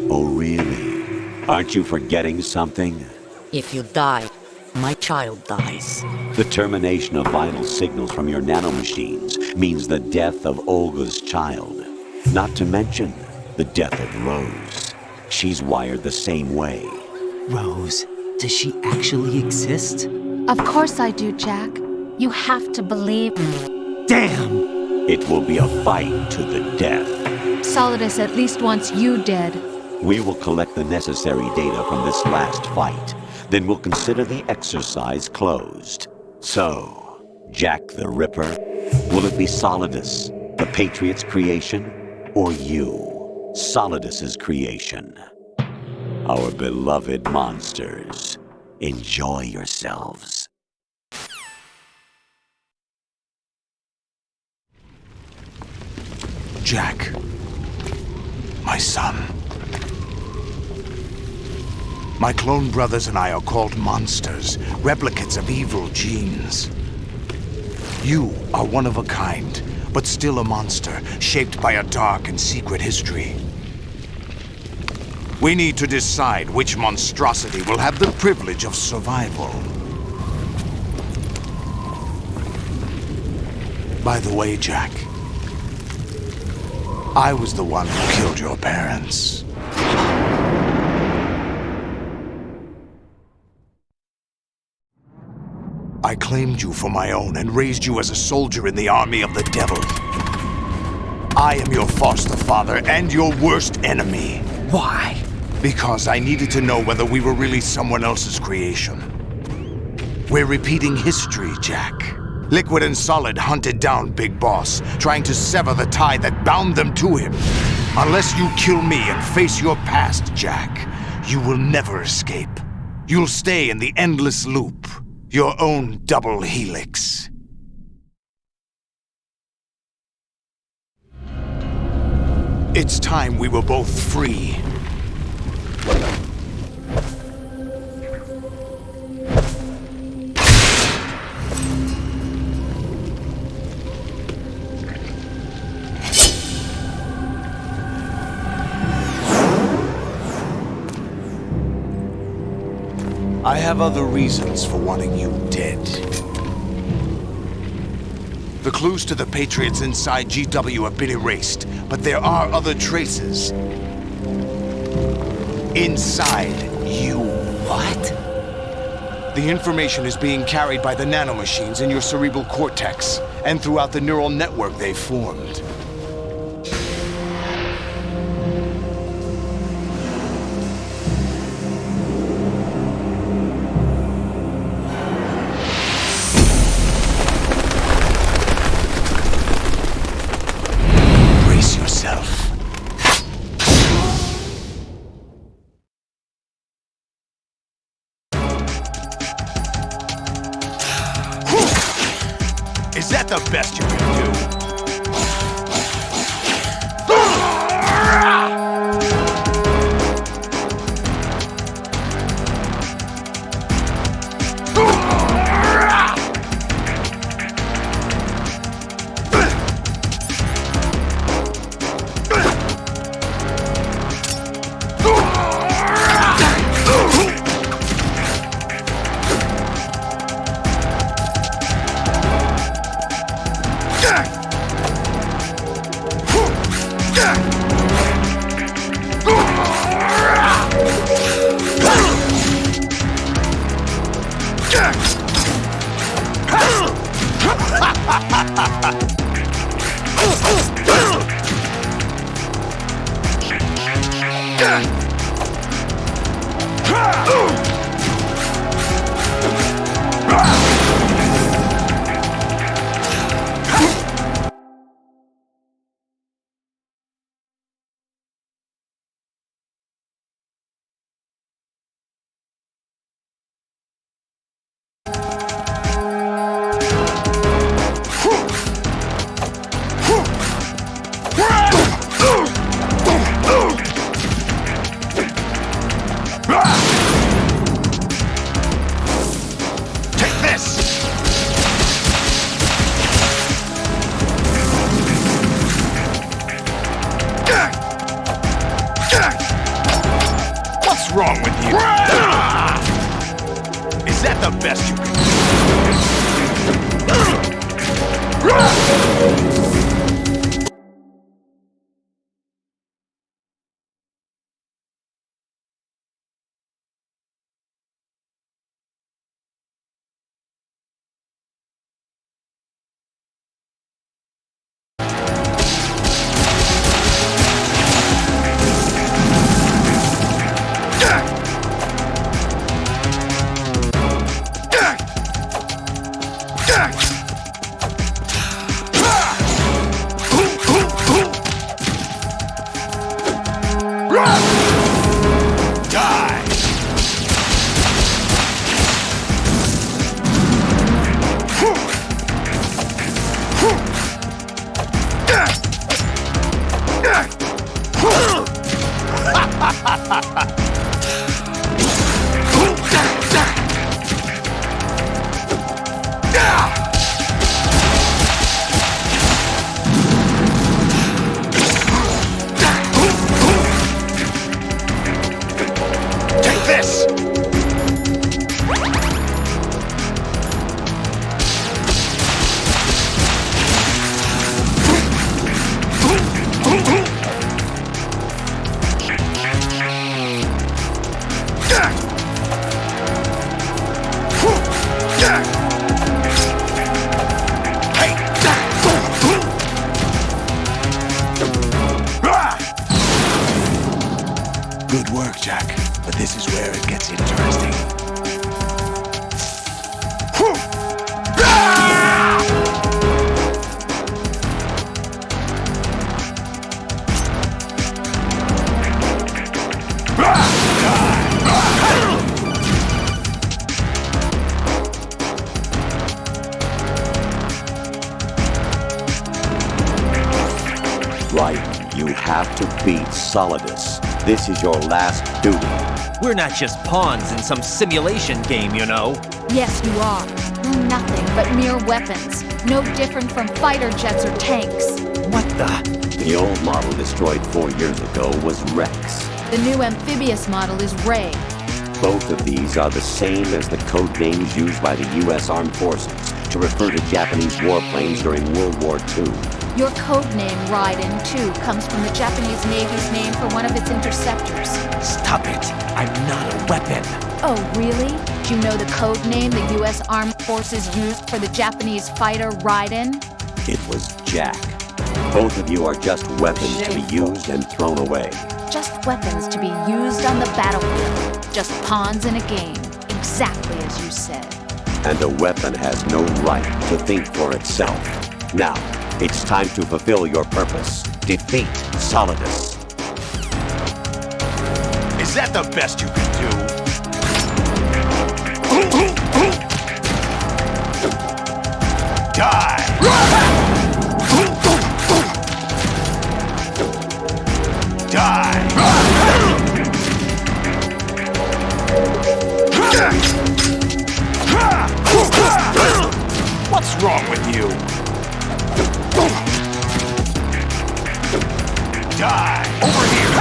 Oh, really? Aren't you forgetting something? If you die, my child dies. The termination of vital signals from your nanomachines means the death of Olga's child. Not to mention the death of Rose. She's wired the same way. Rose, does she actually exist? Of course I do, Jack. You have to believe me. Damn! It will be a fight to the death. Solidus at least wants you dead. We will collect the necessary data from this last fight. Then we'll consider the exercise closed. So, Jack the Ripper, will it be Solidus, the Patriot's creation, or you, Solidus's creation? Our beloved monsters, enjoy yourselves. Jack, my son. My clone brothers and I are called monsters, replicates of evil genes. You are one of a kind, but still a monster, shaped by a dark and secret history. We need to decide which monstrosity will have the privilege of survival. By the way, Jack, I was the one who killed your parents. I claimed you for my own and raised you as a soldier in the army of the devil. I am your foster father and your worst enemy. Why? Because I needed to know whether we were really someone else's creation. We're repeating history, Jack. Liquid and Solid hunted down Big Boss, trying to sever the tie that bound them to him. Unless you kill me and face your past, Jack, you will never escape. You'll stay in the endless loop, your own double helix. It's time we were both free. I have other reasons for wanting you dead. The clues to the Patriots inside GW have been erased, but there are other traces. Inside you. What? The information is being carried by the nanomachines in your cerebral cortex, and throughout the neural network they've formed. Is that the best you can do? What's wrong with you? Is that the best you can do? where it gets interesting. Right, you have to beat Solidus. This is your last duty. We're not just pawns in some simulation game, you know. Yes, you are. We're nothing but mere weapons. No different from fighter jets or tanks. What the? The old model destroyed 4 years ago was Rex. The new amphibious model is Ray. Both of these are the same as the code names used by the U.S. Armed Forces to refer to Japanese warplanes during World War II. Your code name, Raiden, too, comes from the Japanese Navy's name for one of its interceptors. Stop it. I'm not a weapon. Oh, really? Do you know the code name the U.S. Armed Forces used for the Japanese fighter Raiden? It was Jack. Both of you are just weapons to be used and thrown away. Just weapons to be used on the battlefield. Just pawns in a game. Exactly as you said. And a weapon has no right to think for itself. Now, it's time to fulfill your purpose. Defeat Solidus. Is that the best you can do? Die! Die! What's wrong with you? Die! Over here!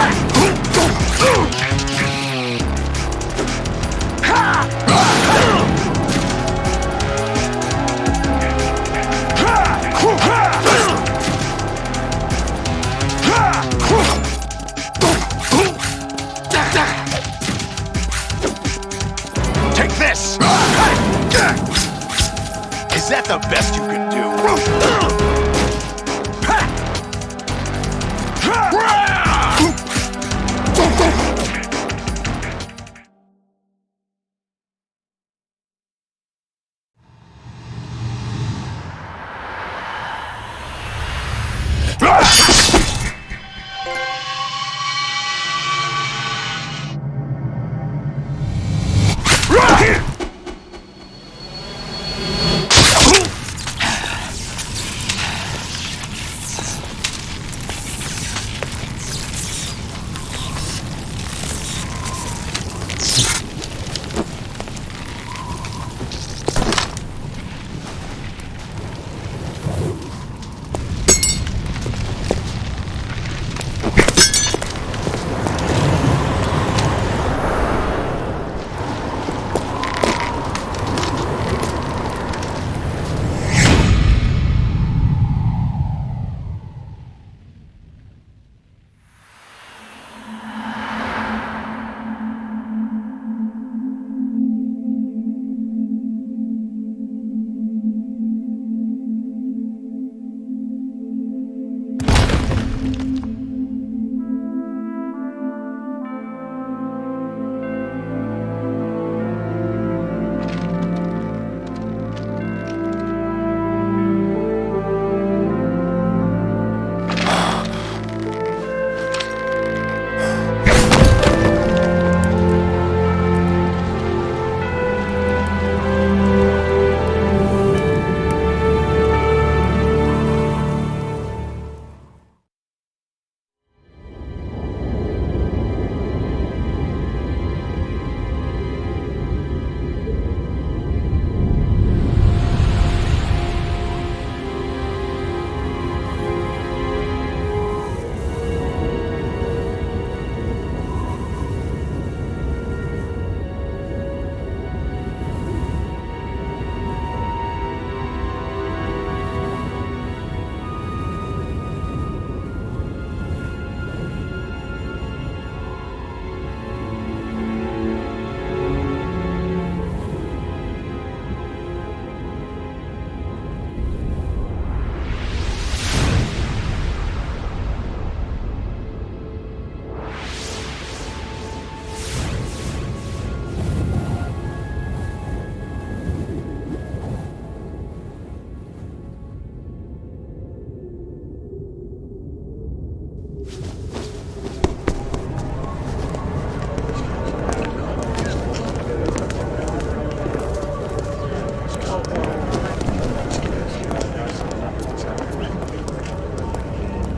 Take this! Is that the best you can do?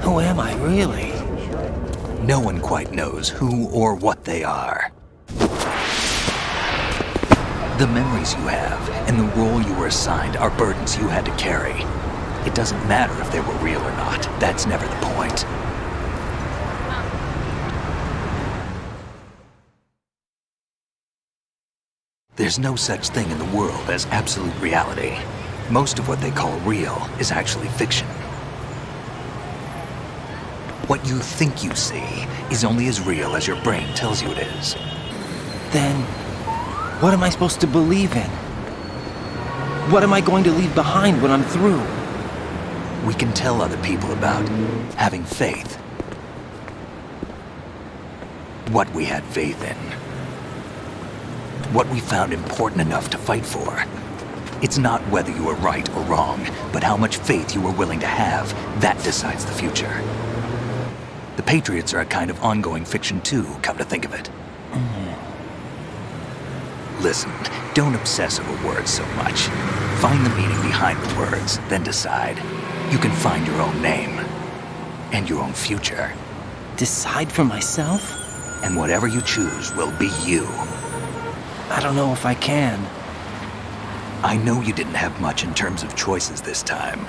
Who am I, really? No one quite knows who or what they are. The memories you have and the role you were assigned are burdens you had to carry. It doesn't matter if they were real or not. That's never the point. There's no such thing in the world as absolute reality. Most of what they call real is actually fiction. What you think you see is only as real as your brain tells you it is. Then, what am I supposed to believe in? What am I going to leave behind when I'm through? We can tell other people about having faith. What we had faith in. What we found important enough to fight for. It's not whether you were right or wrong, but how much faith you were willing to have. That decides the future. The Patriots are a kind of ongoing fiction too, come to think of it. Listen, don't obsess over words so much. Find the meaning behind the words, then decide. You can find your own name. And your own future. Decide for myself? And whatever you choose will be you. I don't know if I can. I know you didn't have much in terms of choices this time.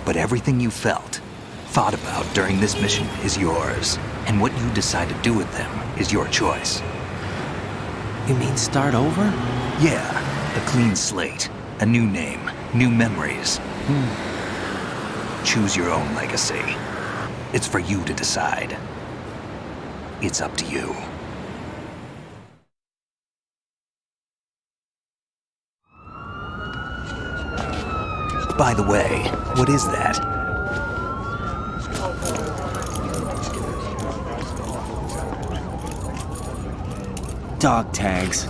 But everything you felt, thought about during this mission is yours. And what you decide to do with them is your choice. You mean start over? Yeah, a clean slate, a new name, new memories. Choose your own legacy. It's for you to decide. It's up to you. By the way, what is that? Dog tags.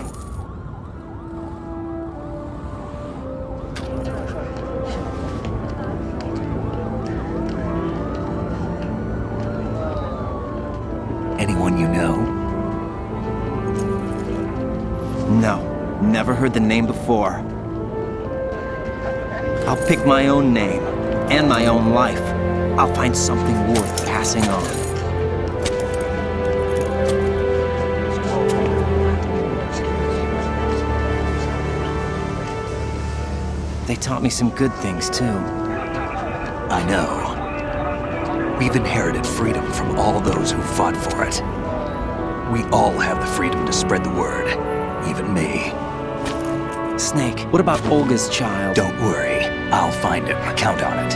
Anyone you know? No, never heard the name before. I'll pick my own name, and my own life. I'll find something worth passing on. They taught me some good things, too. I know. We've inherited freedom from all those who fought for it. We all have the freedom to spread the word, even me. Snake, what about Olga's child? Don't worry. I'll find him. Count on it.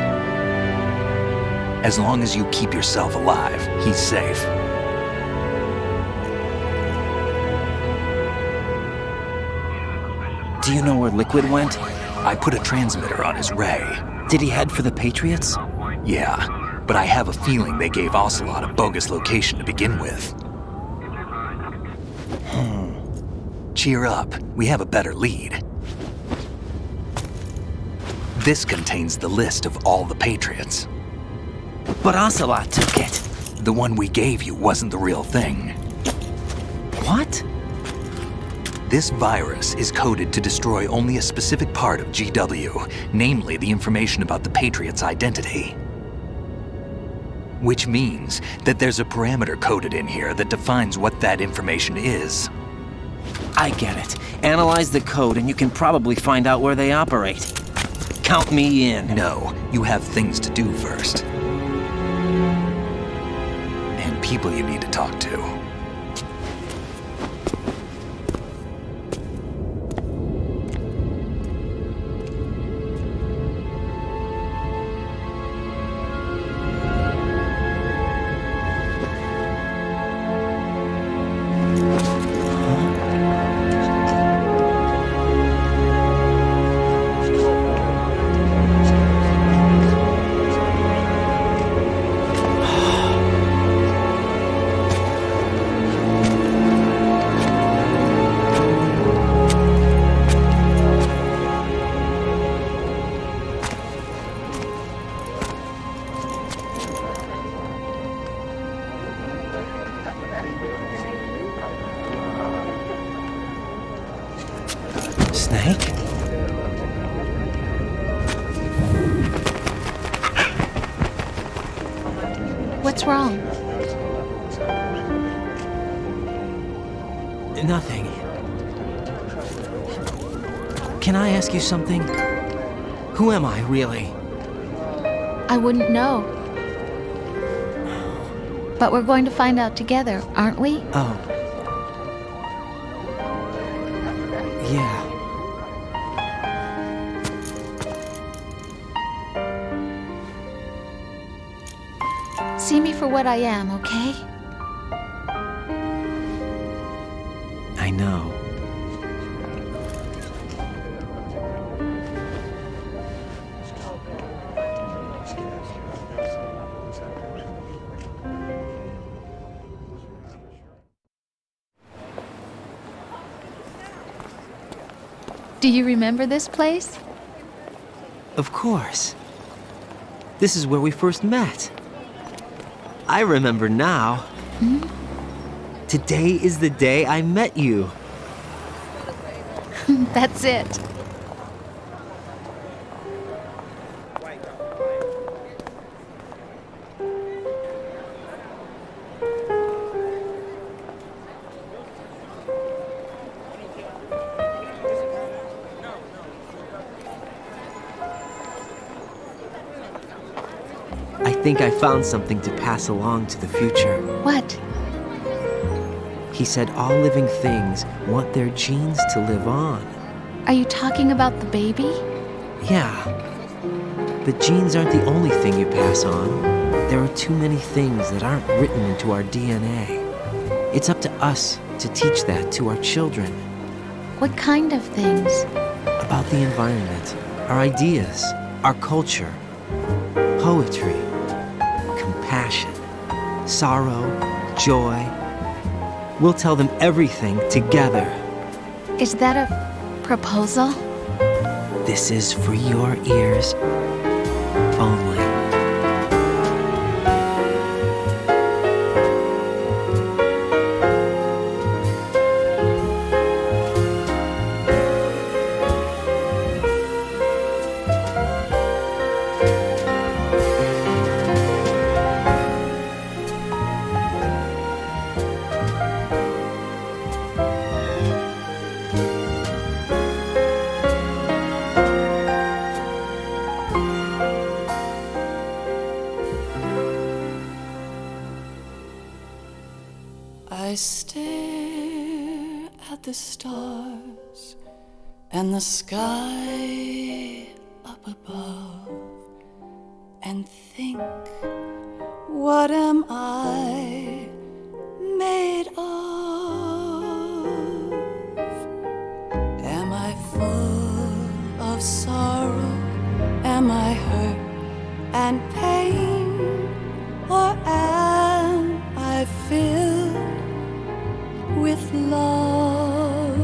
As long as you keep yourself alive, he's safe. Do you know where Liquid went? I put a transmitter on his ray. Did he head for the Patriots? Yeah, but I have a feeling they gave Ocelot a bogus location to begin with. Cheer up. We have a better lead. This contains the list of all the Patriots. But Ocelot took it. The one we gave you wasn't the real thing. What? This virus is coded to destroy only a specific part of GW, namely the information about the Patriots' identity. Which means that there's a parameter coded in here that defines what that information is. I get it. Analyze the code and you can probably find out where they operate. Count me in. No, you have things to do first. And people you need to talk to. What's wrong? Nothing. Can I ask you something? Who am I, really? I wouldn't know. But we're going to find out together, aren't we? Oh. Yeah. See me for what I am, okay? I know. Do you remember this place? Of course. This is where we first met. I remember now. Hmm? Today is the day I met you. That's it. I think I found something to pass along to the future. What? He said all living things want their genes to live on. Are you talking about the baby? Yeah. But genes aren't the only thing you pass on. There are too many things that aren't written into our DNA. It's up to us to teach that to our children. What kind of things? About the environment, our ideas, our culture, poetry, compassion, sorrow, joy. We'll tell them everything together. Is that a proposal? This is for your ears only. I stare at the stars and the sky up above and think, what am I made of? Am I full of sorrow? Am I hurt and pain? Or am I filled with love?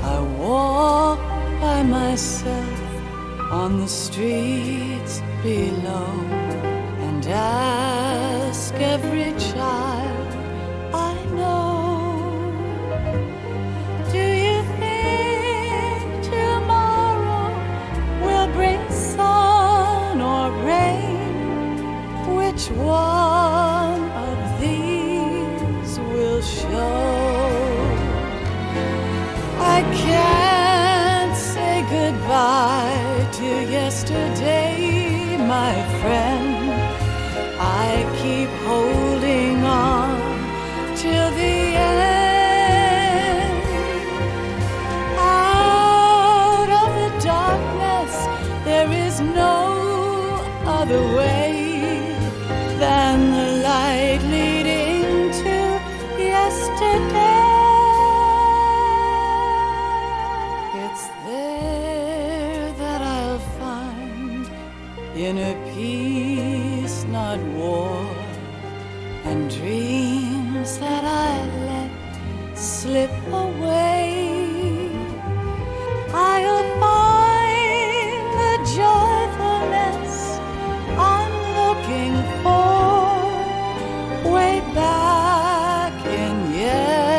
I walk by myself on the streets below and ask every child I know, do you think tomorrow will bring sun or rain? Which one of these will show? I can't say goodbye to yesterday, my friend. I keep holding on till the end. Out of the darkness, there is no other way than the light leading to yesterday. It's there that I'll find inner peace, not war, and dreams that I let slip away. I'll find the joyfulness I'm looking for way back in yesterday.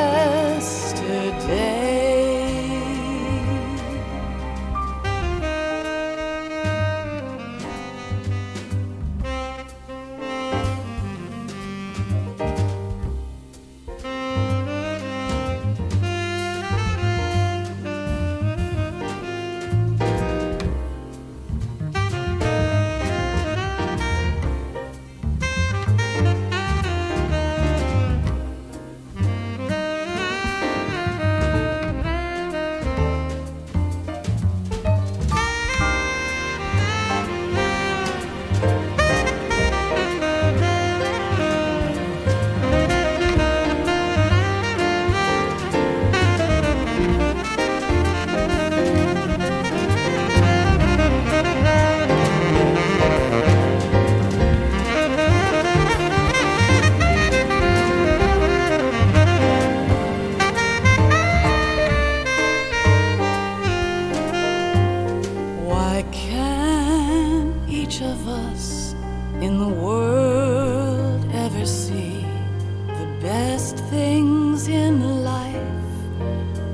each of us in the world ever see. The best things in life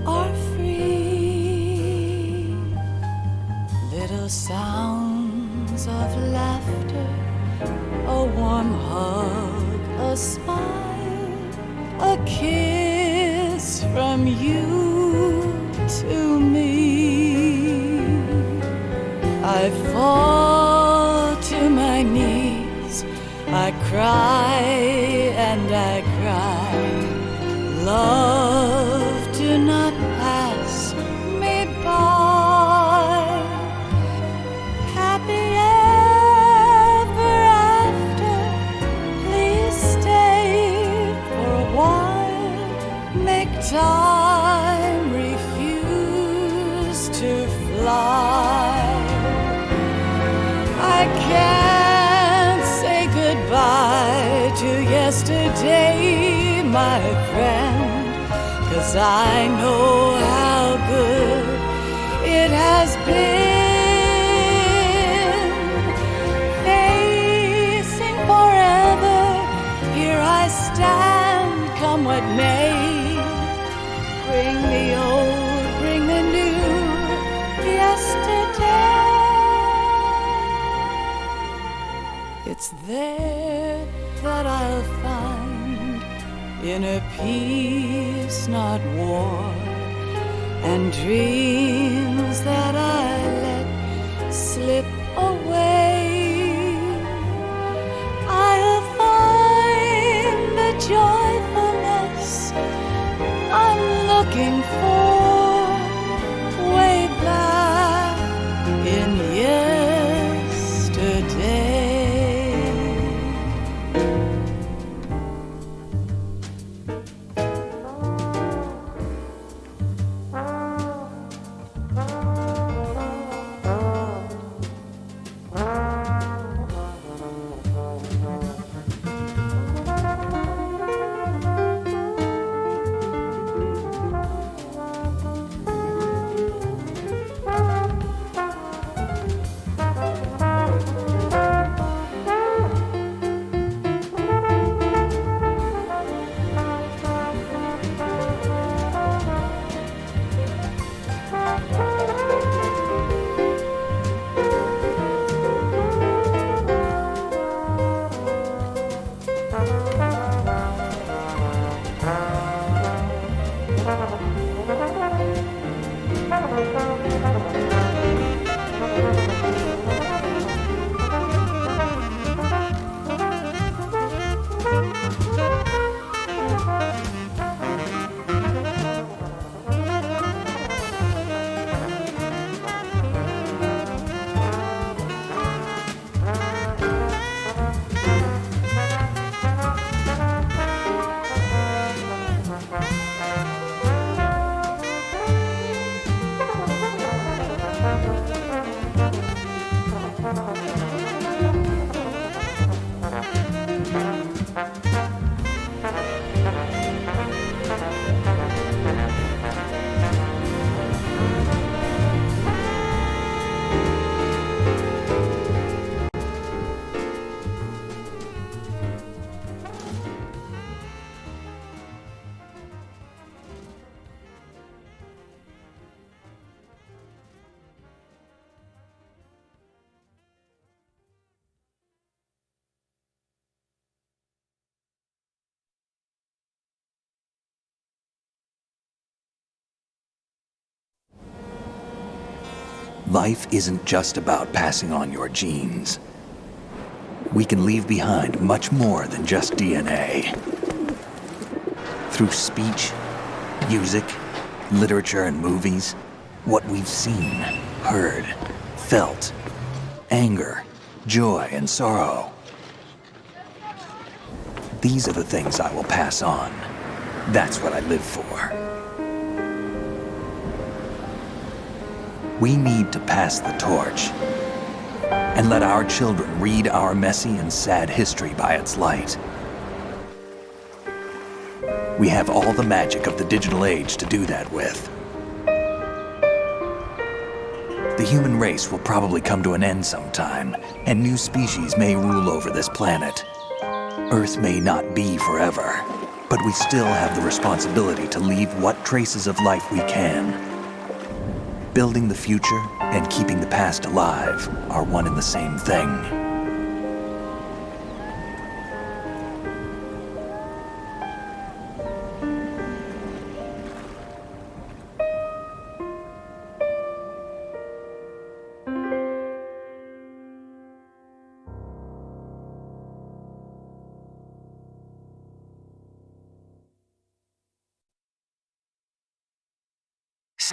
are free. Little sounds of laughter, a warm hug, a smile, a kiss from you to me. I fall to my knees, I cry and I cry. Love, do not pass me by. Happy ever after, please stay for a while. Make time refuse to fly. I can't say goodbye to yesterday, my friend, 'cause I know how good it has been. Facing forever, here I stand, come what may. Bring the old, bring the new, yesterday. It's there that I'll find inner peace, not war, and dreams that I let slip away. I'll find the joyfulness I'm looking for way back in yesterday. Life isn't just about passing on your genes. We can leave behind much more than just DNA. Through speech, music, literature, and movies, what we've seen, heard, felt, anger, joy, and sorrow. These are the things I will pass on. That's what I live for. We need to pass the torch and let our children read our messy and sad history by its light. We have all the magic of the digital age to do that with. The human race will probably come to an end sometime, and new species may rule over this planet. Earth may not be forever, but we still have the responsibility to leave what traces of life we can. Building the future and keeping the past alive are one and the same thing.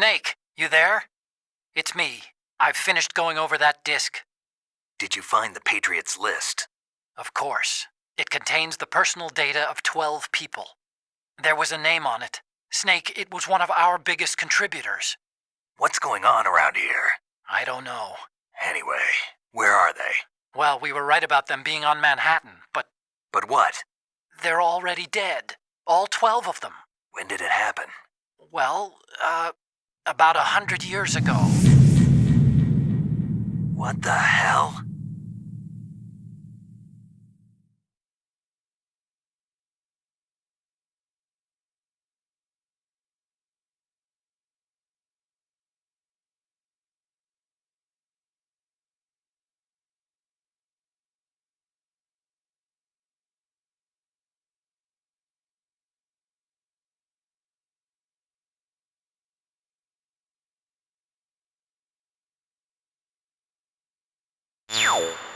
Snake, you there? It's me. I've finished going over that disk. Did you find the Patriots list? Of course. It contains the personal data of 12 people. There was a name on it. Snake, it was one of our biggest contributors. What's going on around here? I don't know. Anyway, where are they? Well, we were right about them being on Manhattan, but... But what? They're already dead. All 12 of them. When did it happen? Well, about 100 years ago. What the hell? Ow.